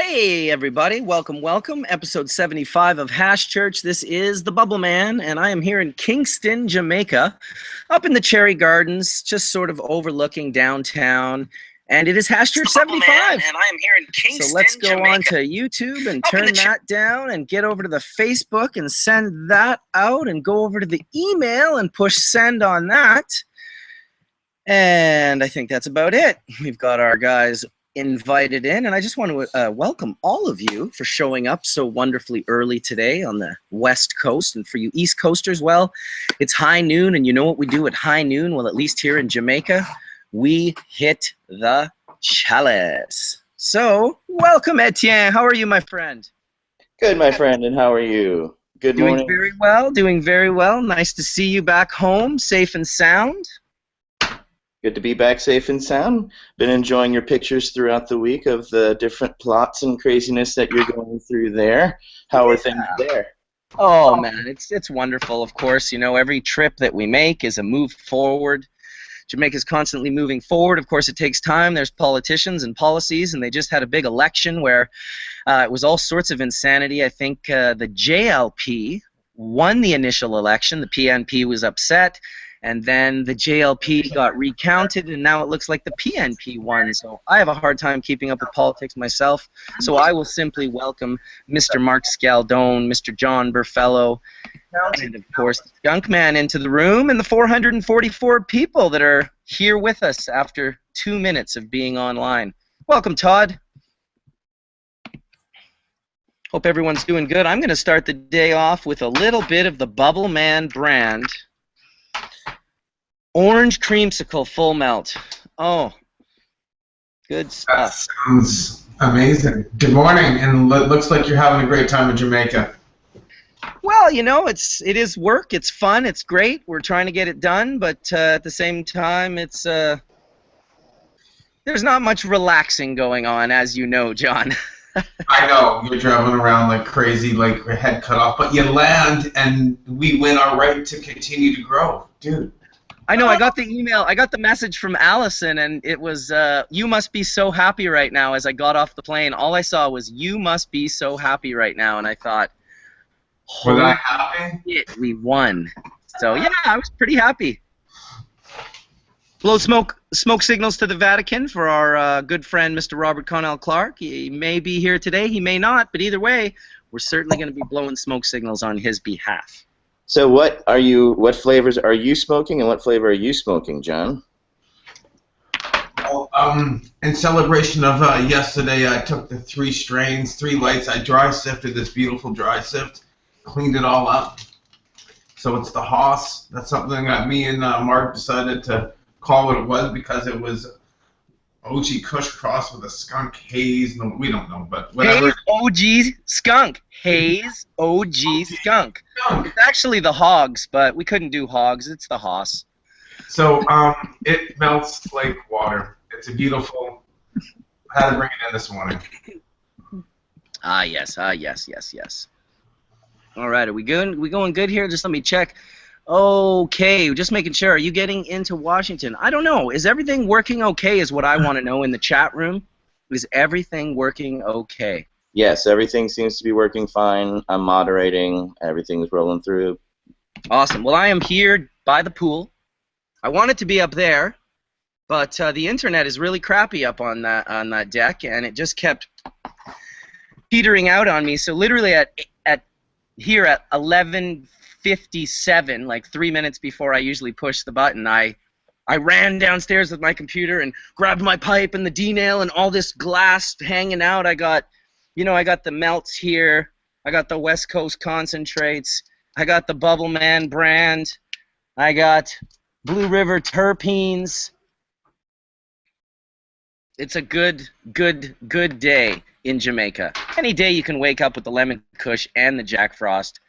Hey everybody, welcome, episode 75 of Hashchurch. This is the Bubbleman, and I am here in Kingston, Jamaica, up in the Cherry Gardens, just sort of overlooking downtown, and it is Hashchurch 75. And I am here in Kingston, so let's go Jamaica. on to YouTube and turn that down and get over to the Facebook and send that out and go over to the email and push send on that. And I think that's about it. We've got our guys invited in, and I just want to welcome all of you for showing up so wonderfully early today on the West Coast. And for you East Coasters, well, it's high noon, and you know what we do at high noon? Well, at least here in Jamaica, we hit the chalice. So, welcome, Etienne. How are you, my friend? Good, my friend, and how are you? Good morning. Doing very well. Nice to see you back home, safe and sound. Good to be back safe and sound. Been enjoying your pictures throughout the week of the different plots and craziness that you're going through there. How are things there? Oh, man, it's wonderful, of course. You know, every trip that we make is a move forward. Jamaica's constantly moving forward. Of course, it takes time. There's politicians and policies, and they just had a big election where it was all sorts of insanity. I think the JLP won the initial election. The PNP was upset. And then the JLP got recounted, and now it looks like the PNP won. So I have a hard time keeping up with politics myself. So I will simply welcome Mr. Mark Scialdone, Mr. John Berfelo, and of course the Skunkman into the room, and the 444 people that are here with us after 2 minutes of being online. Welcome, Todd. Hope everyone's doing good. I'm going to start the day off with a little bit of the Bubbleman brand. Orange creamsicle full melt. Oh, good stuff. That sounds amazing. Good morning, and it looks like you're having a great time in Jamaica. Well, you know, it is work. It's fun. It's great. We're trying to get it done, but at the same time, it's there's not much relaxing going on, as you know, John. I know you're driving around like crazy, like your head cut off, but you land, and we win our right to continue to grow, dude. I know, I got the email, I got the message from Allison, and it was, you must be so happy right now. As I got off the plane, all I saw was, you must be so happy right now, and I thought, was I happy? Shit, we won. So, yeah, I was pretty happy. Blow smoke signals to the Vatican for our good friend, Mr. Robert Connell Clark. He may be here today, he may not, but either way, we're certainly going to be blowing smoke signals on his behalf. So what flavors are you smoking, and what flavor are you smoking, John? Well, in celebration of yesterday, I took the 3 strains, 3 lights. I dry sifted this beautiful dry sift, cleaned it all up. So it's the Haas. That's something that me and Mark decided to call what it was, because it was OG Kush crossed with a skunk haze. No, we don't know, but whatever. Haze OG skunk. Haze OG skunk. It's actually the hogs, but we couldn't do hogs. It's the Haas. So it melts like water. It's a beautiful. Had to bring it in this morning. Yes. All right, are we good? We going good here? Just let me check. Okay, just making sure. Are you getting into Washington? I don't know. Is everything working okay is what I want to know in the chat room. Is everything working okay? Yes, everything seems to be working fine. I'm moderating. Everything's rolling through. Awesome. Well, I am here by the pool. I wanted to be up there, but the internet is really crappy up on that deck, and it just kept petering out on me. So literally at 11:57, like 3 minutes before I usually push the button, I ran downstairs with my computer and grabbed my pipe and the D-nail and all this glass hanging out. I got the melts here. I got the West Coast concentrates. I got the Bubbleman brand. I got Blue River Terpenes. It's a good day in Jamaica. Any day you can wake up with the lemon kush and the Jack Frost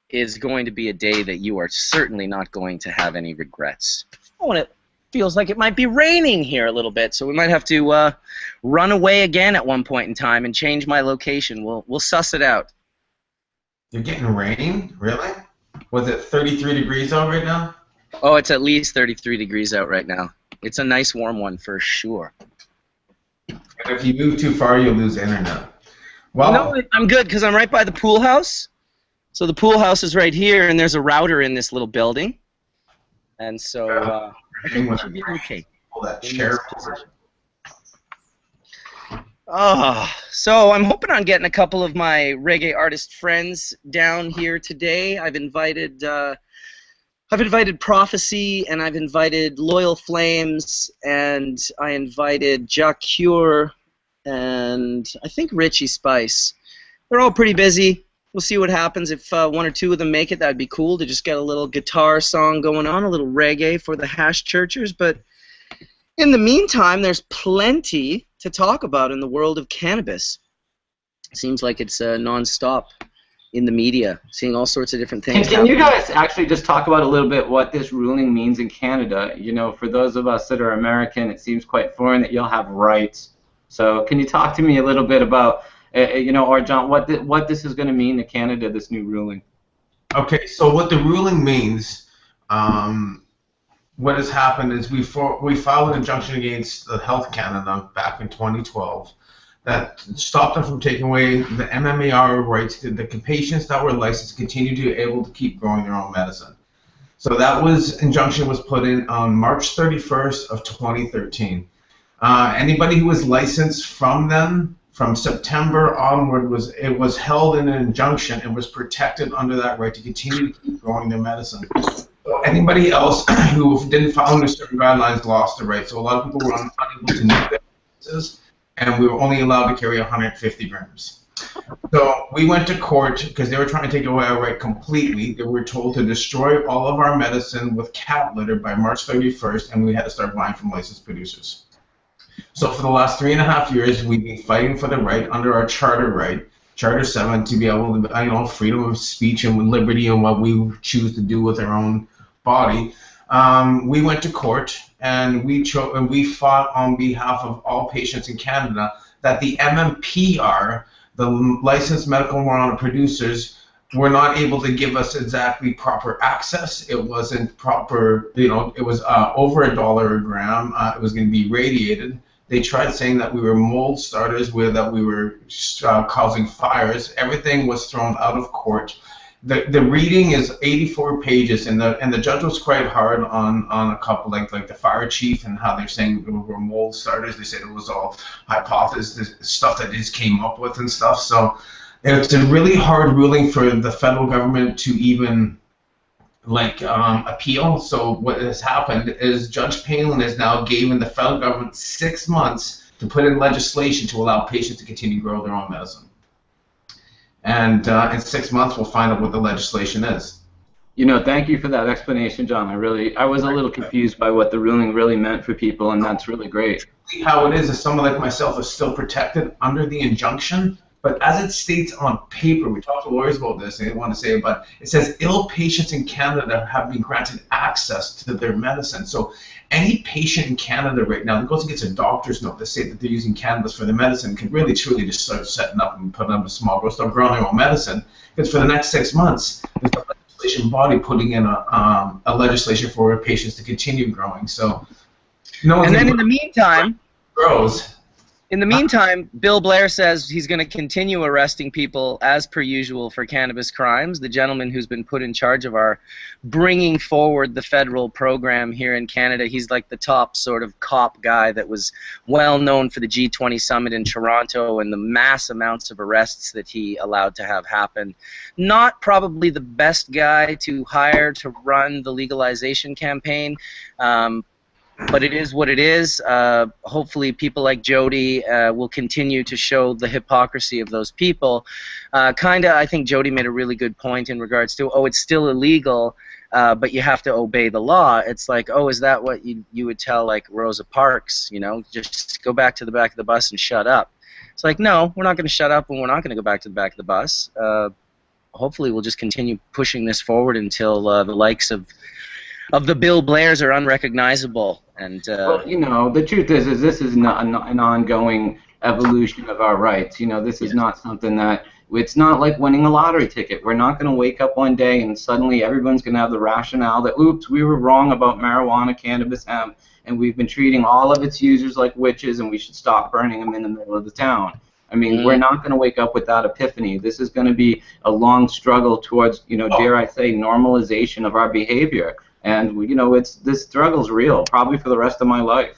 is going to be a day that you are certainly not going to have any regrets. Oh, and it feels like it might be raining here a little bit, so we might have to run away again at one point in time and change my location. We'll suss it out. You're getting rain? Really? Was it 33 degrees out right now? Oh, it's at least 33 degrees out right now. It's a nice warm one for sure. And if you move too far, you'll lose internet. Well, No, I'm good because I'm right by the pool house. So the pool house is right here, and there's a router in this little building. And so I think we should be okay pull that in chair this position. So I'm hoping on getting a couple of my reggae artist friends down here today. I've invited Prophecy, and I've invited Loyal Flames, and I invited Jacques Cure, and I think Richie Spice. They're all pretty busy. We'll see what happens. If one or two of them make it, that'd be cool to just get a little guitar song going on, a little reggae for the Hashchurchers. But in the meantime, there's plenty to talk about in the world of cannabis. Seems like it's non-stop in the media, seeing all sorts of different things. Can you guys actually just talk about a little bit what this ruling means in Canada? You know, for those of us that are American, it seems quite foreign that you'll have rights. So can you talk to me a little bit about, you know, or John, what this is going to mean to Canada, this new ruling? Okay, so what the ruling means, what has happened is we filed an injunction against the Health Canada back in 2012 that stopped them from taking away the MMAR rights to the patients that were licensed to continue to be able to keep growing their own medicine. So that injunction was put in on March 31st of 2013. Anybody who was licensed from them from September onward was held in an injunction and was protected under that right to continue to keep growing their medicine. So anybody else who didn't follow under certain guidelines lost the right. So a lot of people were unable to meet their licenses, and we were only allowed to carry 150 grams. So we went to court because they were trying to take away our right completely. They were told to destroy all of our medicine with cat litter by March 31st, and we had to start buying from licensed producers. So for the last 3.5 years, we've been fighting for the right under our charter right, Charter 7, to be able to, you know, freedom of speech and liberty and what we choose to do with our own body. We went to court and we fought on behalf of all patients in Canada that the MMPR, the licensed medical marijuana producers, were not able to give us exactly proper access. It wasn't proper, you know, it was over $1 a gram. It was going to be radiated. They tried saying that we were mold starters, that we were causing fires. Everything was thrown out of court. The reading is 84 pages, and the judge was quite hard on a couple, like the fire chief, and how they're saying we were mold starters. They said it was all hypothesis stuff that they just came up with and stuff. So it's a really hard ruling for the federal government to even appeal. So what has happened is Judge Palin has now given the federal government 6 months to put in legislation to allow patients to continue to grow their own medicine. And in 6 months, we'll find out what the legislation is. You know, thank you for that explanation, John. I was a little confused by what the ruling really meant for people, and that's really great. How it is someone like myself is still protected under the injunction, but as it states on paper, we talked to lawyers about this, and they want to say, but it says ill patients in Canada have been granted access to their medicine. So any patient in Canada right now that goes and gets a doctor's note to say that they're using cannabis for their medicine can really truly just start setting up and putting up a small grow, start growing their own medicine. Because for the next 6 months, there's a legislation body putting in a legislation for patients to continue growing. So and then in the meantime, grows. In the meantime, Bill Blair says he's going to continue arresting people as per usual for cannabis crimes. The gentleman who's been put in charge of our bringing forward the federal program here in Canada, he's like the top sort of cop guy that was well known for the G20 summit in Toronto and the mass amounts of arrests that he allowed to have happen. Not probably the best guy to hire to run the legalization campaign. But it is what it is. Hopefully people like Jody will continue to show the hypocrisy of those people. I think Jody made a really good point in regards to, oh, it's still illegal, but you have to obey the law. It's like, oh, is that what you would tell, like, Rosa Parks, you know, just go back to the back of the bus and shut up. It's like, no, we're not going to shut up and we're not going to go back to the back of the bus. Hopefully we'll just continue pushing this forward until the likes of the Bill Blairs are unrecognizable. And well, you know, the truth is this is not an ongoing evolution of our rights. You know, this is not something that, it's not like winning a lottery ticket. We're not going to wake up one day and suddenly everyone's going to have the rationale that, oops, we were wrong about marijuana, cannabis, hemp, and we've been treating all of its users like witches and we should stop burning them in the middle of the town. I mean, we're not going to wake up with that epiphany. This is going to be a long struggle towards, you know, dare I say, normalization of our behavior. And, you know, this struggle's real, probably for the rest of my life.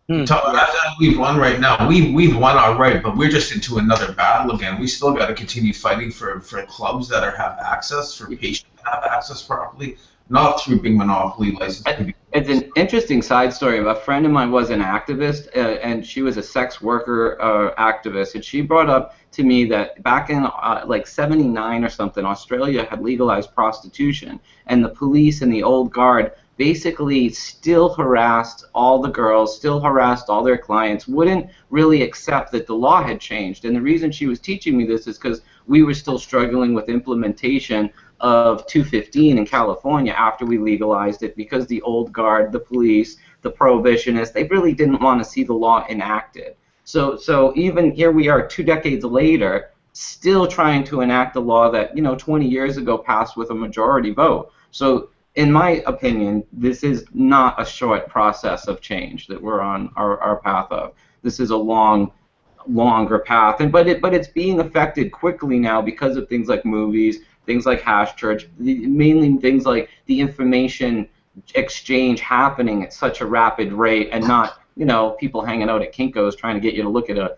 We've won right now. We've won our right, but we're just into another battle again. We still got to continue fighting for clubs that have access, for patients to have access properly, not through big monopoly licensing. It's an interesting side story. A friend of mine was an activist, and she was a sex worker activist, and she brought up to me that back in like '79 or something, Australia had legalized prostitution, and the police and the old guard basically still harassed all the girls, still harassed all their clients, wouldn't really accept that the law had changed. And the reason she was teaching me this is because we were still struggling with implementation of 215 in California after we legalized it, because the old guard, the police, the prohibitionists, they really didn't want to see the law enacted. So even here we are 2 decades later, still trying to enact a law that, you know, 20 years ago passed with a majority vote. So in my opinion, this is not a short process of change that we're on our path of. This is a longer path, but it's being affected quickly now because of things like movies, things like Hashchurch, mainly things like the information exchange happening at such a rapid rate, and not, you know, people hanging out at Kinko's trying to get you to look at a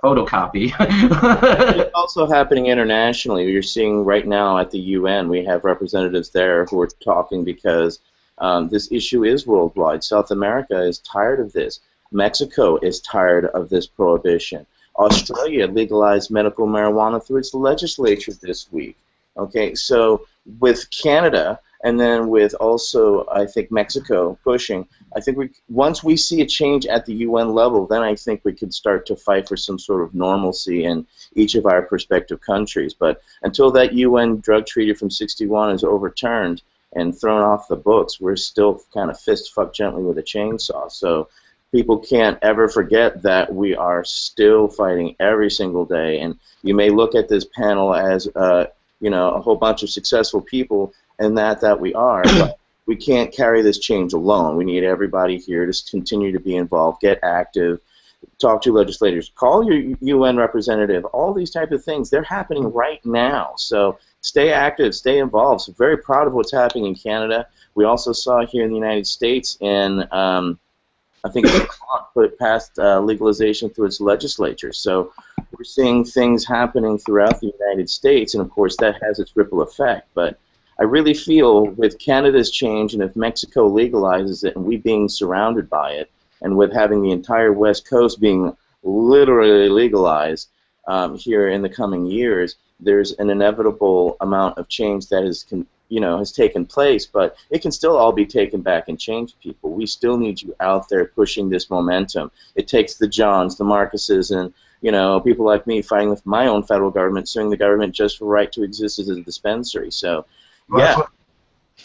photocopy. It's also happening internationally. You're seeing right now at the UN, we have representatives there who are talking because this issue is worldwide. South America is tired of this. Mexico is tired of this prohibition. Australia legalized medical marijuana through its legislature this week. Okay, so with Canada, and then with also, I think, Mexico pushing, I think once we see a change at the UN level, then I think we could start to fight for some sort of normalcy in each of our respective countries. But until that UN drug treaty from '61 is overturned and thrown off the books, we're still kind of fist fucked gently with a chainsaw. So people can't ever forget that we are still fighting every single day. And you may look at this panel as you know, a whole bunch of successful people, and that we are, but we can't carry this change alone. We need everybody here to continue to be involved, get active, talk to legislators, call your UN representative, all these type of things. They're happening right now. So stay active, stay involved. So very proud of what's happening in Canada. We also saw here in the United States, and I think it put past legalization through its legislature. So we're seeing things happening throughout the United States, and of course that has its ripple effect. But I really feel with Canada's change, and if Mexico legalizes it and we being surrounded by it, and with having the entire West Coast being literally legalized here in the coming years, there's an inevitable amount of change that has taken place, but it can still all be taken back and changed, people. We still need you out there pushing this momentum. It takes the Johns, the Marcuses, and people like me fighting with my own federal government, suing the government just for right to exist as a dispensary. So, yeah,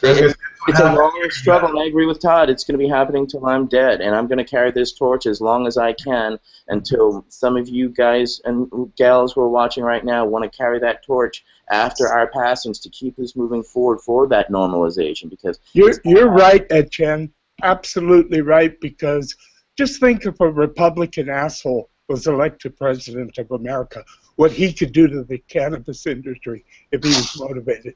it's a long struggle, and I agree with Todd. It's going to be happening till I'm dead, and I'm going to carry this torch as long as I can until some of you guys and gals who are watching right now want to carry that torch after our passings to keep this moving forward for that normalization. Because you're right, Etienne, absolutely right. Because just think if a Republican asshole was elected president of America, what he could do to the cannabis industry if he was motivated.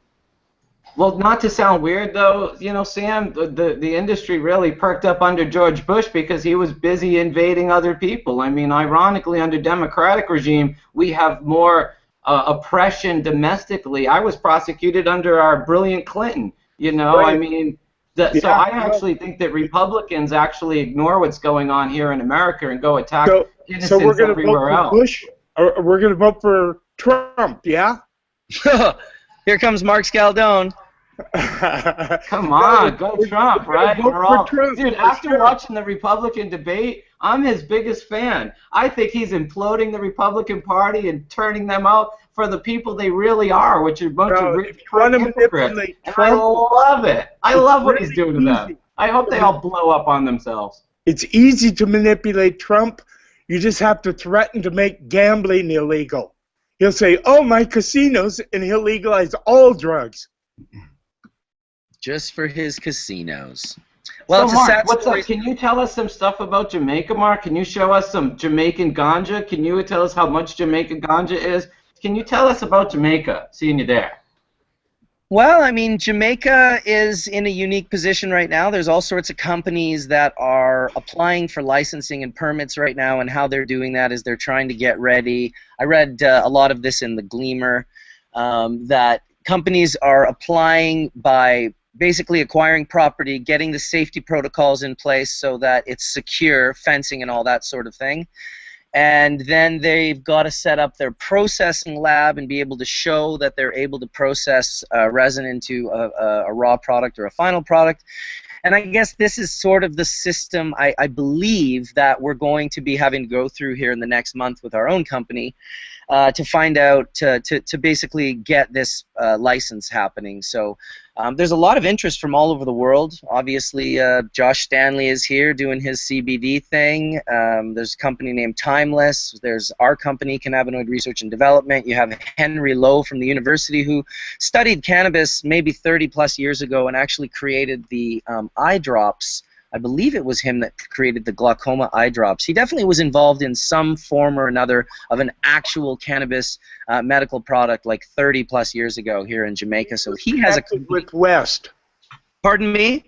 Well, not to sound weird, though, Sam, the industry really perked up under George Bush because he was busy invading other people. I mean, ironically, under Democratic regime, we have more oppression domestically. I was prosecuted under our brilliant Clinton, Right. I mean, so I actually think that Republicans actually ignore what's going on here in America and go attack innocents so we're gonna everywhere vote for else. Bush, or we're going to vote for Trump, yeah? Here comes Mark Scialdone. Come on, go Trump, right? We're all, dude, after watching the Republican debate, I'm his biggest fan. I think he's imploding the Republican Party and turning them out for the people they really are, which are a bunch of rich hypocrites. And I love it. I love what he's doing to them. I hope they all blow up on themselves. It's easy to manipulate Trump. You just have to threaten to make gambling illegal. He'll say, "Oh, my casinos," and he'll legalize all drugs. Just for his casinos. Well, So it's a Mark, sad what's story. up? Can you tell us some stuff about Jamaica, Mark? Can you show us some Jamaican ganja? Can you tell us how much Jamaican ganja is? Can you tell us about Jamaica, seeing you there? Well, I mean, Jamaica is in a unique position right now. There's all sorts of companies that are applying for licensing and permits right now, and how they're doing that is they're trying to get ready. I read a lot of this in the Gleamer, that companies are applying by basically acquiring property, getting the safety protocols in place so that it's secure, fencing and all that sort of thing. And then they've got to set up their processing lab and be able to show that they're able to process resin into a raw product or a final product. And I guess this is sort of the system I believe that we're going to be having to go through here in the next month with our own company to find out, to basically get this license happening. So there's a lot of interest from all over the world. Obviously, Josh Stanley is here doing his CBD thing. There's a company named Timeless. There's our company, Cannabinoid Research and Development. You have Henry Lowe from the university who studied cannabis maybe 30-plus years ago and actually created the eye drops. I believe it was him that created the glaucoma eye drops. He definitely was involved in some form or another of an actual cannabis medical product like 30-plus years ago here in Jamaica. So he has a... with West. Pardon me?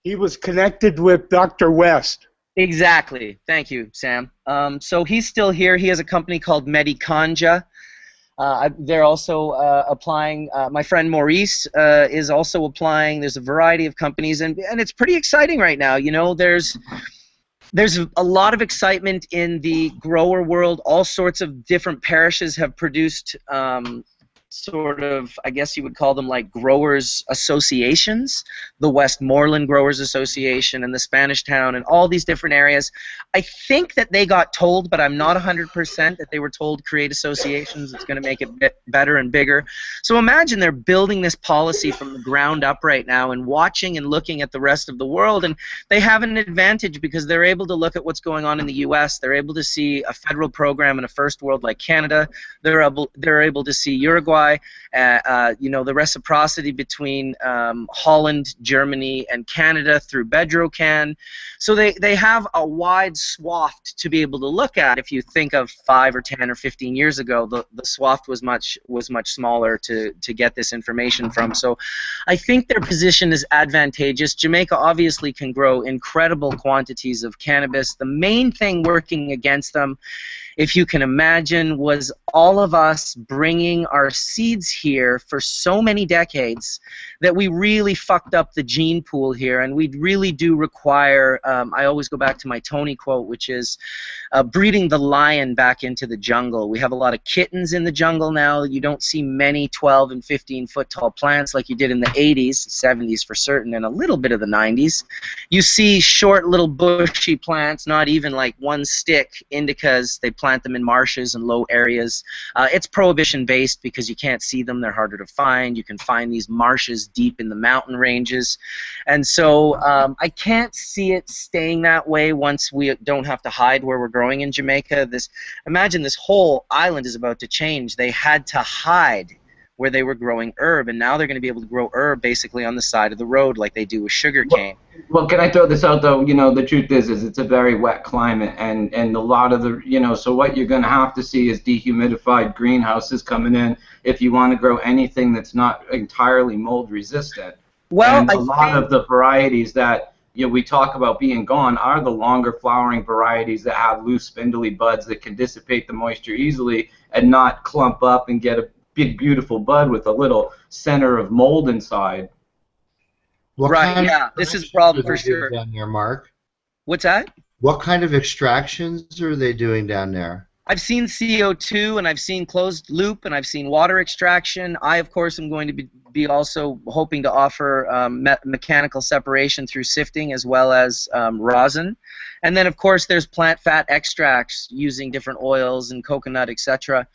He was connected with Dr. West. Exactly. Thank you, Sam. So he's still here. He has a company called Medicanja. They're also applying. My friend Maurice is also applying. There's a variety of companies, and it's pretty exciting right now. You know, there's a lot of excitement in the grower world. All sorts of different parishes have produced sort of, I guess you would call them like growers associations, the Westmoreland Growers Association and the Spanish Town and all these different areas. I think that they got told, but I'm not 100% that they were told create associations. It's going to make it better and bigger. So imagine they're building this policy from the ground up right now and watching and looking at the rest of the world, and they have an advantage because they're able to look at what's going on in the U.S. They're able to see a federal program in a first world like Canada. They're able to see Uruguay. You know, the reciprocity between Holland, Germany, and Canada through Bedrocan. So they have a wide swath to be able to look at. If you think of 5 or 10 or 15 years ago, the swath was much smaller to get this information from. So I think their position is advantageous. Jamaica obviously can grow incredible quantities of cannabis. The main thing working against them, if you can imagine, was all of us bringing our seeds here for so many decades that we really fucked up the gene pool here, and we really do require, I always go back to my Tony quote, which is breeding the lion back into the jungle. We have a lot of kittens in the jungle now. You don't see many 12 and 15-foot tall plants like you did in the 80s, 70s for certain, and a little bit of the 90s. You see short little bushy plants, not even like one stick, indicas. They plant them in marshes and low areas. It's prohibition-based because you can't see them. They're harder to find. You can find these marshes deep in the mountain ranges. And so I can't see it staying that way once we don't have to hide where we're growing in Jamaica. Imagine this whole island is about to change. They had to hide where they were growing herb, and now they're going to be able to grow herb basically on the side of the road like they do with sugarcane. Well, can I throw this out though? You know, the truth is it's a very wet climate, and a lot of the, you know, so what you're going to have to see is dehumidified greenhouses coming in if you want to grow anything that's not entirely mold resistant. Well, and a lot of the varieties that, you know, we talk about being gone are the longer flowering varieties that have loose spindly buds that can dissipate the moisture easily and not clump up and get a big beautiful bud with a little center of mold inside. Right, yeah, this is a problem for sure. Down there, Mark? What's that? What kind of extractions are they doing down there? I've seen CO2, and I've seen closed loop, and I've seen water extraction. I, of course, am going to be also hoping to offer mechanical separation through sifting as well as rosin. And then, of course, there's plant fat extracts using different oils and coconut, etc.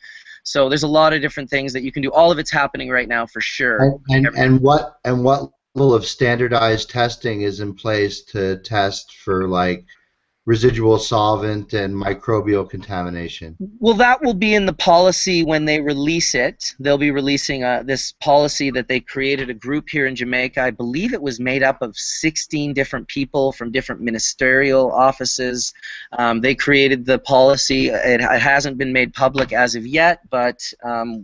So there's a lot of different things that you can do. All of it's happening right now for sure. And what level of standardized testing is in place to test for, like, residual solvent and microbial contamination? Well, that will be in the policy when they release it. They'll be releasing this policy that they created a group here in Jamaica. I believe it was made up of 16 different people from different ministerial offices. They created the policy. It hasn't been made public as of yet, but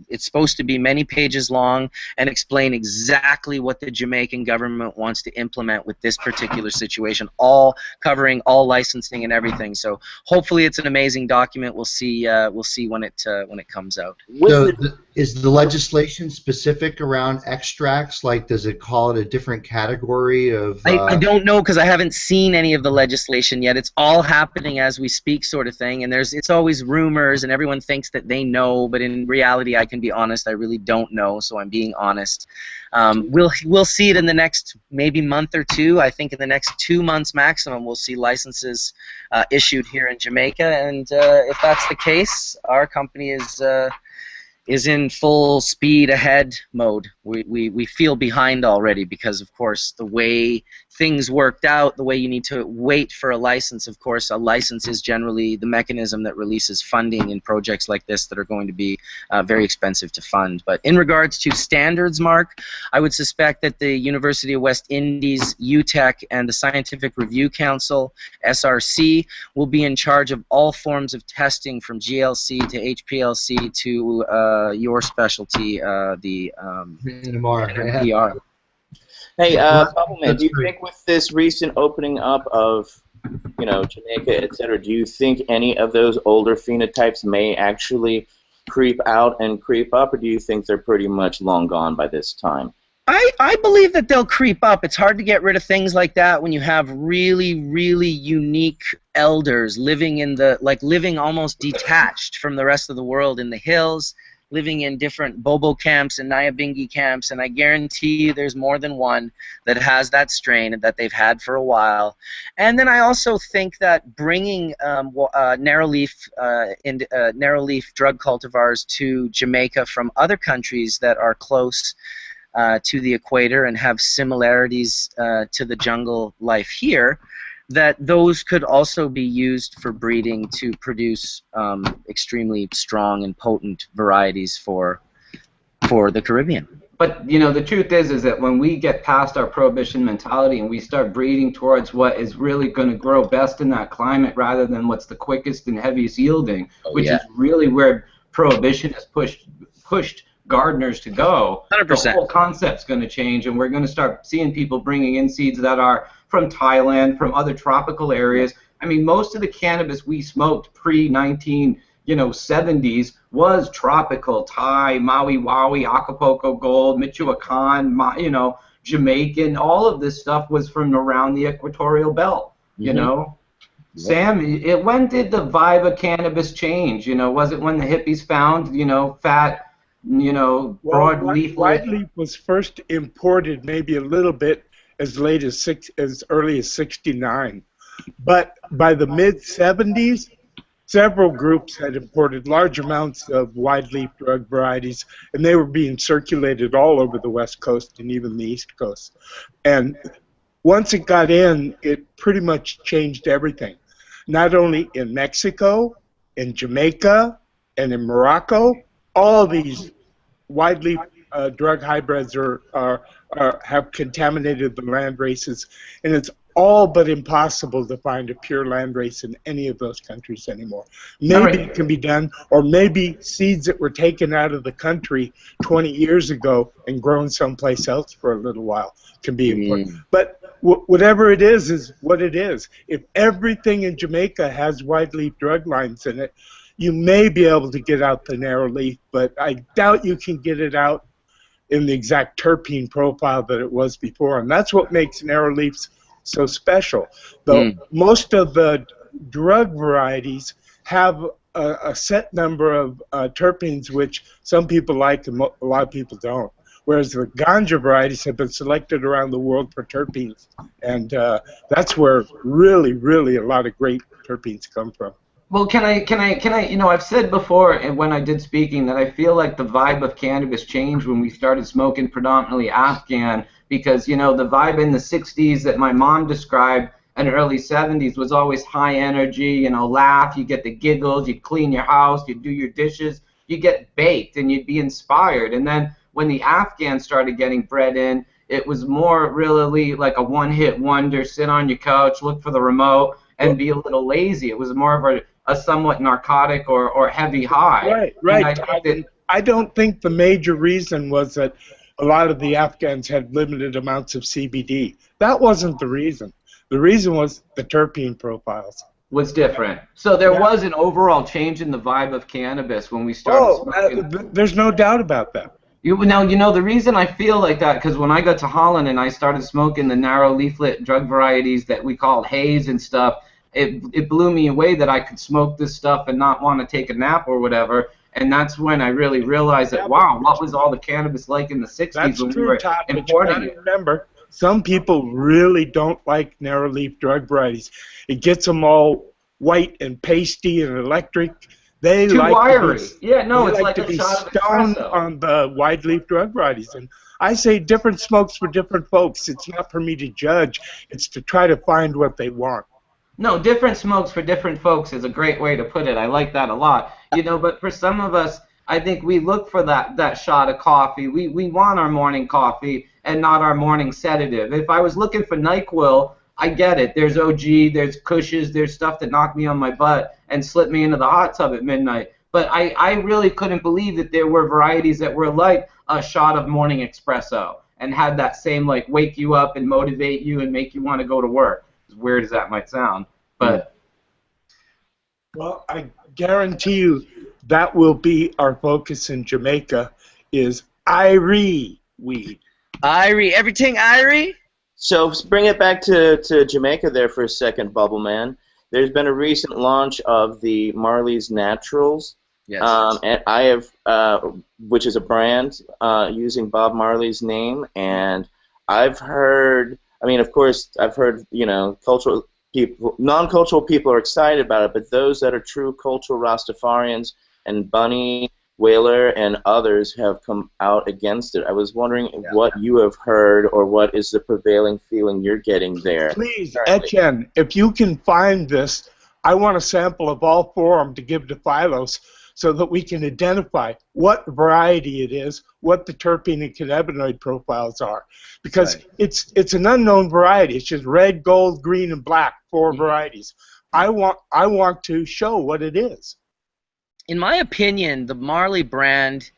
it's supposed to be many pages long and explain exactly what the Jamaican government wants to implement with this particular situation, all covering all licensing and everything. So hopefully it's an amazing document. We'll see when it comes out. So is the legislation specific around extracts? Like, does it call it a different category of? I don't know, because I haven't seen any of the legislation yet. It's all happening as we speak, sort of thing. And it's always rumors, and everyone thinks that they know, but in reality, I can be honest, I really don't know. So I'm being honest. We'll see it in the next maybe month or two. I think in the next 2 months maximum, we'll see licenses issued here in Jamaica. And if that's the case, our company is in full speed ahead mode. We feel behind already because, of course, the way things worked out, the way you need to wait for a license. Of course, a license is generally the mechanism that releases funding in projects like this that are going to be very expensive to fund. But in regards to standards, Mark, I would suspect that the University of West Indies, UTEC, and the Scientific Review Council, SRC, will be in charge of all forms of testing from GLC to HPLC to your specialty, the NMR. Hey, Bubbleman, do you think with this recent opening up of, Jamaica, etc., do you think any of those older phenotypes may actually creep out and creep up, or do you think they're pretty much long gone by this time? I believe that they'll creep up. It's hard to get rid of things like that when you have really, really unique elders living living almost detached from the rest of the world in the hills, living in different Bobo camps and Nyabingi camps, and I guarantee you there's more than one that has that strain that they've had for a while. And then I also think that bringing narrowleaf drug cultivars to Jamaica from other countries that are close to the equator and have similarities to the jungle life here, that those could also be used for breeding to produce extremely strong and potent varieties for the Caribbean. But the truth is that when we get past our prohibition mentality and we start breeding towards what is really going to grow best in that climate rather than what's the quickest and heaviest yielding, which is really where prohibition has pushed gardeners to go, 100%. The whole concept's going to change, and we're going to start seeing people bringing in seeds that are from Thailand, from other tropical areas. I mean, most of the cannabis we smoked pre-1970s was tropical, Thai, Maui Wowie, Acapulco Gold, Michoacan, Jamaican. All of this stuff was from around the equatorial belt. Sam, when did the vibe of cannabis change? Was it when the hippies found fat? Broad leaf. Wide leaf was first imported maybe a little bit as late as early as '69, but by the mid-'70s, several groups had imported large amounts of wide leaf drug varieties, and they were being circulated all over the West Coast and even the East Coast. And once it got in, it pretty much changed everything. Not only in Mexico, in Jamaica, and in Morocco. All these wide leaf drug hybrids have contaminated the land races, and it's all but impossible to find a pure land race in any of those countries anymore. Maybe it can be done, or maybe seeds that were taken out of the country 20 years ago and grown someplace else for a little while can be imported. But whatever it is what it is. If everything in Jamaica has wide leaf drug lines in it, you may be able to get out the narrow leaf, but I doubt you can get it out in the exact terpene profile that it was before. And that's what makes narrow leaves so special. Though most of the drug varieties have a set number of terpenes which some people like and a lot of people don't. Whereas the ganja varieties have been selected around the world for terpenes. And that's where really, really a lot of great terpenes come from. Well, can I, I've said before and when I did speaking that I feel like the vibe of cannabis changed when we started smoking predominantly Afghan, because, the vibe in the 60s that my mom described, and early 70s was always high energy, you know, laugh, you get the giggles, you clean your house, you do your dishes, you get baked, and you'd be inspired. And then when the Afghans started getting bred in, it was more really like a one-hit wonder, sit on your couch, look for the remote, and be a little lazy. It was more of a somewhat narcotic or heavy high. Right. I don't think the major reason was that a lot of the Afghans had limited amounts of CBD. That wasn't the reason. The reason was the terpene profiles. Was different. So there was an overall change in the vibe of cannabis when we started smoking. There's no doubt about that. Now, you know, the reason I feel like that, because when I got to Holland and I started smoking the narrow leaflet drug varieties that we called haze and stuff, it blew me away that I could smoke this stuff and not want to take a nap or whatever. And that's when I really realized that, wow, what was all the cannabis like in the 60s when we were importing it? Remember, some people really don't like narrow leaf drug varieties. It gets them all white and pasty and electric. They Too like wiry. To be, yeah, no, they it's like like to a be shot of stoned espresso. on the wide leaf drug varieties. And I say different smokes for different folks. It's not for me to judge. It's to try to find what they want. No, different smokes for different folks is a great way to put it. I like that a lot. You know, but for some of us, I think we look for that shot of coffee. We want our morning coffee and not our morning sedative. If I was looking for NyQuil, I get it. There's OG, there's Cushes, there's stuff that knocked me on my butt and slipped me into the hot tub at midnight. But I really couldn't believe that there were varieties that were like a shot of morning espresso and had that same, like, wake you up and motivate you and make you want to go to work. As weird as that might sound. But well, I guarantee you that will be our focus in Jamaica is Irie weed. Irie, everything Irie? So bring it back to Jamaica there for a second, Bubbleman. There's been a recent launch of the Marley's Naturals. Yes. And I have, which is a brand using Bob Marley's name, and I've heard, I mean, of course, I've heard, you know, cultural people, non-cultural people are excited about it, but those that are true cultural Rastafarians and Bunny, Whaler, and others have come out against it. I was wondering what you have heard or what is the prevailing feeling you're getting there. Please, Etienne, if you can find this, I want a sample of all four of them to give to Phylos so that we can identify what variety it is, what the terpene and cannabinoid profiles are. Because it's an unknown variety. It's just red, gold, green, and black, four varieties. I want to show what it is. In my opinion, the Marley brand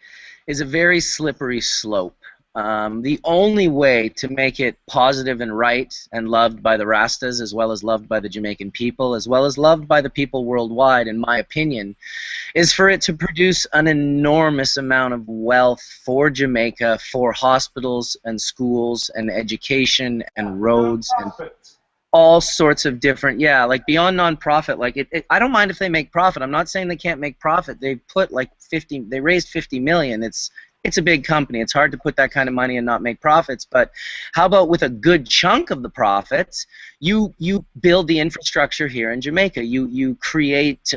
is a very slippery slope. The only way to make it positive and right and loved by the Rastas, as well as loved by the Jamaican people, as well as loved by the people worldwide, in my opinion, is for it to produce an enormous amount of wealth for Jamaica, for hospitals and schools and education and roads and all sorts of different, like beyond nonprofit. Like I don't mind if they make profit. I'm not saying they can't make profit. They put like they raised 50 million. It's a big company. It's hard to put that kind of money and not make profits. But how about with a good chunk of the profits, you build the infrastructure here in Jamaica. You create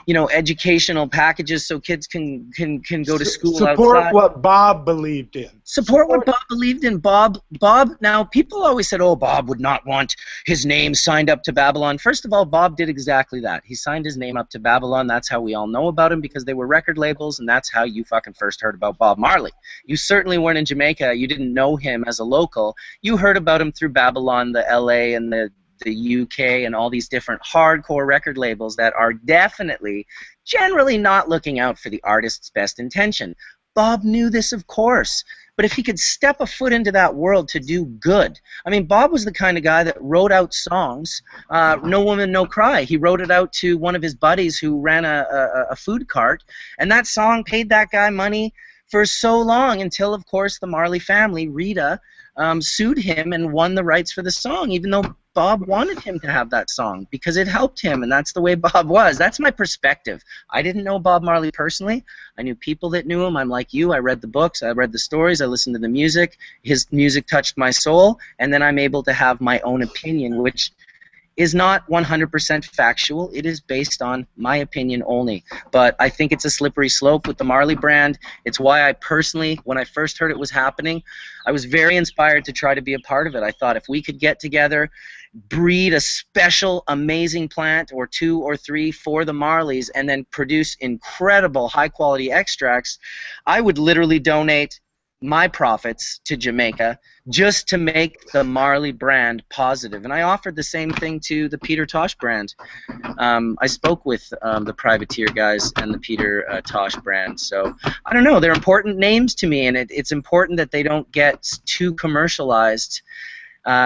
educational packages so kids can go to school Support outside. what Bob believed in. Support what Bob believed in. Bob, now people always said, oh, Bob would not want his name signed up to Babylon. First of all, Bob did exactly that. He signed his name up to Babylon. That's how we all know about him, because they were record labels, and that's how you fucking first heard about Bob Marley. You certainly weren't in Jamaica. You didn't know him as a local. You heard about him through Babylon, the LA, and the UK, and all these different hardcore record labels that are definitely, generally not looking out for the artist's best intention. Bob knew this, of course, but if he could step a foot into that world to do good. I mean, Bob was the kind of guy that wrote out songs, No Woman, No Cry. He wrote it out to one of his buddies who ran a food cart, and that song paid that guy money for so long until, of course, the Marley family, Rita, sued him and won the rights for the song, even though Bob wanted him to have that song because it helped him, and that's the way Bob was. That's my perspective. I didn't know Bob Marley personally. I knew people that knew him. I'm like you. I read the books. I read the stories. I listened to the music. His music touched my soul, and then I'm able to have my own opinion, which is not 100% factual. It is based on my opinion only. But I think it's a slippery slope with the Marley brand. It's why I personally, when I first heard it was happening, I was very inspired to try to be a part of it. I thought if we could get together, breed a special, amazing plant or 2 or 3 for the Marleys, and then produce incredible, high-quality extracts, I would literally donate my profits to Jamaica just to make the Marley brand positive. And I offered the same thing to the Peter Tosh brand. I spoke with the Privateer guys and the Peter Tosh brand. So I don't know, they're important names to me, and it's important that they don't get too commercialized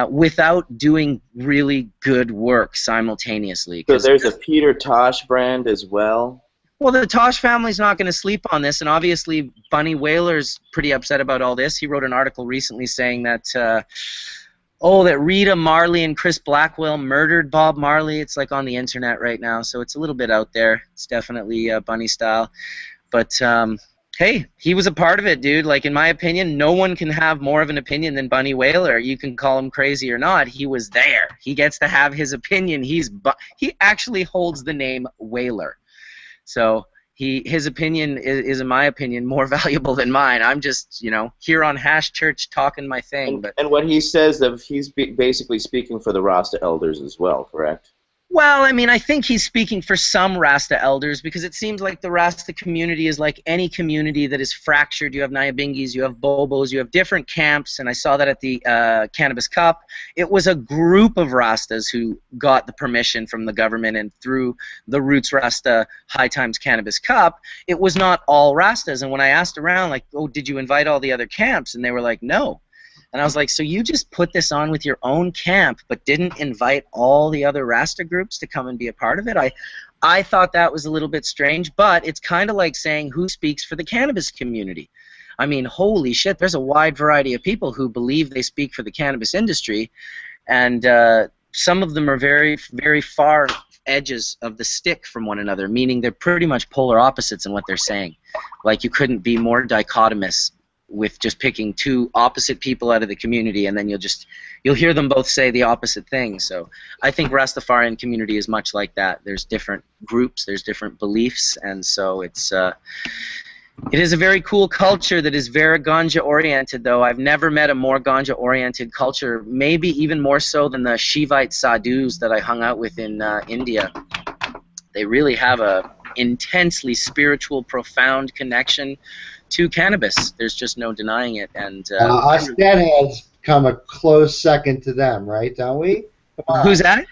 without doing really good work simultaneously. So there's a Peter Tosh brand as well? Well, the Tosh family's not going to sleep on this, and obviously Bunny Whaler's pretty upset about all this. He wrote an article recently saying that, that Rita Marley and Chris Blackwell murdered Bob Marley. It's like on the internet right now, so it's a little bit out there. It's definitely Bunny style. But, hey, he was a part of it, dude. Like, in my opinion, no one can have more of an opinion than Bunny Whaler. You can call him crazy or not. He was there. He gets to have his opinion. He actually holds the name Whaler. So his opinion is, in my opinion, more valuable than mine. I'm just, here on Hashchurch talking my thing. And what he says, that he's basically speaking for the Rasta elders as well, correct? Well, I mean, I think he's speaking for some Rasta elders, because it seems like the Rasta community is like any community that is fractured. You have Nyabingis, you have Bobos, you have different camps, and I saw that at the Cannabis Cup. It was a group of Rastas who got the permission from the government, and through the Roots Rasta High Times Cannabis Cup, it was not all Rastas. And when I asked around, like, oh, did you invite all the other camps? And they were like, no. And I was like, so you just put this on with your own camp but didn't invite all the other Rasta groups to come and be a part of it? I thought that was a little bit strange, but it's kind of like saying who speaks for the cannabis community. I mean, holy shit, there's a wide variety of people who believe they speak for the cannabis industry, and some of them are very, very far edges of the stick from one another, meaning they're pretty much polar opposites in what they're saying. Like, you couldn't be more dichotomous with just picking 2 opposite people out of the community, and then you'll hear them both say the opposite thing. So I think Rastafarian community is much like that. There's different groups, there's different beliefs, and so it is a very cool culture that is very ganja oriented, though. I've never met a more ganja oriented culture, maybe even more so than the Shivite sadhus that I hung out with in India. They really have a intensely spiritual, profound connection to cannabis. There's just no denying it. And us deadheads come a close second to them, right? Don't we? Who's that?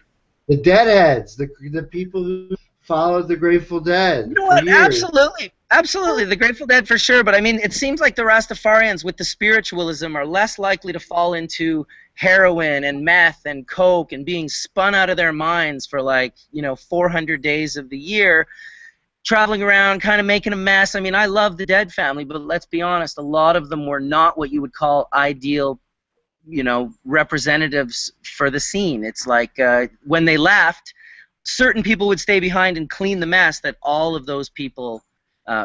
The deadheads, the people who followed the Grateful Dead. You know what? Absolutely. Absolutely. The Grateful Dead for sure. But I mean, it seems like the Rastafarians with the spiritualism are less likely to fall into heroin and meth and coke and being spun out of their minds for 400 days of the year, traveling around, kind of making a mess. I mean, I love the Dead family, but let's be honest, a lot of them were not what you would call ideal, representatives for the scene. It's like when they left, certain people would stay behind and clean the mess that all of those people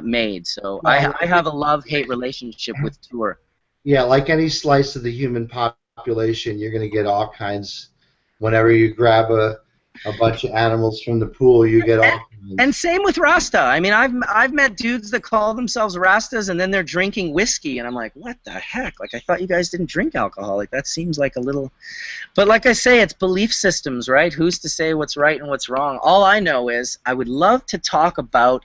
made. So I have a love-hate relationship with tour. Yeah, like any slice of the human population, you're going to get all kinds. Whenever you grab a bunch of animals from the pool, you get all kinds. And same with Rasta. I mean, I've met dudes that call themselves Rastas and then they're drinking whiskey, and I'm like, what the heck? Like, I thought you guys didn't drink alcohol. Like, that seems like a little. But like I say, it's belief systems, right? Who's to say what's right and what's wrong? All I know is I would love to talk about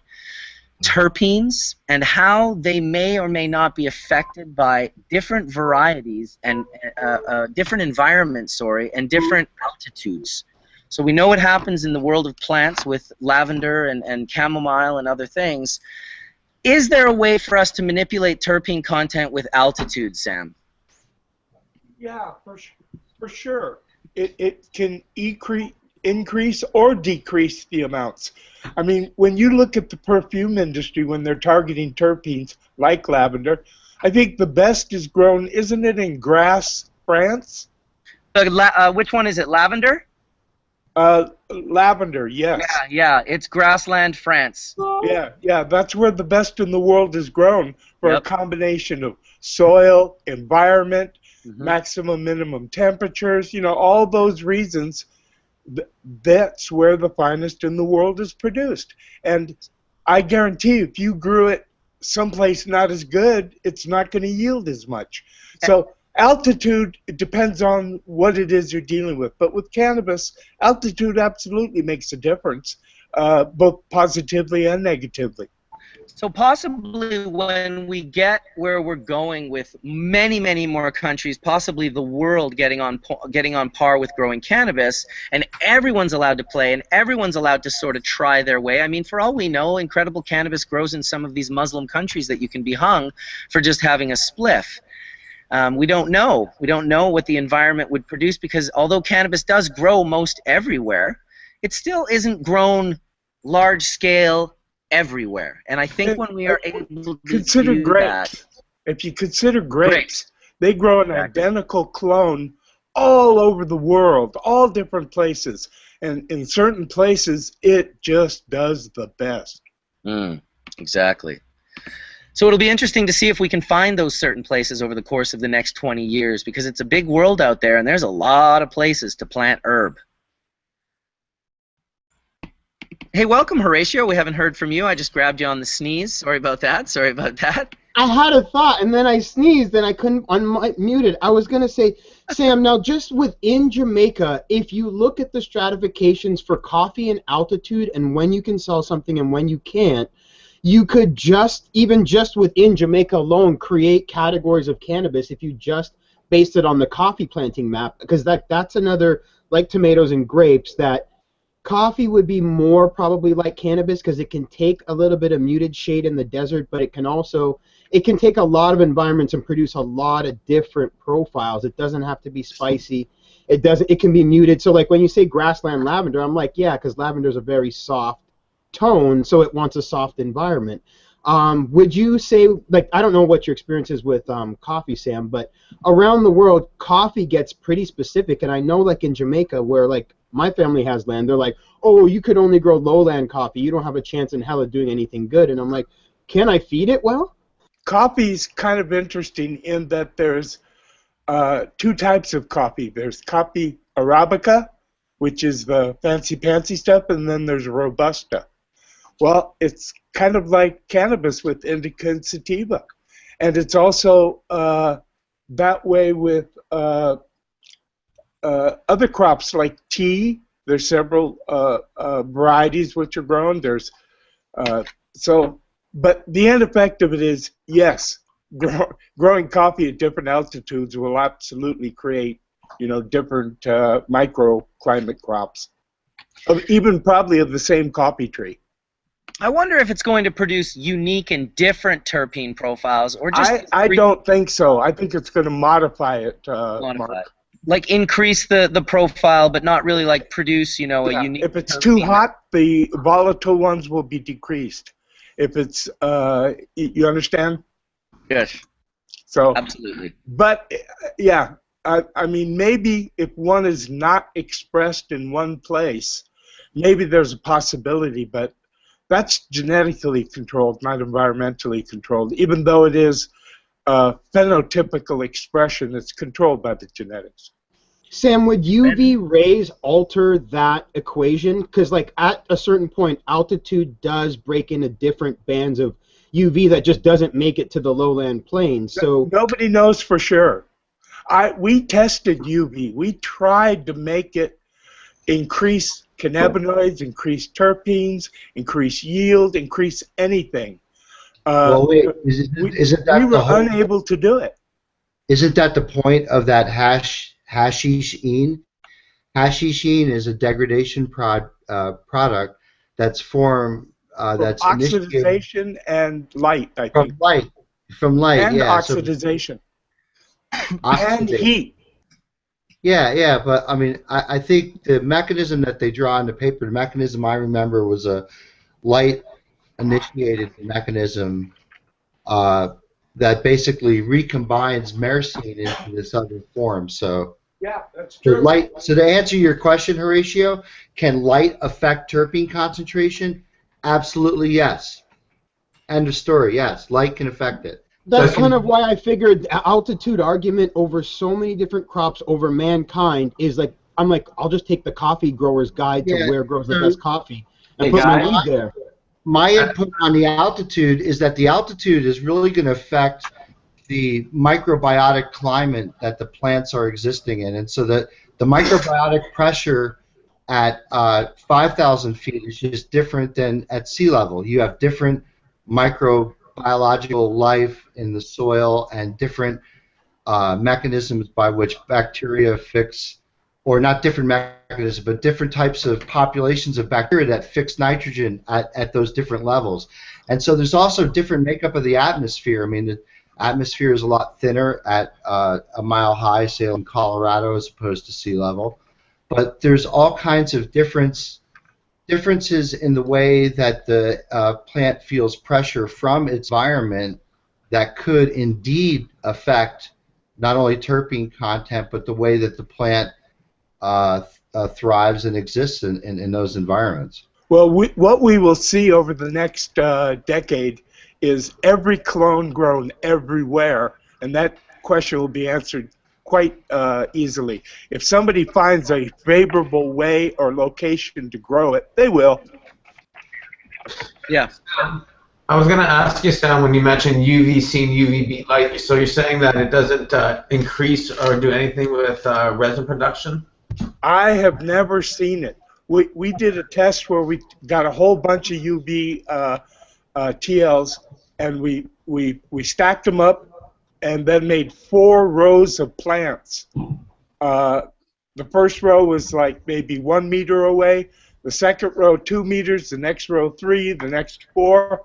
terpenes and how they may or may not be affected by different varieties and different environments, and different altitudes. So we know what happens in the world of plants with lavender and chamomile and other things. Is there a way for us to manipulate terpene content with altitude, Sam? Yeah, for sure. It can increase or decrease the amounts. I mean, when you look at the perfume industry, when they're targeting terpenes like lavender, I think the best is grown, isn't it, in Grasse, France? Which one is it, lavender? Lavender, yes. Yeah, it's grassland, France. Yeah, that's where the best in the world is grown for a combination of soil, environment, maximum minimum temperatures, all those reasons. that's where the finest in the world is produced. And I guarantee if you grew it someplace not as good, it's not going to yield as much. So altitude, it depends on what it is you're dealing with. But with cannabis, altitude absolutely makes a difference, both positively and negatively. So possibly when we get where we're going with many, many more countries, possibly the world getting on par with growing cannabis, and everyone's allowed to play and everyone's allowed to sort of try their way. I mean, for all we know, incredible cannabis grows in some of these Muslim countries that you can be hung for just having a spliff. We don't know. We don't know what the environment would produce because although cannabis does grow most everywhere, it still isn't grown large scale everywhere. And I think when we are able to consider do grapes. that, if you consider grapes, they grow an identical clone all over the world, all different places. And in certain places, it just does the best. Exactly. So it'll be interesting to see if we can find those certain places over the course of the next 20 years because it's a big world out there and there's a lot of places to plant herb. Hey, welcome, Horatio. We haven't heard from you. I just grabbed you on the sneeze. Sorry about that. Sorry about that. I had a thought, and then I sneezed, and I couldn't unmute it. I was going to say, Sam, now just within Jamaica, if you look at the stratifications for coffee and altitude and when you can sell something and when you can't, you could just, even just within Jamaica alone, create categories of cannabis if you just based it on the coffee planting map, because that's another, like tomatoes and grapes, that coffee would be more probably like cannabis because it can take a little bit of muted shade in the desert, but it can also, it can take a lot of environments and produce a lot of different profiles. It doesn't have to be spicy. It can be muted. So like when you say grassland lavender, I'm like, yeah, because lavender is a very soft tone, so it wants a soft environment. Would you say, like, I don't know what your experience is with coffee, Sam, but around the world, coffee gets pretty specific, and I know, like, in Jamaica, where, like, my family has land, they're like, oh, you could only grow lowland coffee. You don't have a chance in hell of doing anything good. And I'm like, can I feed it well? Coffee's kind of interesting in that there's two types of coffee. There's coffee Arabica, which is the fancy stuff, and then there's Robusta. Well, it's kind of like cannabis with indica and sativa. And it's also that way with other crops like tea. There's several varieties which are grown. There's but the end effect of it is, yes, growing coffee at different altitudes will absolutely create, different microclimate crops, even probably of the same coffee tree. I wonder if it's going to produce unique and different terpene profiles, or just I don't think so. I think it's going to modify it. Mark. Like increase the profile, but not really like produce, a unique. If it's too hot, the volatile ones will be decreased. If it's, you understand? Yes. So absolutely. But yeah, I mean, maybe if one is not expressed in one place, maybe there's a possibility, but that's genetically controlled, not environmentally controlled. Even though it is phenotypical expression, it's controlled by the genetics. Sam, would UV rays alter that equation? Because, like, at a certain point, altitude does break into different bands of UV that just doesn't make it to the lowland plains. So nobody knows for sure. We tested UV. We tried to make it increase cannabinoids, increase terpenes, increase yield, increase anything. Well, wait, isn't that we were unable to do it. Isn't that the point of that hashishene? Hashishene is a degradation product that's formed that's oxidization and light, I think. From light, and yeah. Oxidization. And heat. Yeah, but I mean, I think the mechanism that they draw on the paper, the mechanism I remember was a light-initiated mechanism that basically recombines myrcene into this other form. So yeah, that's true. So to answer your question, Horatio, can light affect terpene concentration? Absolutely, yes. End of story. Yes, light can affect it. That's kind of why I figured the altitude argument over so many different crops over mankind is like I'm like, I'll just take the coffee grower's guide to where grows the best coffee and put my weed there. My input on the altitude is that the altitude is really going to affect the microbiotic climate that the plants are existing in, and so that the microbiotic pressure at 5,000 feet is just different than at sea level. You have different microbiological life in the soil and different mechanisms by which bacteria fix, or not different mechanisms, but different types of populations of bacteria that fix nitrogen at those different levels. And so there's also different makeup of the atmosphere. I mean, the atmosphere is a lot thinner at a mile high, say in Colorado, as opposed to sea level. But there's all kinds of differences in the way that the plant feels pressure from its environment that could indeed affect not only terpene content, but the way that the plant thrives and exists in those environments. Well, what we will see over the next decade is every clone grown everywhere, and that question will be answered quite easily. If somebody finds a favorable way or location to grow it, they will. Yeah. I was going to ask you, Sam, when you mentioned UVC and UVB light, so you're saying that it doesn't increase or do anything with resin production? I have never seen it. We did a test where we got a whole bunch of UV TLs, and we stacked them up and then made 4 rows of plants. The first row was like maybe 1 meter away, the second row 2 meters, the next row 3, the next 4.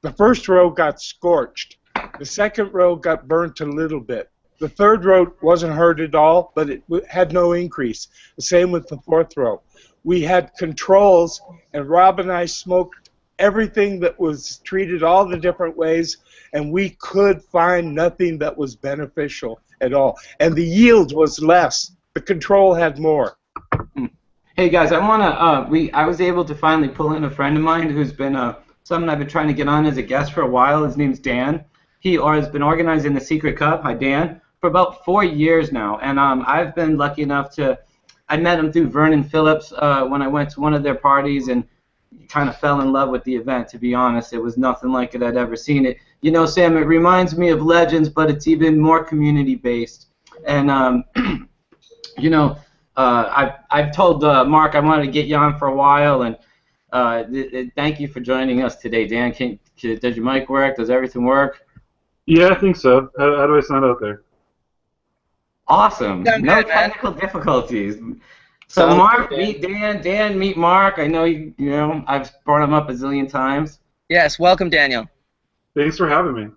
The first row got scorched. The second row got burnt a little bit. The third row wasn't hurt at all, but it had no increase. The same with the fourth row. We had controls, and Rob and I smoked everything that was treated all the different ways, and we could find nothing that was beneficial at all. And the yield was less. The control had more. Hey guys, I was able to finally pull in a friend of mine who's been someone I've been trying to get on as a guest for a while. His name's Dan. He has been organizing the Secret Cup. Hi, Dan. For about 4 years now, and I've been lucky enough to. I met him through Vernon Phillips when I went to one of their parties, and kind of fell in love with the event. To be honest, it was nothing like it I'd ever seen it. You know, Sam, it reminds me of Legends, but it's even more community-based. And you know, I've told Mark I wanted to get you on for a while, and thank you for joining us today, Dan. Does your mic work? Does everything work? Yeah, I think so. How do I sound out there? Awesome. No technical difficulties. So Mark, meet Dan. Dan, meet Mark. I know you know I've brought him up a zillion times. Yes, welcome, Daniel. Thanks for having me.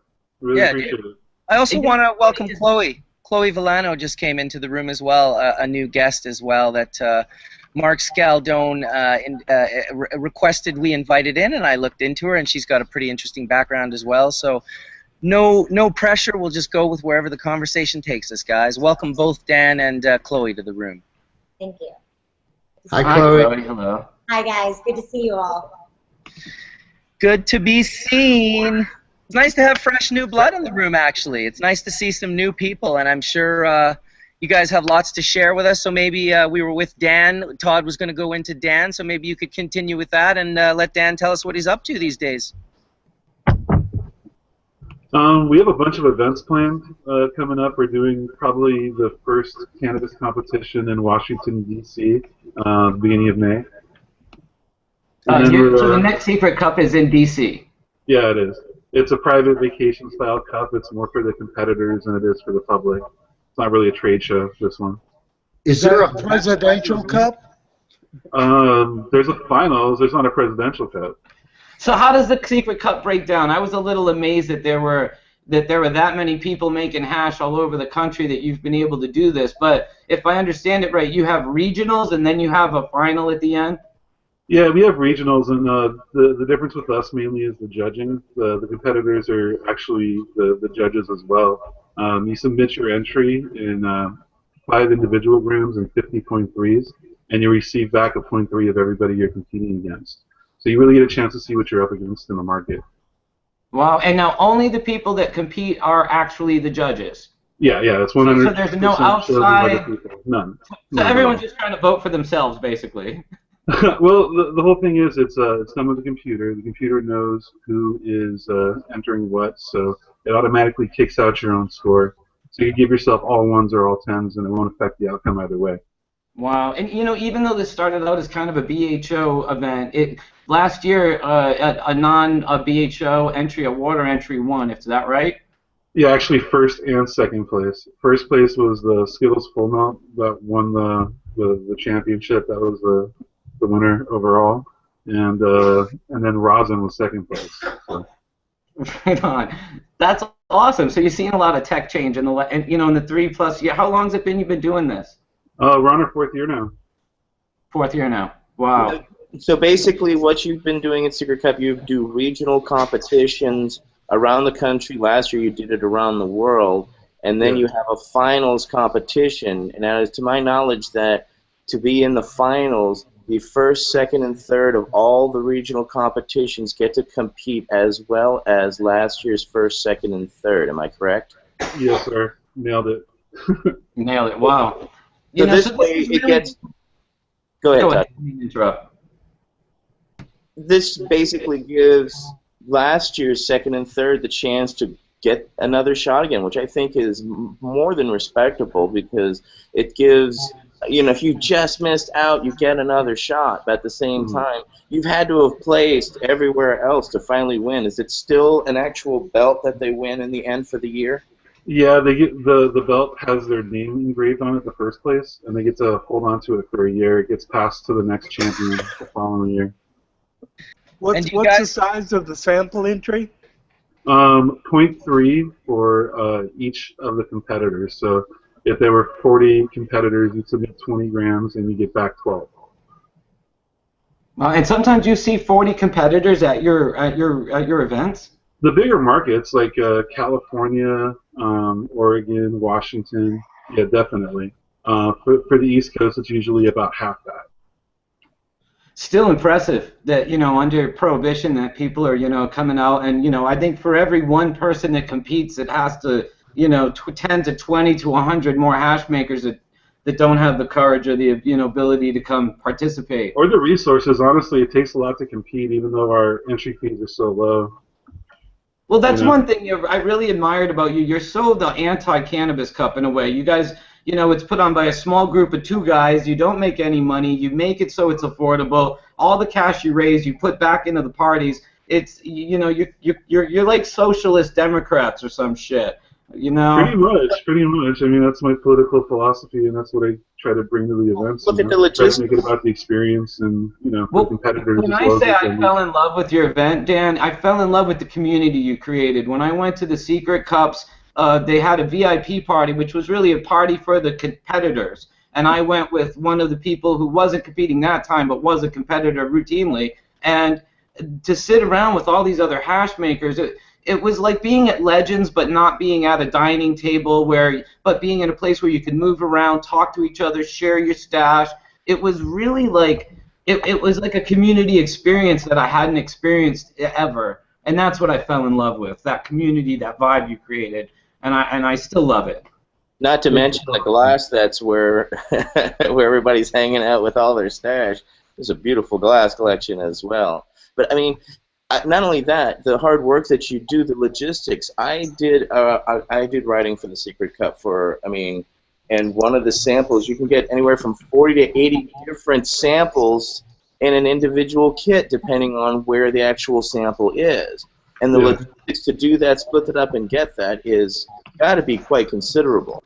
Really appreciate it. I also want to welcome Chloe. Chloe Villano just came into the room as well, a new guest as well that Mark Scialdone requested we invited in, and I looked into her, and she's got a pretty interesting background as well. So no pressure. We'll just go with wherever the conversation takes us, guys. Welcome both Dan and Chloe to the room. Thank you. Hi, Chloe. Chloe. Hello. Hi, guys. Good to see you all. Good to be seen. It's nice to have fresh new blood in the room, actually. It's nice to see some new people, and I'm sure you guys have lots to share with us. So maybe we were with Dan. Todd was going to go into Dan, so maybe you could continue with that and let Dan tell us what he's up to these days. We have a bunch of events planned coming up. We're doing probably the first cannabis competition in Washington, D.C., beginning of May. So the next Secret Cup is in D.C.? Yeah, it is. It's a private vacation-style cup. It's more for the competitors than it is for the public. It's not really a trade show, this one. Is there a presidential cup? There's a finals. There's not a presidential cup. So how does the Secret Cup break down? I was a little amazed that there were that many people making hash all over the country that you've been able to do this. But if I understand it right, you have regionals and then you have a final at the end? Yeah, we have regionals, and the difference with us mainly is the judging. The competitors are actually the judges as well. You submit your entry in 5 individual rooms and 50 .3s, and you receive back a .3 of everybody you're competing against. So you really get a chance to see what you're up against in the market. Wow, and now only the people that compete are actually the judges? Yeah, it's So 100%. there's no chosen by the outside. people. None. So None at everyone's all. just trying to vote for themselves, basically. Well, the whole thing is it's done with the computer. The computer knows who is entering what, so it automatically kicks out your own score. So you give yourself all ones or all tens, and it won't affect the outcome either way. Wow, and even though this started out as kind of a BHO event, last year a non-BHO entry, a water entry, won. Is that right? Yeah, actually, first and second place. First place was the Skittles Full Melt that won the championship. That was the winner overall, and then Rosin was second place. So. Right on. That's awesome. So you're seeing a lot of tech change in the in the 3+ year. How long has it been you've been doing this? We're on our 4th year now. 4th year now. Wow. So basically, what you've been doing at Secret Cup, you do regional competitions around the country. Last year, you did it around the world, and then you have a finals competition. And now, to my knowledge, that to be in the finals, the first, second, and third of all the regional competitions get to compete as well as last year's first, second, and third. Am I correct? Yes, sir. Nailed it. Nailed it. Wow. So this way it gets... Go ahead, Todd. Interrupt. This basically gives last year's second and third the chance to get another shot again, which I think is more than respectable, because it gives... if you just missed out, you get another shot. But at the same time, you've had to have placed everywhere else to finally win. Is it still an actual belt that they win in the end for the year? Yeah, they get the belt has their name engraved on it the first place, and they get to hold on to it for a year. It gets passed to the next champion the following year. What's the size of the sample entry? 0.3 for each of the competitors. So if there were 40 competitors, you submit 20 grams and you get back 12. And sometimes you see 40 competitors at your events. The bigger markets like California, Oregon, Washington, yeah, definitely. For the East Coast, it's usually about half that. Still impressive that under prohibition that people are coming out, and I think for every one person that competes, it has to 10 to 20 to 100 more hash makers that don't have the courage or the ability to come participate. Or the resources. Honestly, it takes a lot to compete, even though our entry fees are so low. Well, that's one thing I really admired about you. You're so the anti-cannabis cup in a way. You guys, it's put on by a small group of 2 guys. You don't make any money. You make it so it's affordable. All the cash you raise, you put back into the parties. It's you're like socialist Democrats or some shit. Pretty much. I mean, that's my political philosophy, and that's what I try to bring to the events. Look at the logistics. Try to make it about the experience and the competitors. When I say I fell in love with your event, Dan, I fell in love with the community you created. When I went to the Secret Cups, they had a VIP party, which was really a party for the competitors. And I went with one of the people who wasn't competing that time, but was a competitor routinely. And to sit around with all these other hash makers, it was like being at Legends, but not being at a dining table, but being in a place where you could move around, talk to each other, share your stash. It was really like it was like a community experience that I hadn't experienced ever, and that's what I fell in love with, that community, that vibe you created, and I still love it. Not to mention the glass that's where where everybody's hanging out with all their stash. There's a beautiful glass collection as well. But I mean, not only that, the hard work that you do, the logistics. I did writing for the Secret Cup and one of the samples, you can get anywhere from 40 to 80 different samples in an individual kit, depending on where the actual sample is. And the logistics to do that, split it up, and get that is got to be quite considerable.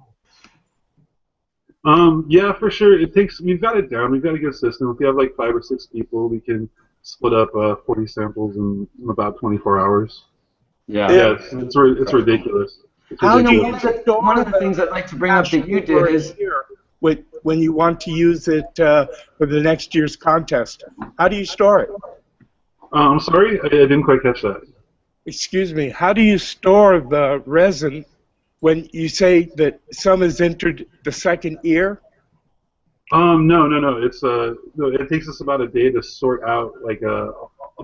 Yeah, for sure. We've got it down. We've got a good system. If we have like 5 or 6 people, we can split up 40 samples in about 24 hours. Yeah, it's ridiculous. One of the things I'd like to bring up that you did is when you want to use it for the next year's contest. How do you store it? I'm sorry, I didn't quite catch that. Excuse me. How do you store the resin when you say that some is entered the second year? No. It takes us about a day to sort out like a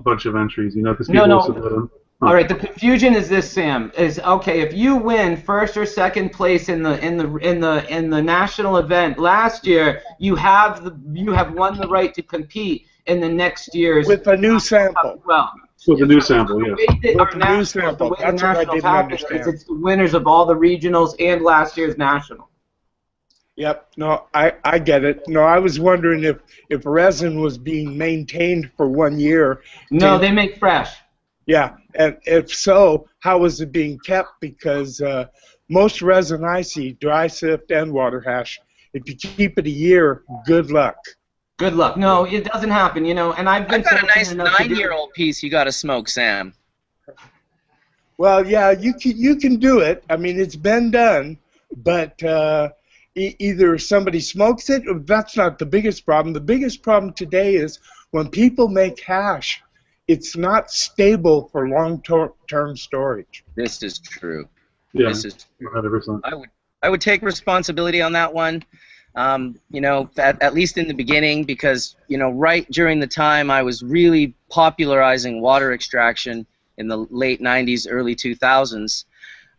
bunch of entries, because people will submit them. All right, the confusion is this, Sam. Is okay if you win first or second place in the national event last year, you have won the right to compete in the next year's with a new sample. Well, So the new sample, yes. With the new sample. That's what I didn't understand. It's the winners of all the regionals and last year's national. Yep. No, I get it. No, I was wondering if resin was being maintained for 1 year. No, they make fresh. Yeah, and if so, how was it being kept? Because most resin I see, dry sift and water hash, if you keep it a year, good luck. Good luck. No, it doesn't happen, you know. And I've got a nice 9-year-old piece you got to smoke, Sam. Well, yeah, you can do it. I mean, it's been done, but either somebody smokes it, or that's not the biggest problem. The biggest problem today is when people make hash, it's not stable for long-term storage. This is true. Yeah, this is 100%. I would take responsibility on that one. You know, at least in the beginning, because you know, right during the time I was really popularizing water extraction in the late 90s, early 2000s.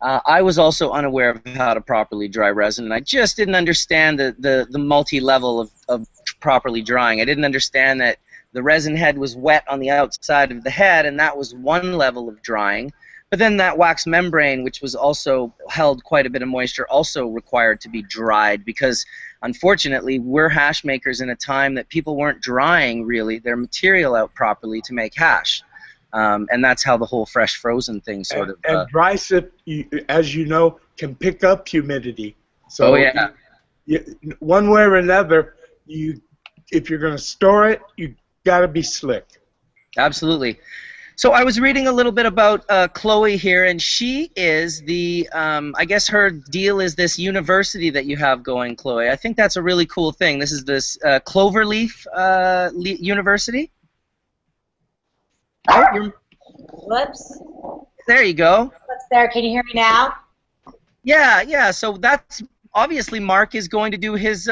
I was also unaware of how to properly dry resin, and I just didn't understand the multi-level of properly drying. I didn't understand that the resin head was wet on the outside of the head, and that was one level of drying. But then that wax membrane, which was also held quite a bit of moisture, also required to be dried, because unfortunately we're hash makers in a time that people weren't drying really their material out properly to make hash. And that's how the whole fresh frozen thing sort of... And dry sift, as you know, can pick up humidity. So oh, yeah. One way or another, if you're going to store it, you got to be slick. Absolutely. So I was reading a little bit about Chloe here, and she is the, I guess her deal is this university that you have going, Chloe. I think that's a really cool thing. This is this Cloverleaf University. Oh, Whoops. There you go. What's there? Can you hear me now? Yeah, yeah. So that's obviously Mark is going to do his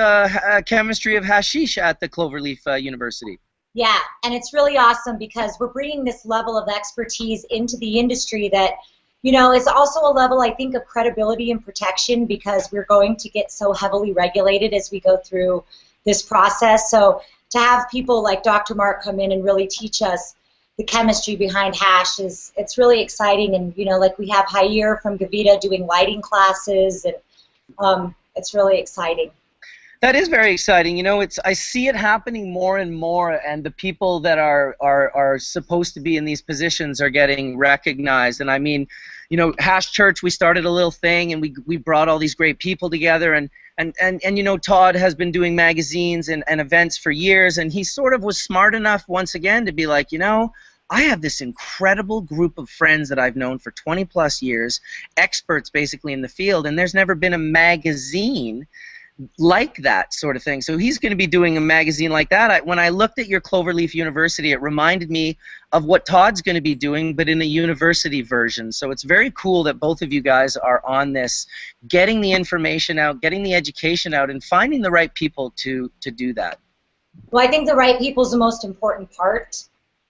chemistry of hashish at the Cloverleaf University. Yeah, and it's really awesome because we're bringing this level of expertise into the industry that, you know, is also a level, I think, of credibility and protection, because we're going to get so heavily regulated as we go through this process. So to have people like Dr. Mark come in and really teach us the chemistry behind hash it's really exciting. And, you know, like we have Jair from Gavita doing lighting classes, and it's really exciting. That is very exciting. You know, I see it happening more and more, and the people that are supposed to be in these positions are getting recognized. And I mean, you know, Hashchurch, we started a little thing, and we brought all these great people together, and you know, Todd has been doing magazines and events for years, and he sort of was smart enough once again to be like, you know, I have this incredible group of friends that I've known for 20+ years, experts basically in the field, and there's never been a magazine like that sort of thing. So he's going to be doing a magazine like that. When I looked at your Cloverleaf University, it reminded me of what Todd's going to be doing, but in a university version. So it's very cool that both of you guys are on this, getting the information out, getting the education out, and finding the right people to do that. Well, I think the right people is the most important part.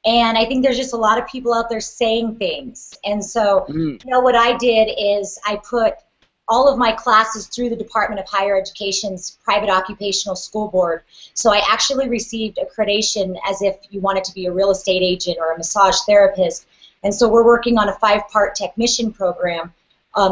And I think there's just a lot of people out there saying things. And so, you know, what I did is I put all of my classes through the Department of Higher Education's Private Occupational School Board. So I actually received accreditation as if you wanted to be a real estate agent or a massage therapist. And so we're working on a 5-part technician program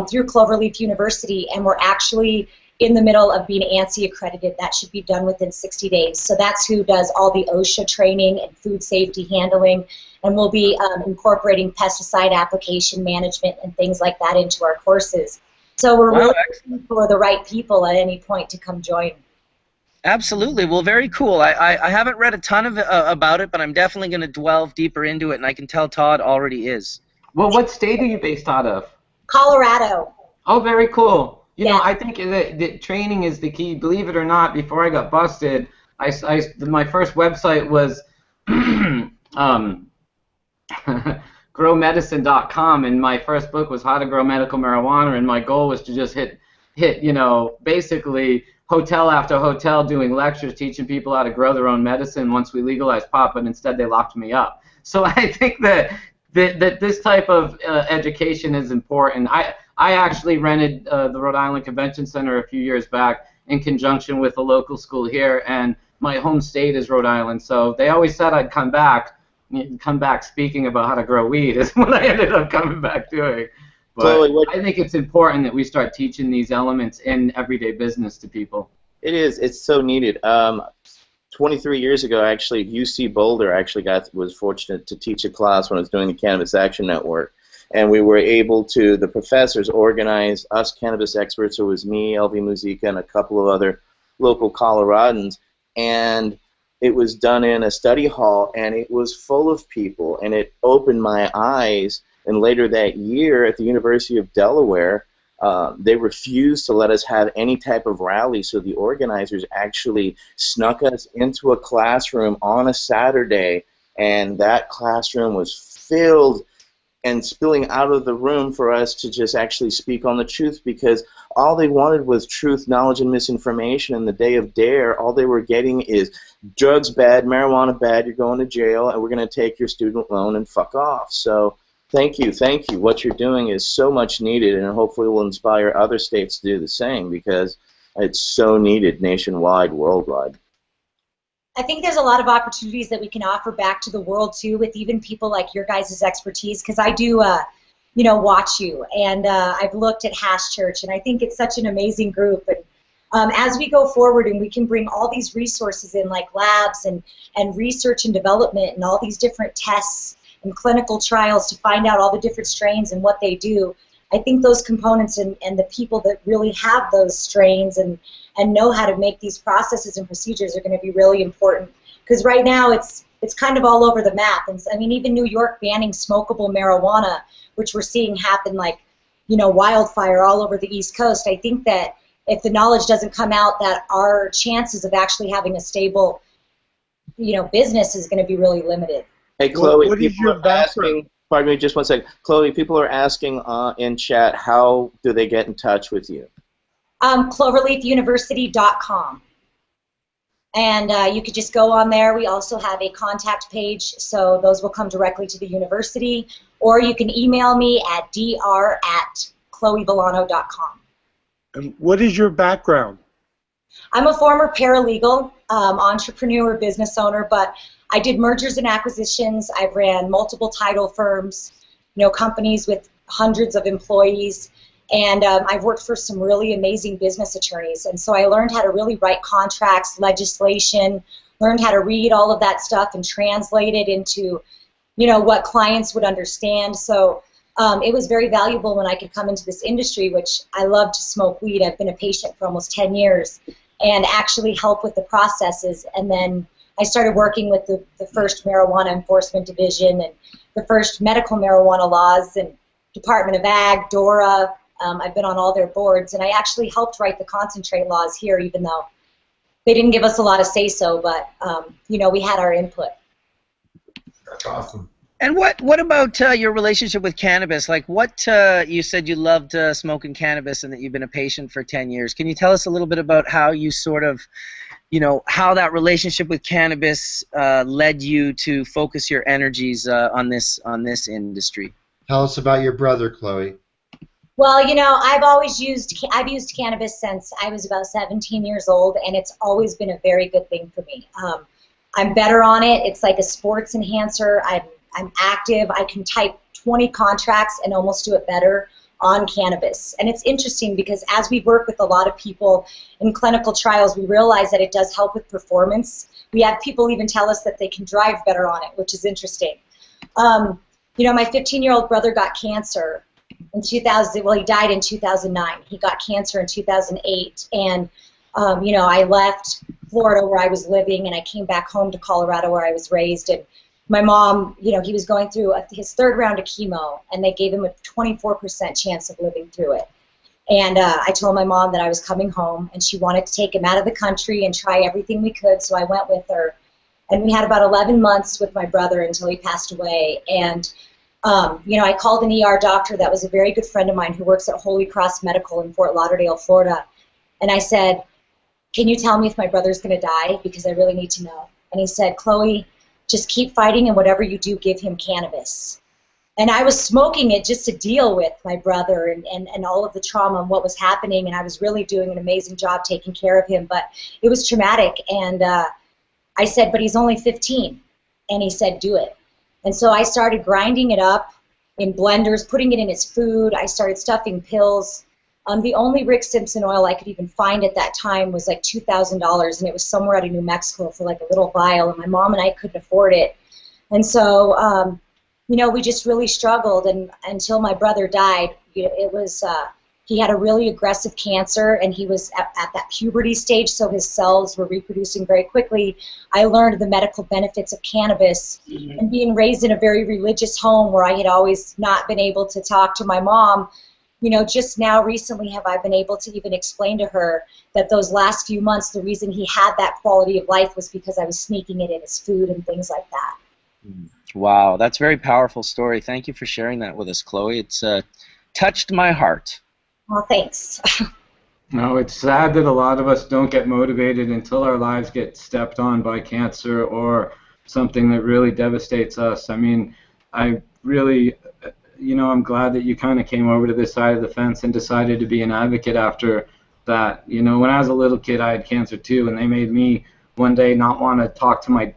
through Cloverleaf University, and we're actually in the middle of being ANSI accredited. That should be done within 60 days. So that's who does all the OSHA training and food safety handling, and we'll be incorporating pesticide application management and things like that into our courses. So we're really looking for the right people at any point to come join. Absolutely. Well, very cool. I haven't read a ton of about it, but I'm definitely going to delve deeper into it, and I can tell Todd already is. Well, what state are you based out of? Colorado. Oh, very cool. You know, I think that training is the key. Believe it or not, before I got busted, my first website was growmedicine.com, and my first book was How to Grow Medical Marijuana, and my goal was to just hit, you know, basically hotel after hotel doing lectures teaching people how to grow their own medicine once we legalized pot, but instead they locked me up. So I think that that this type of education is important. I actually rented the Rhode Island Convention Center a few years back in conjunction with a local school here, and my home state is Rhode Island, so they always said I'd come back speaking about how to grow weed is what I ended up coming back doing. But Chloe, I think it's important that we start teaching these elements in everyday business to people. It is. It's so needed. 23 years ago, actually, UC Boulder was fortunate to teach a class when I was doing the Cannabis Action Network, and we were able to, the professors organize us cannabis experts. It was me, LV Muzica, and a couple of other local Coloradans, and it was done in a study hall, and it was full of people, and it opened my eyes. And later that year at the University of Delaware, they refused to let us have any type of rally, so the organizers actually snuck us into a classroom on a Saturday, and that classroom was filled and spilling out of the room for us to just actually speak on the truth, because all they wanted was truth, knowledge, and misinformation. And the day of DARE, all they were getting is drugs bad, marijuana bad, you're going to jail, and we're going to take your student loan and fuck off. So thank you, thank you. What you're doing is so much needed, and hopefully will inspire other states to do the same, because it's so needed nationwide, worldwide. I think there's a lot of opportunities that we can offer back to the world too, with even people like your guys' expertise, because I do, you know, watch you, and I've looked at Hashchurch, and I think it's such an amazing group. And as we go forward and we can bring all these resources in, like labs and research and development and all these different tests and clinical trials to find out all the different strains and what they do, I think those components and the people that really have those strains and know how to make these processes and procedures are going to be really important, because right now it's kind of all over the map. And I mean, even New York banning smokable marijuana, which we're seeing happen like, you know, wildfire all over the East Coast. I think that if the knowledge doesn't come out, that our chances of actually having a stable, you know, business is going to be really limited. Hey, Chloe, what is people your are asking, pardon me, just one second. Chloe, people are asking in chat, how do they get in touch with you? Cloverleafuniversity.com. And you could just go on there. We also have a contact page, so those will come directly to the university. Or you can email me at dr@chloevillano.com. And what is your background? I'm a former paralegal, entrepreneur, business owner, but I did mergers and acquisitions. I've ran multiple title firms, you know, companies with hundreds of employees. And I've worked for some really amazing business attorneys. And so I learned how to really write contracts, legislation, learned how to read all of that stuff and translate it into, you know, what clients would understand. So it was very valuable when I could come into this industry, which I love to smoke weed. I've been a patient for almost 10 years and actually help with the processes. And then I started working with the first marijuana enforcement division and the first medical marijuana laws and Department of Ag, DORA. I've been on all their boards, and I actually helped write the concentrate laws here, even though they didn't give us a lot of say-so, but, you know, we had our input. That's awesome. And what about your relationship with cannabis? Like, what you said you loved smoking cannabis and that you've been a patient for 10 years. Can you tell us a little bit about how you sort of, you know, how that relationship with cannabis led you to focus your energies on this industry? Tell us about your brother, Chloe. Well, you know, I've used cannabis since I was about 17 years old, and it's always been a very good thing for me. I'm better on it. It's like a sports enhancer. I'm active. I can type 20 contracts and almost do it better on cannabis. And it's interesting because as we work with a lot of people in clinical trials, we realize that it does help with performance. We have people even tell us that they can drive better on it, which is interesting. You know, my 15-year-old brother got cancer in 2000. Well, he died in 2009. He got cancer in 2008, and you know, I left Florida where I was living, and I came back home to Colorado where I was raised. And my mom, you know, he was going through his third round of chemo, and they gave him a 24% chance of living through it. And I told my mom that I was coming home, and she wanted to take him out of the country and try everything we could, so I went with her. And we had about 11 months with my brother until he passed away. And you know, I called an ER doctor that was a very good friend of mine who works at Holy Cross Medical in Fort Lauderdale, Florida. And I said, can you tell me if my brother's going to die? Because I really need to know. And he said, Chloe, just keep fighting, and whatever you do, give him cannabis. And I was smoking it just to deal with my brother and all of the trauma and what was happening, and I was really doing an amazing job taking care of him, but it was traumatic. And I said, but he's only 15. And he said, do it. And so I started grinding it up in blenders, putting it in his food. I started stuffing pills. The only Rick Simpson oil I could even find at that time was like $2,000, and it was somewhere out of New Mexico for like a little vial, and my mom and I couldn't afford it. And so, you know, we just really struggled, and until my brother died, you know, it was, he had a really aggressive cancer, and he was at that puberty stage, so his cells were reproducing very quickly. I learned the medical benefits of cannabis, and being raised in a very religious home where I had always not been able to talk to my mom, you know, just now recently have I been able to even explain to her that those last few months, the reason he had that quality of life was because I was sneaking it in his food and things like that. Wow, that's a very powerful story. Thank you for sharing that with us, Chloe. It's touched my heart. Well, thanks. No, it's sad that a lot of us don't get motivated until our lives get stepped on by cancer or something that really devastates us. I mean, I really, you know, I'm glad that you kind of came over to this side of the fence and decided to be an advocate after that. You know, when I was a little kid, I had cancer too, and they made me one day not want to talk to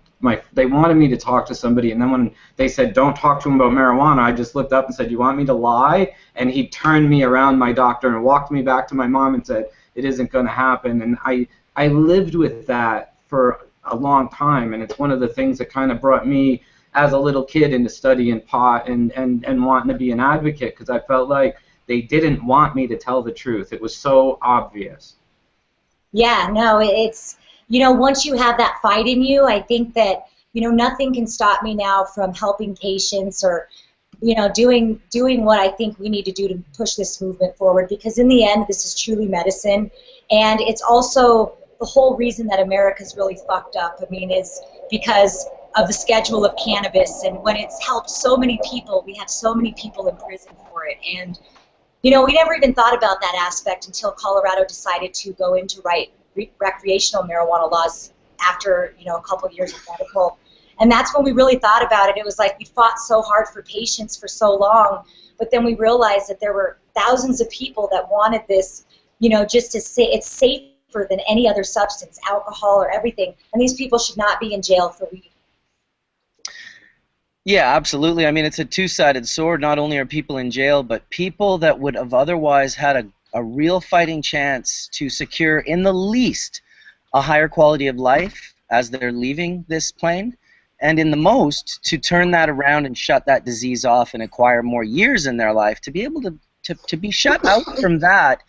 they wanted me to talk to somebody, and then when they said don't talk to him about marijuana, I just looked up and said, you want me to lie? And he turned me around, my doctor, and walked me back to my mom and said, it isn't going to happen. And I lived with that for a long time, and it's one of the things that kind of brought me as a little kid into studying pot and wanting to be an advocate, because I felt like they didn't want me to tell the truth. It was so obvious. Yeah, no, it's, you know, once you have that fight in you, I think that, you know, nothing can stop me now from helping patients or, you know, doing what I think we need to do to push this movement forward, because in the end, this is truly medicine, and it's also the whole reason that America's really fucked up. I mean, is because of the schedule of cannabis, and when it's helped so many people, we have so many people in prison for it. And, you know, we never even thought about that aspect until Colorado decided to go into recreational marijuana laws after, you know, a couple of years of medical. And that's when we really thought about it. It was like we fought so hard for patients for so long, but then we realized that there were thousands of people that wanted this, you know, just to say it's safer than any other substance, alcohol or everything, and these people should not be in jail for weed. Yeah, absolutely. I mean, it's a two-sided sword. Not only are people in jail, but people that would have otherwise had a real fighting chance to secure, in the least, a higher quality of life as they're leaving this plane, and in the most, to turn that around and shut that disease off and acquire more years in their life. To be able to be shut out from that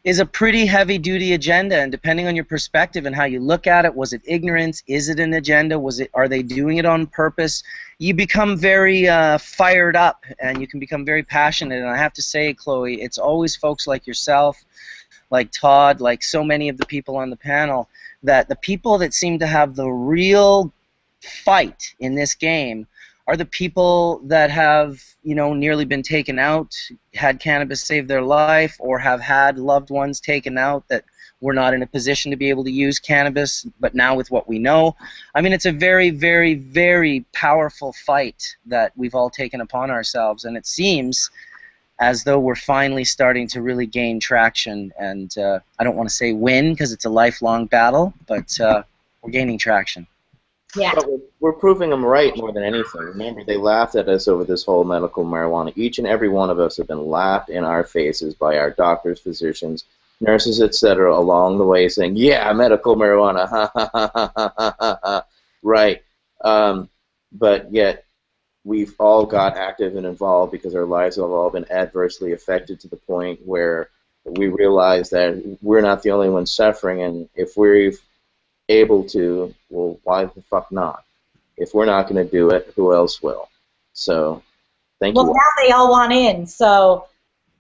is a pretty heavy-duty agenda, and depending on your perspective and how you look at it, was it ignorance? Is it an agenda? Are they doing it on purpose? You become very fired up, and you can become very passionate. And I have to say, Chloe, it's always folks like yourself, like Todd, like so many of the people on the panel, that the people that seem to have the real fight in this game are the people that have, you know, nearly been taken out, had cannabis save their life, or have had loved ones taken out that were not in a position to be able to use cannabis, but now with what we know. I mean, it's a very, very, very powerful fight that we've all taken upon ourselves, and it seems as though we're finally starting to really gain traction, and I don't want to say win because it's a lifelong battle, but we're gaining traction. Yeah. But we're proving them right more than anything. Remember, they laughed at us over this whole medical marijuana. Each and every one of us have been laughed in our faces by our doctors, physicians, nurses, etc. along the way, saying, yeah, medical marijuana, ha, ha, ha, ha, ha, ha, ha. Right. But yet, we've all got active and involved because our lives have all been adversely affected to the point where we realize that we're not the only ones suffering, and if we're able to, well, why the fuck not? If we're not going to do it, who else will? So, thank you. Well, now they all want in, so,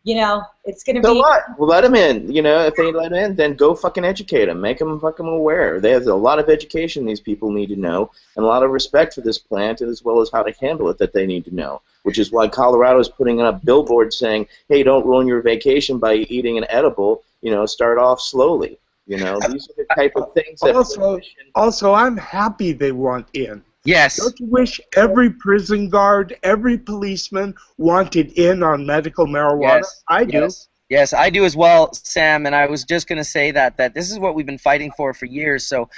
you know, it's going to be... So what? We'll let them in. You know, if they let them in, then go fucking educate them. Make them fucking aware. There's a lot of education these people need to know, and a lot of respect for this plant, as well as how to handle it that they need to know, which is why Colorado is putting up billboards saying, hey, don't ruin your vacation by eating an edible. You know, start off slowly. You know, these are the type of things that... Also, I'm happy they want in. Yes. Don't you wish every prison guard, every policeman wanted in on medical marijuana? Yes. I do. Yes. Yes, I do as well, Sam, and I was just going to say that this is what we've been fighting for years. So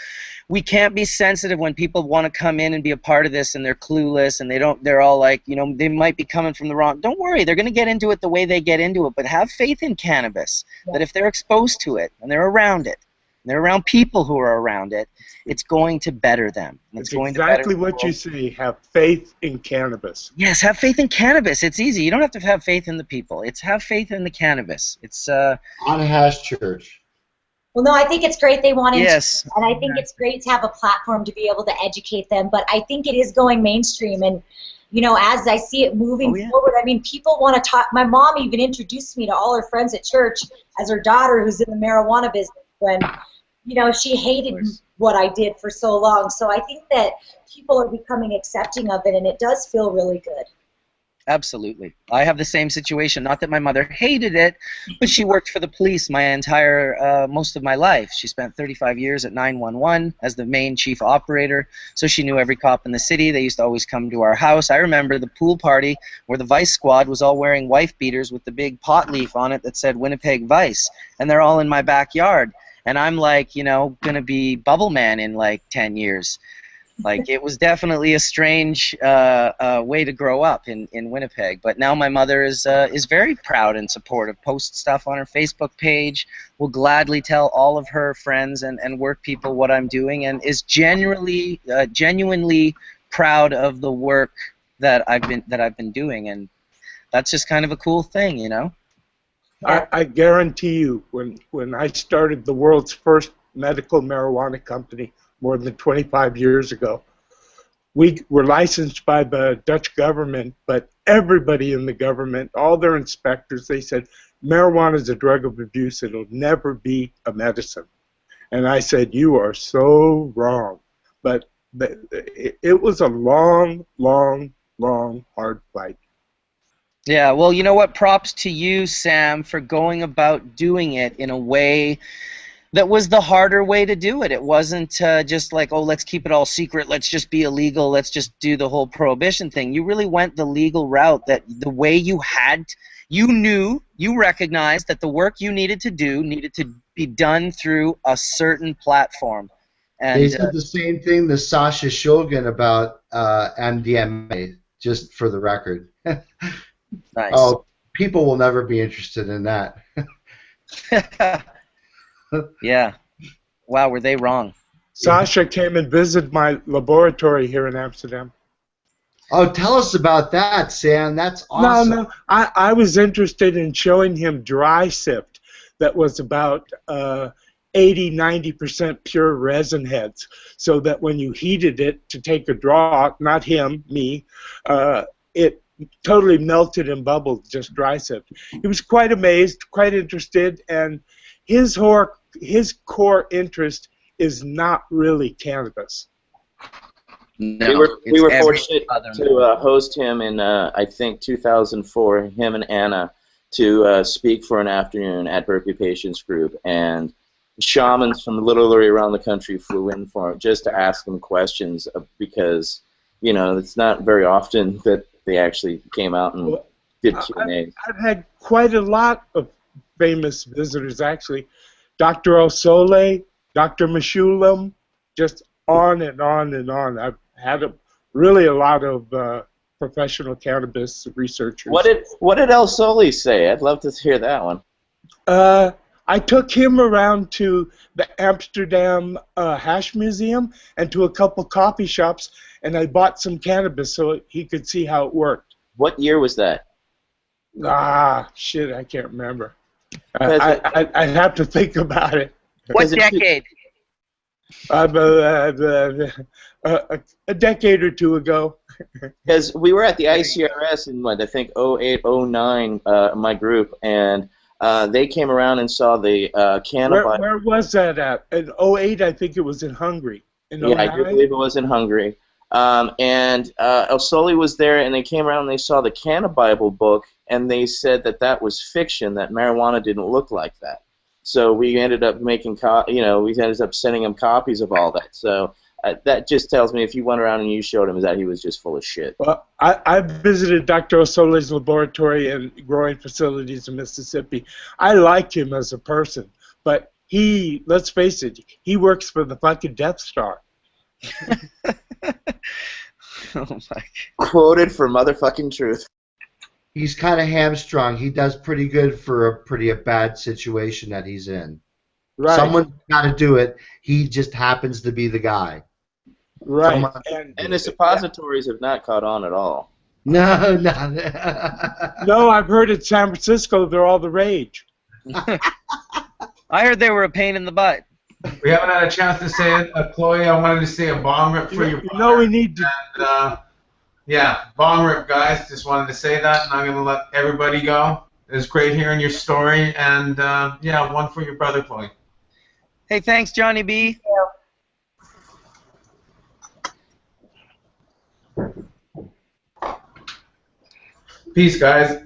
we can't be sensitive when people want to come in and be a part of this and they're clueless and they're all like, you know, they might be coming from the wrong. Don't worry, they're going to get into it the way they get into it, but have faith in cannabis, that if they're exposed to it and they're around it, and they're around people who are around it, it's going to better them. It's exactly what you say. Have faith in cannabis. Yes, have faith in cannabis. It's easy. You don't have to have faith in the people. It's have faith in the cannabis. It's on Hashchurch. Well, no, I think it's great they want to, yes, and I think it's great to have a platform to be able to educate them. But I think it is going mainstream, and you know, as I see it moving forward, I mean, people want to talk. My mom even introduced me to all her friends at church as her daughter, who's in the marijuana business, when you know she hated what I did for so long. So I think that people are becoming accepting of it, and it does feel really good. Absolutely. I have the same situation. Not that my mother hated it, but she worked for the police my entire, most of my life. She spent 35 years at 911 as the main chief operator, so she knew every cop in the city. They used to always come to our house. I remember the pool party where the Vice Squad was all wearing wife beaters with the big pot leaf on it that said Winnipeg Vice, and they're all in my backyard. And I'm like, you know, going to be Bubbleman in like 10 years. Like, it was definitely a strange way to grow up in Winnipeg. But now my mother is very proud and supportive, posts stuff on her Facebook page, will gladly tell all of her friends and work people what I'm doing, and is genuinely proud of the work that I've been doing. And that's just kind of a cool thing, you know? I guarantee you, when I started the world's first medical marijuana company more than 25 years ago, we were licensed by the Dutch government, but everybody in the government, all their inspectors, they said, marijuana is a drug of abuse. It'll never be a medicine. And I said, you are so wrong. But it was a long, long, long, hard fight. Yeah, well, you know what? Props to you, Sam, for going about doing it in a way that was the harder way to do it. It wasn't just like, oh, let's keep it all secret, let's just be illegal, let's just do the whole prohibition thing. You really went the legal route, that the way you recognized that the work you needed to do needed to be done through a certain platform. And they said the same thing to Sasha Shulgin about MDMA, just for the record. Nice. Oh, people will never be interested in that. Yeah. Wow, were they wrong? Sasha came and visited my laboratory here in Amsterdam. Oh, tell us about that, Sam. That's awesome. No, I was interested in showing him dry Sift that was about 80–90% pure resin heads, so that when you heated it to take a draw, not him, me, it totally melted and bubbled, just dry Sift. He was quite amazed, quite interested, and his core interest is not really cannabis. No, we were fortunate to host him in, I think, 2004, him and Anna, to speak for an afternoon at Berkeley Patients Group, and shamans from literally around the country flew in for him just to ask him questions, because, you know, it's not very often that they actually came out and did Q&A. I've had quite a lot of famous visitors, actually. Dr. Osole, Dr. Meshulam, just on and on and on. I've had really a lot of professional cannabis researchers. What did El Soli say? I'd love to hear that one. I took him around to the Amsterdam Hash Museum and to a couple coffee shops, and I bought some cannabis so he could see how it worked. What year was that? Shit, I can't remember. I'd have to think about it. What decade? A decade or two ago. Because we were at the ICRS in, what, I think 08, 09, my group, and they came around and saw the cannabis. Where was that at? In 08, I think it was in Hungary. In 09? Yeah, I do believe it was in Hungary. And El Soli was there, and they came around and they saw the Cannabible book, and they said that that was fiction, that marijuana didn't look like that. So we ended up making, we ended up sending them copies of all that. So that just tells me if you went around and you showed him that he was just full of shit. Well, I visited Dr. Osole's laboratory and growing facilities in Mississippi. I like him as a person, but he, let's face it, he works for the fucking Death Star. Oh my. Quoted for motherfucking truth. He's kind of hamstrung. He does pretty good for a pretty bad situation that he's in. Right. Someone's got to do it. He just happens to be the guy. Right. And the suppositories have not caught on at all. No. No, I've heard in San Francisco they're all the rage. I heard they were a pain in the butt. We haven't had a chance to say it. Chloe, I wanted to say a bomb rip for your brother. No, we need to. And, yeah, bomb rip, guys. Just wanted to say that, and I'm going to let everybody go. It was great hearing your story, and yeah, one for your brother, Chloe. Hey, thanks, Johnny B. Peace, guys.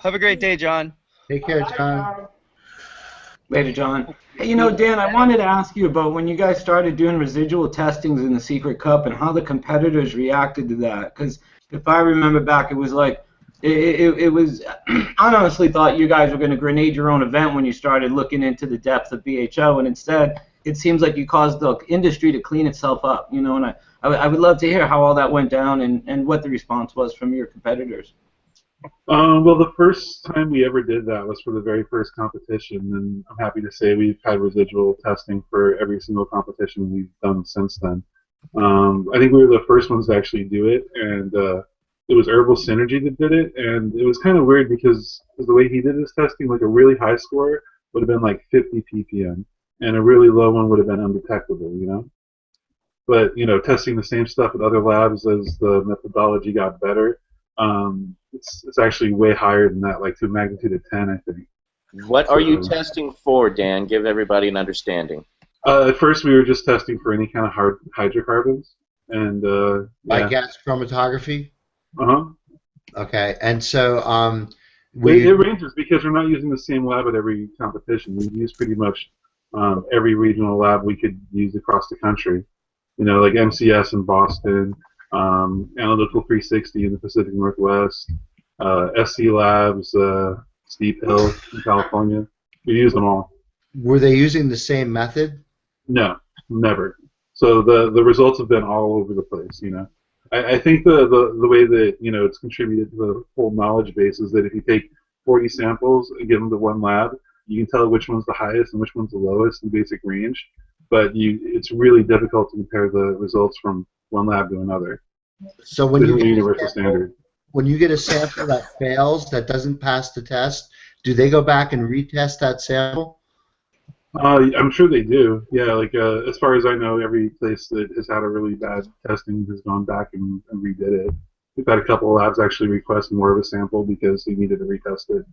Have a great day, John. Take care, John. Later, John. Hey, you know, Dan, I wanted to ask you about when you guys started doing residual testings in the Secret Cup and how the competitors reacted to that. Because if I remember back, it was like, it was, I honestly thought you guys were going to grenade your own event when you started looking into the depth of BHO, and instead, it seems like you caused the industry to clean itself up, you know, and I would love to hear how all that went down and what the response was from your competitors. Well, the first time we ever did that was for the very first competition, and I'm happy to say we've had residual testing for every single competition we've done since then. I think we were the first ones to actually do it, and it was Herbal Synergy that did it, and it was kind of weird because the way he did his testing, like a really high score would have been like 50 ppm, and a really low one would have been undetectable, you know? But, you know, testing the same stuff at other labs as the methodology got better, it's actually way higher than that, like to a magnitude of 10, I think. What are you testing for, Dan? Give everybody an understanding. At first, we were just testing for any kind of hard hydrocarbons, and By yeah. gas chromatography? Uh-huh. Okay, and so it ranges because we're not using the same lab at every competition. We use pretty much every regional lab we could use across the country. You know, like MCS in Boston, Analytical 360 in the Pacific Northwest, SC Labs, Steep Hill in California. We use them all. Were they using the same method? No, never. So the results have been all over the place, you know. I think the way that, you know, it's contributed to the whole knowledge base is that if you take 40 samples and give them to one lab, you can tell which one's the highest and which one's the lowest in basic range. But it's really difficult to compare the results from one lab to another. So when you get a universal standard. When you get a sample that fails, that doesn't pass the test, do they go back and retest that sample? I'm sure they do. Yeah, like as far as I know, every place that has had a really bad testing has gone back and redid it. We've had a couple of labs actually request more of a sample because they needed to retest it.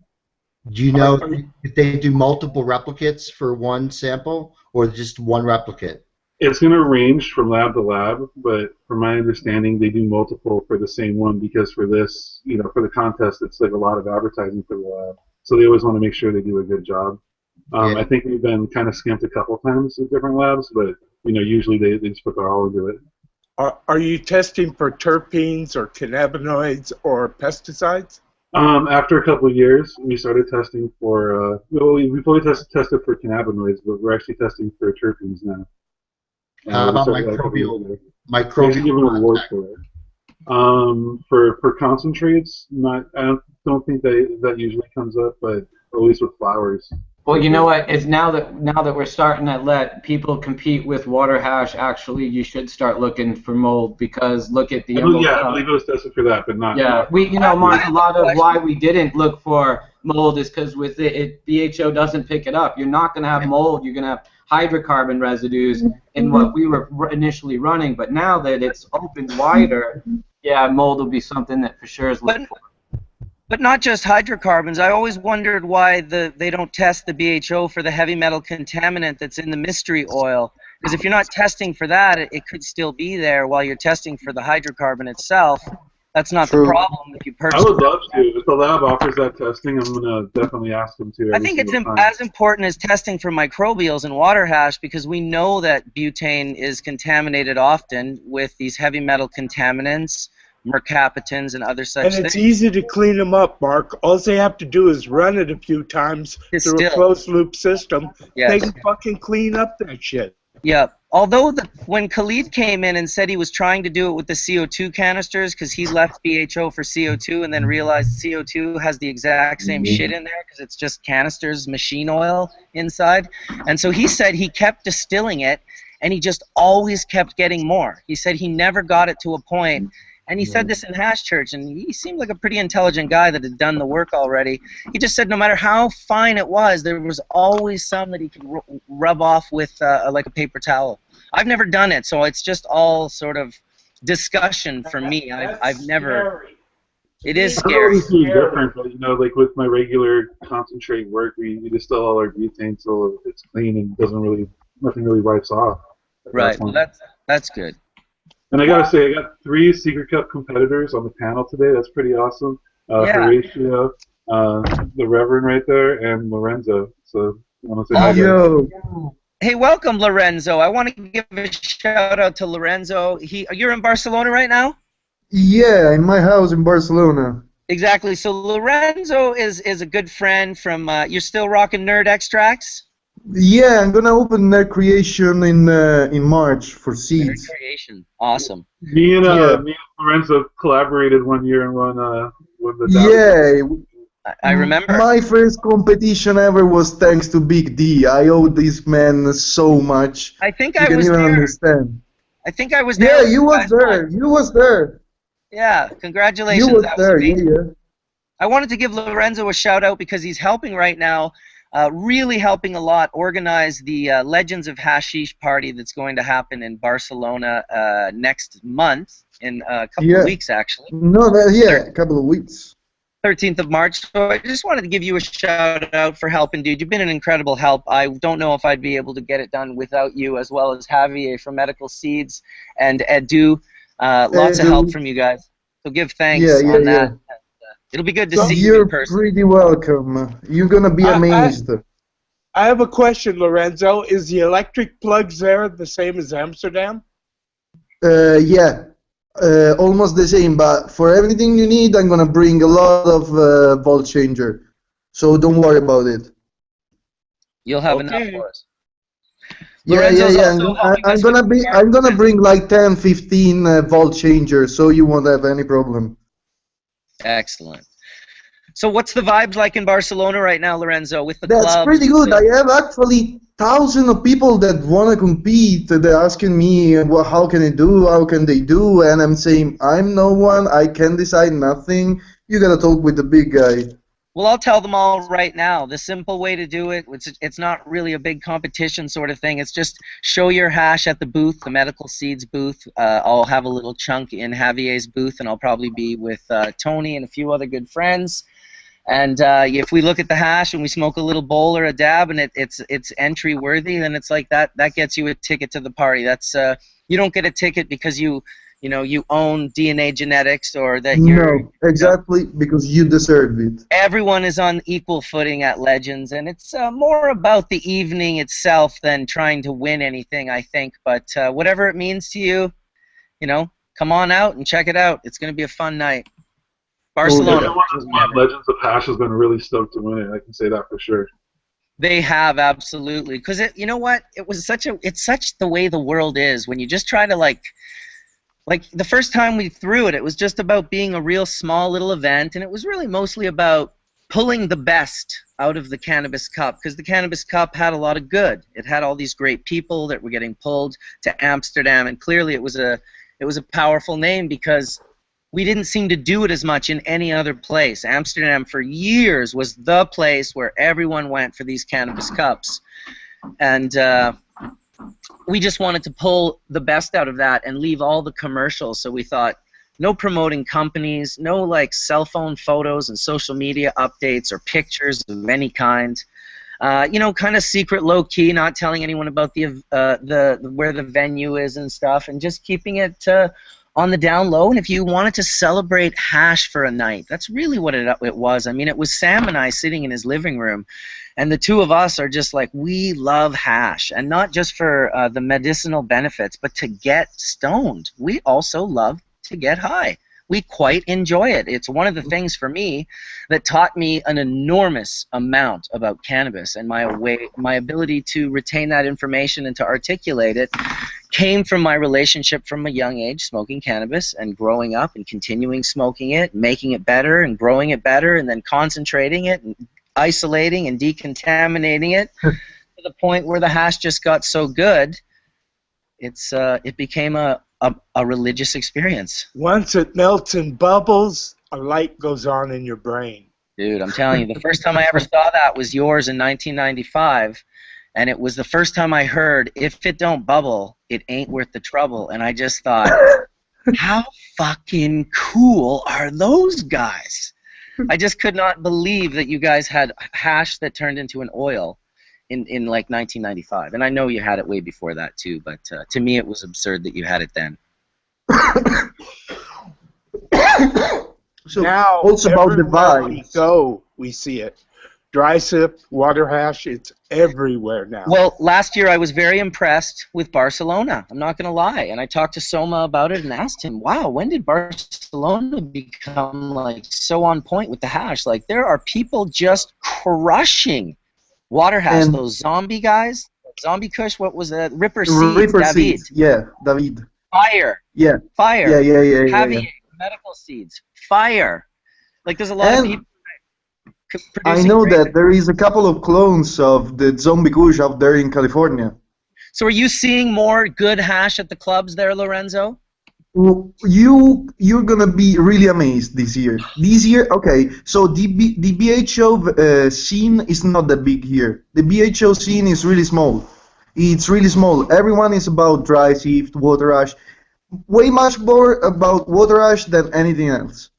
Do you know if they do multiple replicates for one sample or just one replicate? It's going to range from lab to lab, but from my understanding, they do multiple for the same one because for this, you know, for the contest, it's like a lot of advertising for the lab. So they always want to make sure they do a good job. I think we've been kind of skimped a couple times at different labs, but, you know, usually they just put their all into it. Are you testing for terpenes or cannabinoids or pesticides? After a couple of years, we started testing for, well, we've only tested for cannabinoids, but we're actually testing for terpenes now. How about microbial? Microbial for concentrates, I don't think that usually comes up, but at least with flowers. Well, you know what? It's now that we're starting to let people compete with water hash. Actually, you should start looking for mold because look at the. I believe it was tested for that, but not. Yeah, Mark, a lot of why we didn't look for mold is because with it, BHO doesn't pick it up. You're not going to have mold. You're going to have hydrocarbon residues in what we were initially running. But now that it's opened wider, yeah, mold will be something that for sure is looked for. But not just hydrocarbons. I always wondered why they don't test the BHO for the heavy metal contaminant that's in the mystery oil. Because if you're not testing for that, it could still be there while you're testing for the hydrocarbon itself. That's not True. the problem if you I purchase. would love to. If the lab offers that testing, I'm gonna definitely ask them to. I think it's as important as testing for microbials in water hash, because we know that butane is contaminated often with these heavy metal contaminants, mercaptans, and other such And things. it's easy to clean them up, Mark. All they have to do is run it a few times through a closed-loop system. Yes. They can fucking clean up that shit. Yeah. Although when Khalid came in and said he was trying to do it with the CO2 canisters because he left BHO for CO2 and then realized CO2 has the exact same shit in there because it's just canisters, machine oil inside. And so he said he kept distilling it and he just always kept getting more. He said he never got it to a point. And he said this in Hashchurch, and he seemed like a pretty intelligent guy that had done the work already. He just said no matter how fine it was, there was always some that he could rub off with like a paper towel. I've never done it, so it's just all sort of discussion for me. I've never. It is scary. It's different, but you know, like with my regular concentrate work, we distill all our butane so it's clean and nothing really wipes off. Right. Well, that's good. And I gotta say, I got 3 Secret Cup competitors on the panel today. That's pretty awesome. Horatio, the Reverend right there, and Lorenzo. So I want to say hi. Yo. Hey, welcome, Lorenzo. I want to give a shout out to Lorenzo. You're in Barcelona right now? Yeah, in my house in Barcelona. Exactly. So Lorenzo is a good friend from. You're still rocking Nerd Extracts? Yeah, I'm gonna open that creation in March for seeds. Nerd Creation, awesome. Me and Lorenzo collaborated one year and won the. Yeah, I remember. My first competition ever was thanks to Big D. I owe this man so much. I think you I can was even there. Understand. I think I was there. Yeah, you was there. You was there. Yeah, congratulations. You was there. Yeah. I wanted to give Lorenzo a shout out because he's helping right now. Really helping a lot organize the Legends of Hashish party that's going to happen in Barcelona next month, in a couple of weeks actually. No, a couple of weeks. 13th of March. So I just wanted to give you a shout out for helping, dude. You've been an incredible help. I don't know if I'd be able to get it done without you, as well as Javier from Medical Seeds and Edu. Lots of help from you guys. So give thanks on that. It'll be good to see you in person. You're pretty welcome. You're gonna be amazed. I have a question, Lorenzo. Is the electric plugs there the same as Amsterdam? Yeah, almost the same. But for everything you need, I'm gonna bring a lot of volt changer. So don't worry about it. You'll have enough for us. Yeah. I'm gonna bring like 10, 15 volt changers, so you won't have any problem. Excellent. So what's the vibes like in Barcelona right now, Lorenzo, with the clubs? That's pretty good. I have actually thousands of people that want to compete. They're asking me, well, how can I do? How can they do? And I'm saying, I'm no one. I can decide nothing. You got to talk with the big guy. Well, I'll tell them all right now. The simple way to do it, it's not really a big competition sort of thing. It's just show your hash at the booth, the Medical Seeds booth. I'll have a little chunk in Javier's booth, and I'll probably be with Tony and a few other good friends. And if we look at the hash and we smoke a little bowl or a dab and it's entry worthy, then it's like that gets you a ticket to the party. That's you don't get a ticket because you own DNA genetics or that you're... No, exactly, because you deserve it. Everyone is on equal footing at Legends, and it's more about the evening itself than trying to win anything, I think. But whatever it means to you, come on out and check it out. It's going to be a fun night. Barcelona. Everyone that's won Legends of Hash has been really stoked to win it. I can say that for sure. They have, absolutely. Because you know what? It's such the way the world is. When you just try to like the first time we threw it, it was just about being a real small little event, and it was really mostly about pulling the best out of the Cannabis Cup, because the Cannabis Cup had a lot of good. It had all these great people that were getting pulled to Amsterdam, and clearly it was a powerful name because we didn't seem to do it as much in any other place. Amsterdam for years was the place where everyone went for these Cannabis Cups, and we just wanted to pull the best out of that and leave all the commercials. So we thought, no promoting companies, no like cell phone photos and social media updates or pictures of any kind. Kind of secret, low key, not telling anyone about the where the venue is and stuff, and just keeping it on the down low, and if you wanted to celebrate hash for a night, that's really what it was. I mean, it was Sam and I sitting in his living room, and the two of us are just like, we love hash, and not just for the medicinal benefits, but to get stoned. We also love to get high. We quite enjoy it. It's one of the things for me that taught me an enormous amount about cannabis, and my ability to retain that information and to articulate it came from my relationship from a young age smoking cannabis and growing up and continuing smoking it, making it better and growing it better, and then concentrating it and isolating and decontaminating it to the point where the hash just got so good, it became a religious experience. Once it melts and bubbles, a light goes on in your brain. Dude, I'm telling you, the first time I ever saw that was yours in 1995, and it was the first time I heard, if it don't bubble, it ain't worth the trouble, and I just thought, how fucking cool are those guys? I just could not believe that you guys had hash that turned into an oil in like 1995, and I know you had it way before that too, but to me it was absurd that you had it then. So now also about the everywhere we vibes. go, we see it. Dry sip, water hash, it's everywhere now. Well, last year I was very impressed with Barcelona. I'm not going to lie. And I talked to Soma about it and asked him, wow, when did Barcelona become like so on point with the hash? Like, there are people just crushing water hash. And those zombie guys, zombie kush, what was that? Ripper Seeds, Reaper David. seeds, yeah, David. Fire. Yeah. Fire. Yeah. Javier, medical seeds. Fire. Like, there's a lot of people I know that there is a couple of clones of the Zombie Kush out there in California. So are you seeing more good hash at the clubs there, Lorenzo? You're gonna be really amazed this year. This year, okay. So the BHO scene is not that big here. The BHO scene is really small. It's really small. Everyone is about dry sift, water hash. Way much more about water hash than anything else.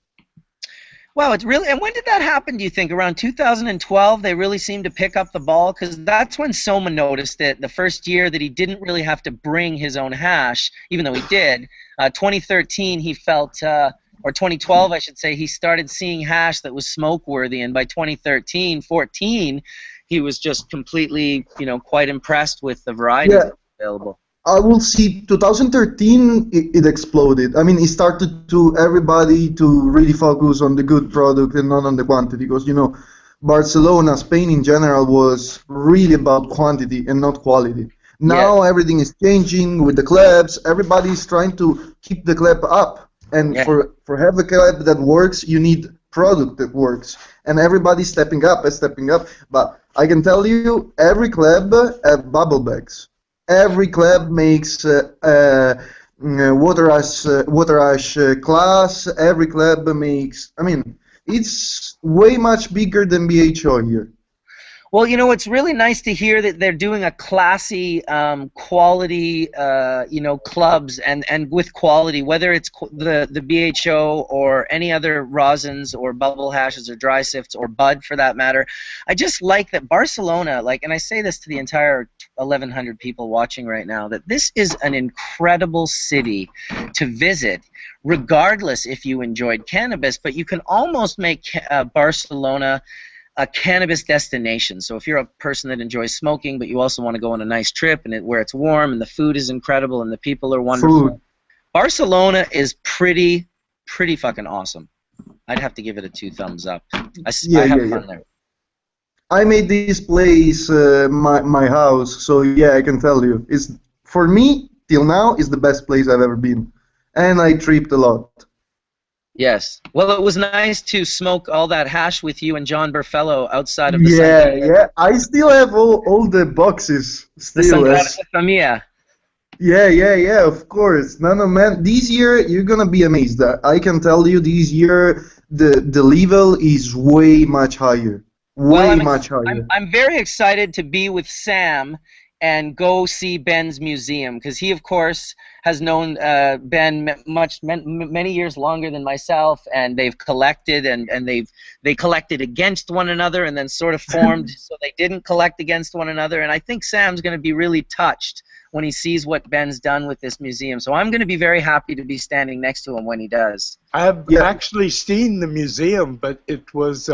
Wow, it's really. And when did that happen, do you think? Around 2012, they really seemed to pick up the ball? Because that's when Soma noticed it, the first year that he didn't really have to bring his own hash, even though he did. 2013, he felt, or 2012, I should say, he started seeing hash that was smoke-worthy. And by 2013, 14, he was just completely, quite impressed with the varieties available. I will see 2013 it exploded. I mean, it started to everybody to really focus on the good product and not on the quantity, because Barcelona, Spain in general was really about quantity and not quality. Now everything is changing with the clubs. Everybody's trying to keep the club up, and for have a club that works, you need product that works, and everybody's stepping up. But I can tell you, every club have bubble bags. Every club makes water ash class. Every club makes. I mean, it's way much bigger than BHO here. Well, it's really nice to hear that they're doing a classy, quality, clubs and with quality, whether it's the BHO or any other rosins or bubble hashes or dry sifts or bud for that matter. I just like that Barcelona, and I say this to the entire 1,100 people watching right now, that this is an incredible city to visit, regardless if you enjoyed cannabis, but you can almost make Barcelona a cannabis destination. So if you're a person that enjoys smoking, but you also want to go on a nice trip and where it's warm and the food is incredible and the people are wonderful, Barcelona is pretty fucking awesome. I'd have to give it a 2 thumbs up. I have fun there. I made this place my house, so yeah, I can tell you. It's, for me, till now, is the best place I've ever been. And I tripped a lot. Yes. Well, it was nice to smoke all that hash with you and John Berfelo outside of the Yeah. I still have all the boxes. Still. The Sagrada Familia. Yeah, of course. No, man. This year, you're going to be amazed. I can tell you, this year, the level is way much higher. Way much higher. I'm very excited to be with Sam and go see Ben's museum, because he, of course, has known Ben many years longer than myself, and they've collected, and they collected against one another, and then sort of formed so they didn't collect against one another. And I think Sam's going to be really touched when he sees what Ben's done with this museum. So I'm going to be very happy to be standing next to him when he does. I've actually seen the museum, but it was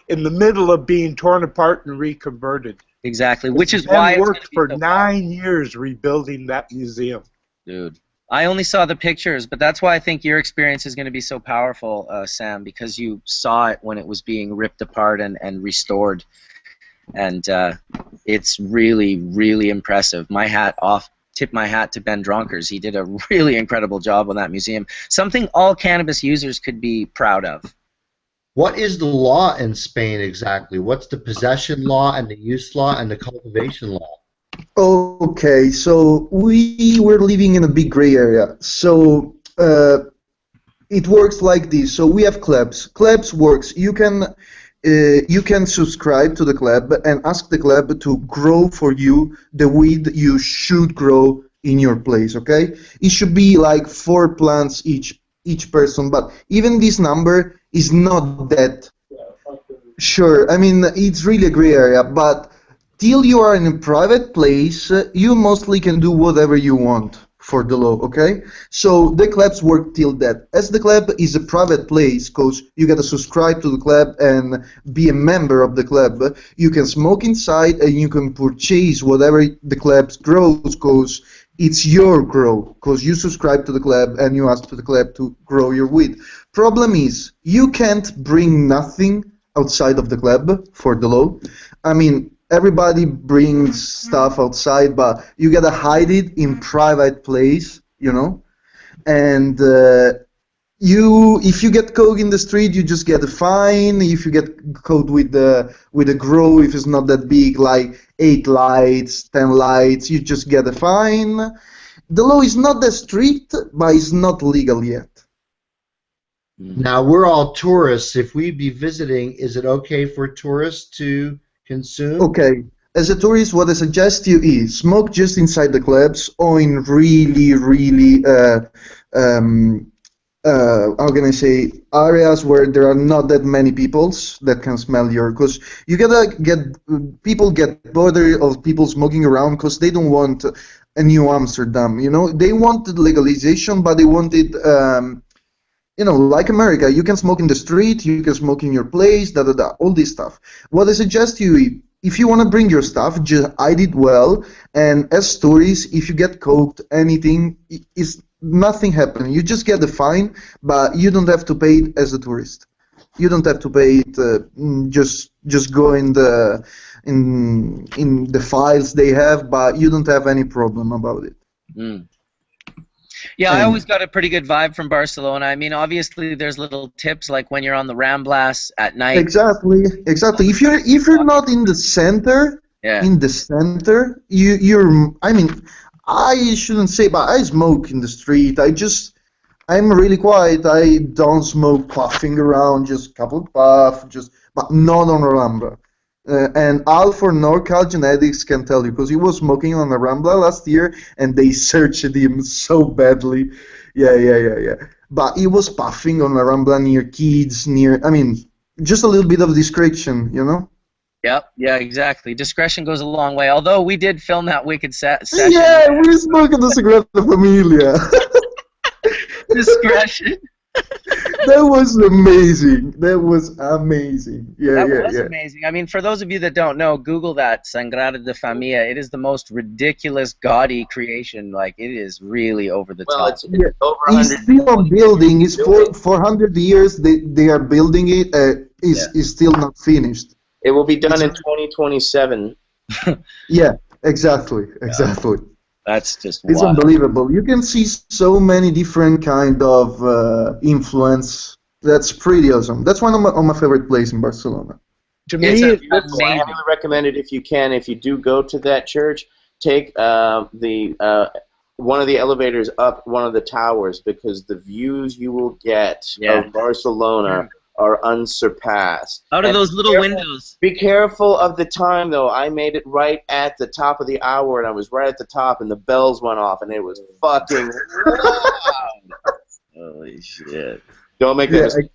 in the middle of being torn apart and reconverted. Exactly, which is why I worked for 9 years rebuilding that museum. Dude, I only saw the pictures, but that's why I think your experience is going to be so powerful, Sam, because you saw it when it was being ripped apart and restored. And it's really, really impressive. Tip my hat to Ben Dronkers. He did a really incredible job on that museum. Something all cannabis users could be proud of. What is the law in Spain exactly? What's the possession law and the use law and the cultivation law? Okay, so we were living in a big gray area. So it works like this. So we have clubs. Clubs works. You can subscribe to the club and ask the club to grow for you the weed you should grow in your place. Okay, it should be like 4 plants each person, but even this number is not that sure. I mean, it's really a gray area, but till you are in a private place, you mostly can do whatever you want for the law, okay? So the clubs work till that. As the club is a private place, because you gotta subscribe to the club and be a member of the club, you can smoke inside and you can purchase whatever the club grows, because it's your grow, because you subscribe to the club and you ask for the club to grow your weed. Problem is, you can't bring nothing outside of the club for the law. I mean, everybody brings stuff outside, but you gotta hide it in private place, you know. And if you get caught in the street, you just get a fine. If you get caught with a grow, if it's not that big, like 8 lights, 10 lights, you just get a fine. The law is not that strict, but it's not legal yet. Now, we're all tourists. If we be visiting, is it okay for tourists to consume? Okay. As a tourist, what I suggest you is smoke just inside the clubs or in really, really, how can I say, areas where there are not that many people that can smell your, because you gotta people get bothered of people smoking around because they don't want a new Amsterdam, you know. They wanted legalization, but they wanted, you know, like America, you can smoke in the street, you can smoke in your place, all this stuff. What I suggest you, if you want to bring your stuff, just hide it well, and as tourists, if you get caught, anything, nothing happen. You just get the fine, but you don't have to pay it as a tourist. You don't have to pay it, just go in the files they have, but you don't have any problem about it. Mm. Yeah, I always got a pretty good vibe from Barcelona. I mean, obviously, there's little tips like when you're on the Ramblas at night. Exactly. If you're not in the center, you're. I mean, I shouldn't say, but I smoke in the street. I'm really quiet. I don't smoke puffing around, just a couple of puff, but not on a Rambla. And Al for NorCal Genetics can tell you, because he was smoking on a Rambla last year, and they searched him so badly. Yeah. But he was puffing on a Rambla near kids, I mean, just a little bit of discretion, you know? Yep, yeah, exactly. Discretion goes a long way. Although we did film that wicked session. Yeah, we're smoking the Sagrada Familia. Discretion. That was amazing. Yeah, that was amazing. I mean, for those of you that don't know, Google that, Sagrada de Familia. It is the most ridiculous, gaudy creation. Like, it is really over the top. It's over 100 It's still on building. It's 400 years they are building it. It's still not finished. It will be done in 2027. Yeah, exactly. That's just It's wild. Unbelievable. You can see so many different kind of influence. That's pretty awesome. That's one of my favorite places in Barcelona. To me, It's it's beautiful. I highly recommend it if you can. If you do go to that church, take one of the elevators up one of the towers, because the views you will get of Barcelona are unsurpassed. Out of those little windows. Be careful of the time, though. I made it right at the top of the hour, and I was right at the top, and the bells went off, and it was fucking loud. Holy shit. Don't make that mistake.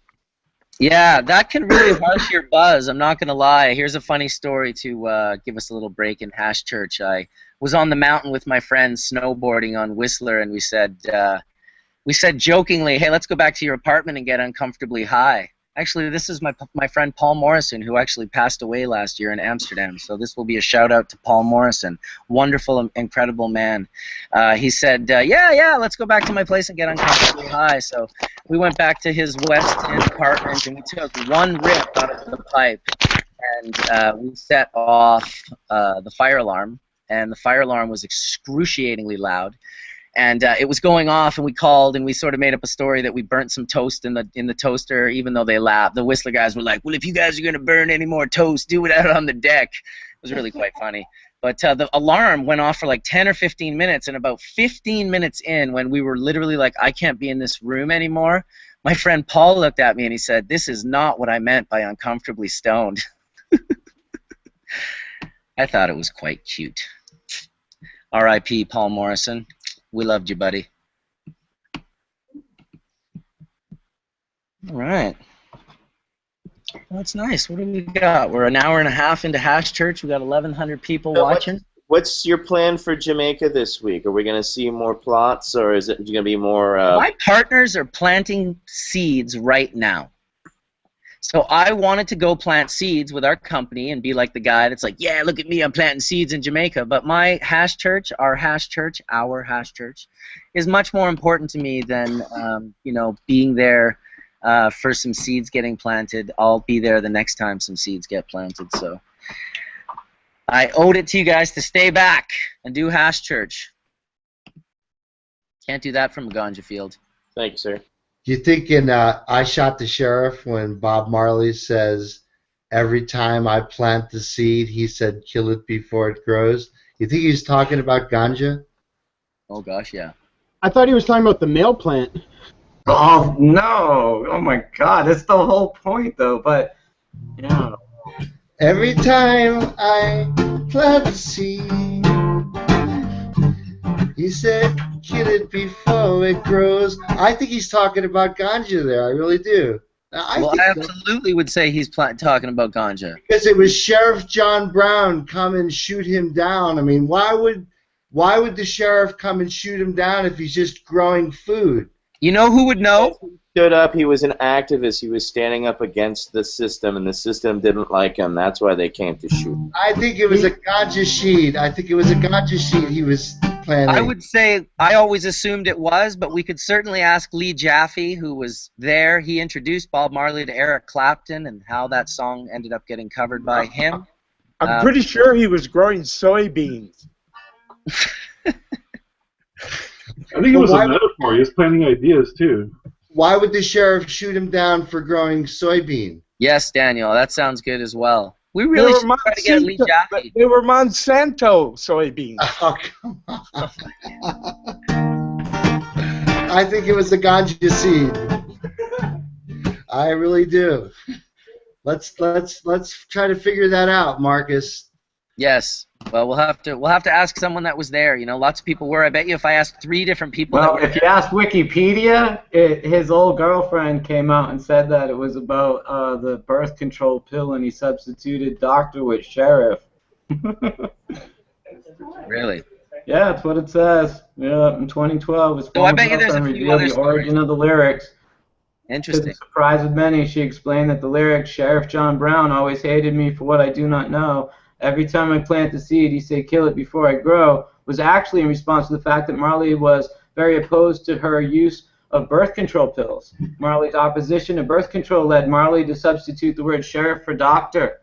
Yeah, that can really harsh your buzz. I'm not going to lie. Here's a funny story to give us a little break in Hashchurch. I was on the mountain with my friends snowboarding on Whistler, and we said jokingly, hey, let's go back to your apartment and get uncomfortably high. Actually, this is my friend Paul Morrison, who actually passed away last year in Amsterdam. So this will be a shout-out to Paul Morrison. Wonderful, incredible man. He said, yeah, let's go back to my place and get uncomfortably high. So we went back to his West End apartment, and we took one rip out of the pipe, and we set off the fire alarm, and the fire alarm was excruciatingly loud. And it was going off, and we called, and we sort of made up a story that we burnt some toast in the toaster, even though they laughed. The Whistler guys were like, well, if you guys are going to burn any more toast, do it out on the deck. It was really quite funny. But the alarm went off for like 10 or 15 minutes, and about 15 minutes in, when we were literally like, I can't be in this room anymore, my friend Paul looked at me, and he said, this is not what I meant by uncomfortably stoned. I thought it was quite cute. R.I.P. Paul Morrison. We loved you, buddy. All right. Well, that's nice. What do we got? We're an hour and a half into Hashchurch. We got 1,100 people watching. What's your plan for Jamaica this week? Are we going to see more plots, or is it going to be more... My partners are planting seeds right now. So I wanted to go plant seeds with our company and be like the guy that's like, yeah, look at me, I'm planting seeds in Jamaica. But my Hashchurch, our Hashchurch, is much more important to me than, being there for some seeds getting planted. I'll be there the next time some seeds get planted. So I owed it to you guys to stay back and do Hashchurch. Can't do that from a ganja field. Thank you, sir. Do you think in I Shot the Sheriff, when Bob Marley says, every time I plant the seed, he said, kill it before it grows? You think he's talking about ganja? Oh, gosh, yeah. I thought he was talking about the male plant. Oh, no. Oh, my God. That's the whole point, though. But, yeah. Every time I plant the seed, he said, kill it before it grows. I think he's talking about ganja there. I really do. I absolutely would say he's talking about ganja. Because it was Sheriff John Brown come and shoot him down. I mean, why would the sheriff come and shoot him down if he's just growing food? You know who would know? He stood up. He was an activist. He was standing up against the system, and the system didn't like him. That's why they came to shoot him. I think it was a ganja sheet. He was planning. I would say I always assumed it was, but we could certainly ask Lee Jaffe, who was there. He introduced Bob Marley to Eric Clapton and how that song ended up getting covered by him. I'm pretty sure he was growing soybeans. I think it was a metaphor. He was planting ideas, too. Why would the sheriff shoot him down for growing soybean? Yes, Daniel, that sounds good as well. We really should try to get Lee Jaffe. They were Monsanto soybeans. Oh, come on. I think it was the ganja seed. I really do. Let's try to figure that out, Marcus. Yes. Well, we'll have to ask someone that was there. You know, lots of people were. I bet you if I asked 3 different people. Well, if you ask Wikipedia, his old girlfriend came out and said that it was about the birth control pill, and he substituted doctor with sheriff. Really? Yeah, that's what it says. Yeah, in 2012, his I bet you there's a few other the origin of the lyrics. Interesting. To the surprise of many, she explained that the lyrics, Sheriff John Brown always hated me for what I do not know. Every time I plant the seed, he said, kill it before I grow, was actually in response to the fact that Marley was very opposed to her use of birth control pills. Marley's opposition to birth control led Marley to substitute the word sheriff for doctor.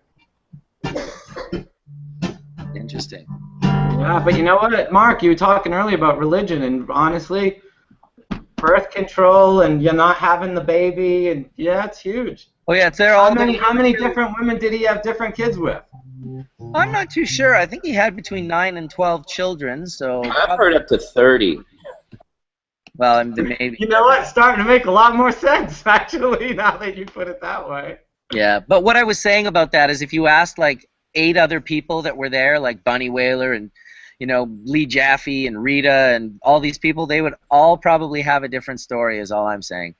Interesting. Yeah, but you know what, Mark, you were talking earlier about religion, and honestly, birth control and you're not having the baby, and yeah, it's huge. Oh yeah, it's there all. How many different women did he have different kids with? I'm not too sure. I think he had between 9 and 12 children. So I've heard up to 30. Well, maybe. You know what? It's starting to make a lot more sense, actually, now that you put it that way. Yeah, but what I was saying about that is if you asked like 8 other people that were there, like Bunny Whaler and, you know, Lee Jaffe and Rita and all these people, they would all probably have a different story, is all I'm saying.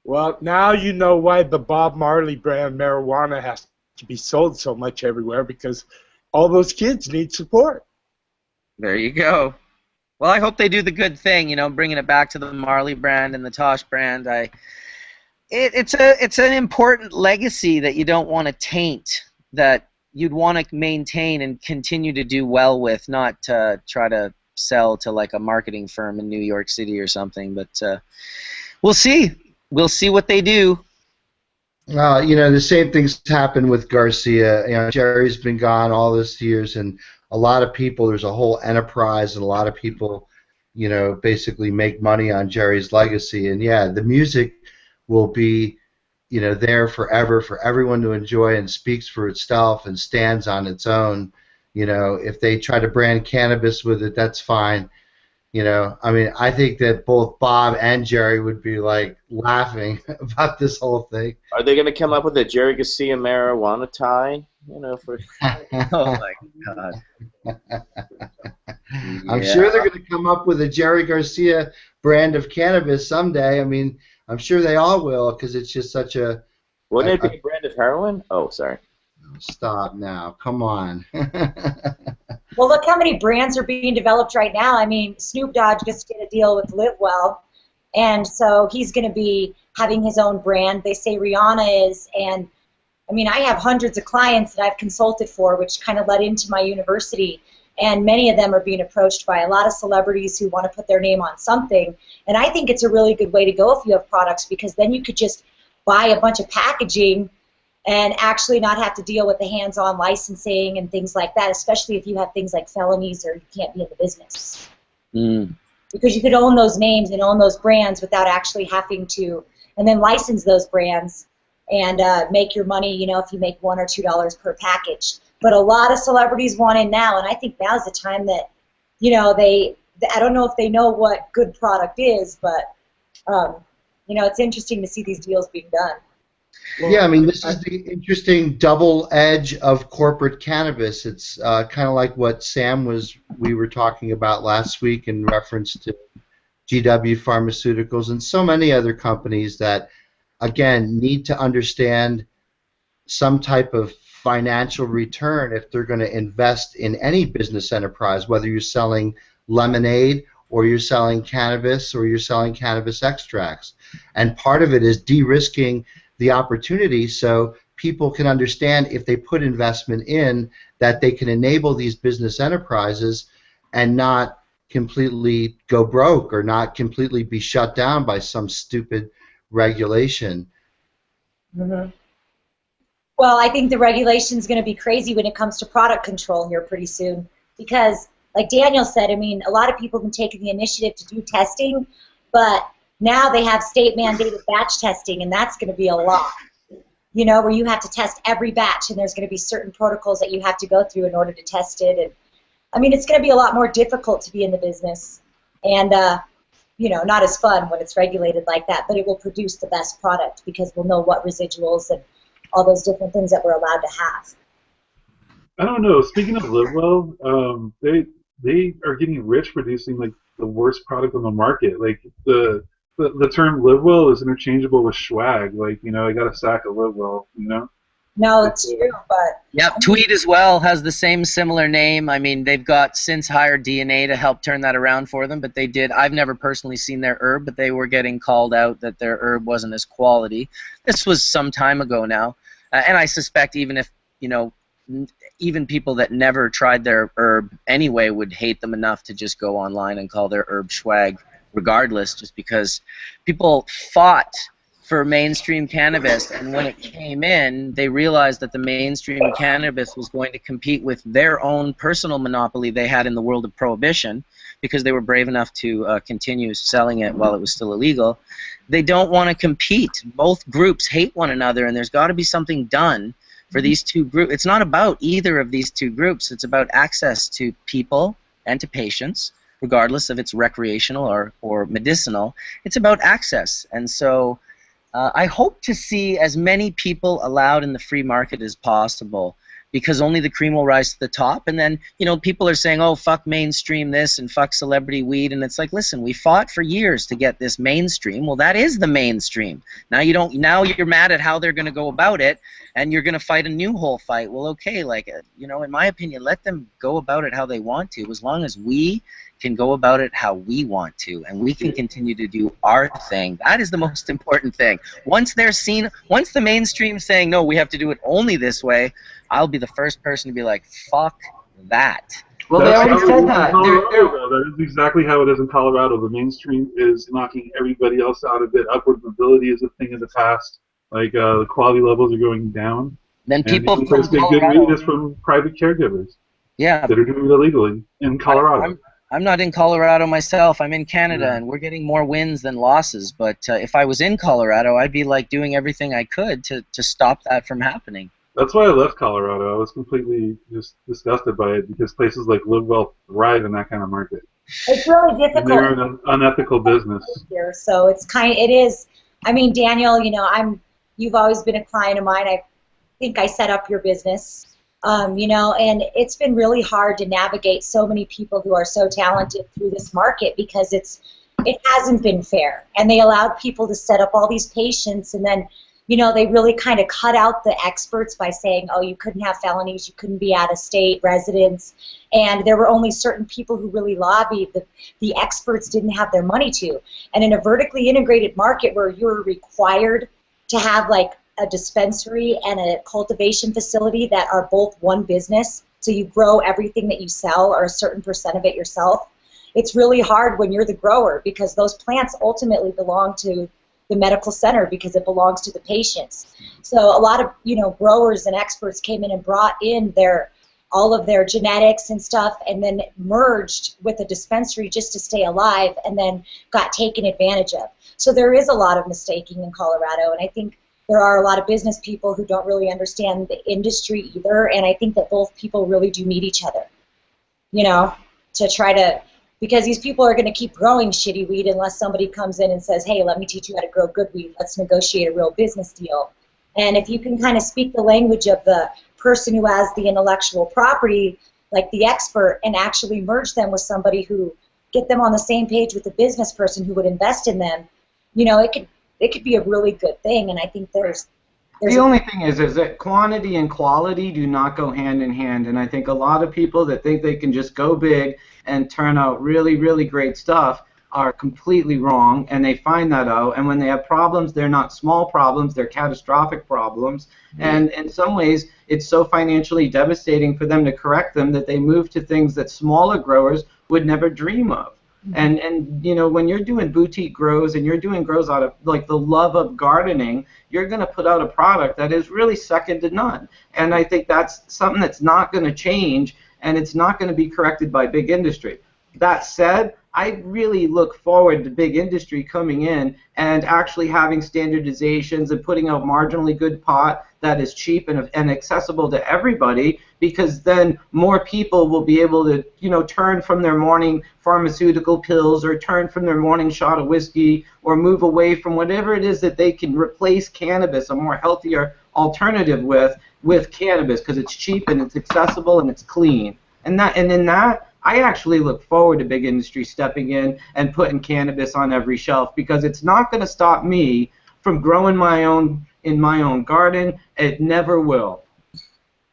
Well, now you know why the Bob Marley brand marijuana has to be sold so much everywhere, because all those kids need support. There you go. Well, I hope they do the good thing, you know, bringing it back to the Marley brand and the Tosh brand. It's an important legacy that you don't want to taint, that you'd want to maintain and continue to do well with, not try to sell to like a marketing firm in New York City or something. But we'll see. We'll see what they do. You know, the same things happen with Garcia. You know, Jerry's been gone all these years, and a lot of people, there's a whole enterprise, and a lot of people, you know, basically make money on Jerry's legacy. And yeah, the music will be, you know, there forever for everyone to enjoy, and speaks for itself and stands on its own. You know, if they try to brand cannabis with it, that's fine. You know, I mean, I think that both Bob and Jerry would be like laughing about this whole thing. Are they going to come up with a Jerry Garcia marijuana tie? You know, for Oh my God. I'm sure they're going to come up with a Jerry Garcia brand of cannabis someday. I mean, I'm sure they all will, because it's just such a... Wouldn't it be a brand of heroin? Oh, sorry. Stop now. Come on. Well, look how many brands are being developed right now. I mean, Snoop Dogg just did a deal with Live Well, and so he's going to be having his own brand. They say Rihanna is, and I mean, I have hundreds of clients that I've consulted for, which kind of led into my university, and many of them are being approached by a lot of celebrities who want to put their name on something. And I think it's a really good way to go if you have products, because then you could just buy a bunch of packaging and actually not have to deal with the hands-on licensing and things like that, especially if you have things like felonies or you can't be in the business. Because you could own those names and own those brands without actually having to, and then license those brands and make your money, you know, if you make $1 or $2 per package. But a lot of celebrities want in now, and I think now's the time that, you know, I don't know if they know what good product is, but, you know, it's interesting to see these deals being done. Well, yeah, I mean, this is the interesting double edge of corporate cannabis. It's kind of like what we were talking about last week in reference to GW Pharmaceuticals and so many other companies that, again, need to understand some type of financial return if they're going to invest in any business enterprise, whether you're selling lemonade or you're selling cannabis or you're selling cannabis extracts. And part of it is de-risking the opportunity so people can understand if they put investment in that they can enable these business enterprises and not completely go broke or not completely be shut down by some stupid regulation. Mm-hmm. Well, I think the regulation is going to be crazy when it comes to product control here pretty soon, because like Daniel said, I mean, a lot of people have been taking the initiative to do testing, but now they have state-mandated batch testing, and that's going to be a lot, you know, where you have to test every batch, and there's going to be certain protocols that you have to go through in order to test it. And I mean, it's going to be a lot more difficult to be in the business, and, you know, not as fun when it's regulated like that, but it will produce the best product because we'll know what residuals and all those different things that we're allowed to have. I don't know. Speaking of LiveWell, they are getting rich producing like the worst product on the market. Like the term LiveWell is interchangeable with swag. Like, you know, I got a sack of LiveWell, you know? No, it's true, but... Yep, Tweed as well has the same similar name. I mean, they've got since hired DNA to help turn that around for them, but they did. I've never personally seen their herb, but they were getting called out that their herb wasn't as quality. This was some time ago now, and I suspect even if, you know, even people that never tried their herb anyway would hate them enough to just go online and call their herb swag regardless, just because people fought for mainstream cannabis, and when it came in, they realized that the mainstream cannabis was going to compete with their own personal monopoly they had in the world of prohibition, because they were brave enough to continue selling it while it was still illegal. They don't want to compete. Both groups hate one another, and there's got to be something done for these two groups. It's not about either of these two groups. It's about access to people and to patients regardless if it's recreational or medicinal. It's about access. And so I hope to see as many people allowed in the free market as possible, because only the cream will rise to the top. And then, you know, people are saying, oh, fuck mainstream this and fuck celebrity weed. And it's like, listen, we fought for years to get this mainstream. Well, that is the mainstream. Now you're mad at how they're going to go about it, and you're going to fight a new whole fight. Well, okay, like, you know, in my opinion, let them go about it how they want to, as long as we can go about it how we want to, and we can continue to do our thing. That is the most important thing. Once the mainstream's saying, no, we have to do it only this way, I'll be the first person to be like, fuck that. Well, they already said that. That is exactly how it is in Colorado. The mainstream is knocking everybody else out of it. Upward mobility is a thing of the past. Like, the quality levels are going down. Then people from Colorado, good weed is from private caregivers. Yeah. That are doing it illegally in Colorado. I'm not in Colorado myself. I'm in Canada, and we're getting more wins than losses. But if I was in Colorado, I'd be like doing everything I could to stop that from happening. That's why I left Colorado. I was completely just disgusted by it, because places like Live Well thrive in that kind of market. It's really difficult. And they're an unethical business. Here, so it is. I mean, Daniel, you know, you've always been a client of mine. I think I set up your business. You know, and it's been really hard to navigate so many people who are so talented through this market, because it hasn't been fair, and they allowed people to set up all these patients, and then, you know, they really kind of cut out the experts by saying, oh, you couldn't have felonies, you couldn't be out-of-state residents, and there were only certain people who really lobbied. The experts didn't have their money to, and in a vertically integrated market where you're required to have like a dispensary and a cultivation facility that are both one business, so you grow everything that you sell or a certain percent of it yourself. It's really hard when you're the grower, because those plants ultimately belong to the medical center, because it belongs to the patients. So a lot of, you know, growers and experts came in and brought in all of their genetics and stuff, and then merged with a dispensary just to stay alive, and then got taken advantage of. So there is a lot of mistaking in Colorado, and I think there are a lot of business people who don't really understand the industry either, and I think that both people really do need each other, you know, to try to, because these people are going to keep growing shitty weed unless somebody comes in and says, hey, let me teach you how to grow good weed, let's negotiate a real business deal. And if you can kind of speak the language of the person who has the intellectual property, like the expert, and actually merge them with somebody who, get them on the same page with the business person who would invest in them, you know, it could be a really good thing. And I think there's the only thing is that quantity and quality do not go hand in hand, and I think a lot of people that think they can just go big and turn out really, really great stuff are completely wrong, and they find that out, and when they have problems, they're not small problems, they're catastrophic problems, and in some ways, it's so financially devastating for them to correct them that they move to things that smaller growers would never dream of. And you know, when you're doing boutique grows and you're doing grows out of like the love of gardening, you're going to put out a product that is really second to none. And I think that's something that's not going to change, and it's not going to be corrected by big industry. That said, I really look forward to big industry coming in and actually having standardizations and putting out marginally good pot that is cheap and accessible to everybody, because then more people will be able to, you know, turn from their morning pharmaceutical pills or turn from their morning shot of whiskey or move away from whatever it is that they can replace cannabis, a more healthier alternative with cannabis, because it's cheap and it's accessible and it's clean. And in that, I actually look forward to big industry stepping in and putting cannabis on every shelf, because it's not going to stop me from growing in my own garden. It never will.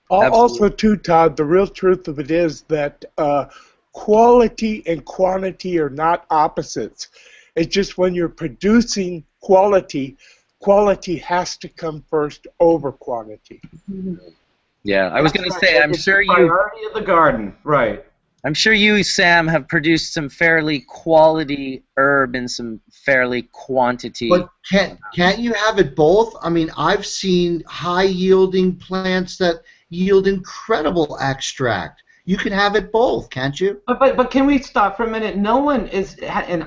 Also, too, Todd, the real truth of it is that quality and quantity are not opposites. It's just when you're producing quality, quality has to come first over quantity. Yeah, I was going to say, I'm sure you... Priority of the garden, right. I'm sure you, Sam, have produced some fairly quality herb and some fairly quantity. But can't you have it both? I mean, I've seen high-yielding plants that yield incredible extract. You can have it both, can't you? But can we stop for a minute? No one is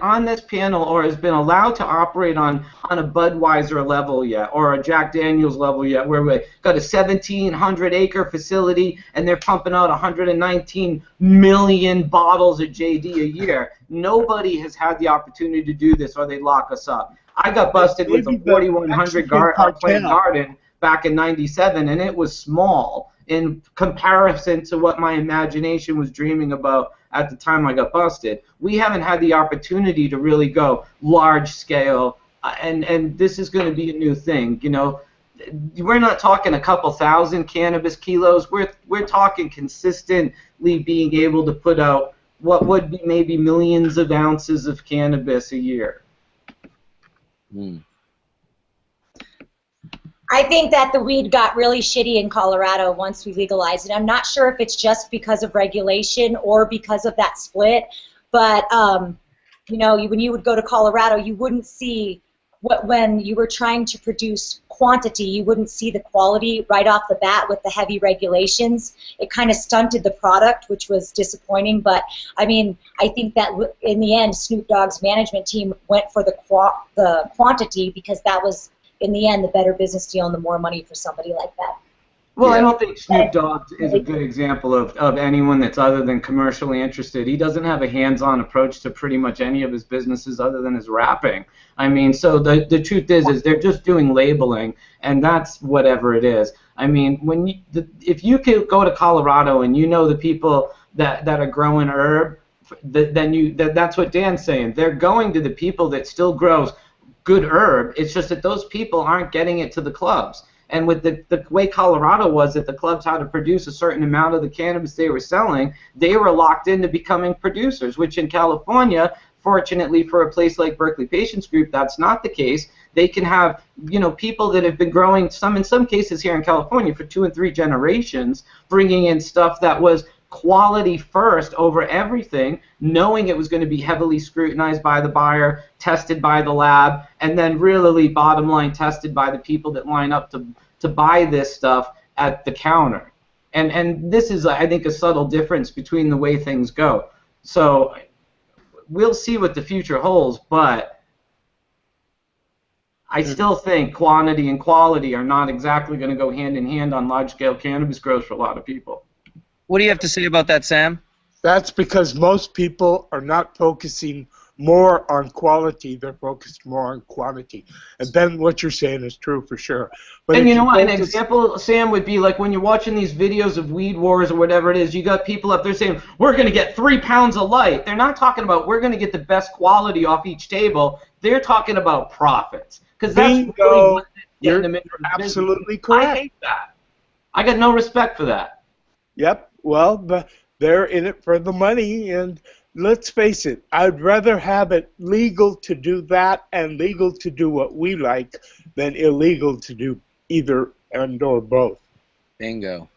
on this panel or has been allowed to operate on a Budweiser level yet or a Jack Daniels level yet, where we got a 1,700-acre facility and they're pumping out 119 million bottles of JD a year. Nobody has had the opportunity to do this, or they'd lock us up. I got busted with a 4,100 plant garden back in '97, and it was small in comparison to what my imagination was dreaming about at the time I got busted. We haven't had the opportunity to really go large scale, and this is going to be a new thing. You know, we're not talking a couple thousand cannabis kilos. We're talking consistently being able to put out what would be maybe millions of ounces of cannabis a year. I think that the weed got really shitty in Colorado once we legalized it. I'm not sure if it's just because of regulation or because of that split, but you know, when you would go to Colorado, you wouldn't see when you were trying to produce quantity, you wouldn't see the quality right off the bat with the heavy regulations. It kind of stunted the product, which was disappointing. But I mean, I think that in the end, Snoop Dogg's management team went for the quantity because that was, in the end, the better business deal and the more money for somebody like that. Well, I don't think Snoop Dogg is a good example of anyone that's other than commercially interested. He doesn't have a hands-on approach to pretty much any of his businesses other than his rapping. I mean, so the truth is they're just doing labeling, and that's whatever it is. I mean, if you could go to Colorado and you know the people that are growing herb, that's what Dan's saying. They're going to the people that still grows good herb. It's just that those people aren't getting it to the clubs. And with the way Colorado was, that the clubs had to produce a certain amount of the cannabis they were selling, they were locked into becoming producers, which in California, fortunately for a place like Berkeley Patients Group, that's not the case. They can have, you know, people that have been growing, in some cases here in California, for 2 and 3 generations, bringing in stuff that was quality first over everything, knowing it was going to be heavily scrutinized by the buyer, tested by the lab, and then really bottom line tested by the people that line up to buy this stuff at the counter. And this is, I think, a subtle difference between the way things go. So we'll see what the future holds, but I still think quantity and quality are not exactly going to go hand in hand on large-scale cannabis growth for a lot of people. What do you have to say about that, Sam? That's because most people are not focusing more on quality, they're focused more on quantity. And then what you're saying is true for sure. But and you know what, an example, Sam, would be like when you're watching these videos of weed wars or whatever it is, you got people up there saying, we're going to get 3 pounds of light. They're not talking about we're going to get the best quality off each table. They're talking about profits. Because that's really what you're absolutely correct. I hate that. I got no respect for that. Yep. Well, they're in it for the money, and let's face it, I'd rather have it legal to do that and legal to do what we like than illegal to do either and or both. Bingo.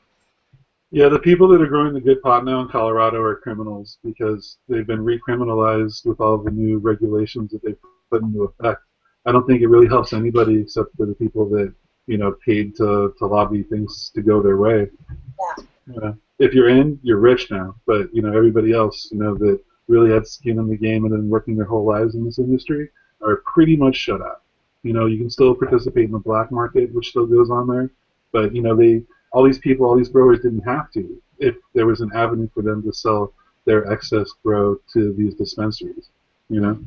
Yeah, the people that are growing the good pot now in Colorado are criminals because they've been recriminalized with all the new regulations that they've put into effect. I don't think it really helps anybody except for the people that, you know, paid to lobby things to go their way. Yeah. If you're in, you're rich now. But, you know, everybody else, you know, that really had skin in the game and been working their whole lives in this industry are pretty much shut out. You know, you can still participate in the black market, which still goes on there. But, you know, all these people, all these growers didn't have to if there was an avenue for them to sell their excess grow to these dispensaries, you know?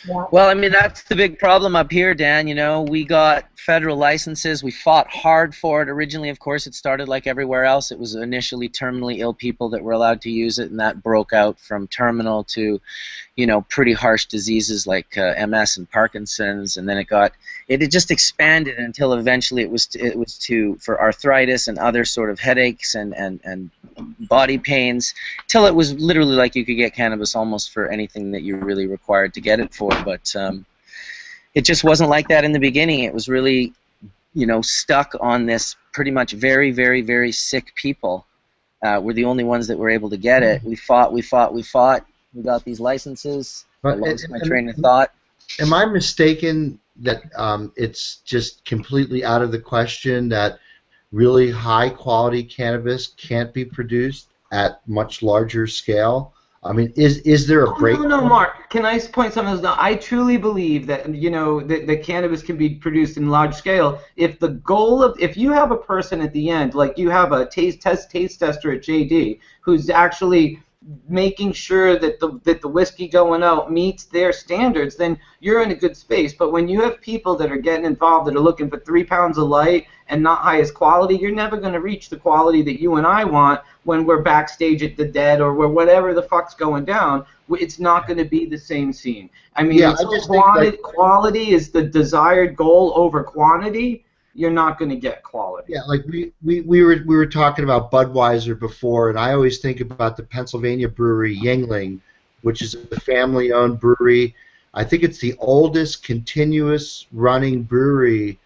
Well, I mean, that's the big problem up here, Dan. You know, we got federal licenses. We fought hard for it. Originally, of course, it started like everywhere else. It was initially terminally ill people that were allowed to use it, and that broke out from terminal to, you know, pretty harsh diseases like MS and Parkinson's, and then it just expanded until eventually it was for arthritis and other sort of headaches and body pains, till it was literally like you could get cannabis almost for anything that you really required to get it for. But it just wasn't like that in the beginning. It was really, you know, stuck on this pretty much very, very, very sick people. Were the only ones that were able to get it. We fought. We got these licenses. I lost my train of thought. Am I mistaken that it's just completely out of the question that really high quality cannabis can't be produced at much larger scale? I mean, is there a break? No, Mark. Can I point something else? No, I truly believe that that cannabis can be produced in large scale if the goal of if you have a person at the end, like you have a taste tester at JD who's actually making sure that the whiskey going out meets their standards, then you're in a good space. But when you have people that are getting involved that are looking for 3 pounds of light and not highest quality, you're never going to reach the quality that you and I want when we're backstage at the Dead or whatever the fuck's going down. It's not going to be the same scene. I mean, Yeah, I just think that quality is the desired goal over quantity. You're not going to get quality. yeah, like we were talking about Budweiser before, and I always think about the Pennsylvania brewery Yuengling, which is a family-owned brewery. I think it's the oldest continuous running brewery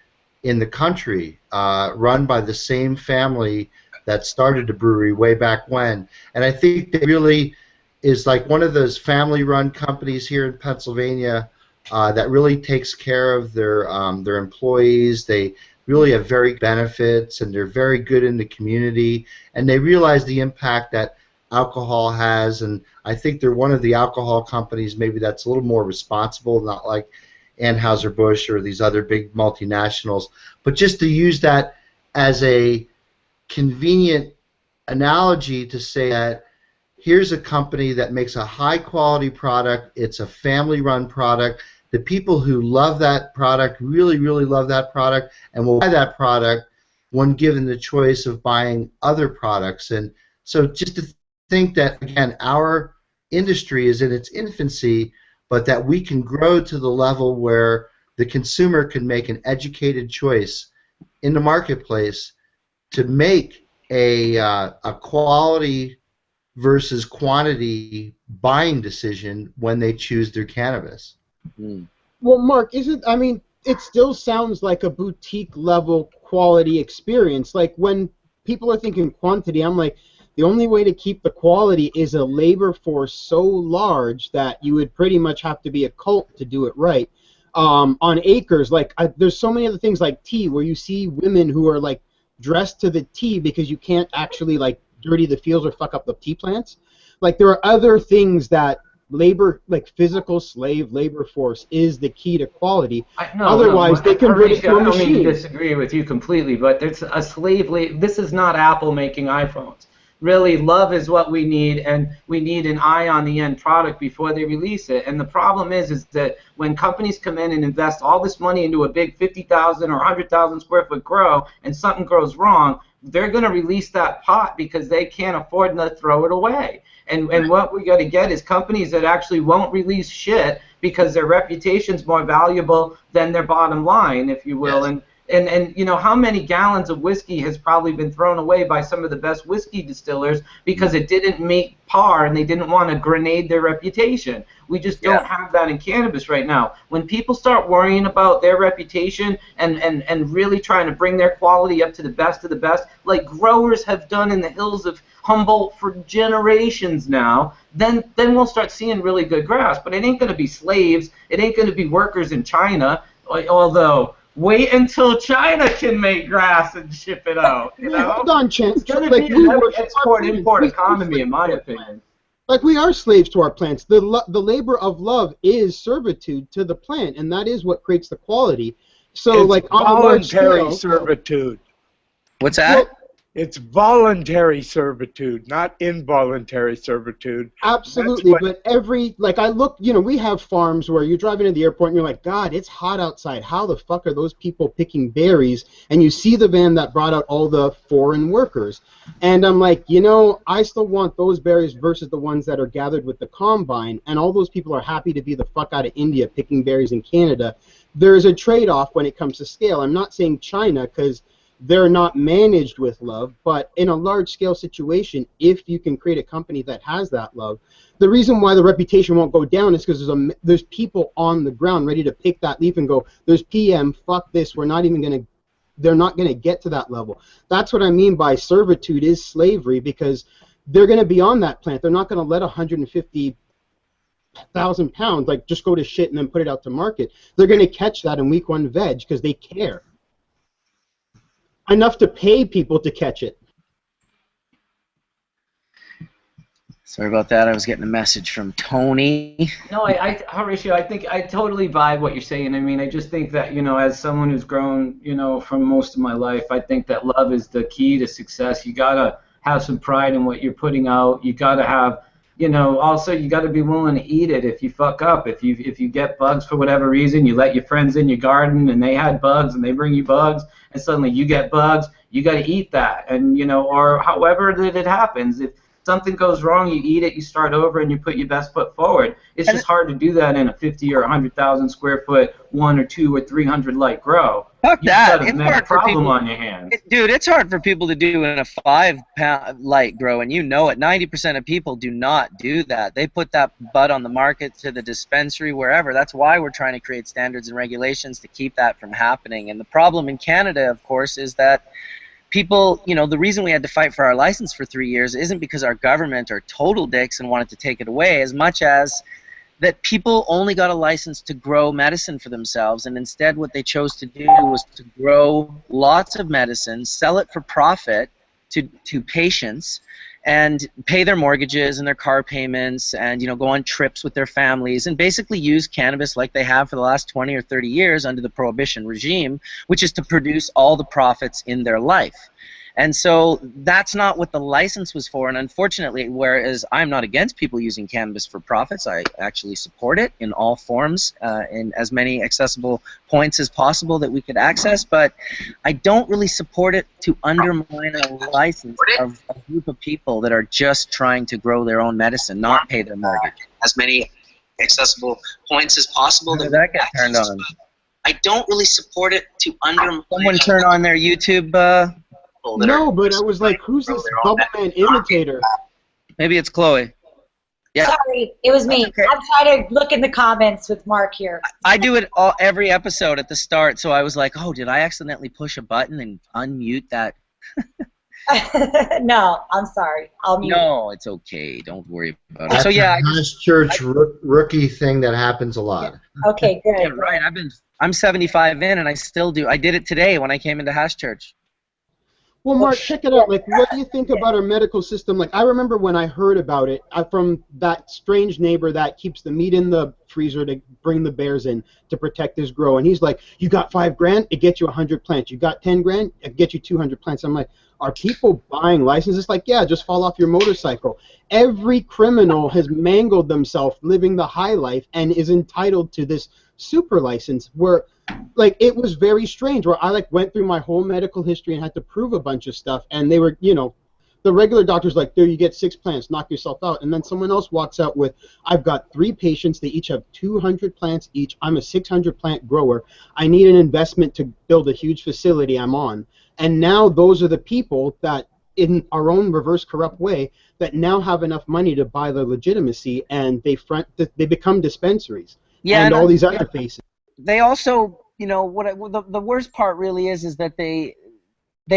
in the country, run by the same family that started the brewery way back when. And I think it really is like one of those family-run companies here in Pennsylvania that really takes care of their employees. They really have very benefits, and they're very good in the community, and they realize the impact that alcohol has, and I think they're one of the alcohol companies maybe that's a little more responsible, not like Anheuser-Busch or these other big multinationals, but just to use that as a convenient analogy to say that here's a company that makes a high-quality product, it's a family-run product, the people who love that product really, really love that product and will buy that product when given the choice of buying other products. And so just to think that, again, our industry is in its infancy, but that we can grow to the level where the consumer can make an educated choice in the marketplace to make a quality versus quantity buying decision when they choose their cannabis. Well, Mark, I mean, it still sounds like a boutique level quality experience. Like when people are thinking quantity, I'm like, the only way to keep the quality is a labor force so large that you would pretty much have to be a cult to do it right. On acres, like there's so many other things like tea where you see women who are like dressed to the T because you can't actually like dirty the fields or fuck up the tea plants. Like there are other things that labor, like physical slave labor force, is the key to quality. Otherwise, they convert it to a machine. I don't disagree with you completely, but there's a slave labor. This is not Apple making iPhones. Really, love is what we need, and we need an eye on the end product before they release it. And the problem is that when companies come in and invest all this money into a big 50,000 or 100,000 square foot grow, and something goes wrong, they're going to release that pot because they can't afford to throw it away. And what we got to get is companies that actually won't release shit because their reputation's more valuable than their bottom line, if you will. Yes. And you know, how many gallons of whiskey has probably been thrown away by some of the best whiskey distillers because it didn't make par and they didn't want to grenade their reputation. We just don't have that in cannabis right now. When people start worrying about their reputation and really trying to bring their quality up to the best of the best, like growers have done in the hills of Humboldt for generations now, then we'll start seeing really good grass. But it ain't going to be slaves. It ain't going to be workers in China, although wait until China can make grass and ship it out. You know? Hold on, Chance. It's going to be an export-import economy, in my opinion. Like, we are slaves to our plants. The labor of love is servitude to the plant, and that is what creates the quality. So, it's like, on voluntary a large scale, servitude. What's that? Well, it's voluntary servitude, not involuntary servitude. absolutely, but we have farms where you're driving to the airport and you're like, God, it's hot outside. How the fuck are those people picking berries? And you see the van that brought out all the foreign workers. And I'm like, I still want those berries versus the ones that are gathered with the combine. And all those people are happy to be the fuck out of India picking berries in Canada. There's a trade-off when it comes to scale. I'm not saying China because they're not managed with love, but in a large-scale situation, if you can create a company that has that love, the reason why the reputation won't go down is because there's people on the ground ready to pick that leaf and go, there's PM, fuck this, they're not going to get to that level. That's what I mean by servitude is slavery, because they're going to be on that plant. They're not going to let 150,000 pounds like just go to shit and then put it out to market. They're going to catch that in week one veg because they care. enough to pay people to catch it. Sorry about that. I was getting a message from Tony. No, Horatio, I think I totally vibe what you're saying. I mean, I just think that, you know, as someone who's grown, you know, from most of my life, I think that love is the key to success. You gotta have some pride in what you're putting out. You gotta have, you know, also you gotta be willing to eat it if you fuck up. If you get bugs for whatever reason, you let your friends in your garden and they had bugs and they bring you bugs and suddenly you get bugs, you gotta eat that. And, you know, or however that it happens. If something goes wrong, you eat it, you start over, and you put your best foot forward. It's just hard to do that in a 50 or 100,000 square foot 1 or 2 or 300 light grow. Fuck that. It's hard for problem on your hands. Dude, it's hard for people to do in a 5-pound light grow, and you know it. 90% of people do not do that. They put that bud on the market to the dispensary, wherever. That's why we're trying to create standards and regulations to keep that from happening. And the problem in Canada, of course, is that people, you know, the reason we had to fight for our license for 3 years isn't because our government are total dicks and wanted to take it away, as much as that people only got a license to grow medicine for themselves, and instead what they chose to do was to grow lots of medicine, sell it for profit to patients, and pay their mortgages and their car payments, and, you know, go on trips with their families, and basically use cannabis like they have for the last 20 or 30 years under the prohibition regime, which is to produce all the profits in their life. And so that's not what the license was for, and unfortunately, whereas I'm not against people using cannabis for profits, I actually support it in all forms, in as many accessible points as possible that we could access, but I don't really support it to undermine a license of a group of people that are just trying to grow their own medicine, not pay their mortgage. As many accessible points as possible that get turned on. I don't really support it to undermine. Someone turn on their YouTube. No, but I was like, who's this Bubbleman imitator? Maybe it's Chloe. Yeah. Sorry, it was me. Okay. I'm trying to look in the comments with Mark here. I do it every episode at the start, so I was like, oh, did I accidentally push a button and unmute that? No, I'm sorry. I'll mute. No, it's okay. Don't worry about it. That's So yeah, a Hashchurch rookie thing that happens a lot. Okay, good. Yeah, right. I'm 75 in, and I still do. I did it today when I came into Hashchurch. Well, Mark, check it out. Like, what do you think about our medical system? Like, I remember when I heard about it from that strange neighbor that keeps the meat in the freezer to bring the bears in to protect his grow. And he's like, you got $5,000, it gets you 100 plants. You got $10,000, it gets you 200 plants. I'm like, are people buying licenses? Like, yeah, just fall off your motorcycle. Every criminal has mangled themselves living the high life and is entitled to this super license where, like, it was very strange where I, like, went through my whole medical history and had to prove a bunch of stuff, and they were, you know, the regular doctor's like, there, you get 6 plants, knock yourself out, and then someone else walks out with, I've got 3 patients, they each have 200 plants each, I'm a 600 plant grower, I need an investment to build a huge facility I'm on. And now those are the people that, in our own reverse corrupt way, that now have enough money to buy the legitimacy, and they become dispensaries. Yeah, and all these other faces. They also, you know, the worst part really is that they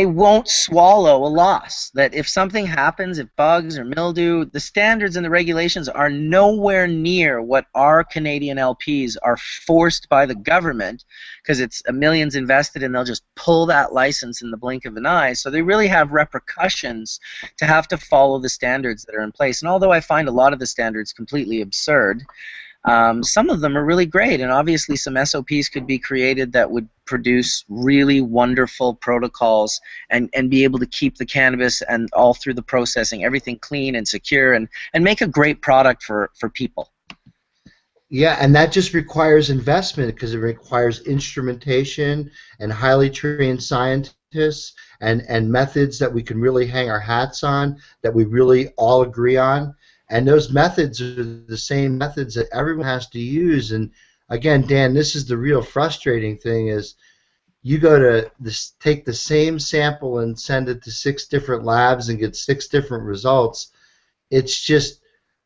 won't swallow a loss. That if something happens, if bugs or mildew, the standards and the regulations are nowhere near what our Canadian LPs are forced by the government, because it's millions invested and they'll just pull that license in the blink of an eye. So they really have repercussions to have to follow the standards that are in place. And although I find a lot of the standards completely absurd, some of them are really great, and obviously some SOPs could be created that would produce really wonderful protocols and be able to keep the cannabis and all through the processing, everything clean and secure, and make a great product for people. Yeah, and that just requires investment because it requires instrumentation and highly trained scientists and methods that we can really hang our hats on, that we really all agree on. And those methods are the same methods that everyone has to use. And again, Dan, this is the real frustrating thing is you go to take the same sample and send it to 6 different labs and get 6 different results. It's just,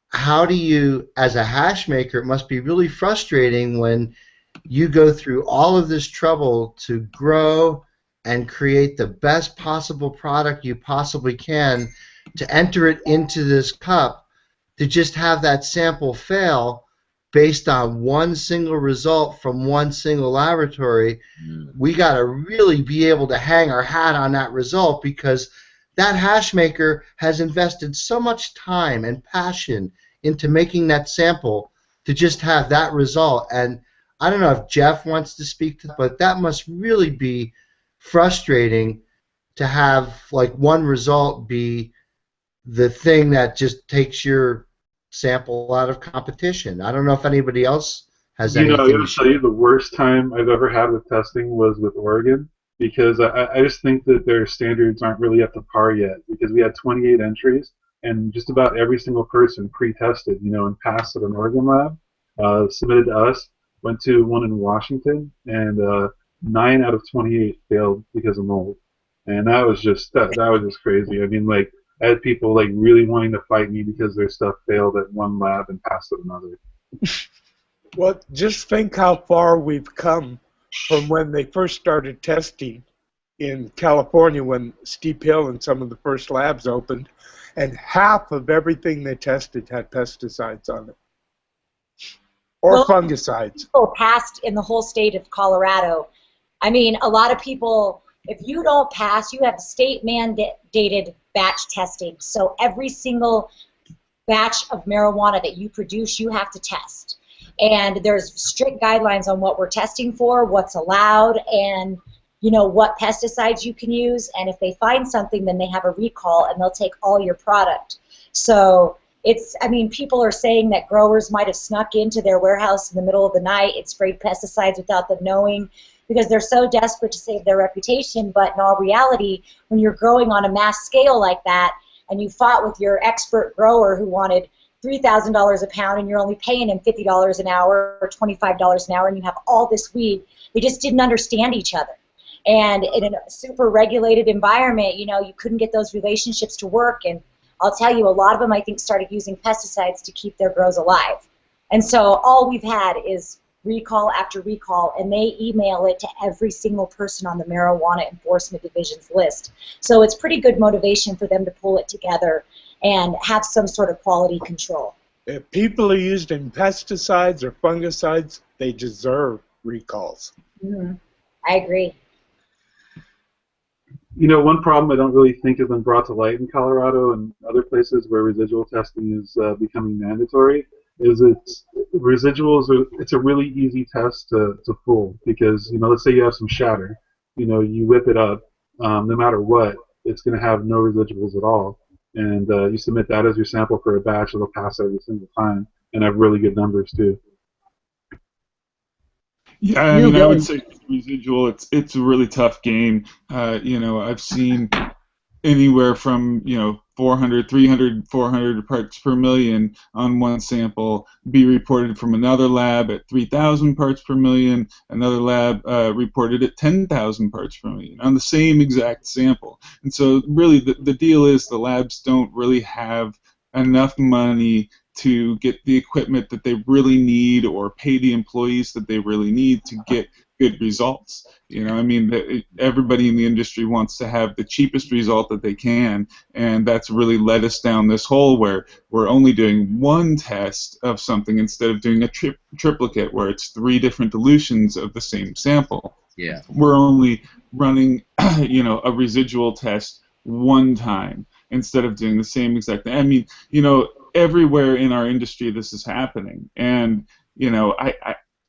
how do you, as a hash maker, it must be really frustrating when you go through all of this trouble to grow and create the best possible product you possibly can, to enter it into this cup, to just have that sample fail based on one single result from one single laboratory, we got to really be able to hang our hat on that result, because that hash maker has invested so much time and passion into making that sample to just have that result. And I don't know if Jeff wants to speak to that, but that must really be frustrating to have like one result be the thing that just takes your sample out of competition. I don't know if anybody else has You know, I anything gotta to tell you, the worst time I've ever had with testing was with Oregon, because I just think that their standards aren't really up to par yet, because we had 28 entries, and just about every single person pre-tested, you know, and passed at an Oregon lab, submitted to us, went to one in Washington, and 9 out of 28 failed because of mold. And that was just that was just crazy. I mean, like, I had people like really wanting to fight me because their stuff failed at one lab and passed at another. Well, just think how far we've come from when they first started testing in California, when Steep Hill and some of the first labs opened, and half of everything they tested had pesticides on it, or fungicides. People passed in the whole state of Colorado. I mean, a lot of people, if you don't pass, you have state mandated batch testing. So every single batch of marijuana that you produce, you have to test. And there's strict guidelines on what we're testing for, what's allowed, and you know what pesticides you can use. And if they find something, then they have a recall and they'll take all your product. So it's, I mean, people are saying that growers might have snuck into their warehouse in the middle of the night and sprayed pesticides without them knowing, because they're so desperate to save their reputation. But in all reality, when you're growing on a mass scale like that, and you fought with your expert grower who wanted $3,000 a pound, and you're only paying him $50 an hour or $25 an hour, and you have all this weed, they just didn't understand each other. And in a super regulated environment, you know, you couldn't get those relationships to work. And I'll tell you, a lot of them, I think, started using pesticides to keep their grows alive. And so all we've had is recall after recall, and they email it to every single person on the Marijuana Enforcement Division's list. So it's pretty good motivation for them to pull it together and have some sort of quality control. If people are using pesticides or fungicides, they deserve recalls. Mm-hmm. I agree. You know, one problem I don't really think has been brought to light in Colorado and other places where residual testing is becoming mandatory is it's a really easy test to fool, because, you know, let's say you have some shatter, you know, you whip it up, no matter what, it's going to have no residuals at all, and you submit that as your sample for a batch, it'll pass every single time and have really good numbers too. Yeah, I mean, I would say residual, it's a really tough game. You know, I've seen anywhere from, you know, 400, 300, 400 parts per million on one sample be reported from another lab at 3,000 parts per million, another lab reported at 10,000 parts per million on the same exact sample. And so really the deal is the labs don't really have enough money to get the equipment that they really need or pay the employees that they really need to get good results. You know, I mean, everybody in the industry wants to have the cheapest result that they can, and that's really led us down this hole where we're only doing one test of something instead of doing a triplicate where it's 3 different dilutions of the same sample. Yeah. We're only running, you know, a residual test one time instead of doing the same exact thing. I mean, you know, everywhere in our industry this is happening, and you know,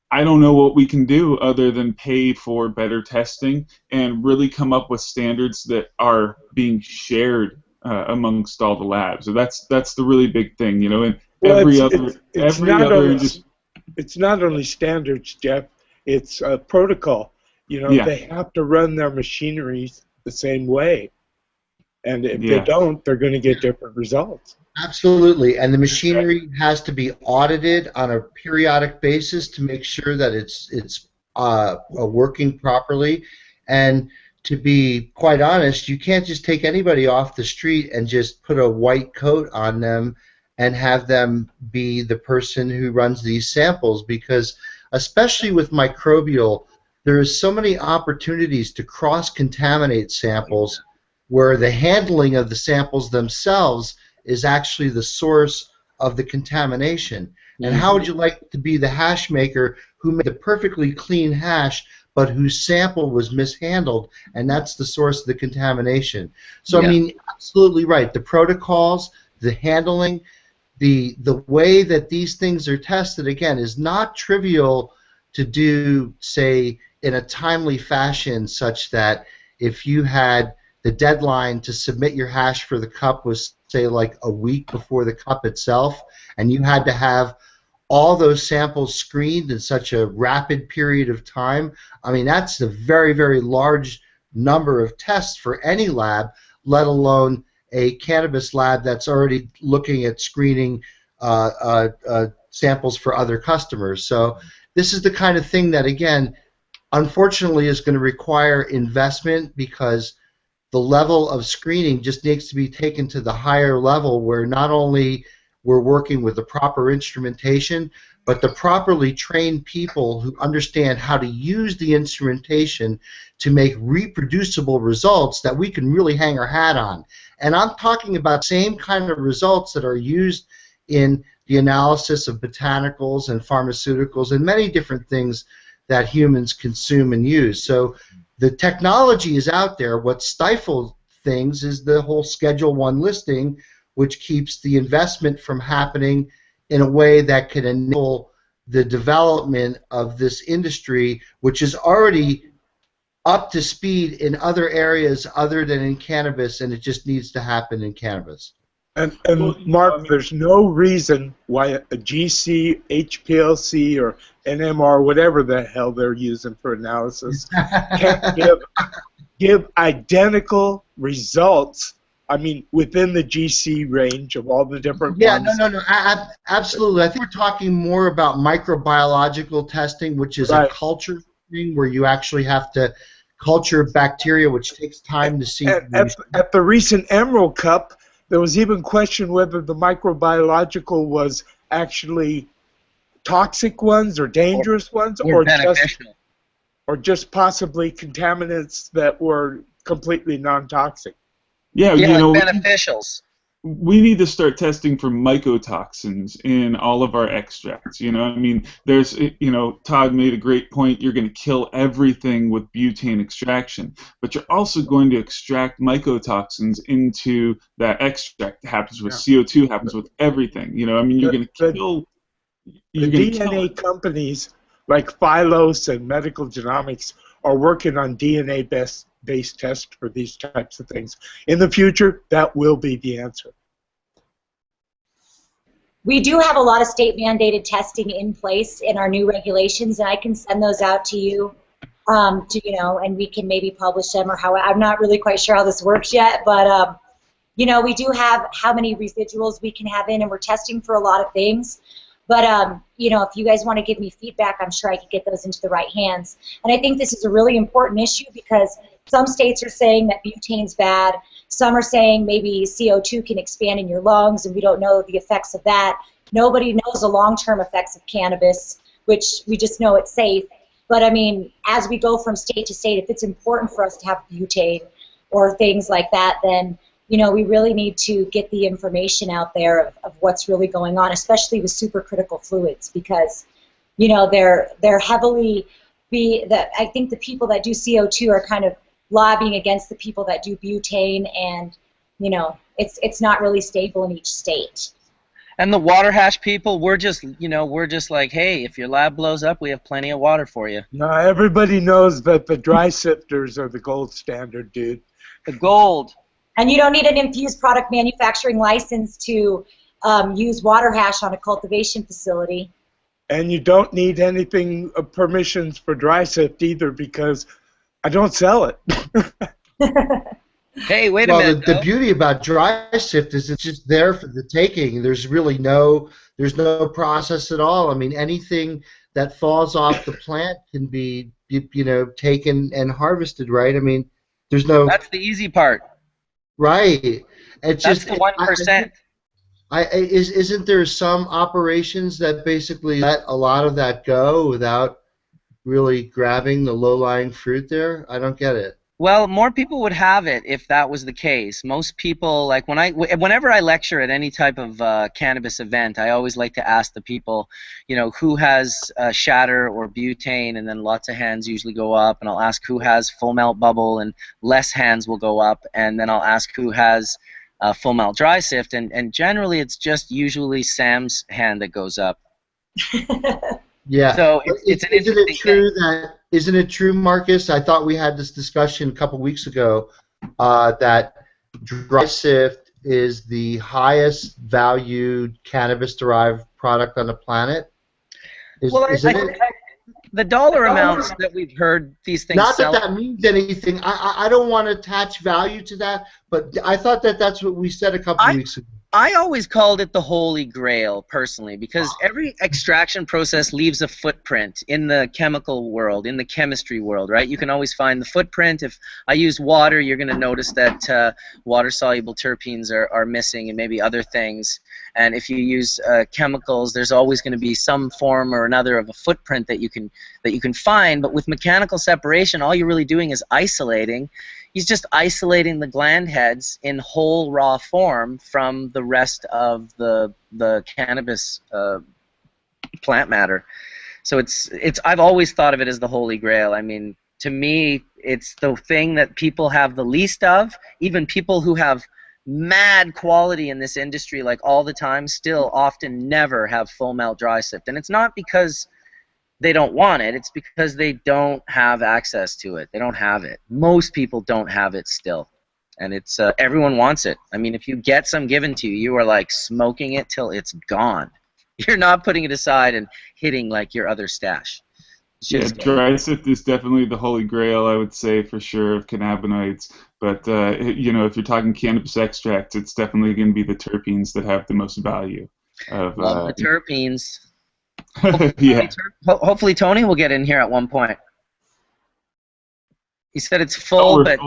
I don't know what we can do other than pay for better testing and really come up with standards that are being shared amongst all the labs. So that's the really big thing, you know. And well, it's not only standards, Jeff. It's a protocol. You know, they have to run their machineries the same way, and if they don't, they're going to get different results. Absolutely, and the machinery has to be audited on a periodic basis to make sure that it's working properly. And to be quite honest, you can't just take anybody off the street and just put a white coat on them and have them be the person who runs these samples, because especially with microbial, there is so many opportunities to cross-contaminate samples where the handling of the samples themselves is actually the source of the contamination. And how would you like to be the hash maker who made a perfectly clean hash but whose sample was mishandled, and that's the source of the contamination? So, I mean, absolutely right. The protocols, the handling, the way that these things are tested, again, is not trivial to do, say, in a timely fashion, such that if you had the deadline to submit your hash for the cup was, say, like a week before the cup itself, and you had to have all those samples screened in such a rapid period of time, I mean, that's a very, very large number of tests for any lab, let alone a cannabis lab that's already looking at screening samples for other customers. So this is the kind of thing that, again, unfortunately is going to require investment, because the level of screening just needs to be taken to the higher level, where not only we're working with the proper instrumentation, but the properly trained people who understand how to use the instrumentation to make reproducible results that we can really hang our hat on. And I'm talking about the same kind of results that are used in the analysis of botanicals and pharmaceuticals and many different things that humans consume and use. So the technology is out there. What stifles things is the whole Schedule I listing, which keeps the investment from happening in a way that could enable the development of this industry, which is already up to speed in other areas other than in cannabis, and it just needs to happen in cannabis. And Mark, there's no reason why a GC, HPLC, or NMR, whatever the hell they're using for analysis, can't give identical results. I mean, within the GC range of all the different ones. No, absolutely. I think we're talking more about microbiological testing, which is a culture thing where you actually have to culture bacteria, which takes time to see. At the recent Emerald Cup, there was even question whether the microbiological was actually toxic ones or dangerous ones, or just possibly contaminants that were completely non-toxic. Yeah, you know, beneficials. We need to start testing for mycotoxins in all of our extracts. You know, I mean, there's, you know, Todd made a great point. You're going to kill everything with butane extraction, but you're also going to extract mycotoxins into that extract. It happens with CO2, happens with everything. You know, I mean, you're going to kill. The DNA companies like Phylos and Medical Genomics are working on DNA-based tests for these types of things. In the future, that will be the answer. We do have a lot of state-mandated testing in place in our new regulations, and I can send those out to you, and we can maybe publish them, or how. I'm not really quite sure how this works yet, but you know, we do have how many residuals we can have in, and we're testing for a lot of things. But you know, if you guys want to give me feedback, I'm sure I could get those into the right hands. And I think this is a really important issue, because some states are saying that butane's bad. Some are saying maybe CO2 can expand in your lungs, and we don't know the effects of that. Nobody knows the long-term effects of cannabis, which we just know it's safe. But I mean, as we go from state to state, if it's important for us to have butane or things like that, then you know, we really need to get the information out there of what's really going on, especially with supercritical fluids, because, you know, they're heavily I think the people that do CO2 are kind of lobbying against the people that do butane, and, you know, it's not really stable in each state. And the water hash people, we're just like, hey, if your lab blows up, we have plenty of water for you. No, everybody knows that the dry sifters are the gold standard, dude. The gold. And you don't need an infused product manufacturing license to use water hash on a cultivation facility. And you don't need anything permissions for dry sift either, because I don't sell it. Hey, wait a minute. The beauty about dry sift is it's just there for the taking. There's really no process at all. I mean, anything that falls off the plant can be, you know, taken and harvested, right? I mean, there's no. That's the easy part. Right. It's That's just the 1%. Isn't there some operations that basically let a lot of that go without really grabbing the low-lying fruit there? I don't get it. Well, more people would have it if that was the case. Most people, like whenever I lecture at any type of cannabis event, I always like to ask the people, who has shatter or butane, and then lots of hands usually go up, and I'll ask who has full melt bubble, and less hands will go up, and then I'll ask who has full melt dry sift, and generally it's just usually Sam's hand that goes up. Yeah. So it's an isn't interesting it true thing. that isn't it true, Marcus? I thought we had this discussion a couple weeks ago that dry sift is the highest valued cannabis-derived product on the planet. Isn't it? The dollar amounts that we've heard these things Not sell. that means anything. I don't want to attach value to that, but I thought that's what we said a couple weeks ago. I always called it the Holy Grail, personally, because every extraction process leaves a footprint in the chemical world, in the chemistry world, right? You can always find the footprint. If I use water, you're going to notice that water-soluble terpenes are missing, and maybe other things. And if you use chemicals, there's always going to be some form or another of a footprint that you can find. But with mechanical separation, all you're really doing is isolating. He's just isolating the gland heads in whole raw form from the rest of the cannabis plant matter. So I've always thought of it as the Holy Grail. I mean, to me, it's the thing that people have the least of. Even people who have mad quality in this industry, like all the time, still often never have full melt dry sift. And it's not because they don't want it, it's because they don't have access to it. They don't have it. Most people don't have it still. And it's everyone wants it. I mean, if you get some given to you, you are like smoking it till it's gone. You're not putting it aside and hitting like your other stash. Yeah, dry sift is definitely the holy grail, I would say, for sure, of cannabinoids. But, if you're talking cannabis extracts, it's definitely going to be the terpenes that have the most value. Love the terpenes. Yeah. Hopefully Tony will get in here at one point. He said it's full, but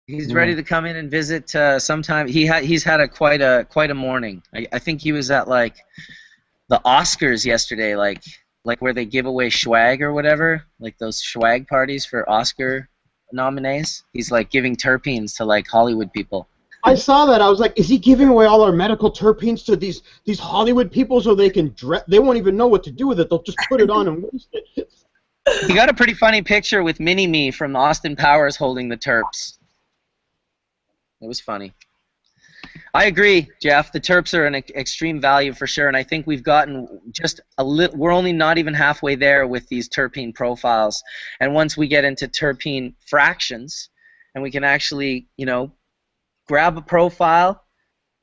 he's ready to come in and visit sometime. He's had quite a morning. I think he was at like the Oscars yesterday, like where they give away swag or whatever, like those swag parties for Oscar nominees. He's like giving terpenes to like Hollywood people. I saw that. I was like, is he giving away all our medical terpenes to these Hollywood people so they can they won't even know what to do with it. They'll just put it on and waste it. He got a pretty funny picture with Mini-Me from Austin Powers holding the terps. It was funny. I agree, Jeff. The terps are an extreme value for sure, and I think we've gotten just a little. We're only not even halfway there with these terpene profiles, and once we get into terpene fractions, and we can actually, grab a profile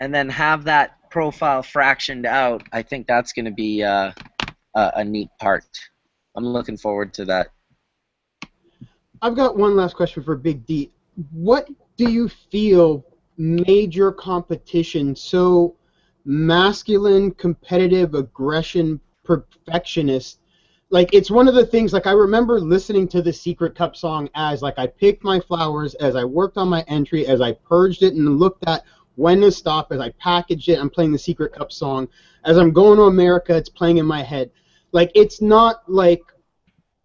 and then have that profile fractioned out, I think that's going to be a neat part. I'm looking forward to that. I've got one last question for Big D. What do you feel made your competition so masculine, competitive, aggression, perfectionist? Like, it's one of the things, like, I remember listening to the Secret Cup song as, like, I picked my flowers, as I worked on my entry, as I purged it and looked at when to stop, as I packaged it, I'm playing the Secret Cup song. As I'm going to America, it's playing in my head. Like, it's not like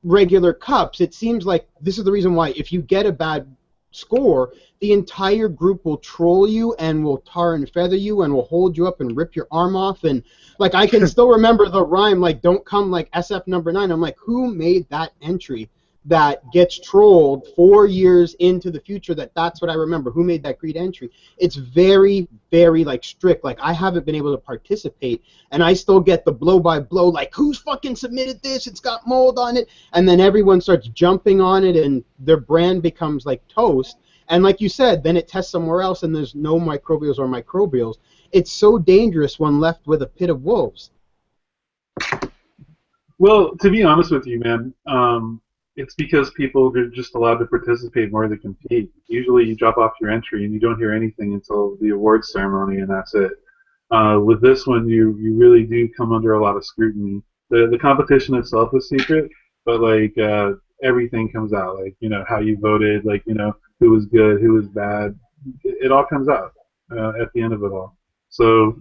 regular cups. It seems like this is the reason why if you get a bad score, the entire group will troll you and will tar and feather you and will hold you up and rip your arm off. And like, I can still remember the rhyme, like, don't come like SF number 9. I'm like, who made that entry that gets trolled 4 years into the future? That's what I remember. Who made that great entry? It's very, very like strict. Like, I haven't been able to participate, and I still get the blow by blow, like, who's fucking submitted this? It's got mold on it. And then everyone starts jumping on it, and their brand becomes like toast. And like you said, then it tests somewhere else, and there's no microbials or microbials. It's so dangerous when left with a pit of wolves. Well, to be honest with you, man, it's because people are just allowed to participate more than compete. Usually you drop off your entry and you don't hear anything until the awards ceremony, and that's it. With this one, you really do come under a lot of scrutiny. The competition itself is secret, but like everything comes out, like, how you voted, like, who was good, who was bad. It all comes out at the end of it all. So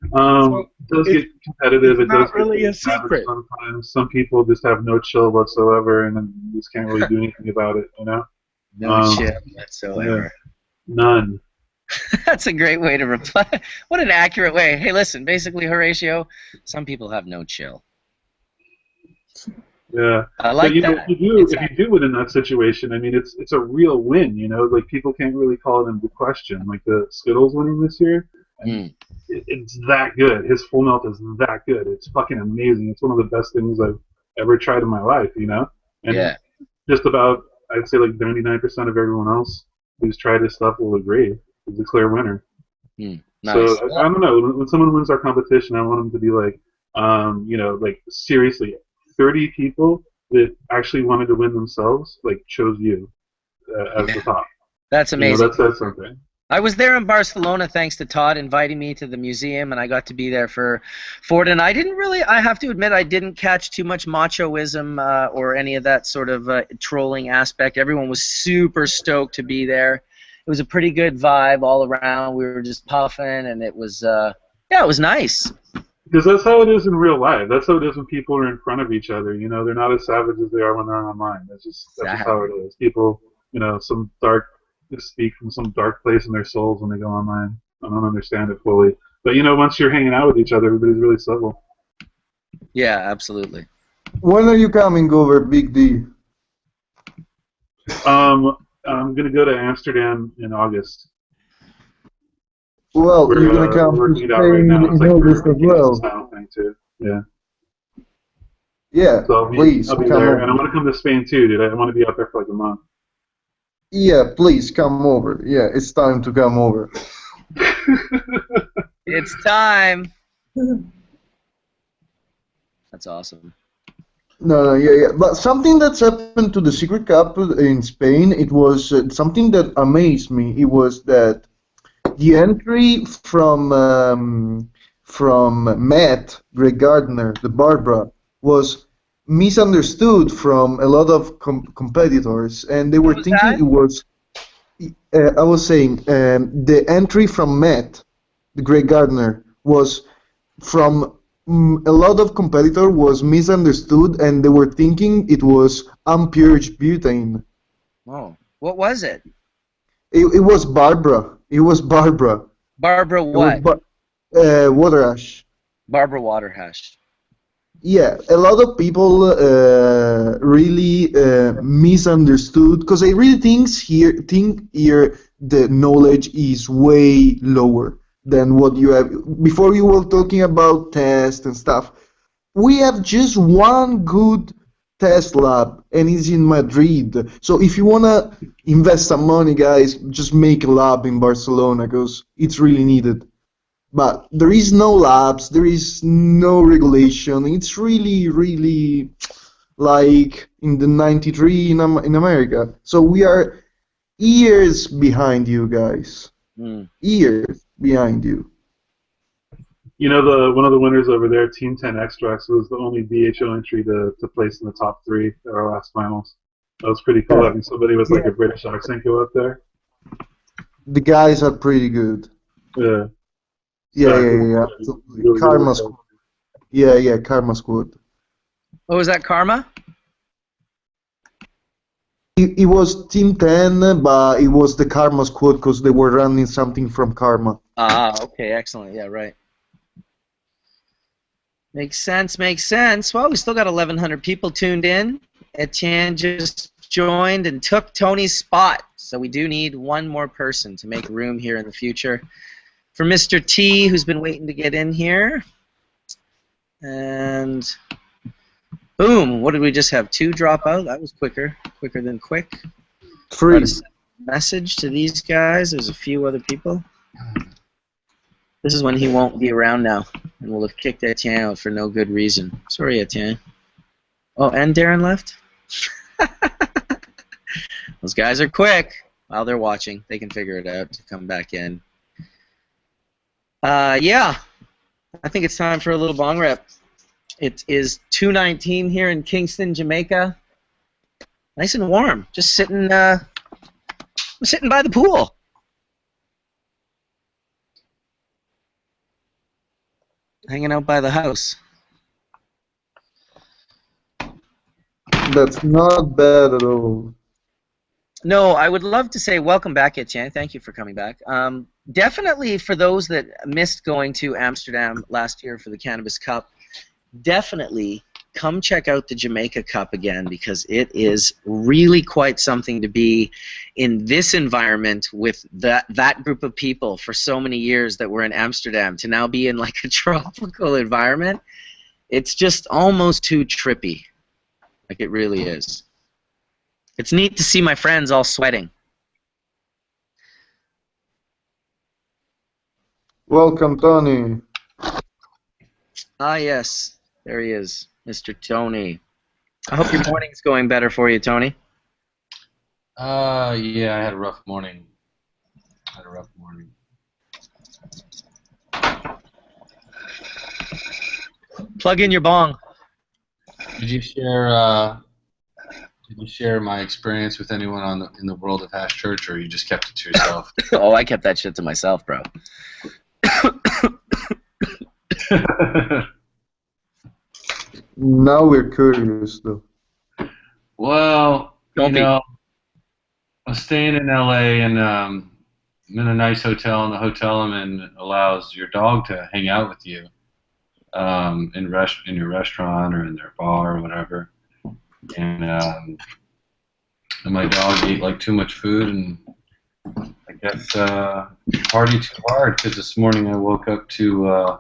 it does get competitive. It does really get a secret. Sometimes some people just have no chill whatsoever, and then just can't really do anything about it. No chill Yeah, whatsoever. none. That's a great way to reply. What an accurate way. Hey, listen, basically, Horatio, some people have no chill. Yeah, I but like you know, that. if you do win in that situation, I mean, it's a real win. You know, like people can't really call it into question. Like the Skittles winning this year, it's that good. His full melt is that good. It's fucking amazing. It's one of the best things I've ever tried in my life. You know, and Yeah. just about I'd say like 99% of everyone else who's tried his stuff will agree. He's a clear winner. Nice. So I don't know. When someone wins our competition, I want them to be like, you know, like seriously, 30 people that actually wanted to win themselves, like chose you as the top. That's You know, amazing. that says something. I was there in Barcelona thanks to Todd inviting me to the museum, and I got to be there for it. And I have to admit, I didn't catch too much machoism or any of that sort of trolling aspect. Everyone was super stoked to be there. It was a pretty good vibe all around. We were just puffing, and it was, it was nice. Because that's how it is in real life. That's how it is when people are in front of each other. You know, they're not as savage as they are when they're online. That's just how it is. People, you know, speak from some dark place in their souls when they go online. I don't understand it fully. But, you know, once you're hanging out with each other, everybody's really civil. Yeah, absolutely. When are you coming over, Big D? I'm going to go to Amsterdam in August. Well, you're going to come to Spain right now. in August as well. Thing too. Yeah. Yeah, so please I'll be come there. over. And I want to come to Spain too, dude. I want to be out there for like a month. Yeah, please come over. Yeah, it's time to come over. It's time. That's awesome. No, yeah. But something that's happened to the Secret Cup in Spain, it was something that amazed me. It was that the entry from Matt, Greg Gardner, the Barbara, was misunderstood from a lot of competitors, and they were thinking it was. I was saying the entry from Matt, the Greg Gardner, was from a lot of competitor was misunderstood, and they were thinking it was unpurged butane. Oh, what was it? It was Barbara. It was Barbara. Barbara what? Water hash. Barbara water hash. Yeah, a lot of people really misunderstood, because I really think here the knowledge is way lower than what you have. Before you were talking about tests and stuff, we have just one good test lab, and it's in Madrid. So if you wanna invest some money, guys, just make a lab in Barcelona, because it's really needed. But there is no labs, there is no regulation. It's really, really like in the 93 in America. So we are years behind you guys. Years behind you. You know, one of the winners over there, Team 10 Extracts, was the only BHO entry to place in the top 3 at our last finals. That was pretty cool having somebody with like a British accent go up there. The guys are pretty good. Yeah. Yeah. Absolutely. Karma Squad. Yeah, Karma Squad. Oh, was that Karma? It was Team 10, but it was the Karma Squad because they were running something from Karma. Ah, okay, excellent. Yeah, right. Makes sense, makes sense. Well, we still got 1,100 people tuned in. Etienne just joined and took Tony's spot. So we do need one more person to make room here in the future. For Mr. T, who's been waiting to get in here. And boom, what did we just have? 2 drop out? That was quicker than quick. 3. Got a message to these guys. There's a few other people. This is when he won't be around now, and we'll have kicked Etienne out for no good reason. Sorry, Etienne. Oh, and Darrin left? Those guys are quick. While they're watching, they can figure it out to come back in. Yeah, I think it's time for a little bong rip. It is 2:19 here in Kingston, Jamaica. Nice and warm. Just sitting by the pool. Hanging out by the house. That's not bad at all. No, I would love to say welcome back, Etienne. Thank you for coming back. Definitely for those that missed going to Amsterdam last year for the Cannabis Cup, definitely come check out the Jamaica Cup again, because it is really quite something to be in this environment with that group of people for so many years that were in Amsterdam, to now be in like a tropical environment. It's just almost too trippy. Like, it really is. It's neat to see my friends all sweating. Welcome, Tony. Ah, yes. There he is, Mr. Tony. I hope your morning's going better for you, Tony. Yeah, I had a rough morning. Plug in your bong. Did you share my experience with anyone in the world of Hashchurch, or you just kept it to yourself? Oh, I kept that shit to myself, bro. Now we're curious, though. Well, Don't be. I'm staying in LA, and I'm in a nice hotel, and the hotel I'm in allows your dog to hang out with you in your restaurant or in their bar or whatever. And my dog ate like too much food, and I guess partied too hard, because this morning I woke up to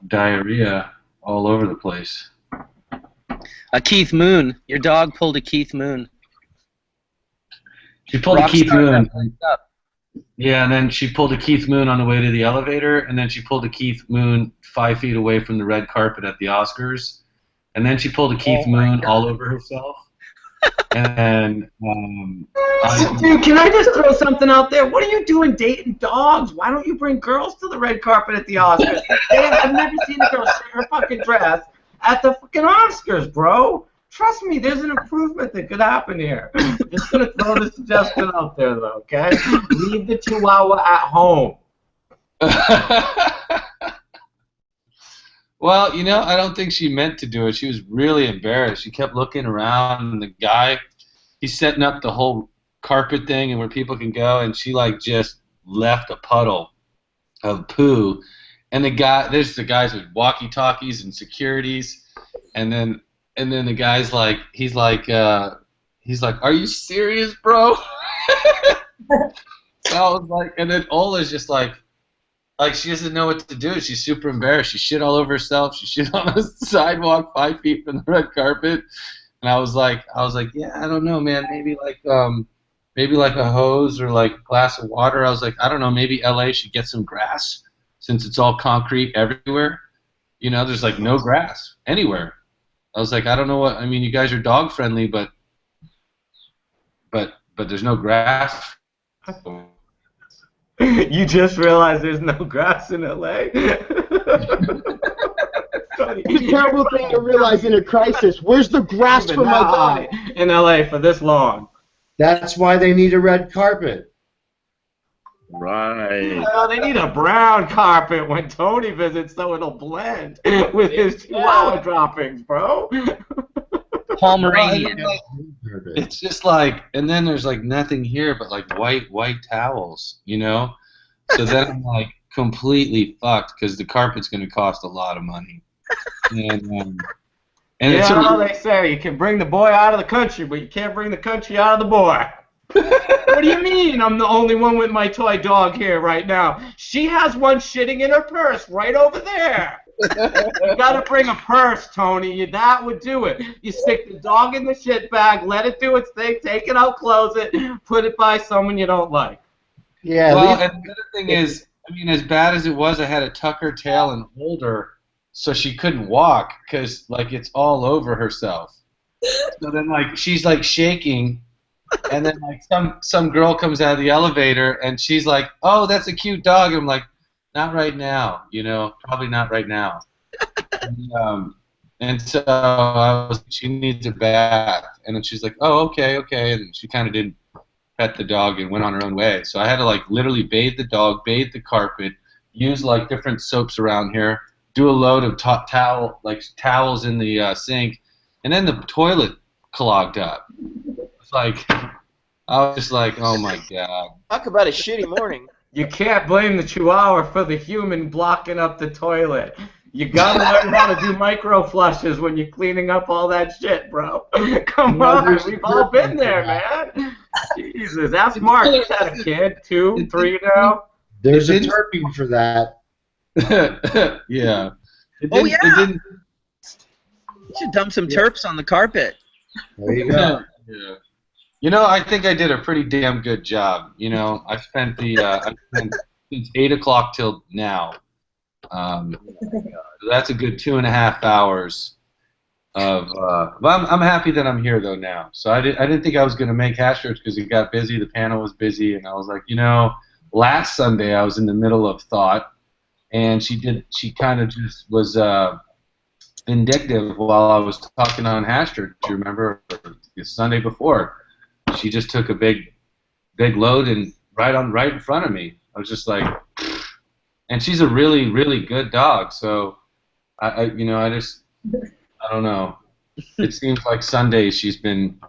diarrhea all over the place. A Keith Moon. Your dog pulled a Keith Moon. She pulled a Keith Moon. Up. Yeah, and then she pulled a Keith Moon on the way to the elevator, and then she pulled a Keith Moon 5 feet away from the red carpet at the Oscars, and then she pulled a Keith Moon all over herself. And dude, can I just throw something out there? What are you doing dating dogs? Why don't you bring girls to the red carpet at the Oscars? I've never seen a girl shake her fucking dress at the fucking Oscars, bro. Trust me, there's an improvement that could happen here. Just gonna throw the suggestion out there, though, okay? Leave the Chihuahua at home. Well, I don't think she meant to do it. She was really embarrassed. She kept looking around, and the guy, he's setting up the whole carpet thing and where people can go, and she like just left a puddle of poo. And there's the guys with walkie-talkies and securities, and then the guy's like, he's like, are you serious, bro? So I was like, and then Ola's just like she doesn't know what to do. She's super embarrassed. She shit all over herself. She shit on the sidewalk 5 feet from the red carpet. And I was like, yeah, I don't know, man. Maybe like a hose or like a glass of water. I was like, I don't know. Maybe LA should get some grass, since it's all concrete everywhere. There's like no grass anywhere. I was like, I don't know what. I mean, you guys are dog friendly, but there's no grass. You just realized there's no grass in LA? It's a terrible thing to realize in a crisis. Where's the grass for my dog? In LA for this long. That's why they need a red carpet. Right. Well, they need a brown carpet when Tony visits, so it'll blend with his Chihuahua droppings, bro. Pomeranian. It's just like, and then there's like nothing here but like white towels, So then I'm like completely fucked, because the carpet's going to cost a lot of money. And it's they say you can bring the boy out of the country, but you can't bring the country out of the boy. What do you mean I'm the only one with my toy dog here right now? She has one shitting in her purse right over there. You gotta bring a purse, Tony. That would do it. You stick the dog in the shit bag, let it do its thing, take it out, close it, put it by someone you don't like. Yeah. Well, and the other thing is, I mean, as bad as it was, I had to tuck her tail and hold her so she couldn't walk, because like it's all over herself. So then like she's like shaking, and then like some girl comes out of the elevator and she's like, "Oh, that's a cute dog." And I'm like, "Not right now, probably not right now." And so she needs a bath, and then she's like, "Oh, okay," and she kind of didn't pet the dog and went on her own way. So I had to like literally bathe the dog, bathe the carpet, use like different soaps around here, do a load of towels in the sink, and then the toilet clogged up. It's like I was just like, oh my god. Talk about a shitty morning. You can't blame the Chihuahua for the human blocking up the toilet. You gotta learn how to do micro flushes when you're cleaning up all that shit, bro. Come on, we've all been there, man. Jesus, ask Mark. He's had a kid, 2, 3 now. There's a terpene for that. Yeah. Oh yeah. You should dump some terps on the carpet. There you go. Yeah. You know, I think I did a pretty damn good job. You know, I spent since 8 o'clock till now. That's a good 2.5 hours of. Well, I'm happy that I'm here though now. So I didn't think I was going to make Hashchurch because it got busy. The panel was busy, and I was like, you know, last Sunday I was in the middle of thought, and she kind of just was vindictive while I was talking on Hashchurch. You remember the Sunday before? She just took a big load and right in front of me. I was just like, and she's a really, really good dog. So I don't know. It seems like Sundays she's been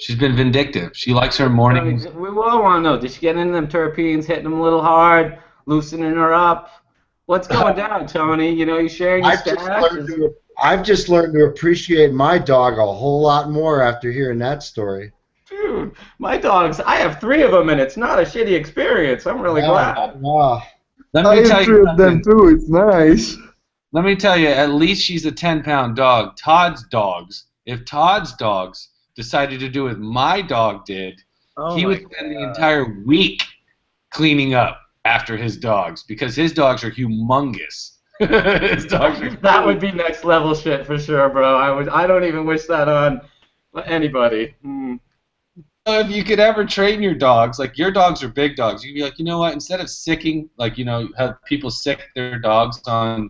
vindictive. She likes her mornings. We all want to know, did she get into them terpenes, hitting them a little hard, loosening her up? What's going down, Tony? You know, you sharing your stash? I've just learned to appreciate my dog a whole lot more after hearing that story. Dude, my dogs, I have 3 of them, and it's not a shitty experience. I'm really glad. Let me tell you them too. It's nice. Let me tell you, at least she's a 10-pound dog. If Todd's dogs decided to do what my dog did, he would spend the entire week cleaning up after his dogs because his dogs are humongous. His dogs are that would be next level shit for sure, bro. I don't even wish that on anybody. If you could ever train your dogs, like your dogs are big dogs, you'd be like, you know what? Instead of sicking, like, you know, have people sick their dogs on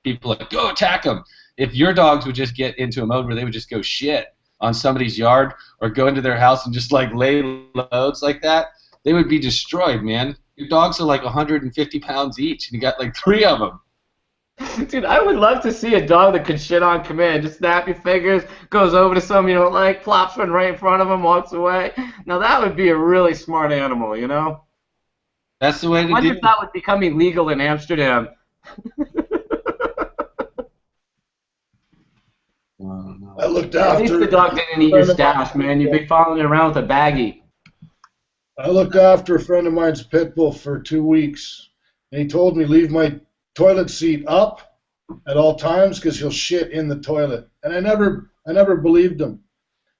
people, like, go attack them. If your dogs would just get into a mode where they would just go shit on somebody's yard or go into their house and just like lay loads like that, they would be destroyed, man. Your dogs are like 150 pounds each, and you got like 3 of them. Dude, I would love to see a dog that could shit on command. Just snap your fingers, goes over to someone you don't like, plops one right in front of him, walks away. Now that would be a really smart animal, you know? That's the way to do it. I wonder if that would become illegal in Amsterdam. I looked At after. least the dog didn't eat your stash, man. You'd be following it around with a baggie. I looked after a friend of mine's pit bull for 2 weeks, and he told me leave my toilet seat up at all times because he'll shit in the toilet. And I never believed him.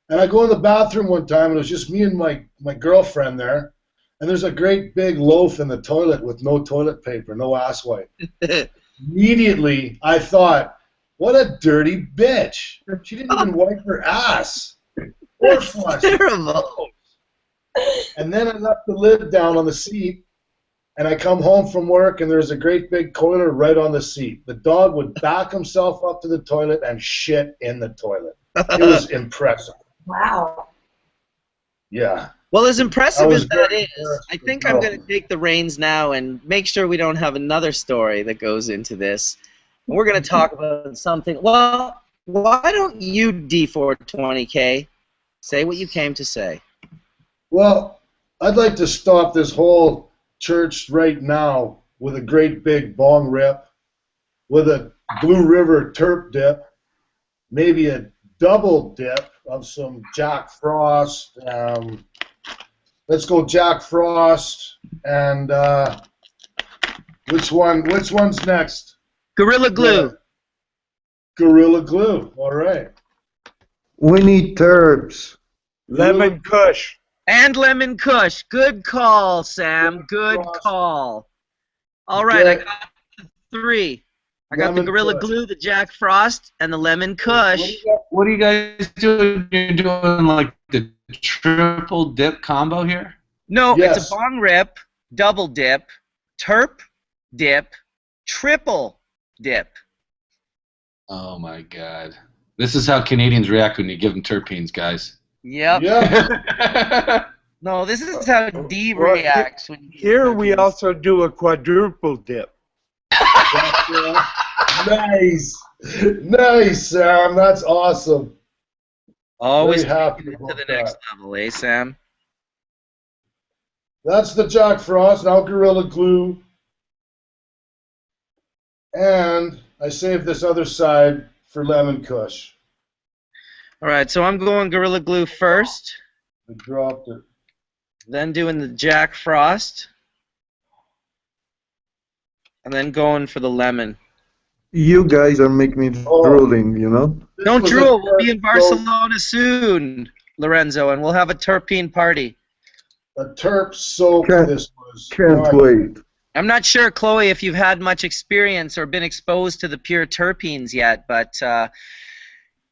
And I go in the bathroom one time, and it was just me and my girlfriend there, and there's a great big loaf in the toilet with no toilet paper, no ass wipe. Immediately, I thought, what a dirty bitch. She didn't even wipe her ass or flush. Terrible. And then I left the lid down on the seat, and I come home from work, and there's a great big coiler right on the seat. The dog would back himself up to the toilet and shit in the toilet. It was impressive. Wow. Yeah. Well, as impressive as that is, impressed I think with I'm Bo. going to take the reins now and make sure we don't have another story that goes into this. We're going to talk about something. Well, why don't you, D420K, say what you came to say? Well, I'd like to stop this whole church right now with a great big bong rip, with a Blue River terp dip, maybe a double dip of some Jack Frost. Let's go Jack Frost, and which one's next? Gorilla Glue. Yeah. Gorilla Glue. All right. We need terps. Lemon Kush. And Lemon Kush. Good call, Sam. Good call. All right, I got the 3. I got the Gorilla Glue, the Jack Frost, and the Lemon Kush. What are you guys doing? You're doing like the triple dip combo here? No, Yes. it's a bong rip, double dip, terp dip, triple dip. Oh my god. This is how Canadians react when you give them terpenes, guys. Yep. Yeah. No, this is how D reacts when you give Here terpenes. we also do a quadruple dip. Nice. Nice, Sam. That's awesome. Always Very happy taking it to about the next level, eh, Sam? That's the Jack Frost, now Gorilla Glue. And I saved this other side for Lemon Kush. All right, so I'm going Gorilla Glue first. I dropped it. Then doing the Jack Frost. And then going for the lemon. You guys are making me drooling, you know? Don't drool. We'll be in Barcelona soon, Lorenzo, and we'll have a terpene party. A terp soap this was. Can't wait. I'm not sure, Chloe, if you've had much experience or been exposed to the pure terpenes yet, but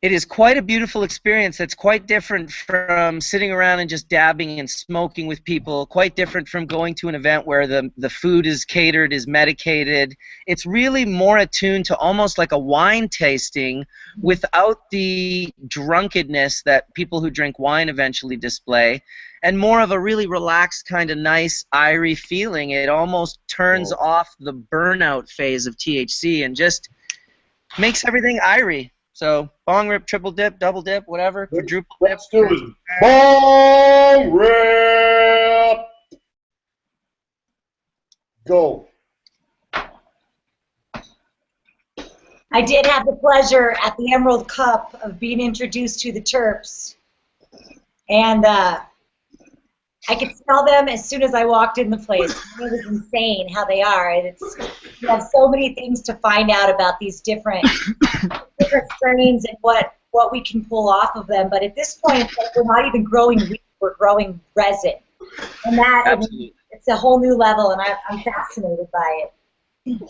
it is quite a beautiful experience. It's quite different from sitting around and just dabbing and smoking with people, quite different from going to an event where the food is catered, is medicated. It's really more attuned to almost like a wine tasting without the drunkenness that people who drink wine eventually display, and more of a really relaxed kind of nice, irie feeling. It almost turns off the burnout phase of THC and just makes everything irie. So, bong rip, triple dip, double dip, whatever, quadruple dip. Let's do it. Bong rip! Go. I did have the pleasure at the Emerald Cup of being introduced to the Terps. And I could smell them as soon as I walked in the place. It was insane how they are. And you have so many things to find out about these different strains and what we can pull off of them. But at this point, it's like we're not even growing weed, we're growing resin. And that, it's a whole new level, and I'm fascinated by it.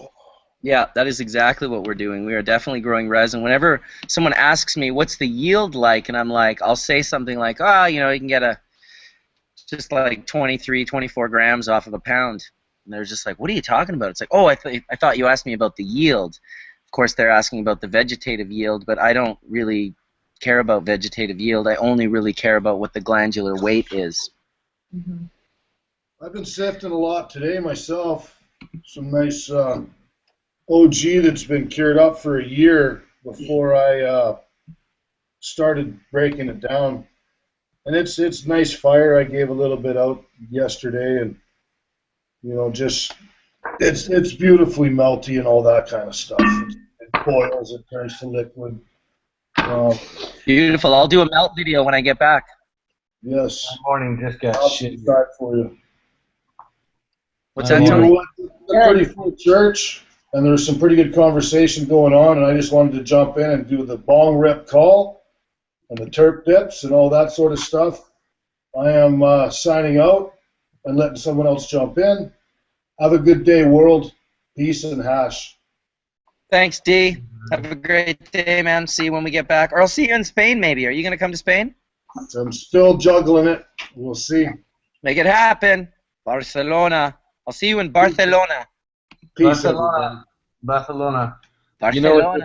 Yeah, that is exactly what we're doing. We are definitely growing resin. Whenever someone asks me, what's the yield like, and I'm like, I'll say something like, you know, you can get just like 23, 24 grams off of a pound. And they're just like, what are you talking about? It's like, I thought you asked me about the yield. Of course, they're asking about the vegetative yield, but I don't really care about vegetative yield. I only really care about what the glandular weight is. Mm-hmm. I've been sifting a lot today myself. Some nice OG that's been cured up for a year before I started breaking it down. And it's nice fire. I gave a little bit out yesterday, and you know, just it's beautifully melty and all that kind of stuff. It boils, it turns to liquid. Beautiful. I'll do a melt video when I get back. Yes. My morning just got shit. Back for you. What's that, Tony? It's a pretty full church, and there's some pretty good conversation going on, and I just wanted to jump in and do the bong rip call and the terp dips and all that sort of stuff. I am signing out and letting someone else jump in. Have a good day, world. Peace and hash. Thanks, D. Have a great day, man. See you when we get back. Or I'll see you in Spain, maybe. Are you going to come to Spain? I'm still juggling it. We'll see. Make it happen. Barcelona. I'll see you in Barcelona. Peace, Barcelona. Barcelona. You know what?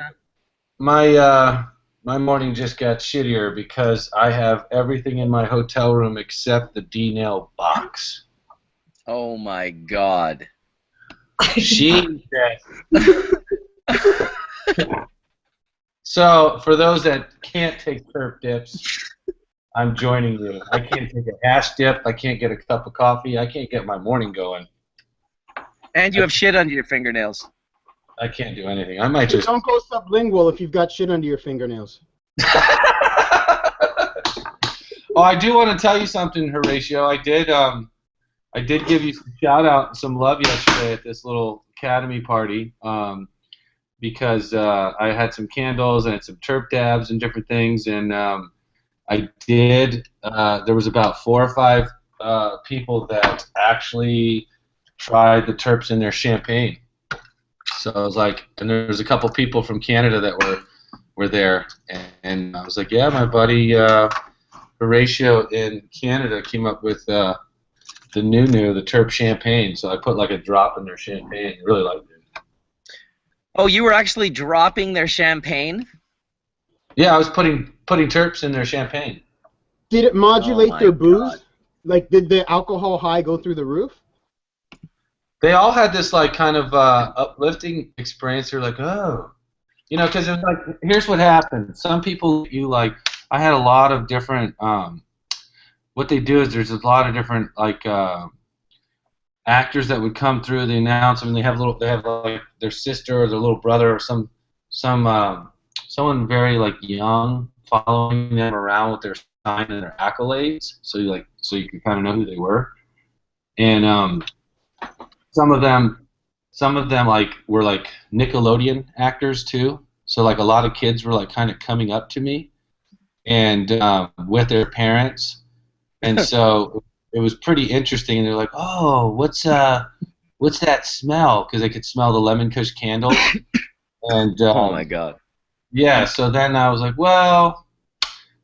My morning just got shittier because I have everything in my hotel room except the D-nail box. Oh my God. She So for those that can't take terp dips, I'm joining you. I can't take a hash dip. I can't get a cup of coffee. I can't get my morning going. And you have shit under your fingernails. I can't do anything. I might just... Don't go sublingual if you've got shit under your fingernails. Oh, I do want to tell you something, Horatio. I did give you some shout out and some love yesterday at this little academy party because I had some candles and some terp dabs and different things, and I did. There was about 4 or 5 people that actually tried the terps in their champagne. So I was like, and there was a couple people from Canada that were there, and I was like, yeah, my buddy Horatio in Canada came up with the terp champagne. So I put like a drop in their champagne. I really liked it. Oh, you were actually dropping their champagne? Yeah, I was putting terps in their champagne. Did it modulate their booze? God. Like, did the alcohol high go through the roof? They all had this like kind of uplifting experience. They're like, oh, you know, because it was like, here's what happened. Some people, I had a lot of different. What they do is there's a lot of different like actors that would come through the announcement. They have like their sister or their little brother or someone very like young following them around with their sign and their accolades, so you can kind of know who they were. And some of them like were like Nickelodeon actors too. So like a lot of kids were like kind of coming up to me and with their parents, and so it was pretty interesting. And they're like, "Oh, what's that smell?" Because they could smell the lemon kush candles. And oh my God. Yeah. So then I was like, well,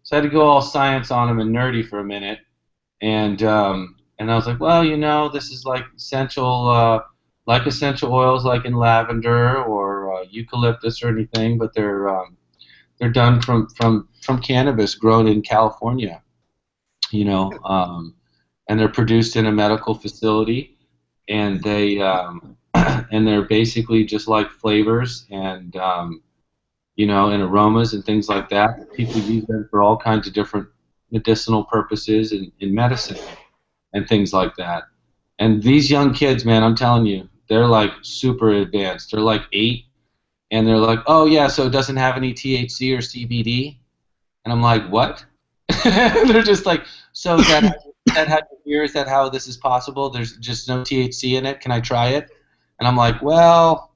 so I had to go all science on them and nerdy for a minute, and I was like, well, this is like essential oils, like in lavender or eucalyptus or anything, but they're done from cannabis grown in California, and they're produced in a medical facility, and they're basically just like flavors and and aromas and things like that. People use them for all kinds of different medicinal purposes in medicine and things like that. And these young kids, man, I'm telling you, they're like super advanced. They're like 8, and they're like, oh yeah, so it doesn't have any THC or CBD? And I'm like, what? They're just like, so is that how you hear? Is that how this is possible? There's just no THC in it. Can I try it? And I'm like, well,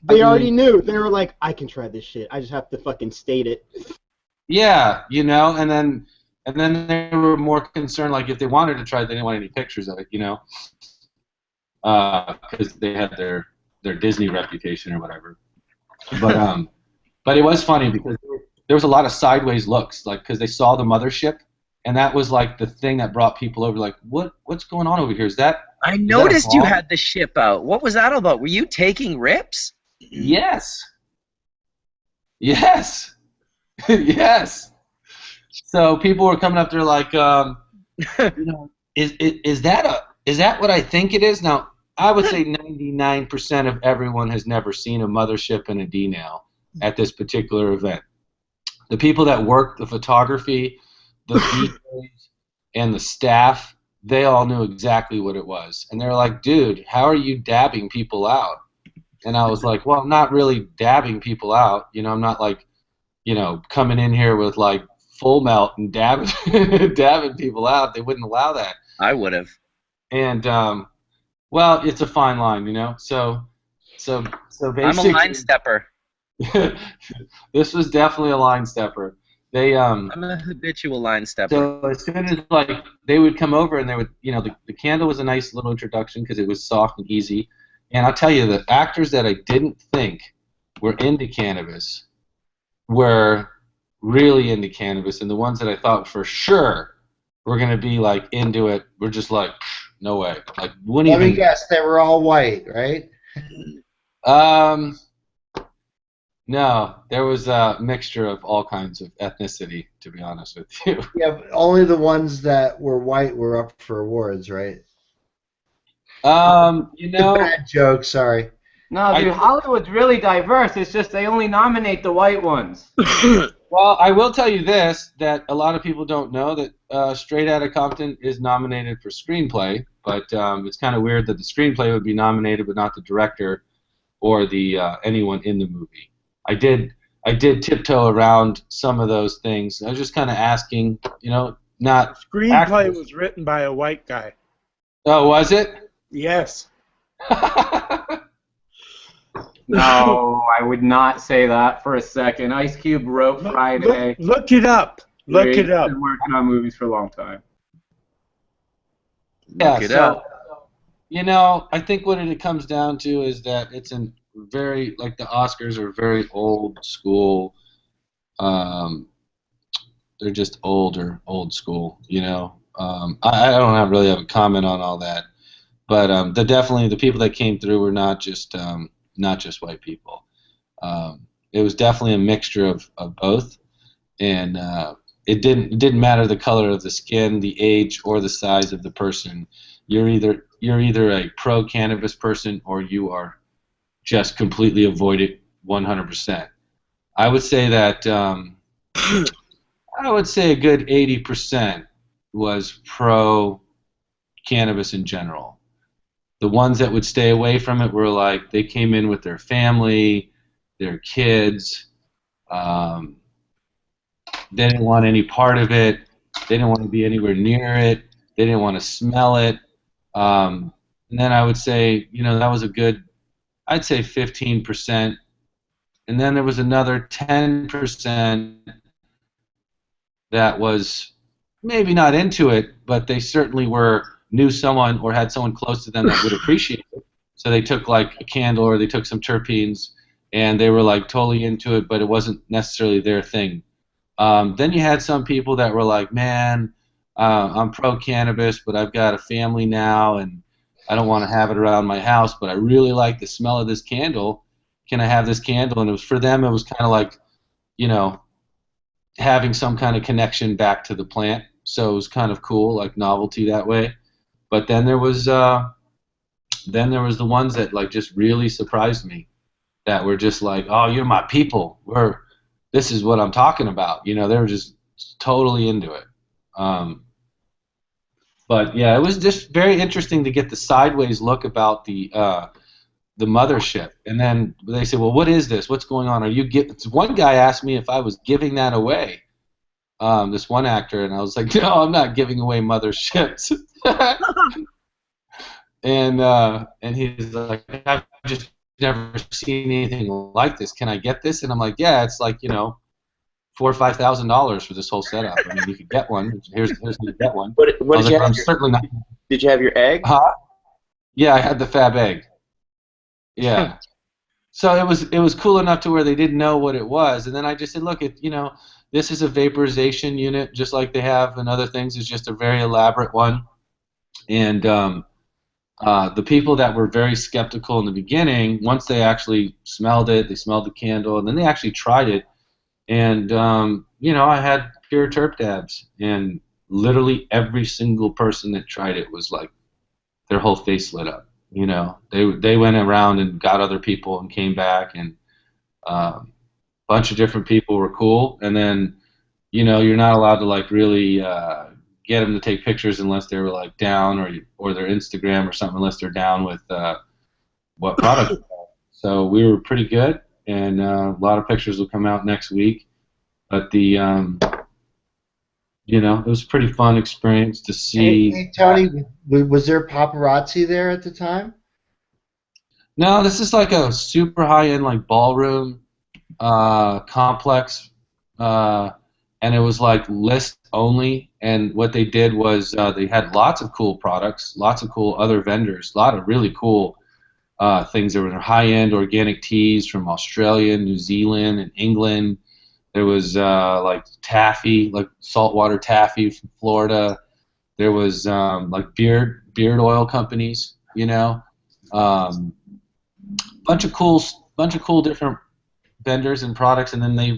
they already knew. They were like, I can try this shit. I just have to fucking state it. Yeah, and then they were more concerned, like if they wanted to try it, they didn't want any pictures of it, because they had their Disney reputation or whatever. But it was funny because there was a lot of sideways looks, like because they saw the mothership, and that was like the thing that brought people over. Like, what's going on over here? Is that? I noticed you had the ship out. What was that about? Were you taking rips? Yes. Yes. Yes. So people were coming up there like, is that what I think it is? Now, I would say 99% of everyone has never seen a mothership and a D-nail at this particular event. The people that work the photography, the DJs, and the staff, they all knew exactly what it was. And they're like, dude, how are you dabbing people out? And I was like, well, I'm not really dabbing people out. I'm not like, coming in here with like full melt and dabbing people out. They wouldn't allow that. I would have. And well, it's a fine line, So basically, I'm a line stepper. This was definitely a line stepper. I'm a habitual line stepper. So as soon as like they would come over and they would, the candle was a nice little introduction because it was soft and easy. And I'll tell you, the actors that I didn't think were into cannabis were really into cannabis, and the ones that I thought for sure were going to be like into it were just like, no way. Like, wouldn't Let even. me guess, they were all white, right? No, there was a mixture of all kinds of ethnicity, to be honest with you. Yeah, but only the ones that were white were up for awards, right? Bad joke, sorry. No, dude, Hollywood's really diverse. It's just they only nominate the white ones. Well, I will tell you this, that a lot of people don't know that Straight Outta Compton is nominated for screenplay, but it's kind of weird that the screenplay would be nominated but not the director or the anyone in the movie. I did tiptoe around some of those things. I was just kind of asking, not... Screenplay was written by a white guy. Oh, was it? Yes. No, I would not say that for a second. Ice Cube wrote Friday. Look it up. Look it up. He's been working on movies for a long time. Look it up. I think what it comes down to is that it's a very, like the Oscars are very old school. They're just old school, I don't really have a comment on all that. But definitely the people that came through were not just white people. It was definitely a mixture of both, and it didn't matter the color of the skin, the age, or the size of the person. You're either a pro cannabis person or you are just completely avoid it 100%. I would say that I would say a good 80% was pro cannabis in general. The ones that would stay away from it were like they came in with their family, their kids. They didn't want any part of it. They didn't want to be anywhere near it. They didn't want to smell it. And then I would say, you know, that was a good, I'd say 15%. And then there was another 10% that was maybe not into it, but they certainly knew someone or had someone close to them that would appreciate it. So they took like a candle or they took some terpenes and they were like totally into it, but it wasn't necessarily their thing. Then you had some people that were like, man, I'm pro-cannabis, but I've got a family now and I don't want to have it around my house, but I really like the smell of this candle. Can I have this candle? And it was for them, it was kind of like, you know, having some kind of connection back to the plant. So it was kind of cool, like novelty that way. But then there was the ones that like just really surprised me, that were just like, oh, you're my people. This is what I'm talking about. You know, they were just totally into it. But yeah, it was just very interesting to get the sideways look about the mothership. And then they say, well, what is this? What's going on? One guy asked me if I was giving that away. This one actor, and I was like, no, I'm not giving away motherships. And he's like, I've just never seen anything like this. Can I get this? And I'm like, yeah, it's like, you know, $4,000 or $5,000 for this whole setup. I mean, you could get one. Here's how you get one. What did you have? Certainly not. Did you have your egg? Huh? Yeah, I had the fab egg. Yeah. So it was cool enough to where they didn't know what it was, and then I just said, look, you know, this is a vaporization unit, just like they have in other things. It's just a very elaborate one, and the people that were very skeptical in the beginning, once they actually smelled it, they smelled the candle, and then they actually tried it, and you know, I had pure terp dabs, and literally every single person that tried it was like, their whole face lit up. You know, they went around and got other people and came back, and a bunch of different people were cool. And then, you know, you're not allowed to like really get them to take pictures unless they were like down, or their Instagram or something, unless they're down with what product. So we were pretty good, and a lot of pictures will come out next week. But the you know, it was a pretty fun experience to see. Hey, Tony, was there paparazzi there at the time? No, this is like a super high-end like ballroom complex, and it was like list only. And what they did was they had lots of cool products, lots of cool other vendors, a lot of really cool things. There were high-end organic teas from Australia, New Zealand, and England. There was like taffy, like saltwater taffy from Florida. There was like beard oil companies, you know, bunch of cool different vendors and products, and then they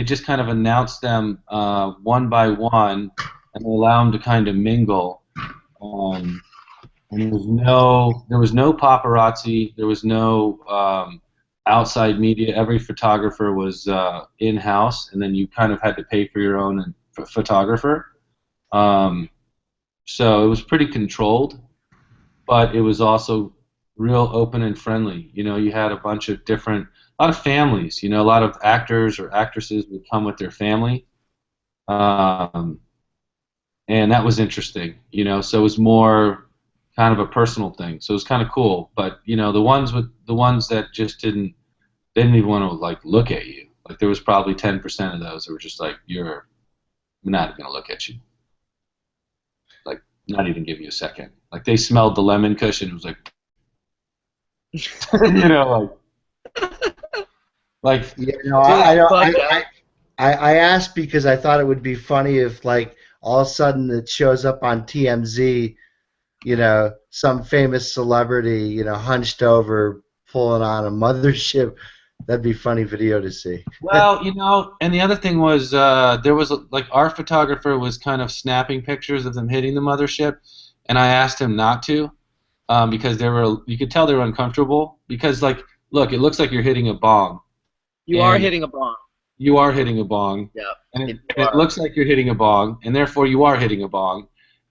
just kind of announce them one by one, and allow them to kind of mingle. And there was no paparazzi. There was no outside media. Every photographer was in-house, and then you kind of had to pay for your own photographer. So it was pretty controlled, but it was also real open and friendly. You know, you had a lot of families. You know, a lot of actors or actresses would come with their family, and that was interesting. You know, so it was more kind of a personal thing. So it was kind of cool. But you know, the ones that just didn't even want to like look at you. Like there was probably 10% of those that were just like, we're not going to look at you. Like not even give you a second. Like they smelled the lemon cushion. It was like, you know, like. You know, I asked because I thought it would be funny if like all of a sudden it shows up on TMZ, you know, some famous celebrity, you know, hunched over pulling on a mothership. That'd be a funny video to see. Well, you know, and the other thing was there was like our photographer was kind of snapping pictures of them hitting the mothership, and I asked him not to because you could tell they were uncomfortable because like, look, it looks like you're hitting a bong. You are hitting a bong. You are hitting a bong. Yeah. And it looks like you're hitting a bong, and therefore you are hitting a bong.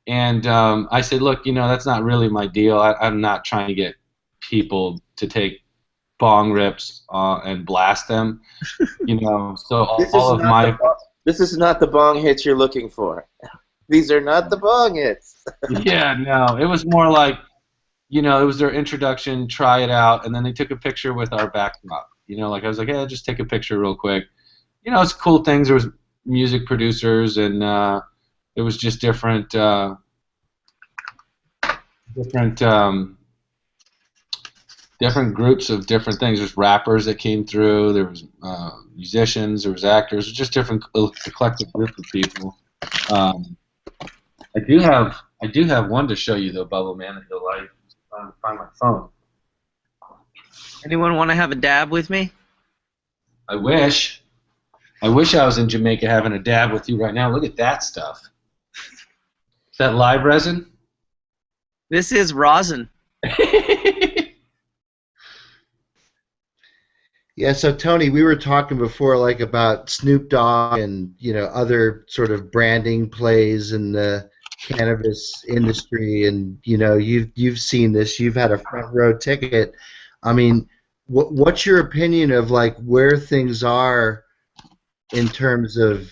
And I said, look, that's not really my deal. I'm not trying to get people to take bong rips and blast them. So all of my... This is not the bong hits you're looking for. These are not the bong hits. Yeah, no. It was more like, it was their introduction, try it out, and then they took a picture with our backdrop. Like I was like, hey, just take a picture real quick. It's cool things. There was music producers, and it was just different groups of different things. There's rappers that came through. There was musicians. There was actors. It was just different eclectic group of people. I do have one to show you though, Bubbleman, if you'll like. Find my phone. Anyone want to have a dab with me? I wish I was in Jamaica having a dab with you right now. Look at that stuff. Is that live resin? This is rosin. Yeah, so Tony, we were talking before, like, about Snoop Dogg and other sort of branding plays in the cannabis industry, and you've seen this. You've had a front row ticket. I mean, what's your opinion of like where things are in terms of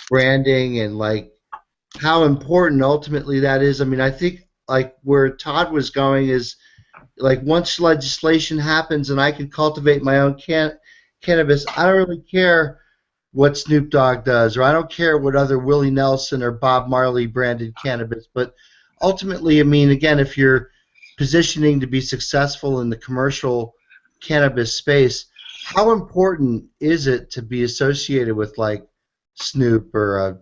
branding and like how important ultimately that is? I mean, I think like where Todd was going is, like, once legislation happens and I can cultivate my own cannabis, I don't really care what Snoop Dogg does, or I don't care what other Willie Nelson or Bob Marley branded cannabis. But ultimately, I mean, again, if you're positioning to be successful in the commercial cannabis space, how important is it to be associated with like Snoop or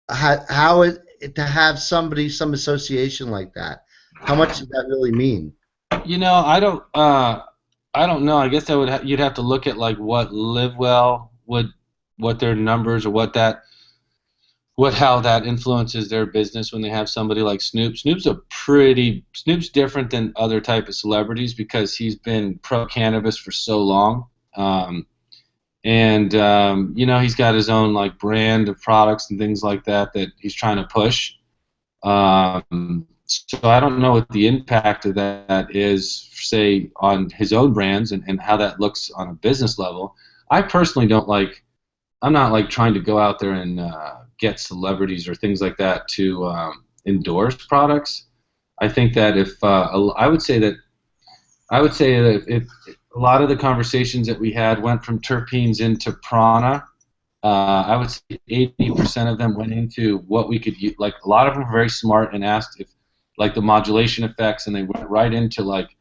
to have somebody, some association like that? How much does that really mean? I don't know. I guess you'd have to look at like what LiveWell what their numbers or how that influences their business when they have somebody like Snoop. Snoop's different than other type of celebrities because he's been pro cannabis for so long, and he's got his own like brand of products and things like that he's trying to push. So I don't know what the impact of that is, say, on his own brands and how that looks on a business level. I personally I'm not like trying to go out there and get celebrities or things like that to endorse products. I think that I would say that if a lot of the conversations that we had went from terpenes into prana, I would say 80% of them went into what we could use. Like, a lot of them were very smart and asked if like the modulation effects, and they went right into like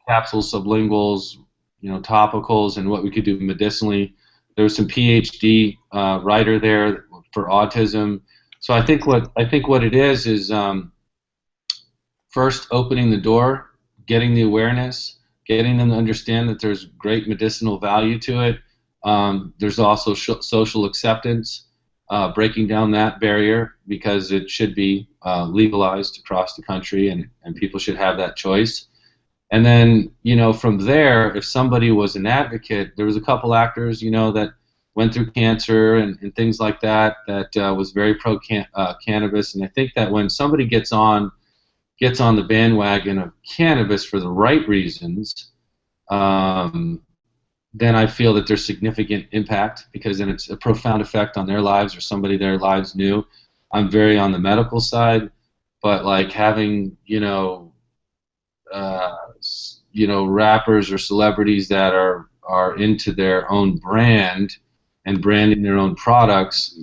capsules, sublinguals, topicals, and what we could do medicinally. There was some PhD writer there for autism. So I think what it is first opening the door, getting the awareness, getting them to understand that there's great medicinal value to it. There's also social acceptance, breaking down that barrier, because it should be legalized across the country, and people should have that choice. And then, from there, if somebody was an advocate, there was a couple actors, that went through cancer and things like that was very pro cannabis. And I think that when somebody gets on the bandwagon of cannabis for the right reasons, then I feel that there's significant impact, because then it's a profound effect on their lives or somebody their lives knew. I'm very on the medical side, but like having rappers or celebrities that are into their own brand and branding their own products,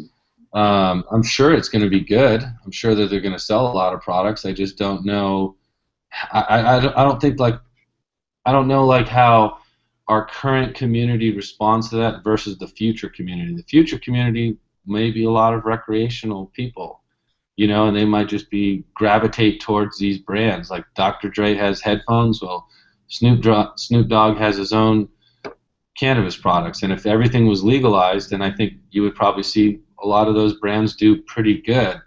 I'm sure it's going to be good. I'm sure that they're going to sell a lot of products. I just don't know. I don't know like how our current community responds to that versus the future community. The future community may be a lot of recreational people, and they might just gravitate towards these brands. Like Dr. Dre has headphones. Well, Snoop Dogg has his own cannabis products, and if everything was legalized, then I think you would probably see a lot of those brands do pretty good.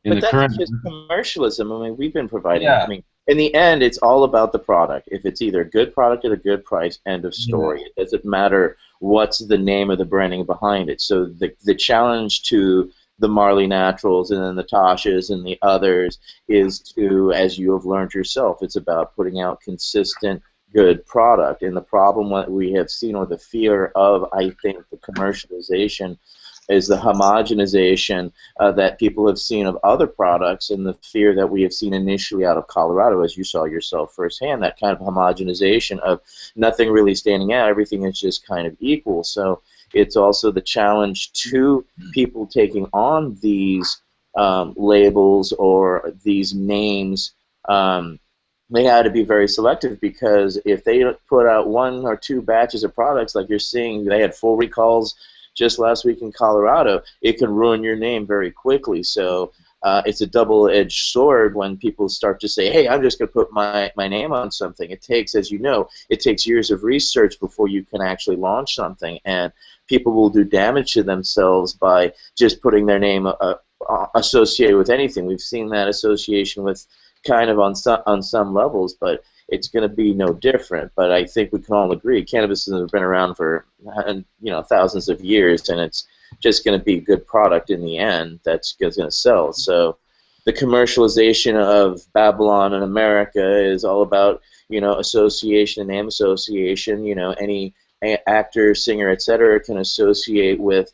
But that's just commercialism. I mean, we've been providing. Yeah. I mean, in the end, it's all about the product. If it's either a good product at a good price, end of story. Yeah. It doesn't matter what's the name of the branding behind it. So the challenge to the Marley Naturals and then the Toshas and the others is to, as you have learned yourself, it's about putting out consistent, good product. And the problem what we have seen, or the fear of, I think, the commercialization, is the homogenization that people have seen of other products, and the fear that we have seen initially out of Colorado, as you saw yourself firsthand, that kind of homogenization of nothing really standing out, everything is just kind of equal. So it's also the challenge to people taking on these labels or these names. They had to be very selective, because if they put out 1 or 2 batches of products, like you're seeing, they had 4 recalls just last week in Colorado, it can ruin your name very quickly. So it's a double-edged sword when people start to say, hey, I'm just going to put my name on something. It takes, as you know, it takes years of research before you can actually launch something, and people will do damage to themselves by just putting their name associated with anything. We've seen that association with kind of on some levels, but it's going to be no different. But I think we can all agree cannabis has been around for thousands of years, and it's just going to be a good product in the end that's going to sell. So the commercialization of Babylon in America is all about association, name association. Any actor, singer, etc. can associate with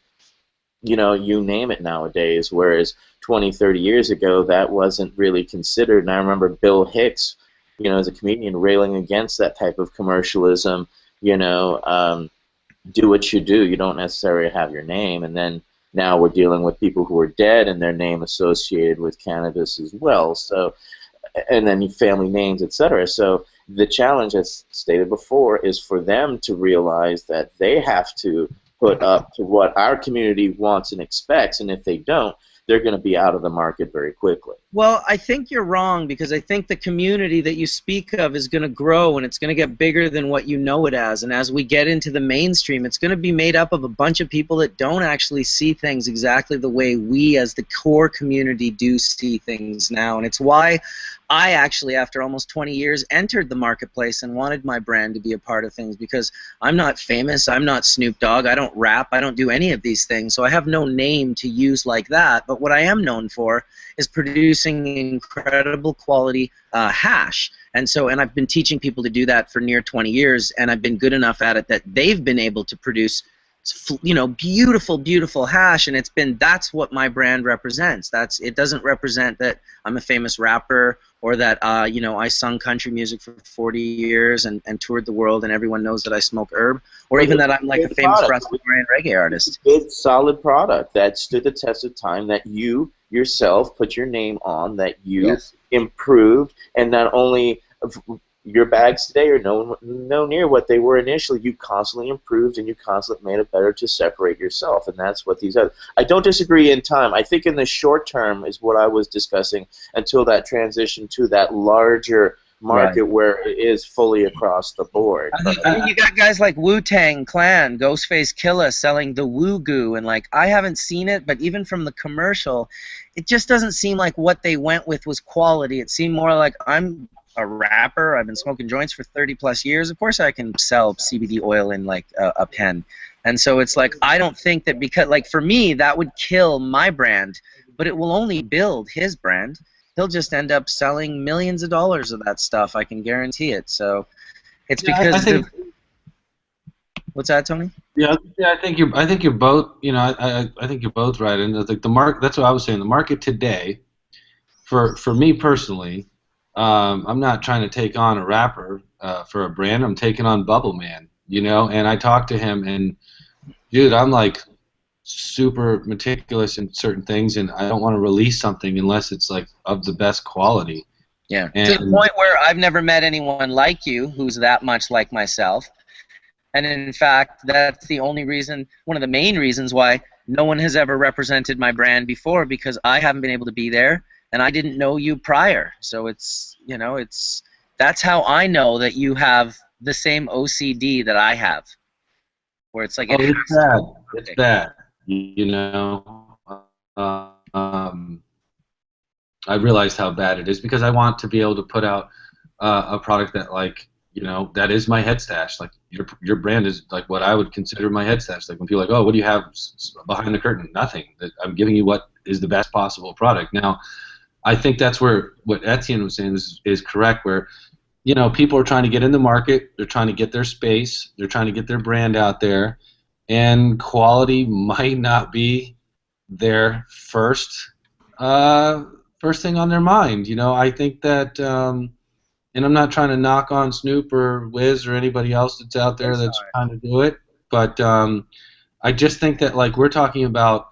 you name it nowadays, whereas 20, 30 years ago that wasn't really considered. And I remember Bill Hicks, as a comedian, railing against that type of commercialism, do what you do, you don't necessarily have your name. And then now we're dealing with people who are dead and their name associated with cannabis as well. So, and then family names, etc. So the challenge, as stated before, is for them to realize that they have to put up to what our community wants and expects, and if they don't, they're going to be out of the market very quickly. Well, I think you're wrong, because I think the community that you speak of is going to grow, and it's going to get bigger than what you know it as. And as we get into the mainstream, it's going to be made up of a bunch of people that don't actually see things exactly the way we as the core community do see things now. And it's why I actually, after almost 20 years, entered the marketplace and wanted my brand to be a part of things, because I'm not famous, I'm not Snoop Dogg, I don't rap, I don't do any of these things, so I have no name to use like that. But what I am known for is producing incredible quality hash. And I've been teaching people to do that for near 20 years, and I've been good enough at it that they've been able to produce beautiful, beautiful hash, and that's what my brand represents. It doesn't represent that I'm a famous rapper, or that I sung country music for 40 years and toured the world and everyone knows that I smoke herb, or even that I'm like a famous Rastafarian reggae artist. It's a solid product that stood the test of time, that you yourself put your name on, that you improved, and not only your bags today are no near what they were initially. You constantly improved, and you constantly made it better to separate yourself, and that's what these are. I don't disagree in time. I think in the short term is what I was discussing, until that transition to that larger market where it is fully across the board. I mean, you got guys like Wu-Tang Clan, Ghostface Killah selling the Woo-Goo, and I haven't seen it, but even from the commercial, it just doesn't seem like what they went with was quality. It seemed more like, I'm a rapper, I've been smoking joints for 30+ years, of course I can sell CBD oil in a pen. And so it's like, I don't think that, because for me that would kill my brand, but it will only build his brand. He'll just end up selling millions of dollars of that stuff, I can guarantee it. So it's because what's that, Tony? Yeah, I think you're both. I think you're both right. And the market. That's what I was saying. The market today, for me personally, I'm not trying to take on a rapper for a brand. I'm taking on Bubbleman. And I talked to him, and dude, I'm super meticulous in certain things, and I don't want to release something unless it's of the best quality. Yeah. To the point where I've never met anyone like you who's that much like myself. And in fact, that's the only reason, one of the main reasons why no one has ever represented my brand before, because I haven't been able to be there, and I didn't know you prior. So it's, that's how I know that you have the same OCD that I have, where it's like, it's bad. It's bad. I realized how bad it is, because I want to be able to put out a product that you know, that is my head stash. Like your brand is like what I would consider my head stash. Like when people are like, oh, what do you have behind the curtain? Nothing. I'm giving you what is the best possible product. Now, I think that's where what Etienne was saying is correct, where, you know, people are trying to get in the market, they're trying to get their space, they're trying to get their brand out there, and quality might not be their first thing on their mind. You know, I think that, and I'm not trying to knock on Snoop or Wiz or anybody else that's out there that's trying to do it, but I just think that, like, we're talking about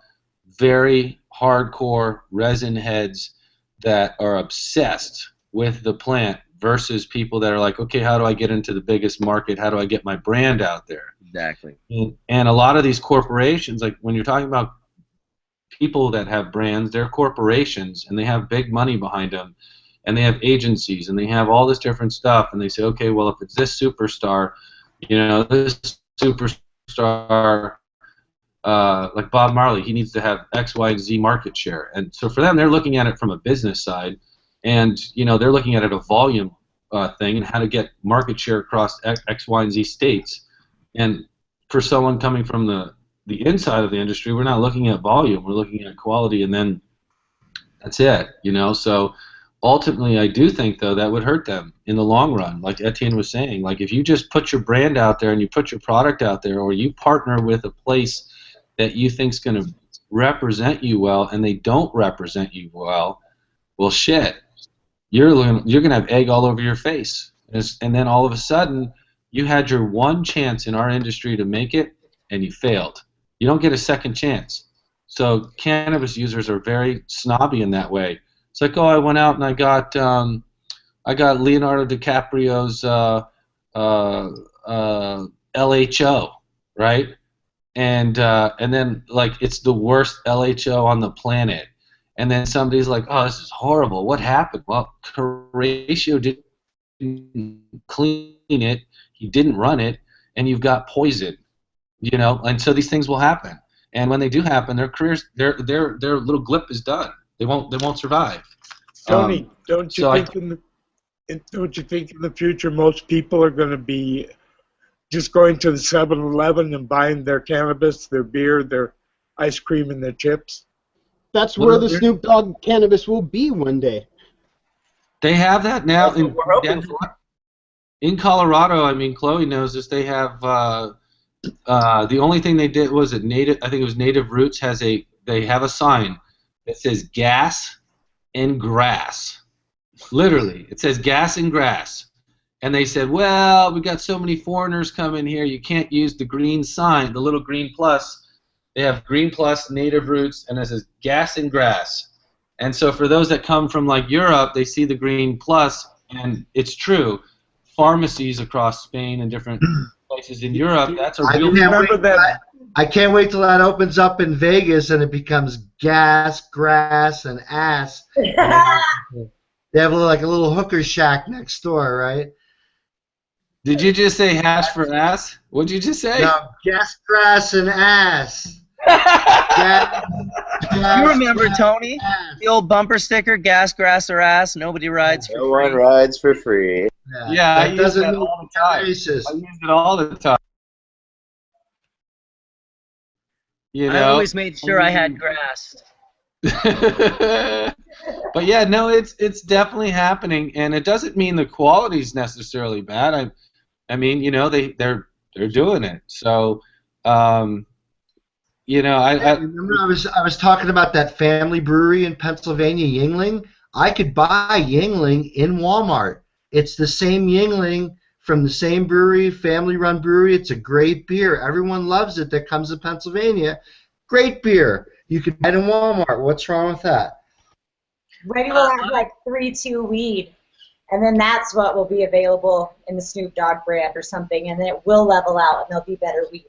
very hardcore resin heads that are obsessed with the plant versus people that are like, okay, how do I get into the biggest market? How do I get my brand out there? Exactly. And a lot of these corporations, like when you're talking about people that have brands, they're corporations and they have big money behind them, and they have agencies and they have all this different stuff, and they say, okay, well, if it's this superstar, you know, this superstar, like Bob Marley, he needs to have X, Y, and Z market share. And so for them, they're looking at it from a business side, and, you know, they're looking at it a volume thing and how to get market share across X, Y, and Z states. And for someone coming from the inside of the industry, we're not looking at volume, we're looking at quality, and then that's it, you know. So ultimately, I do think, though, that would hurt them in the long run. Like Etienne was saying, like if you just put your brand out there and you put your product out there, or you partner with a place that you think is going to represent you well, and they don't represent you well, well, shit, you're going to have egg all over your face. And then all of a sudden, you had your one chance in our industry to make it, and you failed. You don't get a second chance. So cannabis users are very snobby in that way. It's like, oh, I went out and I got Leonardo DiCaprio's LHO, right? And then, like, it's the worst LHO on the planet. And then somebody's like, oh, this is horrible. What happened? Well, Horatio didn't clean it. He didn't run it. And you've got poison, you know? And so these things will happen. And when they do happen, their careers, their little glip is done. They won't survive. Tony, don't you think in the future most people are going to be just going to the 7-Eleven and buying their cannabis, their beer, their ice cream, and their chips? That's where the Snoop Dogg cannabis will be one day. They have that now in Colorado. I mean, Chloe knows this. They have the only thing they did was Native. I think it was Native Roots they have a sign that says gas and grass. Literally, it says gas and grass. And they said, well, we got so many foreigners coming here, you can't use the green sign, the little green plus. They have green plus, Native Roots, and it says gas and grass. And so for those that come from, like, Europe, they see the green plus, and it's true. Pharmacies across Spain and different places in Europe, that's a real... I can't wait till that opens up in Vegas and it becomes gas, grass, and ass. They have like a little hooker shack next door, right? Did you just say hash for ass? What'd you just say? No, gas, grass, and ass. You remember, Tony, the old bumper sticker, gas, grass, or ass, nobody rides for free. No one rides for free. Yeah, I use that all the time. I use it all the time. You know? I always made sure I had grass. But yeah, no, it's definitely happening, and it doesn't mean the quality's necessarily bad. I mean, you know, they're doing it. So, you know, I remember I was talking about that family brewery in Pennsylvania, Yuengling. I could buy Yuengling in Walmart. It's the same Yuengling from the same brewery, family-run brewery. It's a great beer. Everyone loves it that comes to Pennsylvania. Great beer. You could buy it in Walmart. What's wrong with that? Ready will have like 3-2 weed, and then that's what will be available in the Snoop Dogg brand or something, and then it will level out, and there'll be better weed.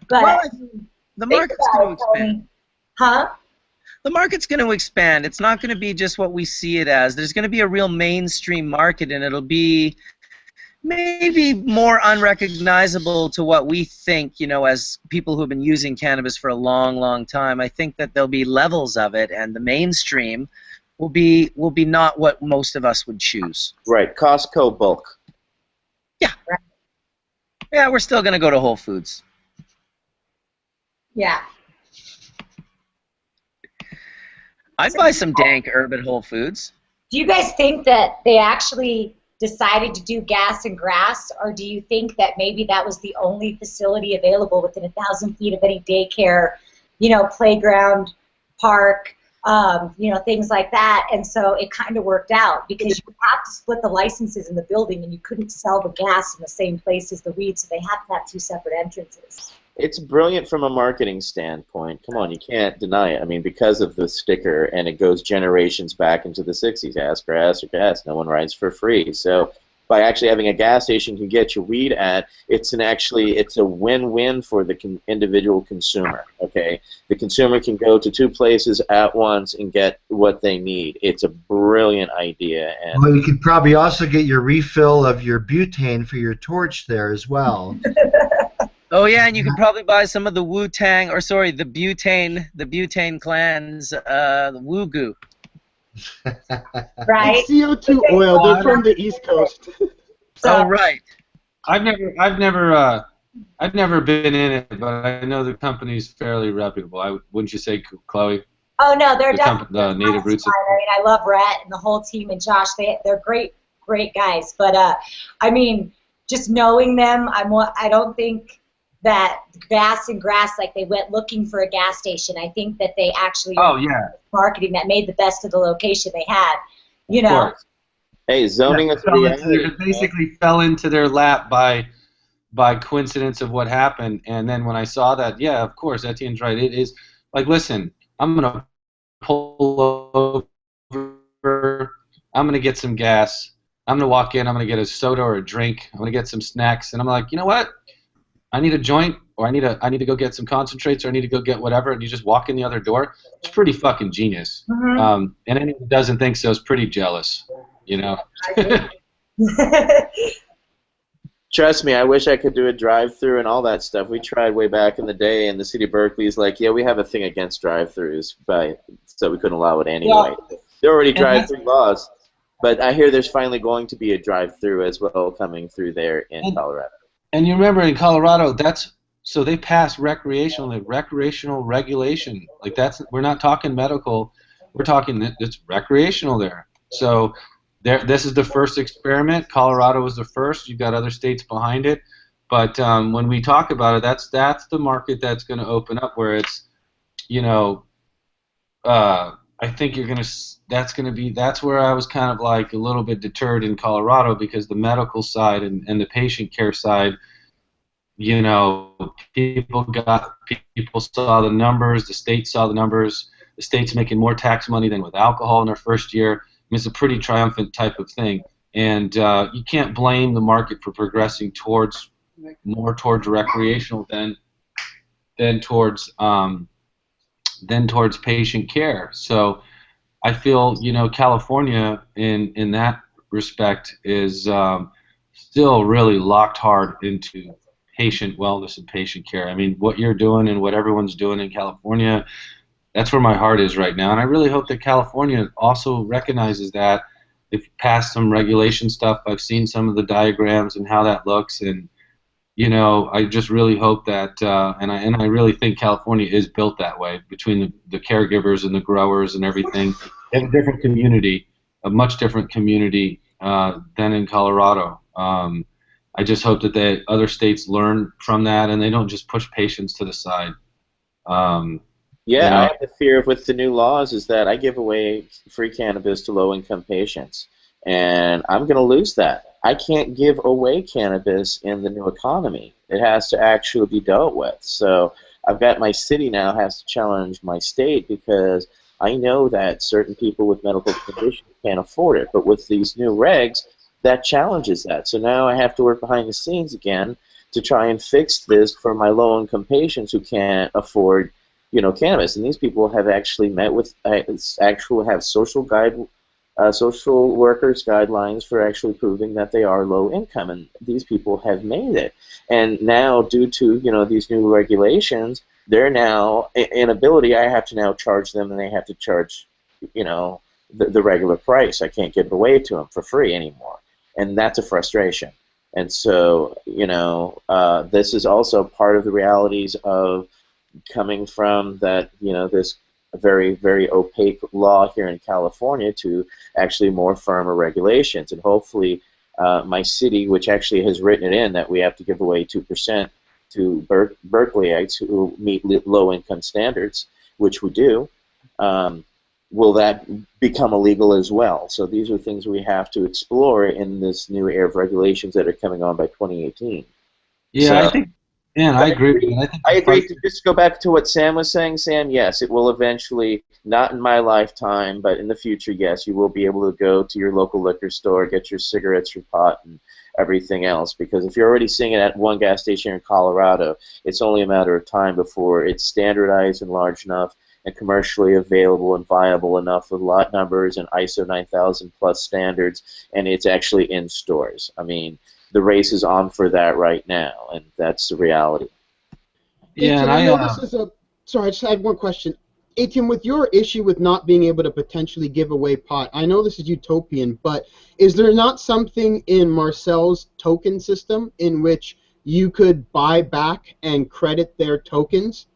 But well, the market's going to expand. Huh? The market's going to expand. It's not going to be just what we see it as. There's going to be a real mainstream market, and it'll be maybe more unrecognizable to what we think, you know, as people who have been using cannabis for a long, long time. I think that there'll be levels of it, and the mainstream will be not what most of us would choose. Right, Costco bulk. Yeah. Right. Yeah, we're still going to go to Whole Foods. Yeah. I'd buy some dank herb at Whole Foods. Do you guys think that they actually decided to do gas and grass, or do you think that maybe that was the only facility available within 1,000 feet of any daycare, playground, park, things like that, and so it kind of worked out because you would have to split the licenses in the building and you couldn't sell the gas in the same place as the weed, so they have to have 2 separate entrances. It's brilliant from a marketing standpoint. Come on, you can't deny it. I mean, because of the sticker, and it goes generations back into the 60s, ask grass or gas, no one rides for free. So by actually having a gas station you can get your weed at, it's a win-win for the individual consumer, okay? The consumer can go to 2 places at once and get what they need. It's a brilliant idea. And well, you could probably also get your refill of your butane for your torch there as well. Oh yeah, and you can probably buy some of the the butane clan's the Woo Goo. Right. CO2 oil. They're from the East Coast. Oh right. I've never been in it, but I know the company's fairly reputable. Wouldn't you say, Chloe? Oh no, they're definitely the Native Roots. I love Rhett and the whole team and Josh. They're great guys. But I mean, just knowing them, I don't think that gas and grass, like they went looking for a gas station. I think that they actually marketing that made the best of the location they had. Of course. Hey, zoning is reality. It basically fell into their lap by coincidence of what happened, and then when I saw that, yeah, of course, Etienne's right. It is like, listen, I'm gonna pull over, I'm gonna get some gas, I'm gonna walk in, I'm gonna get a soda or a drink, I'm gonna get some snacks, and I'm like, you know what? I need a joint, or I need to go get some concentrates, or I need to go get whatever, and you just walk in the other door. It's pretty fucking genius. And anyone who doesn't think so is pretty jealous, Trust me, I wish I could do a drive-through and all that stuff. We tried way back in the day, and the city of Berkeley's like, yeah, we have a thing against drive-throughs, so we couldn't allow it anyway. There are already drive-through laws, but I hear there's finally going to be a drive-through as well coming through there in Colorado. And you remember in Colorado, so they passed recreational regulation. Like we're not talking medical, we're talking it's recreational there. So this is the first experiment. Colorado was the first. You've got other states behind it, but when we talk about it, that's the market that's going to open up where it's, I think that's where I was kind of like a little bit deterred in Colorado, because the medical side and the patient care side, people saw the numbers, the state saw the numbers, the state's making more tax money than with alcohol in their first year. I mean, it's a pretty triumphant type of thing, and you can't blame the market for progressing more towards recreational than towards patient care. So I feel, California in that respect is still really locked hard into patient wellness and patient care. I mean, what you're doing and what everyone's doing in California, that's where my heart is right now. And I really hope that California also recognizes that. They've passed some regulation stuff. I've seen some of the diagrams and how that looks, and I just really hope that, and I really think California is built that way, between the caregivers and the growers and everything. They have a different community, a much different community than in Colorado. I just hope that the other states learn from that, and they don't just push patients to the side. I have the fear with the new laws is that I give away free cannabis to low-income patients, and I'm going to lose that. I can't give away cannabis in the new economy. It has to actually be dealt with. So I've got my city now has to challenge my state, because I know that certain people with medical conditions can't afford it. But with these new regs, that challenges that. So now I have to work behind the scenes again to try and fix this for my low-income patients who can't afford, cannabis. And these people have actually met with have social workers guidelines for actually proving that they are low income, and these people have made it. And now, due to these new regulations, they're now inability. I have to now charge them, and they have to charge the regular price. I can't give it away to them for free anymore, and that's a frustration. And so, this is also part of the realities of coming from that, this very, very opaque law here in California to actually more firmer regulations. And hopefully my city, which actually has written it in that we have to give away 2% to Berkeleyites who meet low-income standards, which we do, will that become illegal as well? So these are things we have to explore in this new era of regulations that are coming on by 2018. Yeah, So, I think. Yeah, I agree with you. I agree. To just go back to what Sam was saying, Sam, yes, it will eventually, not in my lifetime, but in the future, yes, you will be able to go to your local liquor store, get your cigarettes, your pot, and everything else. Because if you're already seeing it at one gas station in Colorado, it's only a matter of time before it's standardized and large enough and commercially available and viable enough with lot numbers and ISO 9000 plus standards, and it's actually in stores. I mean, the race is on for that right now, and that's the reality. Yeah, and I know this is a. Sorry, I just had one question. Etienne, with your issue with not being able to potentially give away pot, I know this is utopian, but is there not something in Marcel's token system in which you could buy back and credit their tokens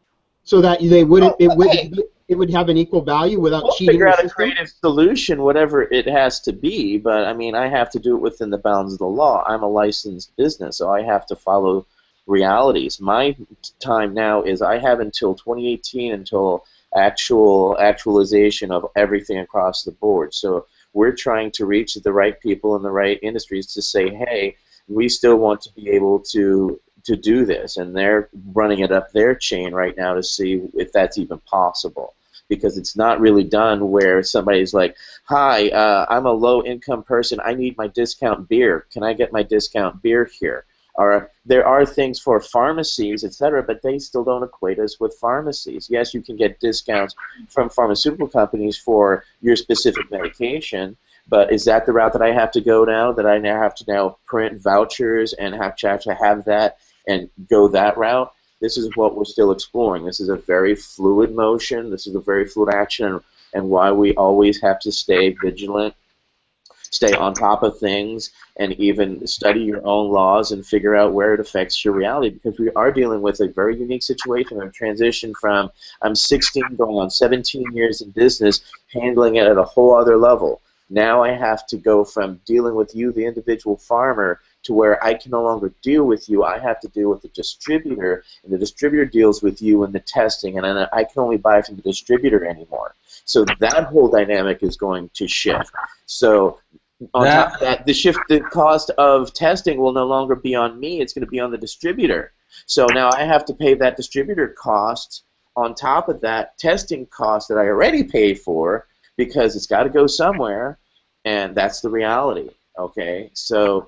so that they wouldn't it would have an equal value without We'll cheating figure the out a system? creative solution, whatever it has to be, but I mean, I have to do it within the bounds of the law. I'm a licensed business, so I have to follow realities. My time now is I have until 2018 until actualization of everything across the board. So we're trying to reach the right people in the right industries to say, hey, we still want to be able to do this, and they're running it up their chain right now to see if that's even possible. Because it's not really done where somebody's like, hi, I'm a low-income person. I need my discount beer. Can I get my discount beer here? Or there are things for pharmacies, etc., but they still don't equate us with pharmacies. Yes, you can get discounts from pharmaceutical companies for your specific medication, but is that the route that I have to go now, that I now have to now print vouchers and have to actually have that and go that route? This is what we're still exploring. This is a very fluid motion. This is a very fluid action, and why we always have to stay vigilant, stay on top of things, and even study your own laws and figure out where it affects your reality, because we are dealing with a very unique situation. I've transitioned from, I'm 16 going on 17 years in business, handling it at a whole other level. Now I have to go from dealing with you, the individual farmer, to where I can no longer deal with you. I have to deal with the distributor, and the distributor deals with you in the testing, and I can only buy from the distributor anymore. So that whole dynamic is going to shift. So on top of that, the cost of testing will no longer be on me. It's going to be on the distributor. So now I have to pay that distributor cost on top of that testing cost that I already paid for, because it's got to go somewhere, and that's the reality. Okay, so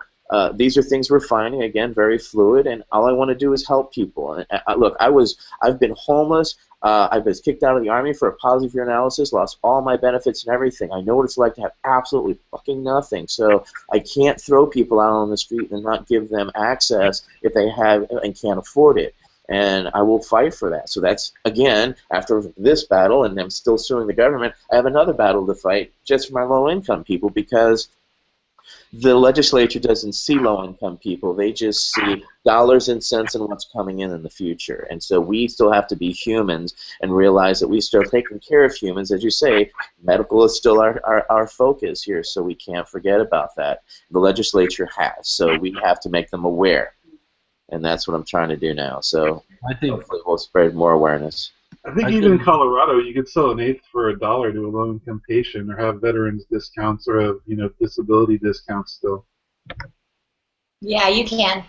these are things we're finding, again, very fluid, and all I want to do is help people. And look, I've been homeless. I was kicked out of the Army for a positive urinalysis, lost all my benefits and everything. I know what it's like to have absolutely fucking nothing. So I can't throw people out on the street and not give them access if they have and can't afford it. And I will fight for that. So that's, again, after this battle, and I'm still suing the government, I have another battle to fight just for my low-income people, because the legislature doesn't see low-income people. They just see dollars and cents and what's coming in the future. And so we still have to be humans and realize that we still taking care of humans. As you say, medical is still our focus here, so we can't forget about that. The legislature has, so we have to make them aware. And that's what I'm trying to do now. So I think hopefully we'll spread more awareness. I think even in Colorado, you could sell an eighth for $1 to a low-income patient, or have veterans discounts, or have, disability discounts still. Yeah, you can.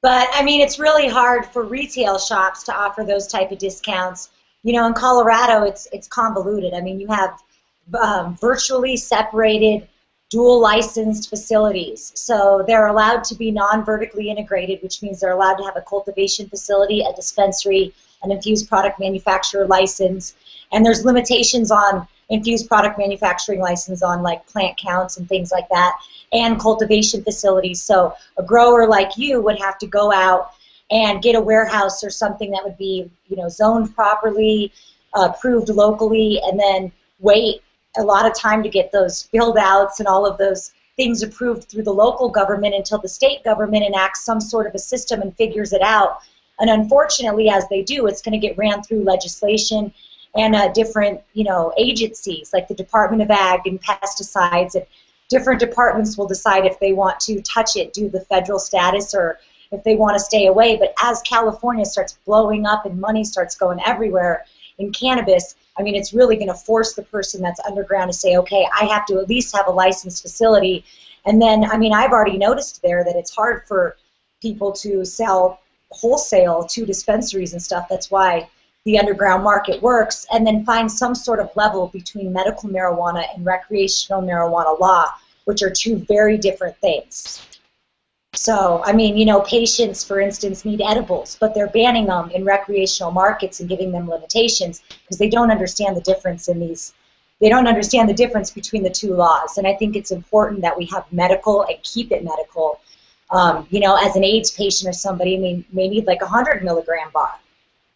But I mean, it's really hard for retail shops to offer those type of discounts. In Colorado, it's convoluted. I mean, you have virtually separated, dual licensed facilities. So they're allowed to be non-vertically integrated, which means they're allowed to have a cultivation facility, a dispensary, an infused product manufacturer license, and there's limitations on infused product manufacturing license on like plant counts and things like that, and cultivation facilities. So a grower like you would have to go out and get a warehouse or something that would be, zoned properly, approved locally, and then wait a lot of time to get those build outs and all of those things approved through the local government until the state government enacts some sort of a system and figures it out. And unfortunately, as they do, it's going to get ran through legislation and different, agencies like the Department of Ag and Pesticides. And different departments will decide if they want to touch it due to the federal status or if they want to stay away. But as California starts blowing up and money starts going everywhere in cannabis, I mean, it's really going to force the person that's underground to say, okay, I have to at least have a licensed facility. And then, I mean, I've already noticed there that it's hard for people to sell wholesale to dispensaries and stuff. That's why the underground market works. And then find some sort of level between medical marijuana and recreational marijuana law, which are two very different things. So, I mean, patients, for instance, need edibles, but they're banning them in recreational markets and giving them limitations because they don't understand the difference in these. They don't understand the difference between the two laws. And I think it's important that we have medical and keep it medical. As an AIDS patient or somebody may need like 100 milligram bar.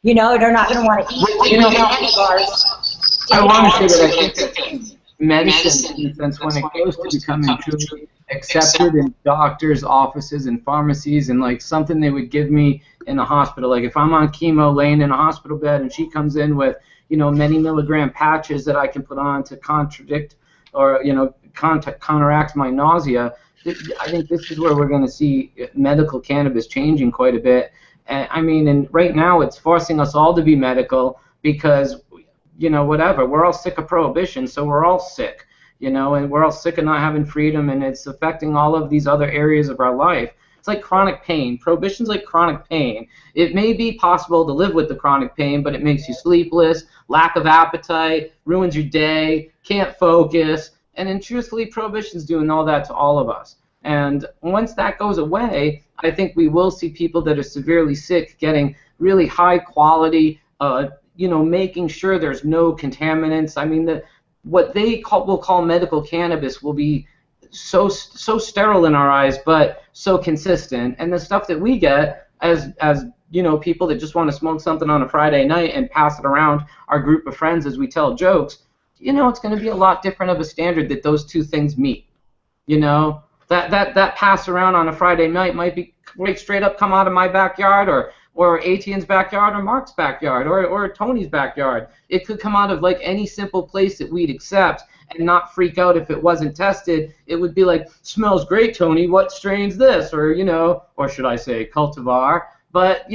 They're not going to want to eat candy bars. I want to say that I think that medicine, in a sense, when it goes to becoming truly accepted in doctors' offices and pharmacies, and like something they would give me in a hospital, like if I'm on chemo laying in a hospital bed and she comes in with many milligram patches that I can put on to contradict or counteract my nausea, I think this is where we're going to see medical cannabis changing quite a bit. And right now it's forcing us all to be medical because, whatever, we're all sick of prohibition, so we're all sick, and we're all sick of not having freedom, and it's affecting all of these other areas of our life. It's like chronic pain. Prohibition's like chronic pain. It may be possible to live with the chronic pain, but it makes you sleepless, lack of appetite, ruins your day, can't focus. And then truthfully, prohibition's doing all that to all of us. And once that goes away, I think we will see people that are severely sick getting really high quality, making sure there's no contaminants. I mean, what they will call medical cannabis will be so sterile in our eyes, but so consistent. And the stuff that we get as people that just want to smoke something on a Friday night and pass it around our group of friends as we tell jokes, it's going to be a lot different of a standard that those two things meet. That pass around on a Friday night might be right straight up come out of my backyard or Etienne's backyard or Mark's backyard or Tony's backyard. It could come out of like any simple place that we'd accept and not freak out if it wasn't tested. It would be like, smells great, Tony, what strain's this? Or should I say cultivar? But,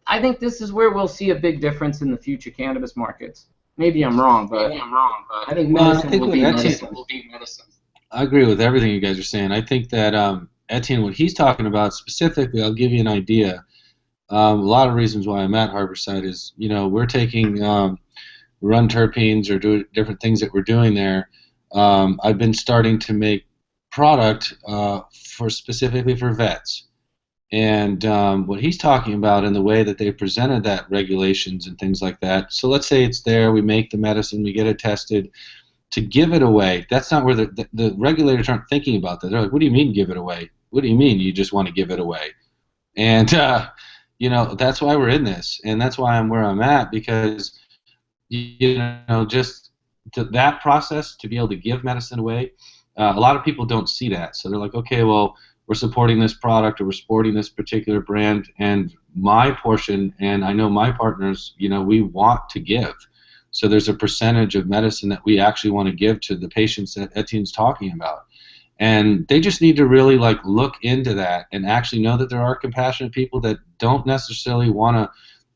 I think this is where we'll see a big difference in the future cannabis markets. Maybe I'm wrong, but I think medicine will be medicine. I agree with everything you guys are saying. I think that Etienne, what he's talking about specifically, I'll give you an idea. A lot of reasons why I'm at Harborside is, we're taking run terpenes or do different things that we're doing there. I've been starting to make product specifically for vets. And what he's talking about in the way that they presented that regulations and things like that. So let's say it's there, we make the medicine, we get it tested. To give it away, that's not where the regulators aren't thinking about that. They're like, what do you mean give it away? What do you mean you just want to give it away? And, that's why we're in this. And that's why I'm where I'm at, because, just that process to be able to give medicine away, a lot of people don't see that. So they're like, okay, well, we're supporting this product or we're supporting this particular brand, and my portion, and I know my partners, we want to give. So there's a percentage of medicine that we actually want to give to the patients that Etienne's talking about. And they just need to really look into that and actually know that there are compassionate people that don't necessarily want to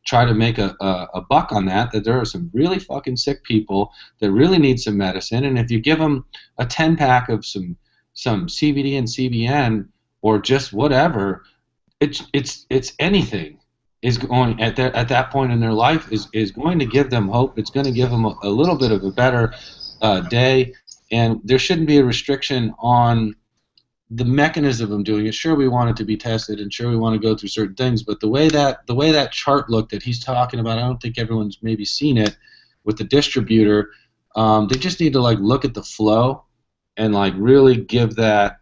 try to make a buck on that there are some really fucking sick people that really need some medicine. And if you give them a 10-pack of some CBD and CBN or just whatever, it's anything. Is going at that point in their life is going to give them hope. It's going to give them a little bit of a better day, and there shouldn't be a restriction on the mechanism of doing it. Sure, we want it to be tested, and sure, we want to go through certain things. But the way that chart looked that he's talking about, I don't think everyone's maybe seen it with the distributor. They just need to look at the flow and really give that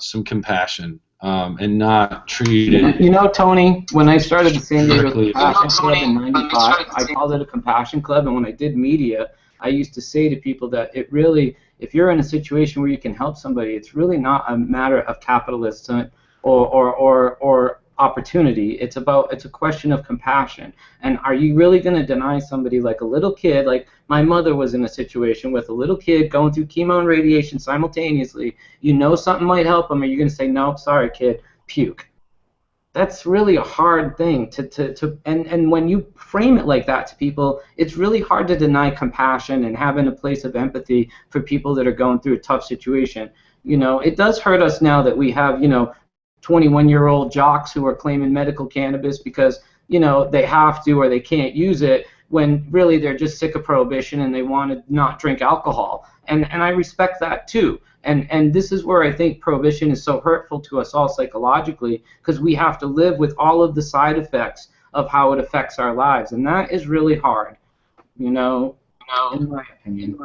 some compassion. And not treat it. Tony, when I started the San Diego Compassion Club in '95, I called it a compassion club, and when I did media, I used to say to people that it really if you're in a situation where you can help somebody, it's really not a matter of capitalism or opportunity. It's a question of compassion. And are you really going to deny somebody, like a little kid, like my mother was in a situation with a little kid going through chemo and radiation simultaneously? You know something might help them, and you're going to say, no, sorry, kid, puke. That's really a hard thing and when you frame it like that to people, it's really hard to deny compassion and having a place of empathy for people that are going through a tough situation. You know, it does hurt us now that we have, 21-year-old jocks who are claiming medical cannabis because, they have to or they can't use it, when really they're just sick of prohibition and they want to not drink alcohol. And I respect that too. And this is where I think prohibition is so hurtful to us all psychologically, because we have to live with all of the side effects of how it affects our lives, and that is really hard, in my opinion.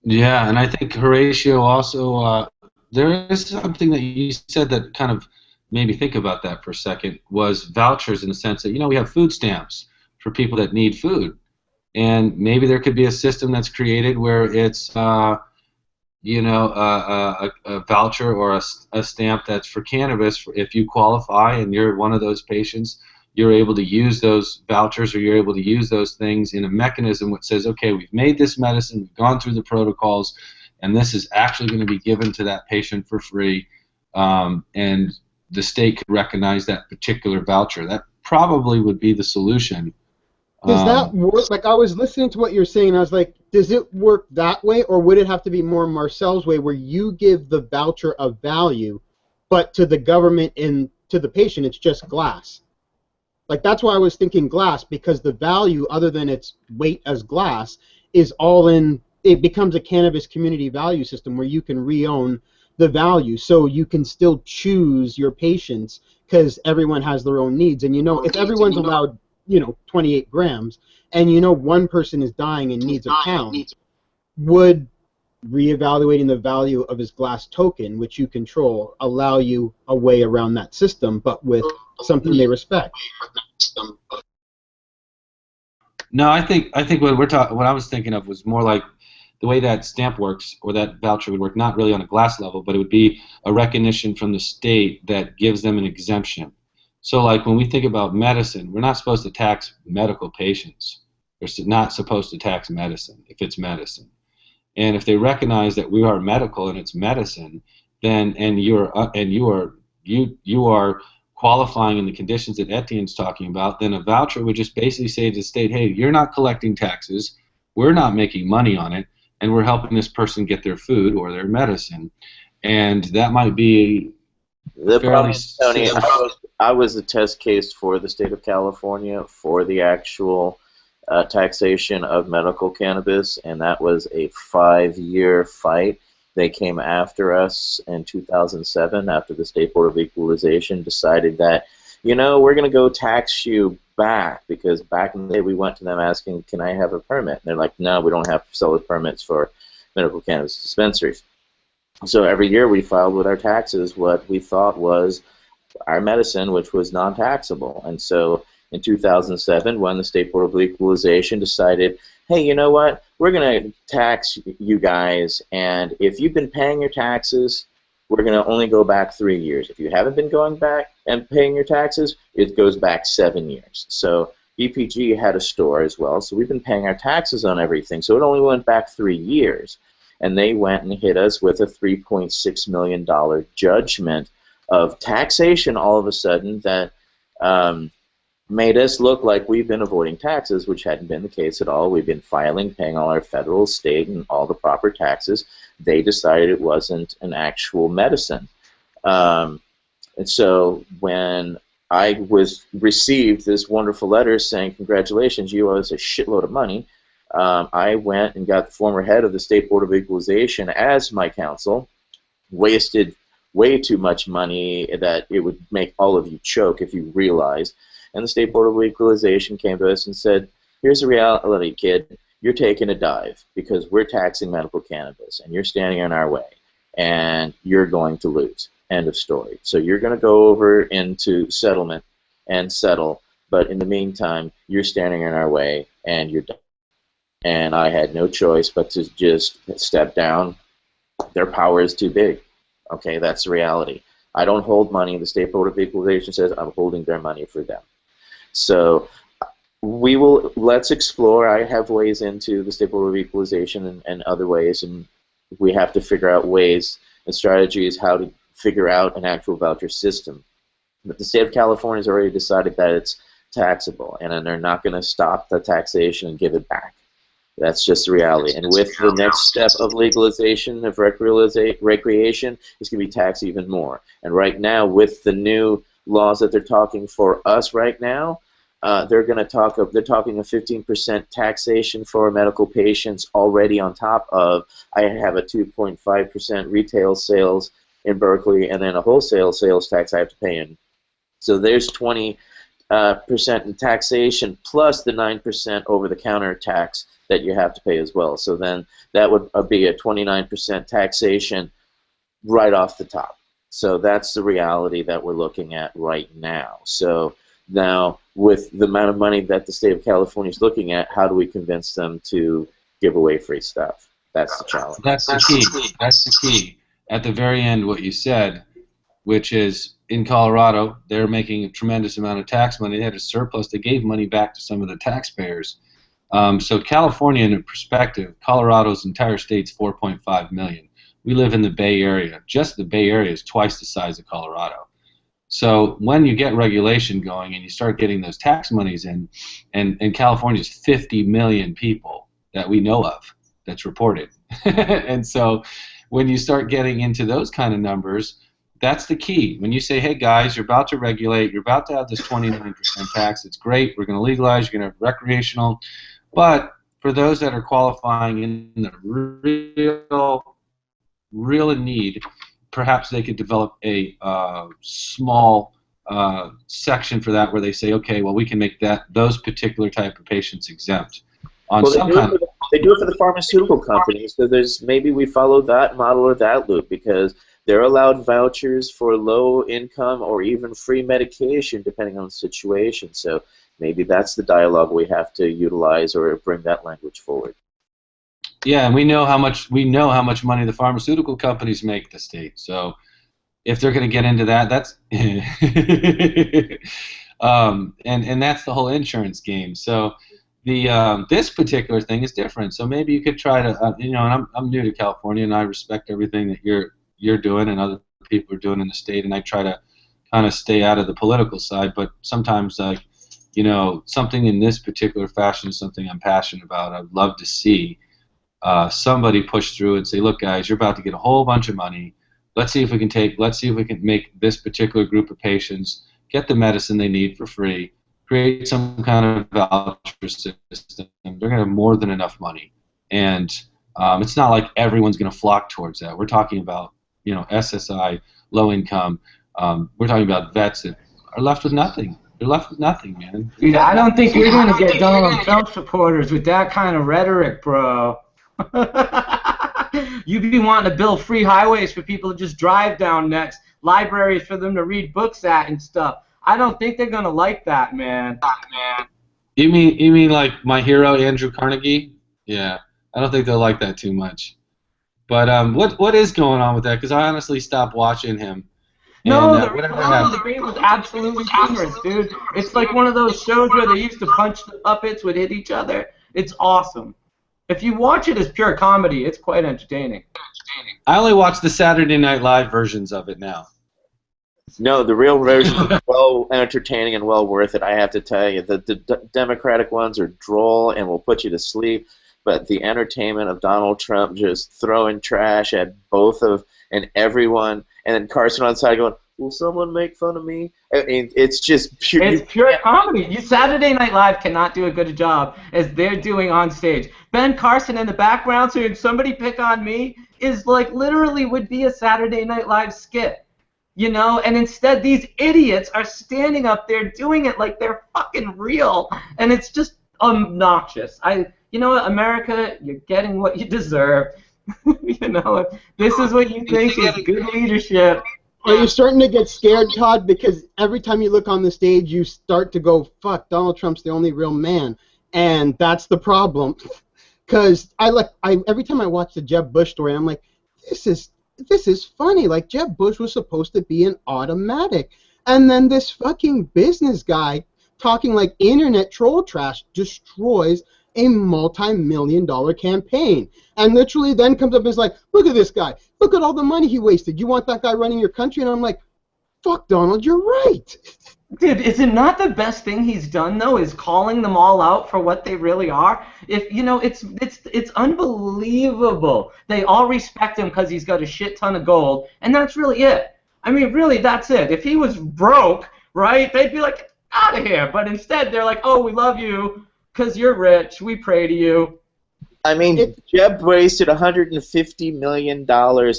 Yeah, and I think Horatio also, there is something that you said that kind of made me think about that for a second, was vouchers, in the sense that, we have food stamps for people that need food, and maybe there could be a system that's created where it's a voucher or a stamp that's for cannabis. If you qualify and you're one of those patients, you're able to use those vouchers, or you're able to use those things in a mechanism which says, okay, we've made this medicine, we've gone through the protocols, and this is actually going to be given to that patient for free, and the state could recognize that particular voucher. That probably would be the solution. Does that work? Like, I was listening to what you're saying, and I was like, does it work that way, or would it have to be more Marcel's way, where you give the voucher of value, but to the government and to the patient, it's just glass? Like, that's why I was thinking glass, because the value, other than its weight as glass, is all in, it becomes a cannabis community value system where you can re-own the value, so you can still choose your patients, because everyone has their own needs. And if everyone's allowed 28 grams, and one person is dying and needs a pound, would reevaluating the value of his glass token, which you control, allow you a way around that system, but with something they respect? No, I think what I was thinking of was more like the way that stamp works, or that voucher would work, not really on a glass level, but it would be a recognition from the state that gives them an exemption. So, like, when we think about medicine, we're not supposed to tax medical patients. We're not supposed to tax medicine if it's medicine. And if they recognize that we are medical and it's medicine, then you are qualifying in the conditions that Etienne's talking about, then a voucher would just basically say to the state, hey, you're not collecting taxes, we're not making money on it, and we're helping this person get their food or their medicine. And that might be the problem, Tony, I was a test case for the state of California for the actual taxation of medical cannabis, and that was a 5-year fight. They came after us in 2007 after the State Board of Equalization decided that, we're going to go tax you back, because back in the day we went to them asking, can I have a permit? And they're like, no, we don't have seller permits for medical cannabis dispensaries. So every year we filed with our taxes what we thought was our medicine, which was non-taxable. And so in 2007, when the State Board of Equalization decided, hey, you know what, we're going to tax you guys, and if you've been paying your taxes, we're going to only go back 3 years. If you haven't been going back and paying your taxes, it goes back 7 years. So EPG had a store as well, so we've been paying our taxes on everything, so it only went back 3 years. And they went and hit us with a $3.6 million judgment of taxation all of a sudden that made us look like we've been avoiding taxes, which hadn't been the case at all. We've been filing, paying all our federal, state, and all the proper taxes. They decided it wasn't an actual medicine. And so when I received this wonderful letter saying, congratulations, you owe us a shitload of money, I went and got the former head of the State Board of Equalization as my counsel, wasted way too much money that it would make all of you choke if you realized. And the State Board of Equalization came to us and said, here's the reality, kid. You're taking a dive because we're taxing medical cannabis, and you're standing in our way, and you're going to lose. End of story. So you're going to go over into settlement and settle, but in the meantime, you're standing in our way, and you're done. And I had no choice but to just step down. Their power is too big. Okay, that's the reality. I don't hold money. The State Board of Equalization says I'm holding their money for them. So let's explore. I have ways into the State Board of Equalization and other ways, and we have to figure out ways and strategies how to figure out an actual voucher system. But the state of California has already decided that it's taxable, and they're not going to stop the taxation and give it back. That's just the reality. And with the next step of legalization of recreation, it's going to be taxed even more. And right now, with the new laws that they're talking for us right now, they're talking a 15% taxation for medical patients already on top of, I have a 2.5% retail sales in Berkeley and then a wholesale sales tax I have to pay in. So there's 20% in taxation plus the 9% over-the-counter tax that you have to pay as well. So then that would be a 29% taxation right off the top. So that's the reality that we're looking at right now. So now, with the amount of money that the state of California is looking at, how do we convince them to give away free stuff? That's the challenge. That's the key. That's the key. At the very end, what you said, which is in Colorado, they're making a tremendous amount of tax money. They had a surplus. They gave money back to some of the taxpayers. So California, in perspective, Colorado's entire state's 4.5 million. We live in the Bay Area. Just the Bay Area is twice the size of Colorado. So when you get regulation going and you start getting those tax monies in, and California's 50 million people that we know of that's reported. And so when you start getting into those kind of numbers, that's the key. When you say, hey guys, you're about to regulate, you're about to have this 29% tax, it's great, we're going to legalize, you're going to have recreational, but for those that are qualifying in the real in need, perhaps they could develop a small section for that where they say, okay, well, we can make those particular type of patients exempt. On Well, some they do it for the pharmaceutical companies, so maybe we follow that model or that loop, because they're allowed vouchers for low income or even free medication depending on the situation. So maybe that's the dialogue we have to utilize or bring that language forward. Yeah, and we know how much money the pharmaceutical companies make the state. So if they're going to get into that, that's and that's the whole insurance game. So the this particular thing is different. So maybe you could try to and I'm new to California, and I respect everything that you're doing and other people are doing in the state, and I try to kind of stay out of the political side. But sometimes something in this particular fashion is something I'm passionate about. I'd love to see somebody push through and say, look guys, you're about to get a whole bunch of money. Let's see if we can make this particular group of patients get the medicine they need for free, create some kind of voucher system. They're going to have more than enough money. And it's not like everyone's going to flock towards that. We're talking about, SSI, low income. We're talking about vets that are left with nothing. They're left with nothing, man. Dude, I don't think you're going to get Donald Trump supporters with that kind of rhetoric, bro. You'd be wanting to build free highways for people to just drive down next, libraries for them to read books at and stuff. I don't think they're going to like that, man. You mean like my hero, Andrew Carnegie? Yeah, I don't think they'll like that too much. But what is going on with that? Because I honestly stopped watching him. No, the debate was absolutely humorous, dude. It's like one of those shows where they used to punch the puppets would hit each other. It's awesome. If you watch it as pure comedy, it's quite entertaining. I only watch the Saturday Night Live versions of it now. No, the real version is well entertaining and well worth it, I have to tell you. The Democratic ones are droll and will put you to sleep, but the entertainment of Donald Trump just throwing trash at both of and everyone, and then Carson on the side going, will someone make fun of me? I mean, it's just pure... It's pure comedy. Saturday Night Live cannot do a good job as they're doing on stage. Ben Carson in the background saying, somebody pick on me, is like literally would be a Saturday Night Live skit. And instead these idiots are standing up there doing it like they're fucking real, and it's just obnoxious. You know what, America, you're getting what you deserve. This is what you think is good leadership. Are you starting to get scared, Todd? Because every time you look on the stage, you start to go, fuck, Donald Trump's the only real man. And that's the problem. because every time I watch the Jeb Bush story, I'm like, this is funny. Like, Jeb Bush was supposed to be an automatic, and then this fucking business guy talking like internet troll trash destroys a multi-million-dollar campaign, and literally then comes up and is like, look at this guy, look at all the money he wasted. You want that guy running your country? And I'm like, fuck, Donald, you're right. Dude, is it not the best thing he's done though? Is calling them all out for what they really are? If you know, it's unbelievable. They all respect him because he's got a shit ton of gold, and that's really it. I mean, really, that's it. If he was broke, right, they'd be like, out of here. But instead, they're like, oh, we love you because you're rich. We pray to you. I mean, Jeb wasted $150 million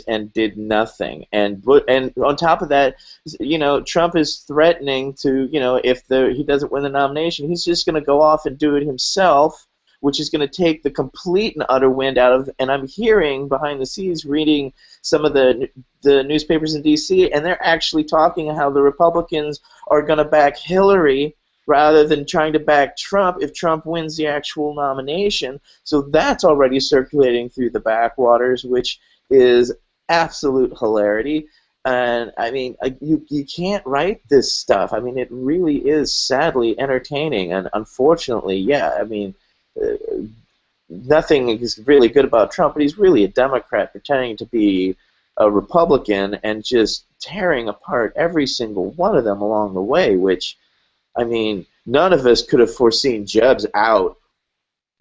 and did nothing. And on top of that, you know, Trump is threatening to, you know, if he doesn't win the nomination, he's just going to go off and do it himself, which is going to take the complete and utter wind out of. And I'm hearing behind the scenes, reading some of the newspapers in D.C., and they're actually talking how the Republicans are going to back Hillary rather than trying to back Trump if Trump wins the actual nomination. So that's already circulating through the backwaters, which is absolute hilarity. And, I mean, you can't write this stuff. I mean, it really is sadly entertaining. And unfortunately, yeah, I mean, nothing is really good about Trump, but he's really a Democrat pretending to be a Republican and just tearing apart every single one of them along the way, which, I mean, none of us could have foreseen Jeb's out,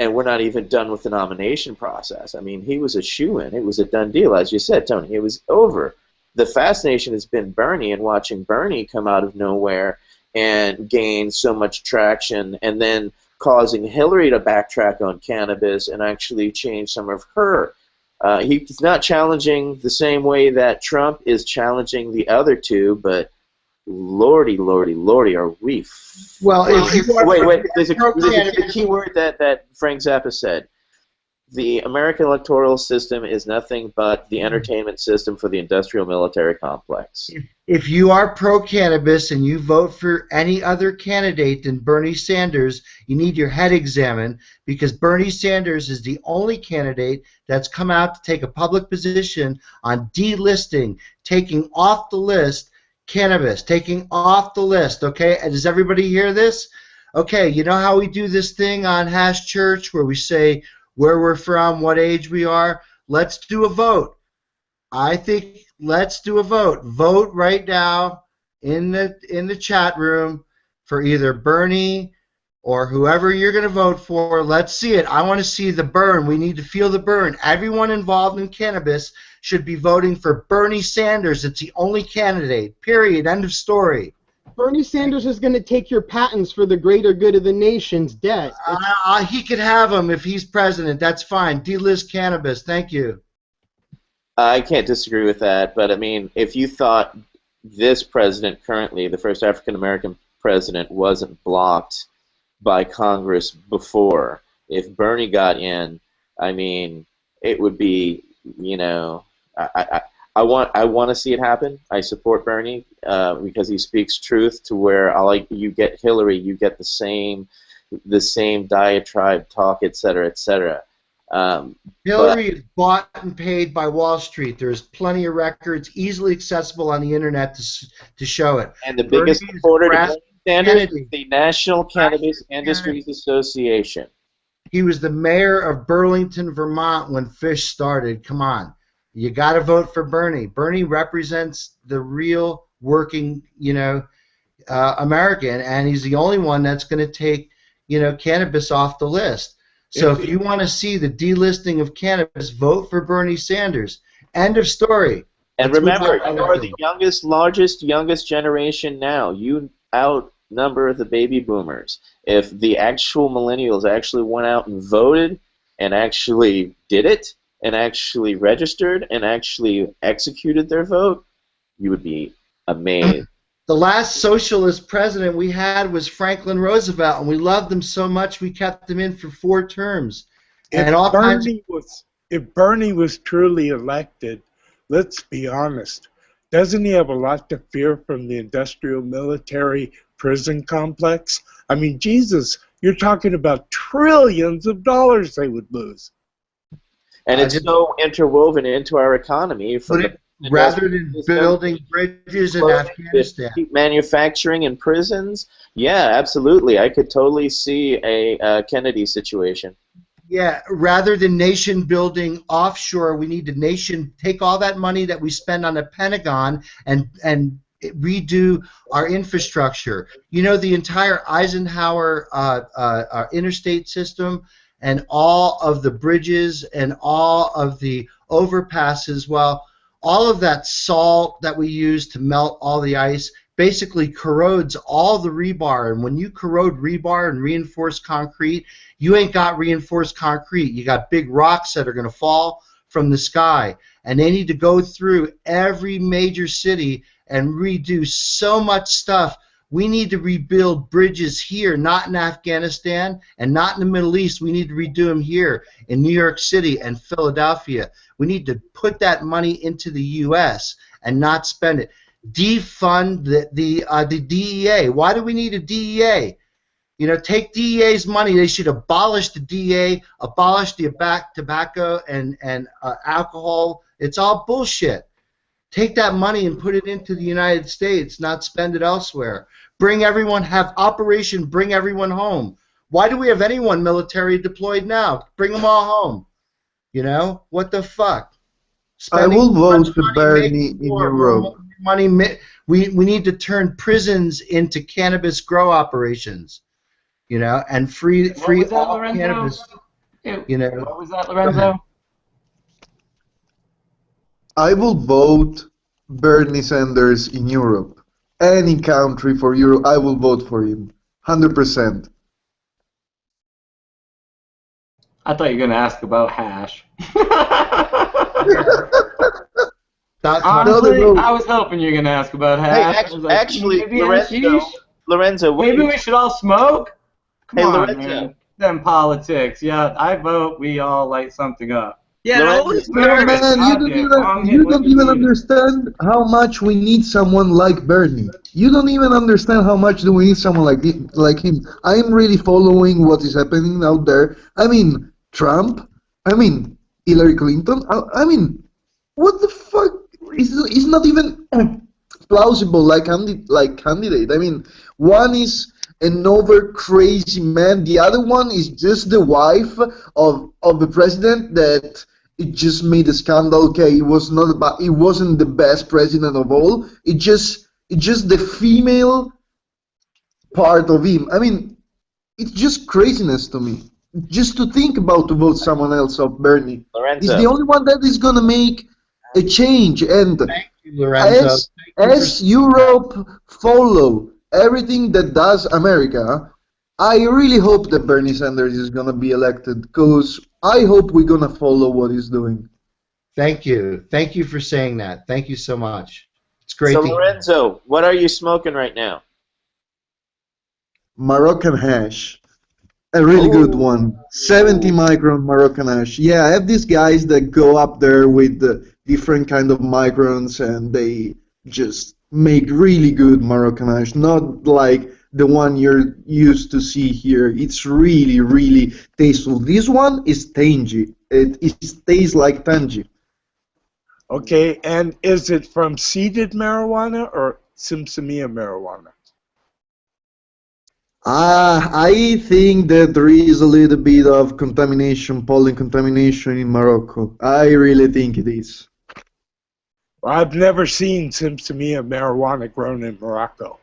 and we're not even done with the nomination process. I mean, he was a shoo-in. It was a done deal, as you said, Tony. It was over. The fascination has been Bernie, and watching Bernie come out of nowhere and gain so much traction, and then causing Hillary to backtrack on cannabis and actually change some of her. He's not challenging the same way that Trump is challenging the other two, but Lordy, lordy, lordy, are we? Well, wait. There's a key word that Frank Zappa said. The American electoral system is nothing but the entertainment system for the industrial military complex. If you are pro-cannabis and you vote for any other candidate than Bernie Sanders, you need your head examined, because Bernie Sanders is the only candidate that's come out to take a public position on delisting, taking off the list cannabis, taking off the list, okay? And does everybody hear this? Okay, you know how we do this thing on Hashchurch where we say where we're from, what age we are? Let's do a vote. I think let's do a vote. Vote right now in the chat room for either Bernie or whoever you're going to vote for. Let's see it. I want to see the burn. We need to feel the burn. Everyone involved in cannabis should be voting for Bernie Sanders. It's the only candidate. Period. End of story. Bernie Sanders is going to take your patents for the greater good of the nation's debt. He could have them if he's president. That's fine. Delist cannabis. Thank you. I can't disagree with that, but I mean, if you thought this president currently, the first African-American president, wasn't blocked by Congress before, if Bernie got in, I mean, it would be, you know, I want to see it happen. I support Bernie because he speaks truth to where you get Hillary, you get the same diatribe talk, etc., etc. Hillary is bought and paid by Wall Street. There's plenty of records easily accessible on the internet to show it. And the biggest supporter of Sanders is the National Cannabis Industries Association. He was the mayor of Burlington, Vermont when Fish started. Come on. You got to vote for Bernie. Bernie represents the real working, you know, American, and he's the only one that's going to take, you know, cannabis off the list. So if you want to see the delisting of cannabis, vote for Bernie Sanders. End of story. And remember, you are the youngest generation now. You outnumber the baby boomers. If the actual millennials actually went out and voted and actually did it, and actually registered and actually executed their vote, you would be amazed. The last socialist president we had was Franklin Roosevelt, and we loved him so much we kept him in for 4 terms. If Bernie was truly elected, let's be honest, doesn't he have a lot to fear from the industrial military prison complex? I mean, Jesus, you're talking about trillions of dollars they would lose. And it's so interwoven into our economy. Rather than building bridges in Afghanistan. Keep manufacturing in prisons? Yeah, absolutely. I could totally see a Kennedy situation. Yeah, rather than nation building offshore, we need to take all that money that we spend on the Pentagon and redo our infrastructure. You know, the entire Eisenhower interstate system and all of the bridges and all of the overpasses, well, all of that salt that we use to melt all the ice basically corrodes all the rebar. And when you corrode rebar and reinforced concrete, you ain't got reinforced concrete. You got big rocks that are going to fall from the sky. And they need to go through every major city and redo so much stuff. We need to rebuild bridges here, not in Afghanistan and not in the Middle East. We need to redo them here in New York City and Philadelphia. We need to put that money into the U.S. and not spend it. Defund the DEA. Why do we need a DEA? You know, take DEA's money. They should abolish the DEA, abolish the tobacco and alcohol. It's all bullshit. Take that money and put it into the United States, not spend it elsewhere. Have Operation Bring Everyone Home. Why do we have anyone military deployed now? Bring them all home. You know, what the fuck? I will vote for Bernie in Europe. We need to turn prisons into cannabis grow operations. You know, and free all cannabis. You know, what was that, Lorenzo? I will vote Bernie Sanders in Europe. Any country for Europe, I will vote for him. 100%. I thought you were going to ask about hash. Honestly, I was hoping you were going to ask about hash. Hey, actually, Lorenzo, maybe we should all smoke? Come on, Lorenzo. man. Them politics. Yeah, I vote we all light something up. Yeah, Lorenzo, man, you don't even understand how much we need someone like Bernie. You don't even understand how much do we need someone like him. I'm really following what is happening out there. I mean, Trump. I mean, Hillary Clinton. I mean, what the fuck? It's not even plausible like candidate. I mean, one is another crazy man. The other one is just the wife of the president that it just made a scandal. Okay, it wasn't the best president of all. It just the female part of him. I mean, it's just craziness to me. Just to think about to vote someone else of Bernie. Lorenzo. He's the only one that is gonna make a change. And thank you, Lorenzo. As Europe follow everything that does America, I really hope that Bernie Sanders is going to be elected, because I hope we're going to follow what he's doing. Thank you. Thank you for saying that. Thank you so much. It's great So, to Lorenzo, what are you smoking right now? Moroccan hash. A really good one. 70 micron Moroccan hash. Yeah, I have these guys that go up there with the different kind of microns, and they just make really good Moroccan hash. Not like the one you're used to see here. It's really, really tasteful. This one is tangy. It tastes like tangy. Okay, and is it from seeded marijuana or Simsimia marijuana? I think that there is a little bit of contamination, pollen contamination in Morocco. I really think it is. I've never seen Simsimia marijuana grown in Morocco.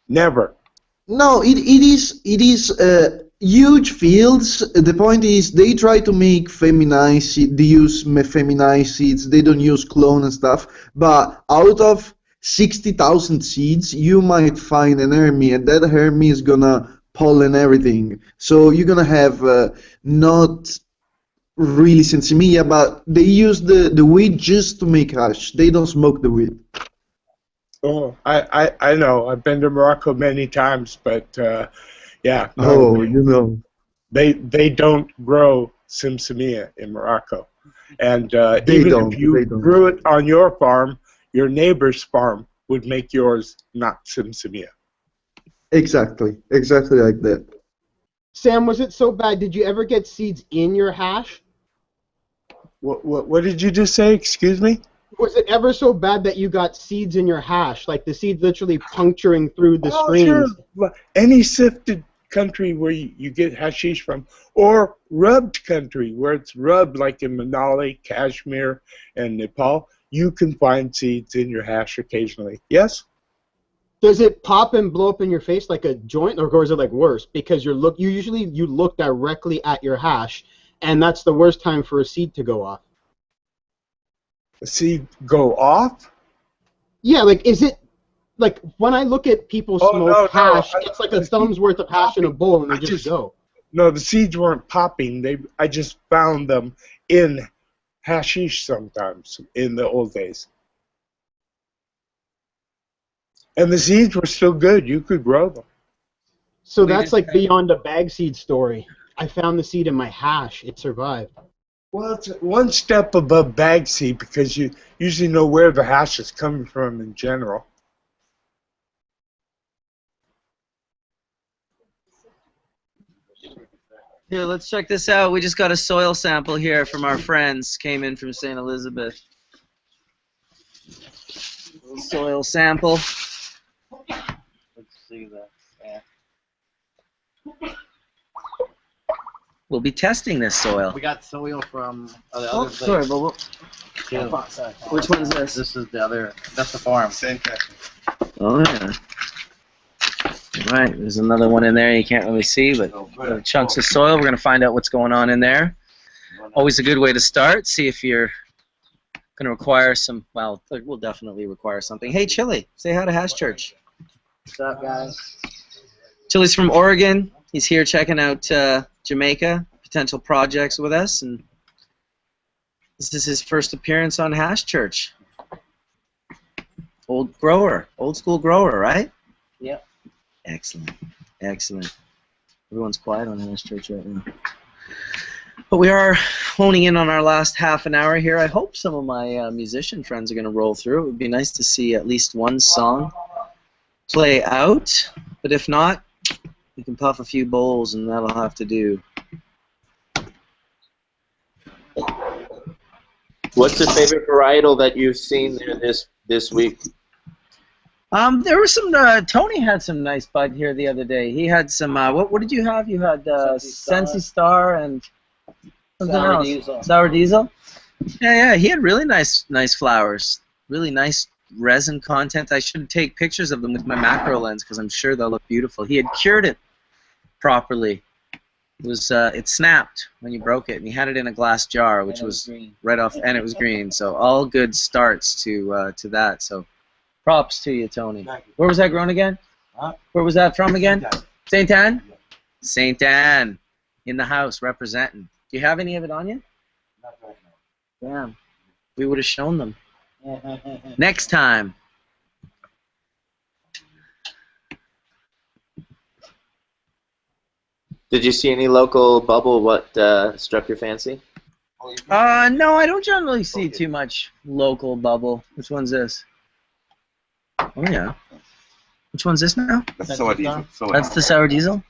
Never. No, it is huge fields. The point is they try to make feminized seeds. They use feminized seeds. They don't use clone and stuff. But out of 60,000 seeds, you might find an Hermie, and that Hermie is gonna pollen everything. So you're gonna have not really Simsimia, but they use the weed just to make hash. They don't smoke the weed. Oh, I know. I've been to Morocco many times, but yeah. No, Oh, you know. They don't grow Simsimia in Morocco, and They even don't. if you They don't. grew it on your farm, your neighbor's farm would make yours not Simsimia. Exactly like that. Sam, was it so bad? Did you ever get seeds in your hash? What did you just say? Excuse me? Was it ever so bad that you got seeds in your hash, like the seeds literally puncturing through the Oh, sure. screens? Well, any sifted country where you get hashish from, or rubbed country where it's rubbed, like in Manali, Kashmir, and Nepal, you can find seeds in your hash occasionally. Yes? Does it pop and blow up in your face like a joint, or is it like worse? Because you usually look directly at your hash, and that's the worst time for a seed to go off. The seed go off? Yeah, like is it like when I look at people smoke hash, it's like a thumb's worth of hash in a bowl, and they just go. No, the seeds weren't popping. I just found them in hashish sometimes in the old days. And the seeds were still good. You could grow them. So that's like beyond a bag seed story. I found the seed in my hash. It survived. Well, it's one step above bag seed because you usually know where the hash is coming from in general. Here, let's check this out. We just got a soil sample here from our friends. Came in from St. Elizabeth. Little soil sample. Let's see that. Yeah. We'll be testing this soil. We got soil from the other place. Sorry, but which one's this? This is the other. That's the farm. Same thing. Oh yeah. Right, there's another one in there you can't really see, but chunks of soil. We're going to find out what's going on in there. Always a good way to start. See if you're going to require some. Well, we'll definitely require something. Hey, Chili, say hi to Hashchurch. What's up, guys? Chili's from Oregon. He's here checking out Jamaica, potential projects with us, and this is his first appearance on Hashchurch. Old grower, old school grower, right? Yep. Excellent, excellent. Everyone's quiet on Hashchurch right now. But we are honing in on our last half an hour here. I hope some of my musician friends are going to roll through. It would be nice to see at least one song play out, but if not, we can puff a few bowls and that'll have to do. What's the favorite varietal that you've seen there this week? There was some. Tony had some nice bud here the other day. He had some. What did you have? You had Sensi Star and something else. Diesel. Sour Diesel. Yeah. He had really nice flowers. Really nice resin content. I should take pictures of them with my macro lens because I'm sure they'll look beautiful. He had cured it properly. It was it snapped when you broke it, and he had it in a glass jar, which was right off, and it was green. So all good starts to that. So props to you, Tony. Where was that grown again? Huh? Where was that from again? St. Anne? St. Anne in the house representing. Do you have any of it on you? Not right now. Damn. We would have shown them. Next time. Did you see any local bubble? What struck your fancy? No, I don't generally see too much local bubble. Which one's this? Oh yeah. Which one's this now? That's sour diesel. That's the sour diesel?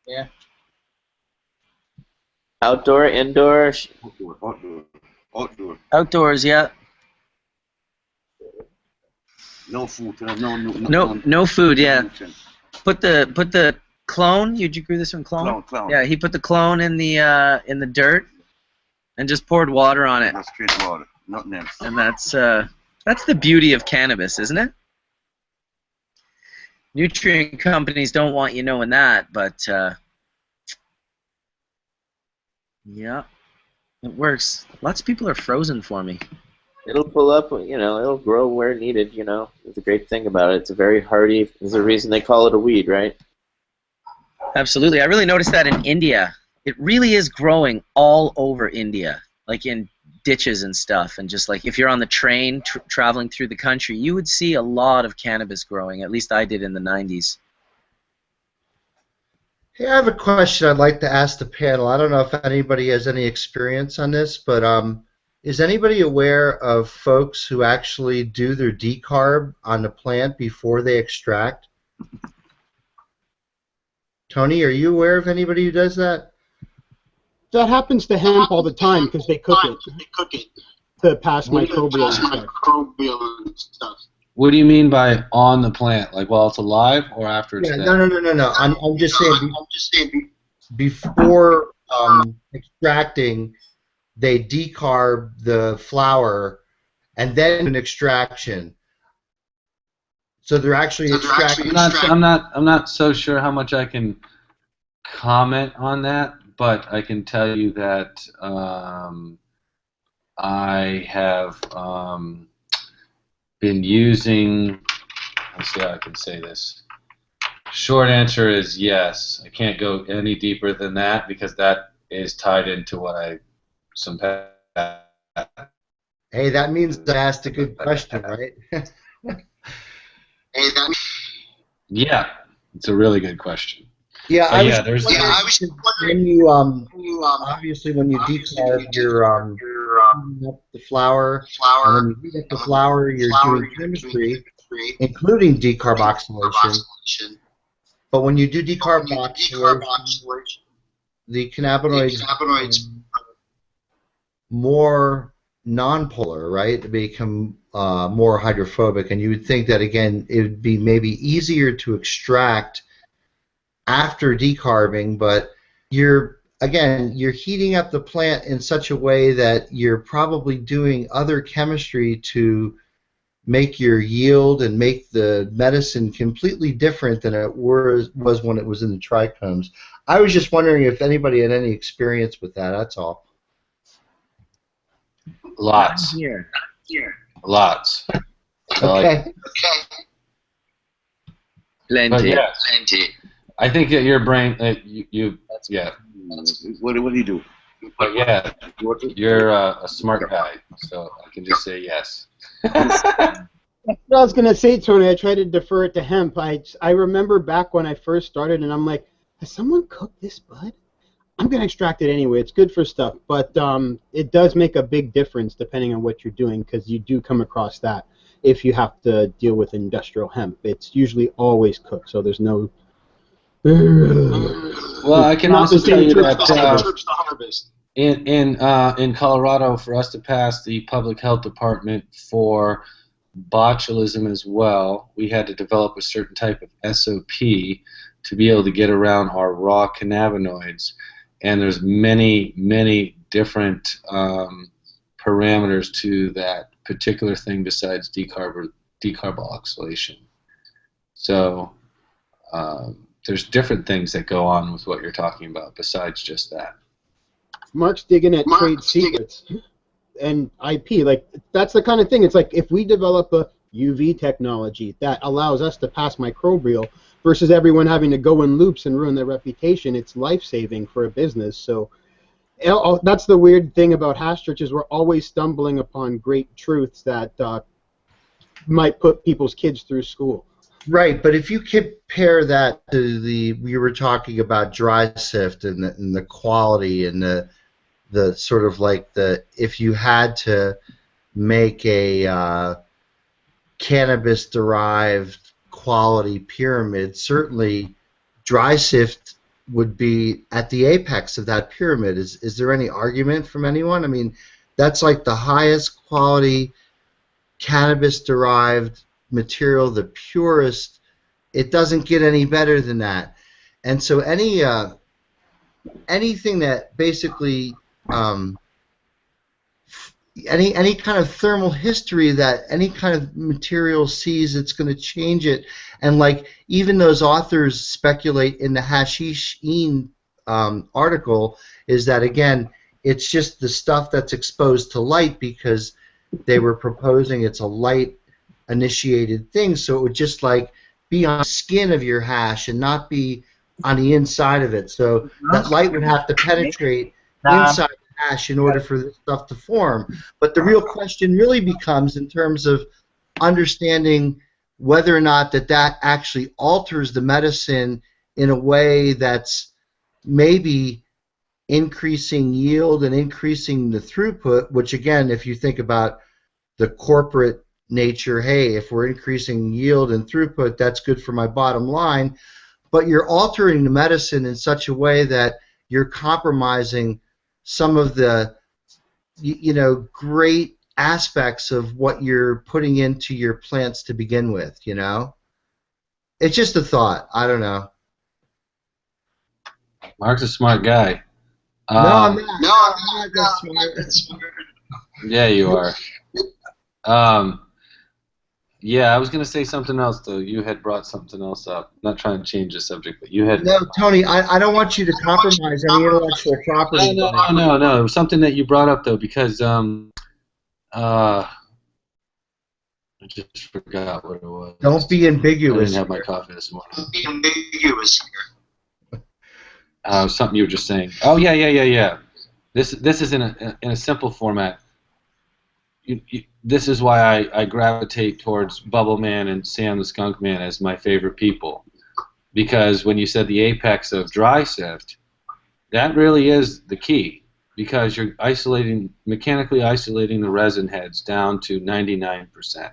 Yeah. Outdoor, indoor? Outdoor. Outdoors, yeah. No food. No food, yeah. Put the clone. You grew this from clone? Clone. Yeah, he put the clone in the dirt and just poured water on it. That's straight water. Nothing else. And that's the beauty of cannabis, isn't it? Nutrient companies don't want you knowing that, but yeah, it works. Lots of people are frozen for me. It'll pull up, it'll grow where needed, It's a great thing about it. It's a very hardy, there's a reason they call it a weed, right? Absolutely. I really noticed that in India. It really is growing all over India, like in ditches and stuff, and just like if you're on the train traveling through the country, you would see a lot of cannabis growing. At least I did in the 90s. Hey, I have a question I'd like to ask the panel. I don't know if anybody has any experience on this, but is anybody aware of folks who actually do their decarb on the plant before they extract? Tony, are you aware of anybody who does that? That happens to hemp all the time because they cook it to pass microbial stuff. What do you mean by on the plant? Like while it's alive or after it's dead? No. I'm just saying before extracting, they decarb the flower and then an extraction. So they're actually extracting. I'm not so sure how much I can comment on that, but I can tell you that I have been using. Let's see how I can say this. Short answer is yes. I can't go any deeper than that because that is tied into what I some. Hey, that means I asked a good question, right? Yeah, it's a really good question. Yeah, I was just wondering obviously when you decarb, you're heating up the flour, and when you heat up the flour, you're doing chemistry, including decarboxylation. But when you do decarboxylation, the cannabinoids more nonpolar, right? They become more hydrophobic, and you would think that again it would be maybe easier to extract after decarbing, but you're heating up the plant in such a way that you're probably doing other chemistry to make your yield and make the medicine completely different than it was when it was in the trichomes. I was just wondering if anybody had any experience with that. That's all. Lots. Lots. Okay. Plenty. Yes, Plenty. I think that your brain, yeah. What do you do? But yeah, you're a smart guy, so I can just say yes. That's what I was going to say, Tony. I tried to defer it to hemp. I remember back when I first started, and I'm like, has someone cooked this bud? I'm going to extract it anyway. It's good for stuff. But it does make a big difference depending on what you're doing because you do come across that if you have to deal with industrial hemp. It's usually always cooked, so there's no... Well, I can also tell you that in Colorado, for us to pass the public health department for botulism as well, we had to develop a certain type of SOP to be able to get around our raw cannabinoids. And there's many different parameters to that particular thing besides decarboxylation. So there's different things that go on with what you're talking about besides just that. Mark's digging at trade secrets and IP. Like, that's the kind of thing. It's like if we develop a UV technology that allows us to pass microbial versus everyone having to go in loops and ruin their reputation, it's life-saving for a business. So that's the weird thing about Hashchurch is we're always stumbling upon great truths that might put people's kids through school. Right, but if you compare that to we were talking about dry sift and the quality and the sort of like if you had to make a cannabis derived quality pyramid, certainly dry sift would be at the apex of that pyramid. Is there any argument from anyone? I mean, that's like the highest quality cannabis derived material, the purest. It doesn't get any better than that. And so anything that basically any kind of thermal history that any kind of material sees, it's going to change it. And like even those authors speculate in the Hashish-een article is that again it's just the stuff that's exposed to light because they were proposing it's a light initiated thing, so it would just like be on the skin of your hash and not be on the inside of it. So that light would have to penetrate inside the hash in order for this stuff to form. But the real question really becomes in terms of understanding whether or not that actually alters the medicine in a way that's maybe increasing yield and increasing the throughput, which again, if you think about the corporate nature, hey, if we're increasing yield and throughput, that's good for my bottom line, but you're altering the medicine in such a way that you're compromising some of the great aspects of what you're putting into your plants to begin with, It's just a thought. I don't know. Mark's a smart guy. No, I'm not. No, I'm not that smart. Yeah, you are. Yeah, I was going to say something else, though. You had brought something else up. I'm not trying to change the subject, but you had... No, Tony, I don't want you to compromise any intellectual property. No. It was something that you brought up, though, because I just forgot what it was. Don't be ambiguous. I didn't have my coffee this morning. Don't be ambiguous here. Something you were just saying. Oh, yeah. This is in a simple format. This is why I gravitate towards Bubbleman and Sam the Skunkman as my favorite people, because when you said the apex of dry sift, that really is the key, because you're mechanically isolating the resin heads down to 99%.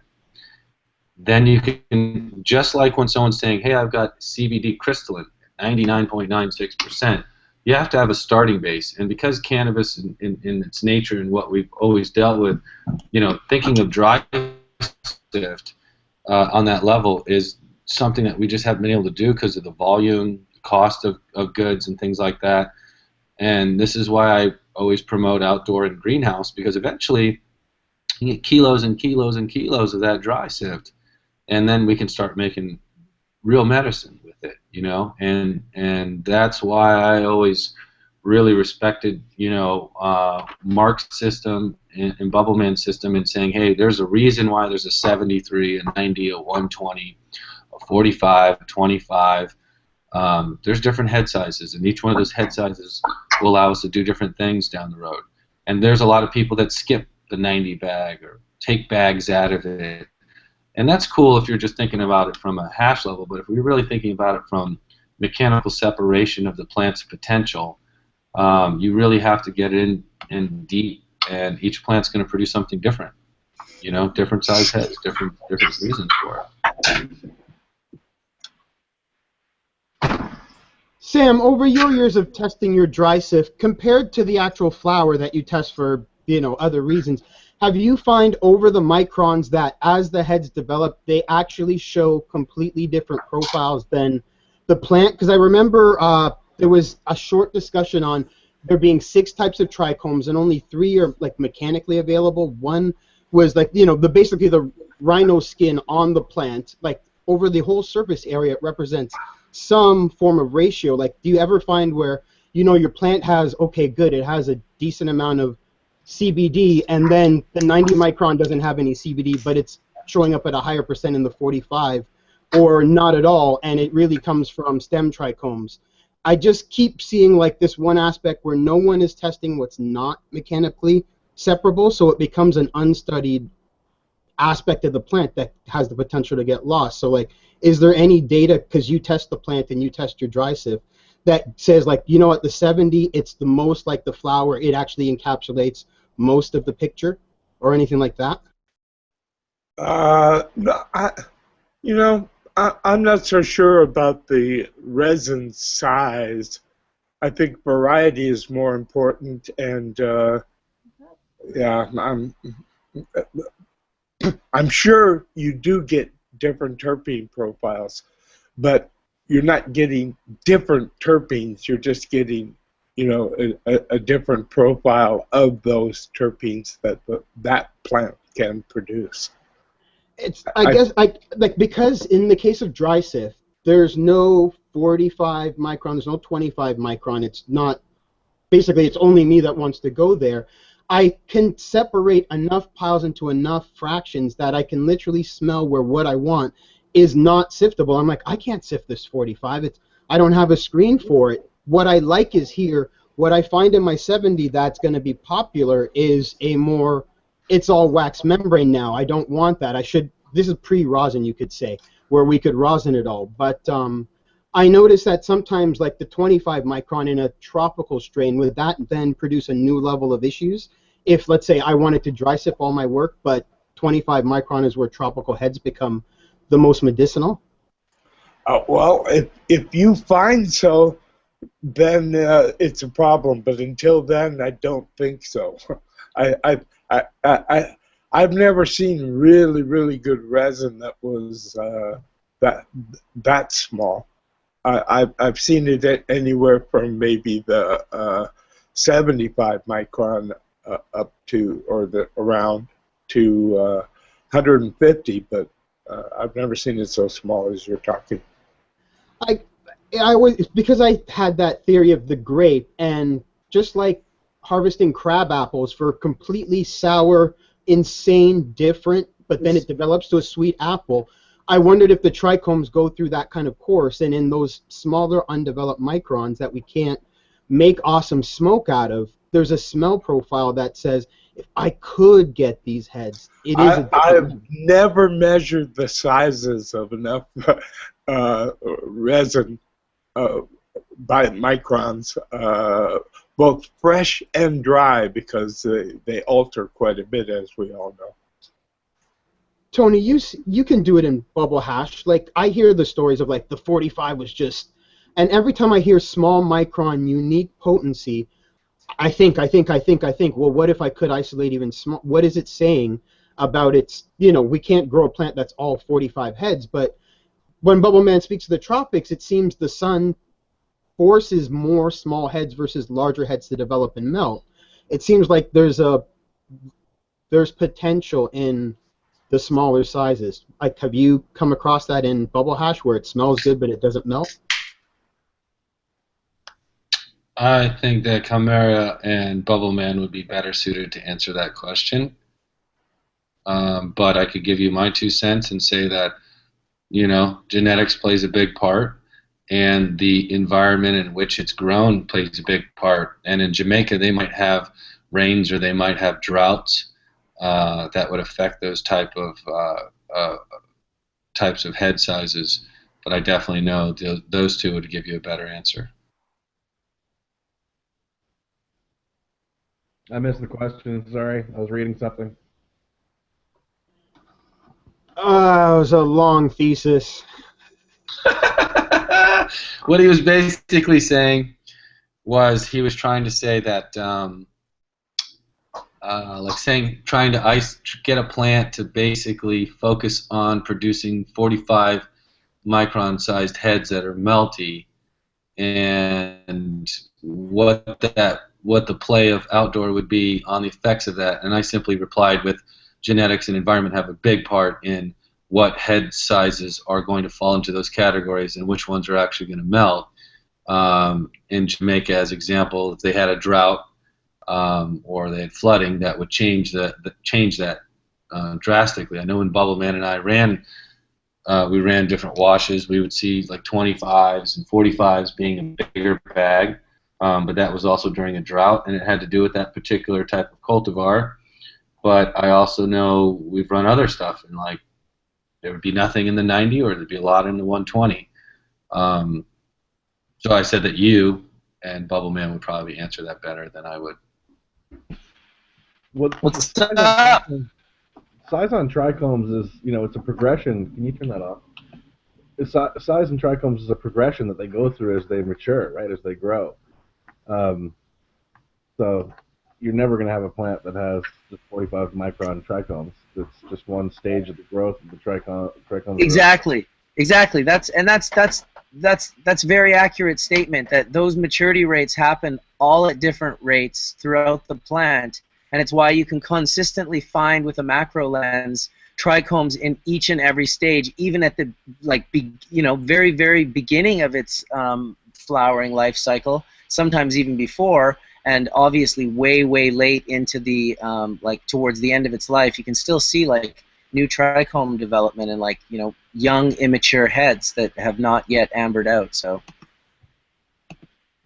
Then you can, just like when someone's saying, hey, I've got CBD crystalline, 99.96%, you have to have a starting base. And because cannabis in its nature and what we've always dealt with, thinking of dry sift on that level is something that we just haven't been able to do because of the volume, cost of goods and things like that. And this is why I always promote outdoor and greenhouse, because eventually you get kilos and kilos and kilos of that dry sift, and then we can start making real medicine with it, and that's why I always really respected, Mark's system and Bubbleman's system, and saying, hey, there's a reason why there's a 73, a 90, a 120, a 45, a 25. There's different head sizes, and each one of those head sizes will allow us to do different things down the road. And there's a lot of people that skip the 90 bag or take bags out of it. And that's cool if you're just thinking about it from a hash level, but if we're really thinking about it from mechanical separation of the plant's potential, you really have to get in deep, and each plant's going to produce something different. Different size heads, different reasons for it. Sam, over your years of testing your dry sift, compared to the actual flower that you test for, other reasons, have you find over the microns that as the heads develop, they actually show completely different profiles than the plant? Because I remember there was a short discussion on there being 6 types of trichomes and only 3 are mechanically available. One was basically the rhino skin on the plant, over the whole surface area, it represents some form of ratio. Do you ever find where your plant has, okay, good, it has a decent amount of CBD, and then the 90 micron doesn't have any CBD, but it's showing up at a higher percent in the 45, or not at all, and it really comes from stem trichomes? I just keep seeing this one aspect where no one is testing what's not mechanically separable, so it becomes an unstudied aspect of the plant that has the potential to get lost. So is there any data, because you test the plant and you test your dry sift, that says at the 70 it's the most like the flower, it actually encapsulates most of the picture, or anything like that? No, I'm not so sure about the resin size. I think variety is more important, and I'm sure you do get different terpene profiles, but you're not getting different terpenes. You're just getting, a different profile of those terpenes that that plant can produce. I guess because in the case of dry sift, there's no 45 micron, there's no 25 micron. It's not, basically it's only me that wants to go there. I can separate enough piles into enough fractions that I can literally smell where what I want is not siftable. I'm I can't sift this 45. I don't have a screen for it. What I like is here. What I find in my 70 that's going to be popular is a more, it's all wax membrane now. I don't want that. This is pre-rosin, you could say, where we could rosin it all. But I noticed that sometimes the 25 micron in a tropical strain, would that then produce a new level of issues? If, let's say, I wanted to dry sift all my work, but 25 micron is where tropical heads become the most medicinal? Well, if you find so, then it's a problem. But until then, I don't think so. I've never seen really good resin that was that small. I've seen it anywhere from maybe the 75 micron up to, or around to 150, but I've never seen it so small as you're talking. I was, because I had that theory of the grape, and just like harvesting crab apples for completely sour, insane, different, but then it develops to a sweet apple. I wondered if the trichomes go through that kind of course, and in those smaller, undeveloped microns that we can't make awesome smoke out of, there's a smell profile that says, if I could get these heads, it is I've never measured the sizes of enough resin by microns, both fresh and dry, because they alter quite a bit, as we all know. Tony, you can do it in bubble hash. Like, I hear the stories of, like, the 45 was just, and every time I hear small micron unique potency, I think, well, what if I could isolate even small? What is it saying about its, we can't grow a plant that's all 45 heads, but when Bubbleman speaks of the tropics, it seems the sun forces more small heads versus larger heads to develop and melt. It seems like there's potential in the smaller sizes. Like, have you come across that in bubble hash where it smells good but it doesn't melt? I think that Chimera and Bubbleman would be better suited to answer that question. But I could give you my 2 cents and say that, genetics plays a big part, and the environment in which it's grown plays a big part. And in Jamaica, they might have rains or they might have droughts that would affect those types of head sizes. But I definitely know those two would give you a better answer. I missed the question. Sorry, I was reading something. It was a long thesis. What he was basically saying was he was trying to say that, trying to get a plant to basically focus on producing 45 micron sized heads that are melty, and what the play of outdoor would be on the effects of that. And I simply replied with, genetics and environment have a big part in what head sizes are going to fall into those categories and which ones are actually going to melt. In Jamaica, as example, if they had a drought or they had flooding, that would change that drastically. I know when Bubbleman and I we ran different washes. We would see like 25s and 45s being a bigger bag, but that was also during a drought, and it had to do with that particular type of cultivar. But I also know we've run other stuff, and like there would be nothing in the 90, or there'd be a lot in the 120. So I said that you and Bubbleman would probably answer that better than I would. What's up? Size on trichomes is, it's a progression. Can you turn that off? Size in trichomes is a progression that they go through as they mature, right, as they grow. So you're never going to have a plant that has just 45 micron trichomes. It's just one stage of the growth of the trichomes. Exactly. That's very accurate statement, that those maturity rates happen all at different rates throughout the plant, and it's why you can consistently find with a macro lens trichomes in each and every stage, even at the very beginning of its flowering life cycle, sometimes even before. And obviously way late into the towards the end of its life, you can still see like new trichome development and young immature heads that have not yet ambered out. So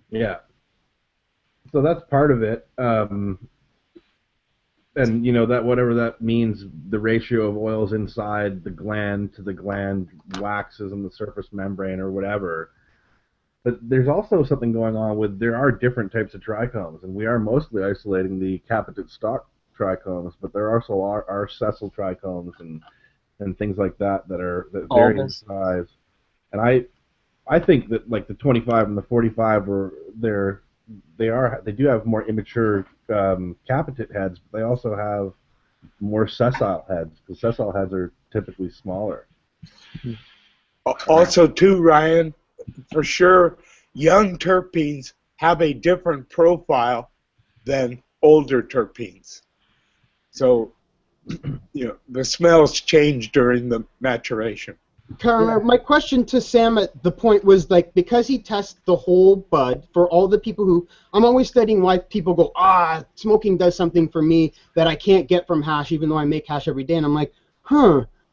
yeah, so that's part of it, and that whatever that means, the ratio of oils inside the gland to the gland waxes in the surface membrane or whatever. But there's also something going on with, there are different types of trichomes, and we are mostly isolating the capitate stalk trichomes, but there also are sessile trichomes and things like that that vary in size. And I think that like the 25 and the 45 they do have more immature capitate heads, but they also have more sessile heads, because sessile heads are typically smaller. Also, too, Ryan, for sure, young terpenes have a different profile than older terpenes. So, the smells change during the maturation. My question to Sam at the point was, like, because he tests the whole bud, for all the people who, I'm always studying why people go, smoking does something for me that I can't get from hash, even though I make hash every day. And I'm like,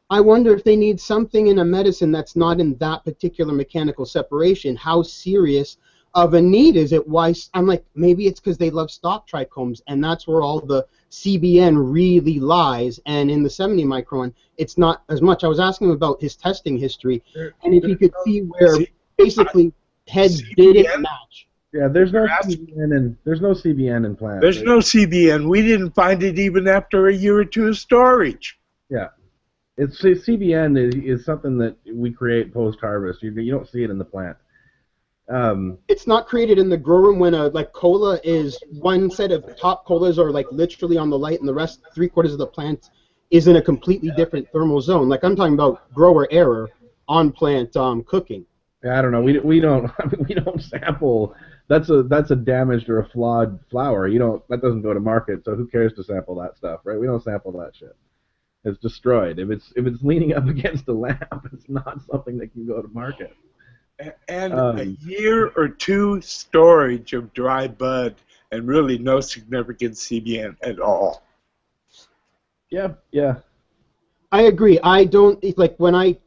I wonder if they need something in a medicine that's not in that particular mechanical separation. How serious of a need is it? Why? I'm like, maybe it's because they love stock trichomes, and that's where all the CBN really lies. And in the 70 micron, it's not as much. I was asking him about his testing history, and if you could see where basically heads didn't match. Yeah, there's no CBN in plants. There's no CBN. We didn't find it even after a year or two of storage. Yeah. CBN is something that we create post-harvest. You don't see it in the plant. It's not created in the grow room when cola is one set of top colas are like literally on the light, and the rest 3/4 of the plant is in a completely different thermal zone. Like, I'm talking about grower error on plant cooking. Yeah, I don't know. We don't sample. That's a damaged or a flawed flower. That doesn't go to market. So who cares to sample that stuff, right? We don't sample that shit. It's destroyed. If it's leaning up against a lamp, it's not something that can go to market. And a year or two storage of dry bud, and really no significant CBN at all. Yeah. I agree. I don't when I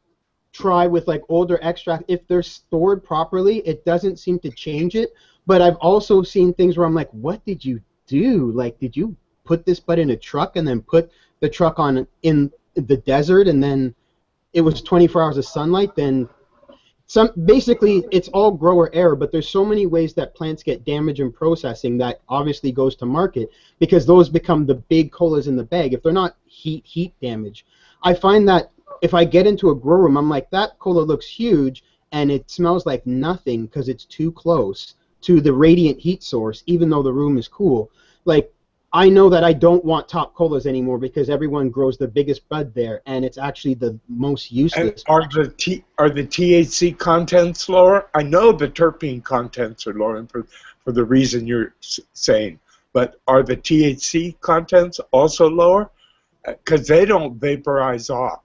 try with older extract, if they're stored properly, it doesn't seem to change it. But I've also seen things where I'm like, what did you do? Like, did you put this bud in a truck and then put the truck on in the desert, and then it was 24 hours of sunlight? Then basically it's all grower error, but there's so many ways that plants get damage in processing that obviously goes to market, because those become the big colas in the bag if they're not heat damage. I find that if I get into a grow room, I'm like, that cola looks huge and it smells like nothing because it's too close to the radiant heat source, even though the room is cool. Like, I know that I don't want top colas anymore because everyone grows the biggest bud there, and it's actually the most useless. And are the THC contents lower? I know the terpene contents are lower for the reason you're saying, but are the THC contents also lower? Because they don't vaporize off.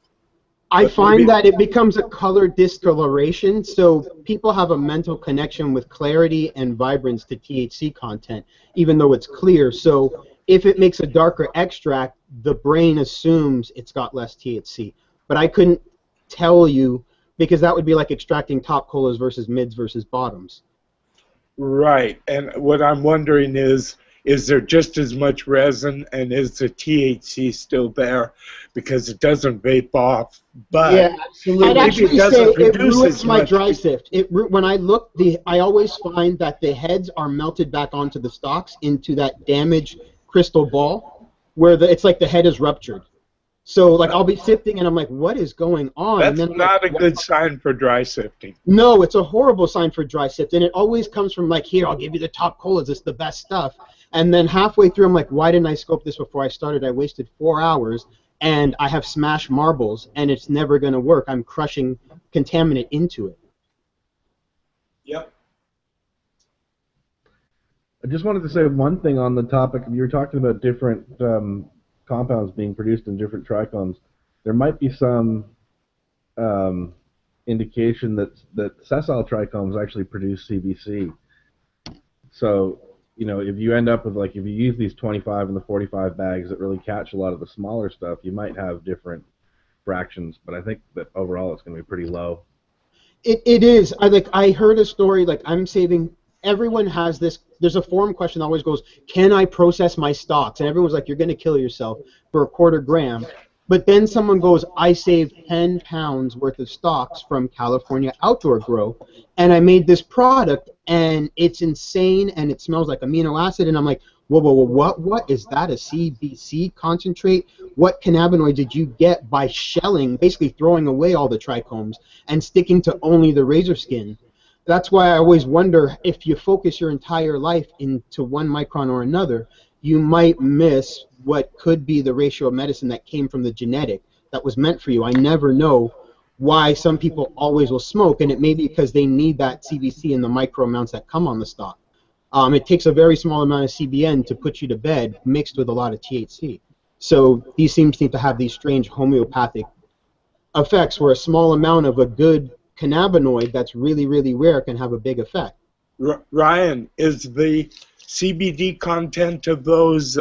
I find that it becomes a color discoloration, so people have a mental connection with clarity and vibrance to THC content, even though it's clear. So if it makes a darker extract, the brain assumes it's got less THC. But I couldn't tell you, because that would be like extracting top colas versus mids versus bottoms. Right, and what I'm wondering is there just as much resin, and is the THC still there? Because it doesn't vape off, but yeah, absolutely. I'd actually say it ruins my dry sift. When I look, I always find that the heads are melted back onto the stalks into that damaged crystal ball, where it's like the head is ruptured. So like I'll be sifting and I'm like, what is going on? That's and then not a good sign for dry sifting. No, it's a horrible sign for dry sift, and it always comes from like, here, I'll give you the top colas, it's the best stuff. And then halfway through, I'm like, why didn't I scope this before I started? I wasted 4 hours, and I have smashed marbles, and it's never going to work. I'm crushing contaminant into it. Yep. I just wanted to say one thing on the topic. You were talking about different compounds being produced in different trichomes. There might be some indication that sessile trichomes actually produce CBC. So, you know, if you end up with, like, if you use these 25 and the 45 bags that really catch a lot of the smaller stuff, you might have different fractions, but I think that overall it's going to be pretty low. It is. I heard a story, like, I'm saving, everyone has this, there's a forum question that always goes, can I process my stocks? And everyone's like, you're going to kill yourself for a $1/4 gram. But then someone goes, I saved 10 pounds worth of stocks from California outdoor grow, and I made this product, and it's insane, and it smells like amino acid. And I'm like, whoa, what is that, a CBC concentrate? What cannabinoid did you get by shelling, basically throwing away all the trichomes and sticking to only the razor skin? That's why I always wonder if you focus your entire life into one micron or another, you might miss what could be the ratio of medicine that came from the genetic that was meant for you. I never know why some people always will smoke, and it may be because they need that CBC in the micro amounts that come on the stock. It takes a very small amount of CBN to put you to bed mixed with a lot of THC. So these seem to have these strange homeopathic effects where a small amount of a good cannabinoid that's really, really rare can have a big effect. Ryan, is the CBD content of those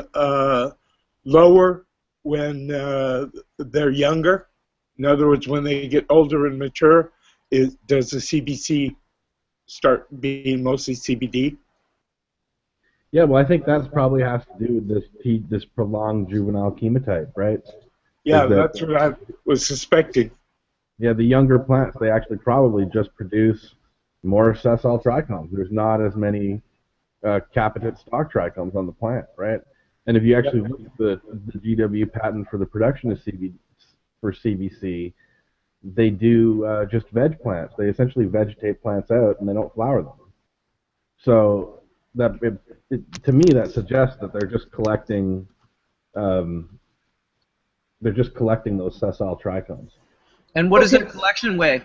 lower when they're younger? In other words, when they get older and mature, does the CBC start being mostly CBD? Yeah, well, I think that's probably has to do with this prolonged juvenile chemotype, right? Yeah, that's what I was suspecting. Yeah, the younger plants, they actually probably just produce more sessile trichomes. There's not as many capitate stalk trichomes on the plant, right? And if you actually look at the GW patent for the production of CBC, they do just veg plants. They essentially vegetate plants out and they don't flower them. So that to me that suggests that they're just collecting those sessile trichomes. And what is their collection way?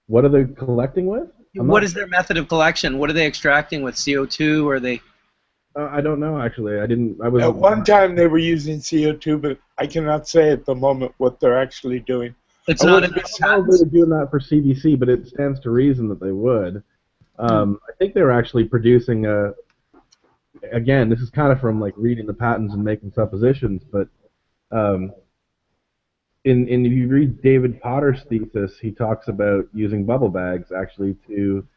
What are they collecting with? What is their method of collection? What are they extracting with CO2? Or are they? I don't know actually. At one time they were using CO2, but I cannot say at the moment what they're actually doing. It's not in the patents. They're doing that for CBC, but it stands to reason that they would. I think they were actually producing again, this is kind of from like reading the patents and making suppositions, but if you read David Potter's thesis, he talks about using bubble bags actually to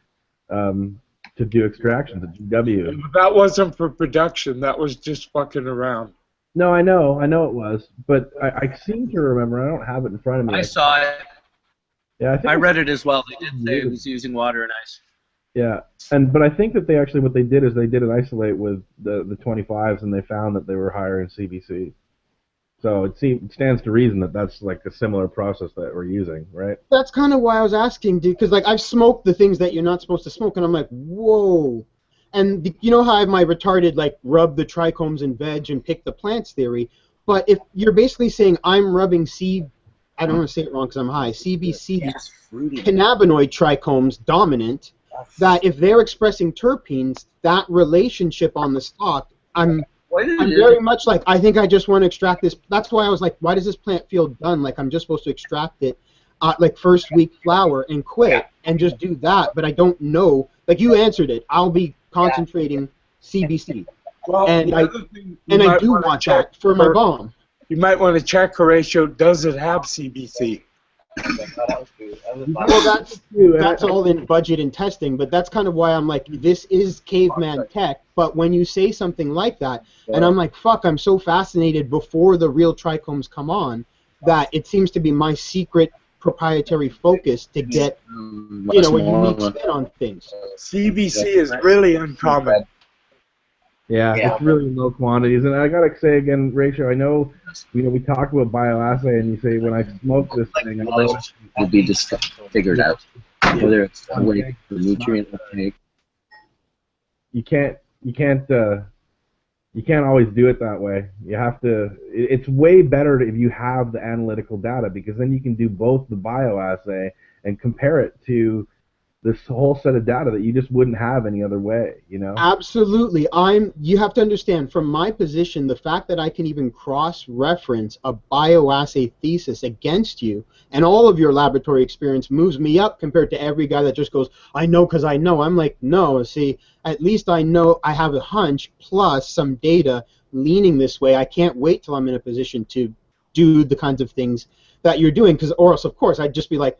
do extractions at GW. That wasn't for production. That was just fucking around. No, I know it was, but I seem to remember. I don't have it in front of me. I saw it. Yeah, I read it as well. They did say it was using water and ice. Yeah, but I think that they actually what they did is they did an isolate with the 25s, and they found that they were higher in CBC. So it stands to reason that that's like a similar process that we're using, right? That's kind of why I was asking, dude, because like I've smoked the things that you're not supposed to smoke, and I'm like, whoa. And you know how I have my retarded like rub the trichomes in veg and pick the plants theory, but if you're basically saying I'm rubbing I don't want to say it wrong because I'm high, CBC cannabinoid trichomes dominant, that if they're expressing terpenes, that relationship on the stalk, I'm very much like, I think I just want to extract this. That's why I was like, why does this plant feel done? Like I'm just supposed to extract it like first week flower and quit and just do that, but I don't know. Like you answered it. I'll be concentrating CBC. Well, and I do want that for my bomb. You might want to check, Horatio, does it have CBC? Well, that's all in budget and testing, but that's kind of why I'm like, this is caveman tech, but when you say something like that, and I'm like, fuck, I'm so fascinated before the real trichomes come on, that it seems to be my secret proprietary focus to get, a unique spin on things. CBC is really uncommon. Yeah, it's really low quantities, and I gotta say again, Horatio, I know, we talk about bioassay, and you say when I smoke this thing, I know will be just figured out, whether it's the way the nutrient uptake. You can't always do it that way. You have to. It's way better if you have the analytical data, because then you can do both the bioassay and compare it to this whole set of data that you just wouldn't have any other way, Absolutely. You have to understand, from my position, the fact that I can even cross-reference a bioassay thesis against you, and all of your laboratory experience moves me up compared to every guy that just goes, I know because I know. I'm like, no, see, at least I know I have a hunch plus some data leaning this way. I can't wait till I'm in a position to do the kinds of things that you're doing, or else, of course, I'd just be like,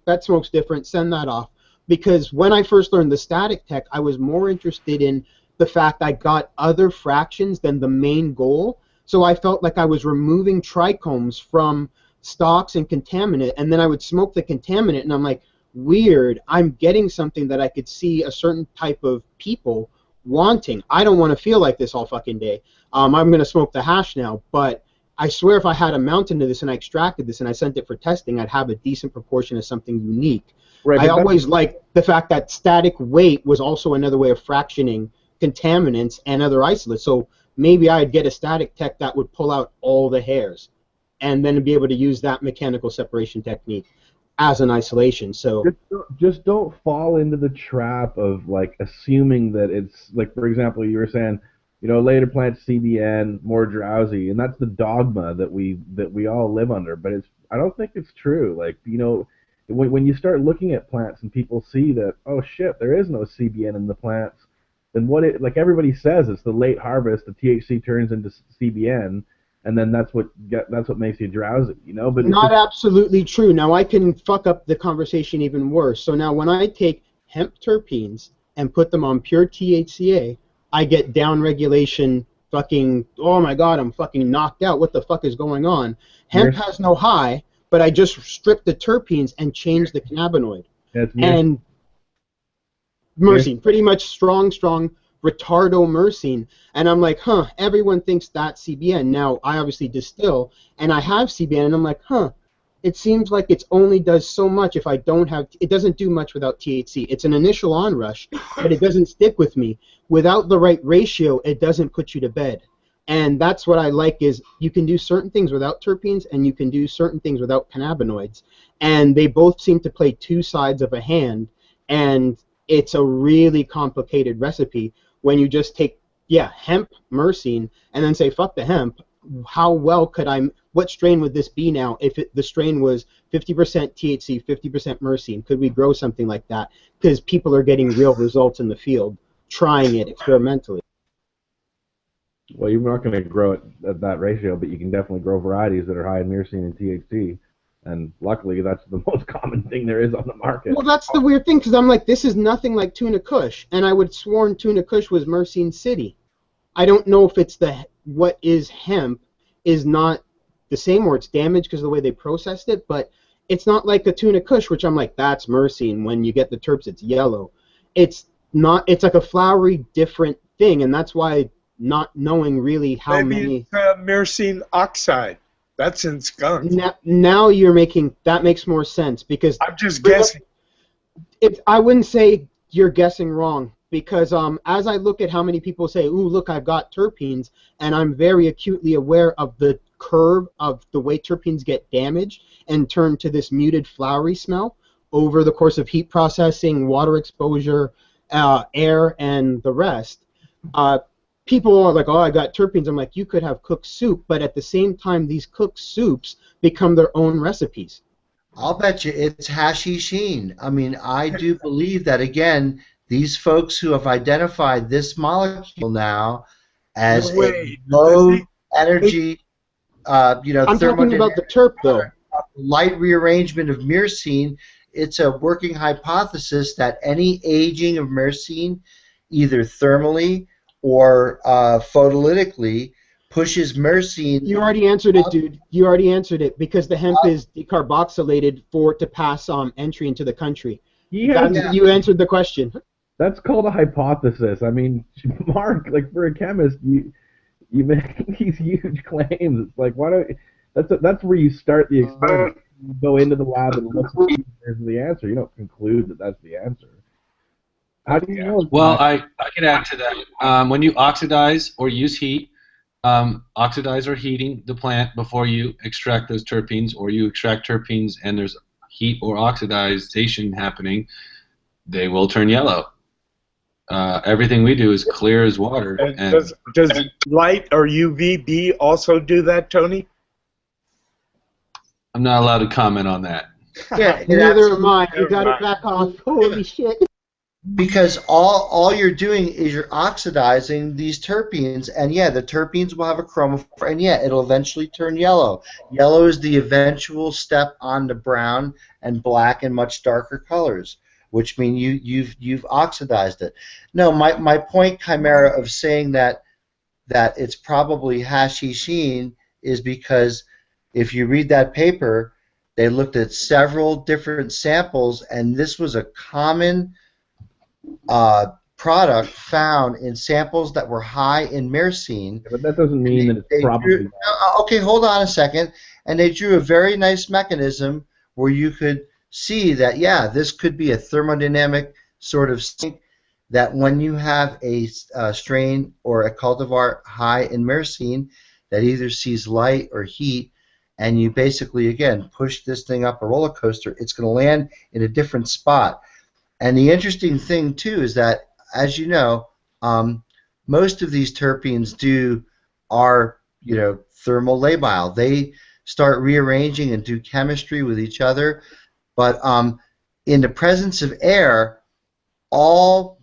that smoke's different, send that off. Because when I first learned the static tech, I was more interested in the fact I got other fractions than the main goal. So I felt like I was removing trichomes from stalks and contaminant, and then I would smoke the contaminant, and I'm like, weird, I'm getting something that I could see a certain type of people wanting. I don't want to feel like this all fucking day. I'm going to smoke the hash now, but I swear if I had a mountain to this and I extracted this and I sent it for testing, I'd have a decent proportion of something unique. Right, I always liked the fact that static weight was also another way of fractioning contaminants and other isolates. So maybe I'd get a static tech that would pull out all the hairs and then be able to use that mechanical separation technique as an isolation. So just don't fall into the trap of like assuming that it's like, for example, you were saying, you know, later plants CBN more drowsy, and that's the dogma that we all live under. But I don't think it's true. Like, you know, when you start looking at plants and people see that, oh shit, there is no CBN in the plants, then like everybody says, it's the late harvest, the THC turns into CBN, and then that's what makes you drowsy, you know. But not absolutely true. Now I can fuck up the conversation even worse. So now when I take hemp terpenes and put them on pure THCA, I get down regulation. Fucking, oh my god, I'm fucking knocked out. What the fuck is going on? Hemp has no high, but I just stripped the terpenes and changed the cannabinoid. And myrcene, pretty much strong retardo myrcene. And I'm like, huh, everyone thinks that's CBN. Now, I obviously distill, and I have CBN, and I'm like, huh, it seems like it only does so much if I don't have, it doesn't do much without THC. It's an initial onrush, but it doesn't stick with me. Without the right ratio, it doesn't put you to bed. And that's what I like is you can do certain things without terpenes and you can do certain things without cannabinoids. And they both seem to play two sides of a hand, and it's a really complicated recipe when you just take, hemp myrcene and then say, fuck the hemp. How well could what strain would this be now if the strain was 50% THC, 50% myrcene? Could we grow something like that? Because people are getting real results in the field, trying it experimentally. Well, you're not going to grow it at that ratio, but you can definitely grow varieties that are high in myrcene and THC. And luckily, that's the most common thing there is on the market. Well, that's the weird thing, because I'm like, this is nothing like Tuna Kush, and I would have sworn Tuna Kush was Myrcene City. I don't know if it's what is hemp is not the same, or it's damaged because of the way they processed it, but it's not like a Tuna Kush, which I'm like, that's myrcene. When you get the terps, it's yellow. It's not. It's like a flowery, different thing, and that's why not knowing really how many. Maybe myrcene oxide. That's in skunk. Now you're making that makes more sense because I'm just guessing. I wouldn't say you're guessing wrong because as I look at how many people say, "Ooh, look, I've got terpenes," and I'm very acutely aware of the curve of the way terpenes get damaged and turn to this muted flowery smell over the course of heat processing, water exposure, air, and the rest. People are like, oh, I got terpenes. I'm like, you could have cooked soup, but at the same time, these cooked soups become their own recipes. I'll bet you it's hashishine. I mean, I do believe that, again, these folks who have identified this molecule now as a low energy, I'm talking about the terp, though. Light rearrangement of myrcene, it's a working hypothesis that any aging of myrcene, either thermally or photolytically, pushes myrcene. You already answered it, dude. You already answered it because the hemp is decarboxylated to pass entry into the country. You answered the question. That's called a hypothesis. I mean, Mark, like for a chemist, you make these huge claims. It's like, why don't? That's where you start the experiment. You go into the lab and look for the answer. You don't conclude that that's the answer. How do you know? Well, I can add to that. When you oxidize or use heat, oxidize or heating the plant before you extract those terpenes, or you extract terpenes and there's heat or oxidization happening, they will turn yellow. Everything we do is clear as water. And does light or UVB also do that, Tony? I'm not allowed to comment on that. Yeah, neither am I. You got it back off. Holy shit. Because all you're doing is you're oxidizing these terpenes, and the terpenes will have a chromophore, and it'll eventually turn yellow. Yellow is the eventual step on to brown and black and much darker colors, which mean you've oxidized it. No, my point, Chimera, of saying that it's probably hashishine is because if you read that paper, they looked at several different samples, and this was a common product found in samples that were high in myrcene. Yeah, but that doesn't mean that it's probably. Okay, hold on a second. And they drew a very nice mechanism where you could see that, yeah, this could be a thermodynamic sort of sink, that when you have a strain or a cultivar high in myrcene that either sees light or heat, and you basically, again, push this thing up a roller coaster, it's going to land in a different spot. And the interesting thing, too, is that, as you know, most of these terpenes are thermal labile. They start rearranging and do chemistry with each other, but in the presence of air, all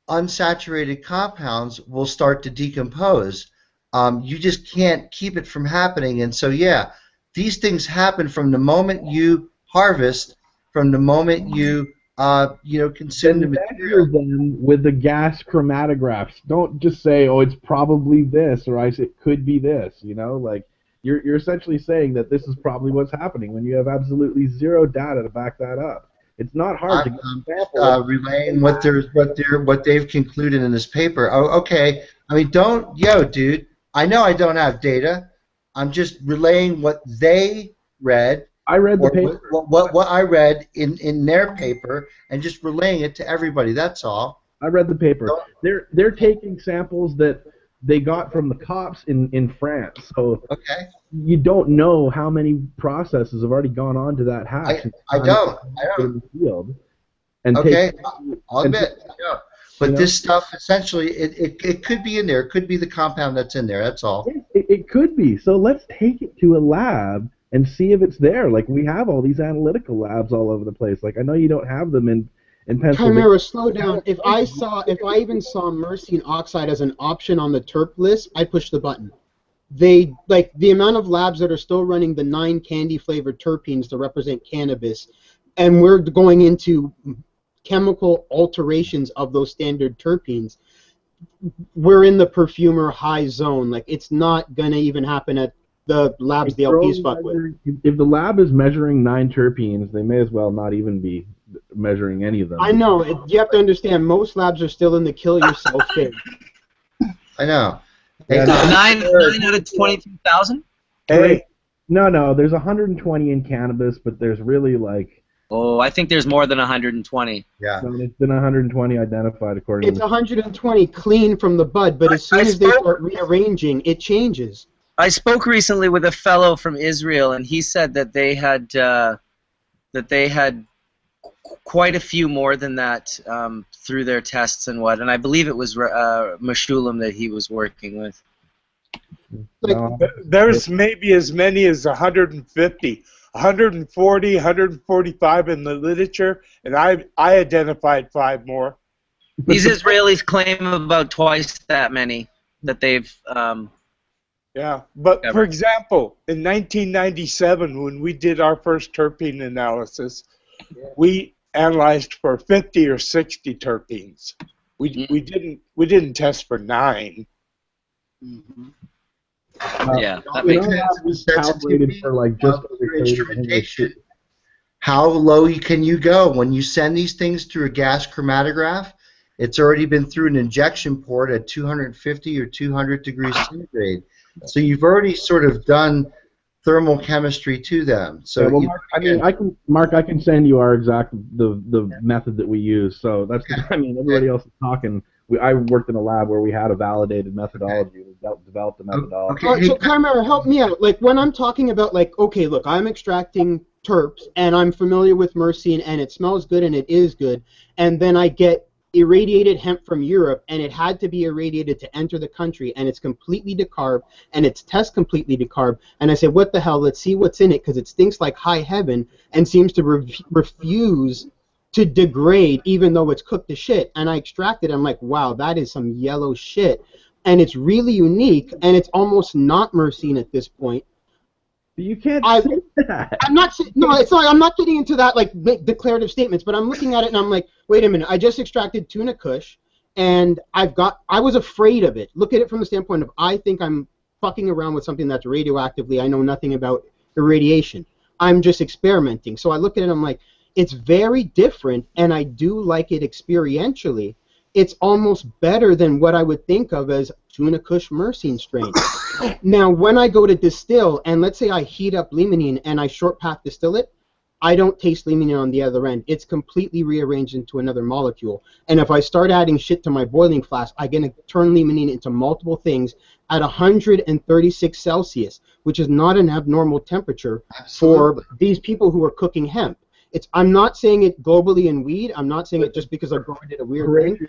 unsaturated compounds will start to decompose. You just can't keep it from happening, and so yeah, these things happen from the moment you harvest, from the moment you consume the material. Them with the gas chromatographs. Don't just say, oh, it's probably this, or it could be this. Like you're essentially saying that this is probably what's happening when you have absolutely zero data to back that up. It's not hard to get samples. Relaying what they've concluded in this paper. Oh, okay. I mean, dude. I know I don't have data. I'm just relaying what they read. I read the paper. What I read in their paper, and just relaying it to everybody. That's all. I read the paper. They're taking samples that they got from the cops in France. So okay. You don't know how many processes have already gone on to that hash. I don't. In the field and okay, I'll admit. But this stuff, essentially, it could be in there. It could be the compound that's in there. That's all. It could be. So let's take it to a lab and see if it's there. Like, we have all these analytical labs all over the place. Like, I know you don't have them in Pennsylvania. Chimera, slow down. If I even saw myrcene oxide as an option on the terp list, I'd push the button. The amount of labs that are still running the 9 candy-flavored terpenes to represent cannabis, and we're going into chemical alterations of those standard terpenes, we're in the perfumer high zone. Like, it's not going to even happen at the labs the LPs fuck with. If the lab is measuring 9 terpenes, they may as well not even be measuring any of them. I know. You have to understand, most labs are still in the kill yourself phase. I know. Hey, 9 out of 22,000? Hey. No, there's 120 in cannabis, but there's really like... Oh, I think there's more than 120. Yeah. So it's been 120 identified according It's to... It's 120 clean from the bud, but as soon as they start rearranging, it changes. I spoke recently with a fellow from Israel, and he said that they had quite a few more than that through their tests and what. And I believe it was Meshulam that he was working with. There's maybe as many as 150. 140, 145 in the literature, and I identified 5 more. These Israelis claim about twice that many that they've. Yeah, but for example, in 1997, when we did our first terpene analysis, we analyzed for 50 or 60 terpenes. We didn't test for 9. Mm-hmm. Yeah, that makes sense. Calculated for like just instrumentation. How low can you go when you send these things through a gas chromatograph? It's already been through an injection port at 250 or 200 degrees centigrade. So you've already sort of done thermal chemistry to them. So yeah, well, Mark, I can send you our exact the method that we use. So that's everybody else is talking. I worked in a lab where we had a validated methodology. We developed a methodology. Okay. So, Chimera, help me out. Like, when I'm talking about, like, okay, look, I'm extracting terps, and I'm familiar with myrcene, and it smells good, and it is good, and then I get irradiated hemp from Europe, and it had to be irradiated to enter the country, and it's completely decarb, and it's test completely decarb, and I say, what the hell, let's see what's in it, because it stinks like high heaven, and seems to refuse to degrade even though it's cooked to shit. And I extract it, I'm like, wow, that is some yellow shit. And it's really unique, and it's almost not myrcene at this point. You can't say that. I'm not. No, it's not. I'm not getting into that like declarative statements. But I'm looking at it and I'm like, wait a minute. I just extracted tuna kush, and I was afraid of it. Look at it from the standpoint of I think I'm fucking around with something that's radioactively. I know nothing about irradiation. I'm just experimenting. So I look at it and I'm like, it's very different, and I do like it experientially. it's almost better than what I would think of as Tuna Kush Myrcene strain. Now, when I go to distill, and let's say I heat up limonene and I short path distill it, I don't taste limonene on the other end. It's completely rearranged into another molecule. And if I start adding shit to my boiling flask, I'm going to turn limonene into multiple things at 136 Celsius, which is not an abnormal temperature for these people who are cooking hemp. I'm not saying it globally in weed. I'm not saying it just because I'm growing it a weird thing.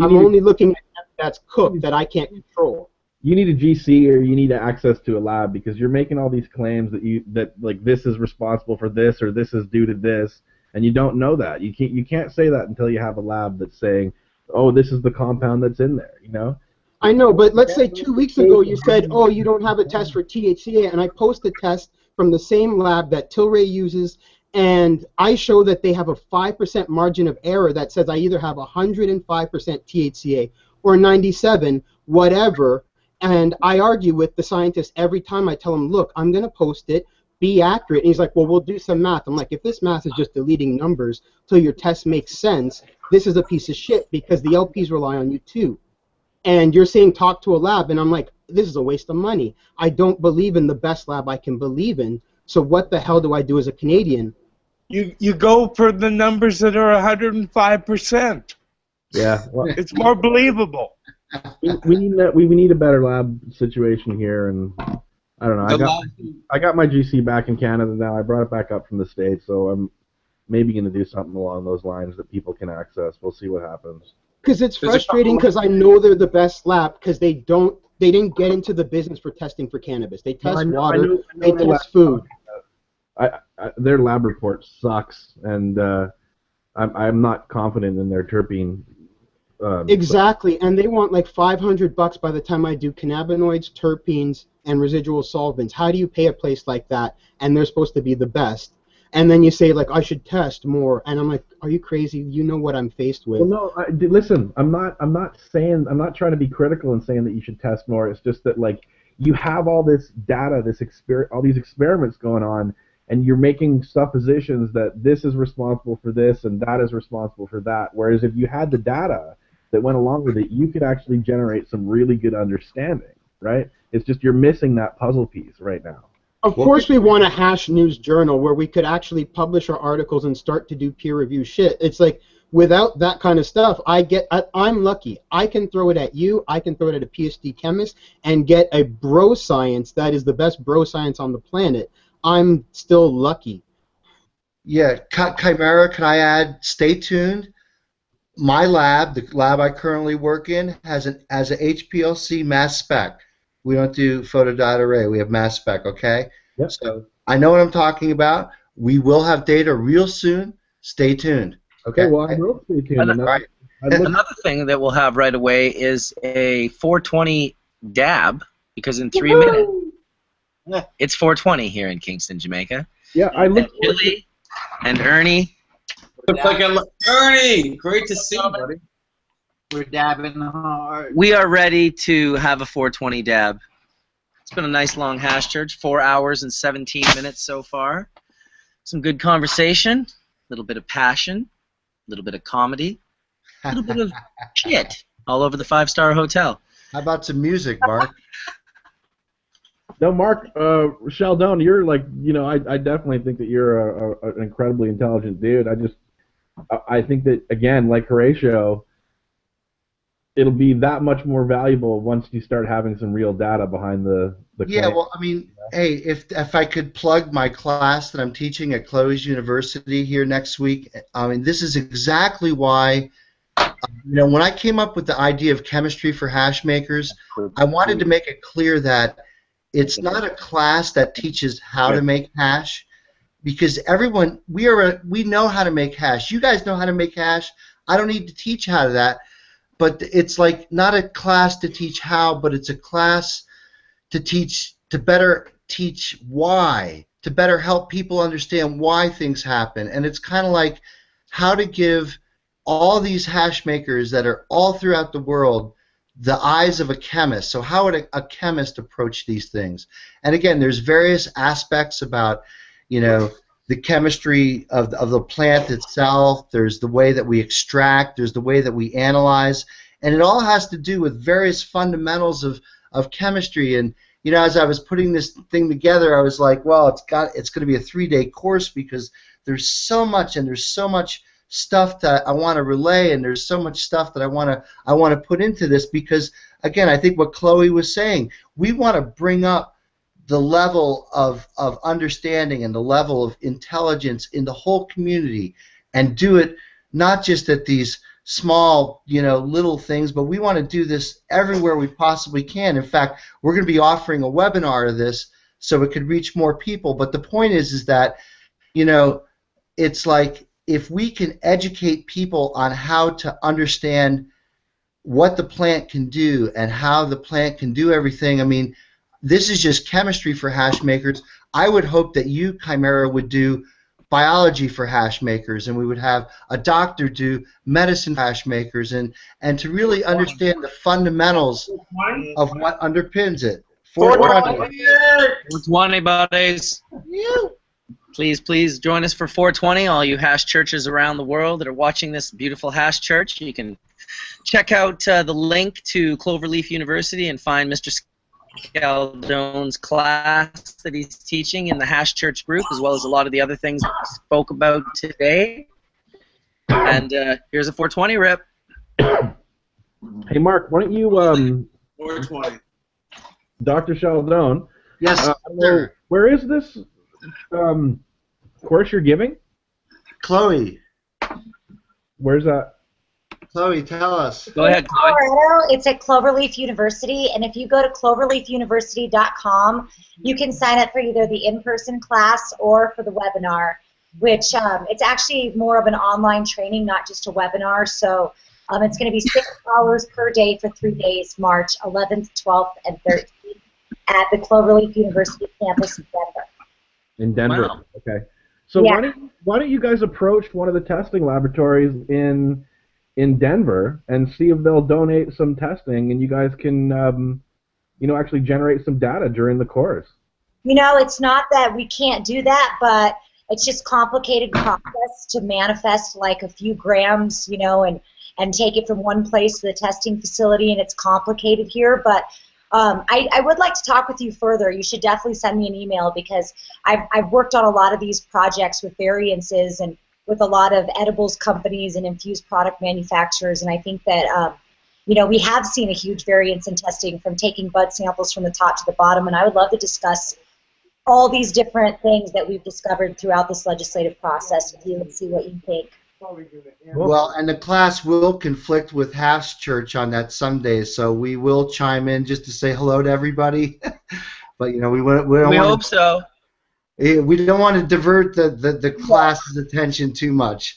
I'm only looking at hemp that's cooked that I can't control. You need a GC or you need access to a lab because you're making all these claims that like this is responsible for this or this is due to this, and you don't know that. You can't say that until you have a lab that's saying, oh, this is the compound that's in there. You know. I know, but let's say 2 weeks ago you said, oh, you don't have a test for THCA, and I post a test from the same lab that Tilray uses, and I show that they have a 5% margin of error that says I either have 105% THCA or 97, whatever. And I argue with the scientist every time. I tell him, look, I'm going to post it, be accurate. And he's like, well, we'll do some math. I'm like, if this math is just deleting numbers till your test makes sense, this is a piece of shit because the LPs rely on you too. And you're saying talk to a lab, and I'm like, this is a waste of money. I don't believe in the best lab I can believe in, so what the hell do I do as a Canadian? You go for the numbers that are 105%. Yeah. Well, it's more believable. We need a better lab situation here, and I don't know. I got my GC back in Canada now. I brought it back up from the States, so I'm maybe going to do something along those lines that people can access. We'll see what happens. Because it's frustrating because I know they're the best lab because they didn't get into the business for testing for cannabis. They test water, they test food. Their lab report sucks, and I'm not confident in their terpene. Exactly, and they want like $500 by the time I do cannabinoids, terpenes, and residual solvents. How do you pay a place like that? And they're supposed to be the best. And then you say like I should test more, and I'm like, are you crazy? You know what I'm faced with. Well, no, listen, I'm not trying to be critical and saying that you should test more. It's just that like you have all this data, all these experiments going on, and you're making suppositions that this is responsible for this and that is responsible for that. Whereas if you had the data that went along with it, you could actually generate some really good understanding, right? It's just you're missing that puzzle piece right now. Of course we want a hash news journal where we could actually publish our articles and start to do peer review shit. It's like without that kind of stuff, I'm lucky. I can throw it at you, I can throw it at a PhD chemist and get a bro science that is the best bro science on the planet. I'm still lucky. Yeah, Chimera, can I add, stay tuned. My lab, the lab I currently work in, has a HPLC mass spec. We don't do photodiode array. We have mass spec, okay? Yep. So I know what I'm talking about. We will have data real soon. Stay tuned. Okay, well, I will stay tuned. Another thing that we'll have right away is a 420 dab, because in 3 minutes, it's 420 here in Kingston, Jamaica. Yeah, I look. Billy and Ernie. Ernie, great to see you, buddy. We're dabbing hard. We are ready to have a 420 dab. It's been a nice long Hashchurch, 4 hours and 17 minutes so far. Some good conversation, a little bit of passion, a little bit of comedy, a little bit of shit all over the 5-star hotel. How about some music, Mark? No, Mark, Scialdone, you're like, you know, I definitely think that you're an incredibly intelligent dude. I think that, again, like Horatio, it'll be that much more valuable once you start having some real data behind the yeah, claim. well, I mean, hey, if I could plug my class that I'm teaching at Chloe's University here next week, I mean, this is exactly why, you know, when I came up with the idea of chemistry for hash makers, I wanted to make it clear that it's not a class that teaches how to make hash, because everyone, we know how to make hash. You guys know how to make hash. I don't need to teach how to that. But it's like not a class to teach how, but it's a class to better teach why, to better help people understand why things happen. And it's kind of like how to give all these hash makers that are all throughout the world the eyes of a chemist. So how would a chemist approach these things? And again, there's various aspects about, you know, the chemistry of the plant itself. There's the way that we extract. There's the way that we analyze, and it all has to do with various fundamentals of chemistry. And as I was putting this thing together, I was like, well, it's going to be a 3-day course because there's so much, and there's so much stuff that I want to relay, and there's so much stuff that I want to put into this because, again, I think what Chloe was saying, we want to bring up the level of understanding and the level of intelligence in the whole community, and do it not just at these small, little things, but we want to do this everywhere we possibly can. In fact, we're going to be offering a webinar of this so it could reach more people. But the point is that, it's like if we can educate people on how to understand what the plant can do and how the plant can do everything. I mean, this is just chemistry for hash makers. I would hope that you, Chimera, would do biology for hash makers, and we would have a doctor do medicine for hash makers, and to really understand the fundamentals of what underpins it. 420 buddies. Please join us for 420, all you hash churches around the world that are watching this beautiful hash church. You can check out the link to Cloverleaf University and find Mr. Scialdone's class that he's teaching in the Hashchurch group, as well as a lot of the other things that we spoke about today. And here's a 420 rip. Hey, Mark, why don't you, 420. Dr. Scialdone? Yes, sir. Where is this course you're giving? Chloe. Where's that? Chloe, tell us. Go ahead, Chloe. Colorado, it's at Cloverleaf University, and if you go to cloverleafuniversity.com, you can sign up for either the in-person class or for the webinar, which it's actually more of an online training, not just a webinar. So it's going to be 6 hours per day for 3 days, March 11th, 12th, and 13th at the Cloverleaf University campus in Denver. In Denver, Wow. Okay. So why don't you guys approach one of the testing laboratories in Denver and see if they'll donate some testing, and you guys can, actually generate some data during the course. It's not that we can't do that, but it's just complicated process to manifest like a few grams, and take it from one place to the testing facility, and it's complicated here. But I would like to talk with you further. You should definitely send me an email because I've worked on a lot of these projects with variances and with a lot of edibles companies and infused product manufacturers, and I think that we have seen a huge variance in testing from taking bud samples from the top to the bottom, and I would love to discuss all these different things that we've discovered throughout this legislative process with you and see what you think. Well, and the class will conflict with Hashchurch on that Sunday, so we will chime in just to say hello to everybody. But we hope so. We don't want to divert the class's attention too much.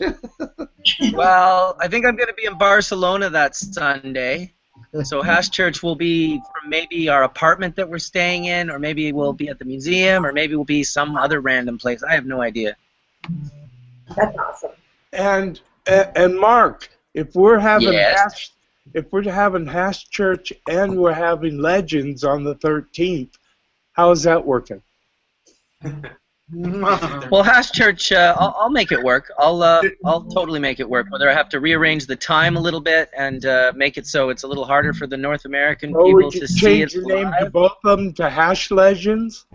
Well, I think I'm going to be in Barcelona that Sunday. So Hashchurch will be from maybe our apartment that we're staying in, or maybe we'll be at the museum, or maybe we'll be some other random place. I have no idea. That's awesome. And Mark, if we're having Yes. Hashchurch and we're having Legends on the 13th, how is that working? Well, Hashchurch, I'll make it work. I'll totally make it work. Whether I have to rearrange the time a little bit and make it so it's a little harder for the North American people to see it change your name to live. both of them to Hash Legends?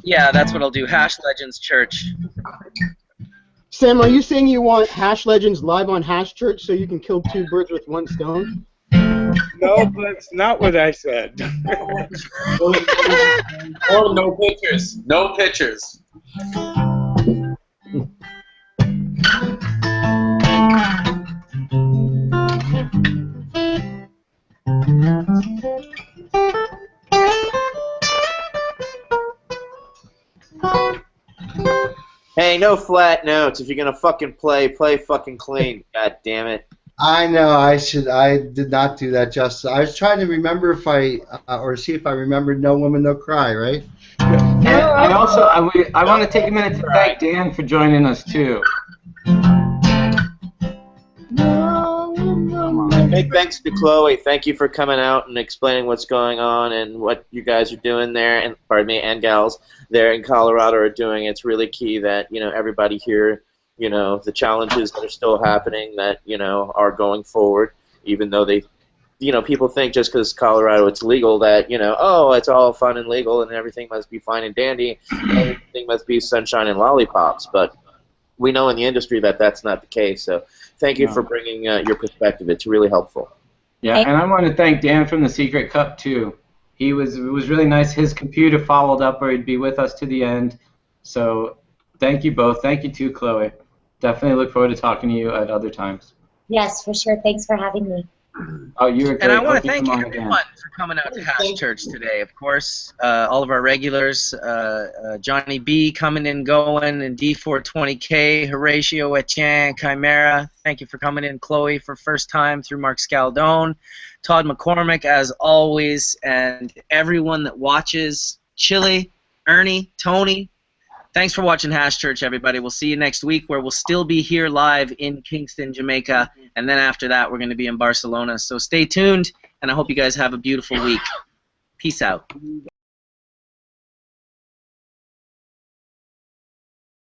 Yeah, that's what I'll do. Hash Legends Church. Sam, are you saying you want Hash Legends live on Hashchurch so you can kill 2 birds with 1 stone? No, that's not what I said. Oh, no pictures. No pictures. Hey, no flat notes. If you're gonna fucking play fucking clean. God damn it. I know. I did not do that justice. I was trying to remember if I or see if I remembered "No Woman, No Cry," right? And I want to take a minute to thank Dan for joining us too. Big thanks to Chloe. Thank you for coming out and explaining what's going on and what you guys are doing there, and pardon me, and gals there in Colorado are doing. It's really key that everybody here, the challenges that are still happening that are going forward, even though they, people think just because Colorado it's legal that oh, it's all fun and legal and everything must be fine and dandy, everything must be sunshine and lollipops, but we know in the industry that that's not the case. So thank you for bringing your perspective. It's really helpful. Yeah, and I want to thank Dan from the Secret Cup too. It was really nice. His computer followed up, or he'd be with us to the end. So thank you both. Thank you too, Chloe. Definitely look forward to talking to you at other times. Yes, for sure. Thanks for having me. Oh, you're great. And I want to Hope you thank come on everyone again. for coming out to Hashchurch today. Of course, all of our regulars, Johnny B coming and going, and D420K, Horatio, Etienne, Chimera. Thank you for coming in, Chloe, for first time through Mark Scialdone, Todd McCormic, as always, and everyone that watches, Chili, Ernie, Tony. Thanks for watching Hashchurch, everybody. We'll see you next week, where we'll still be here live in Kingston, Jamaica, and then after that we're going to be in Barcelona. So stay tuned, and I hope you guys have a beautiful week. Peace out.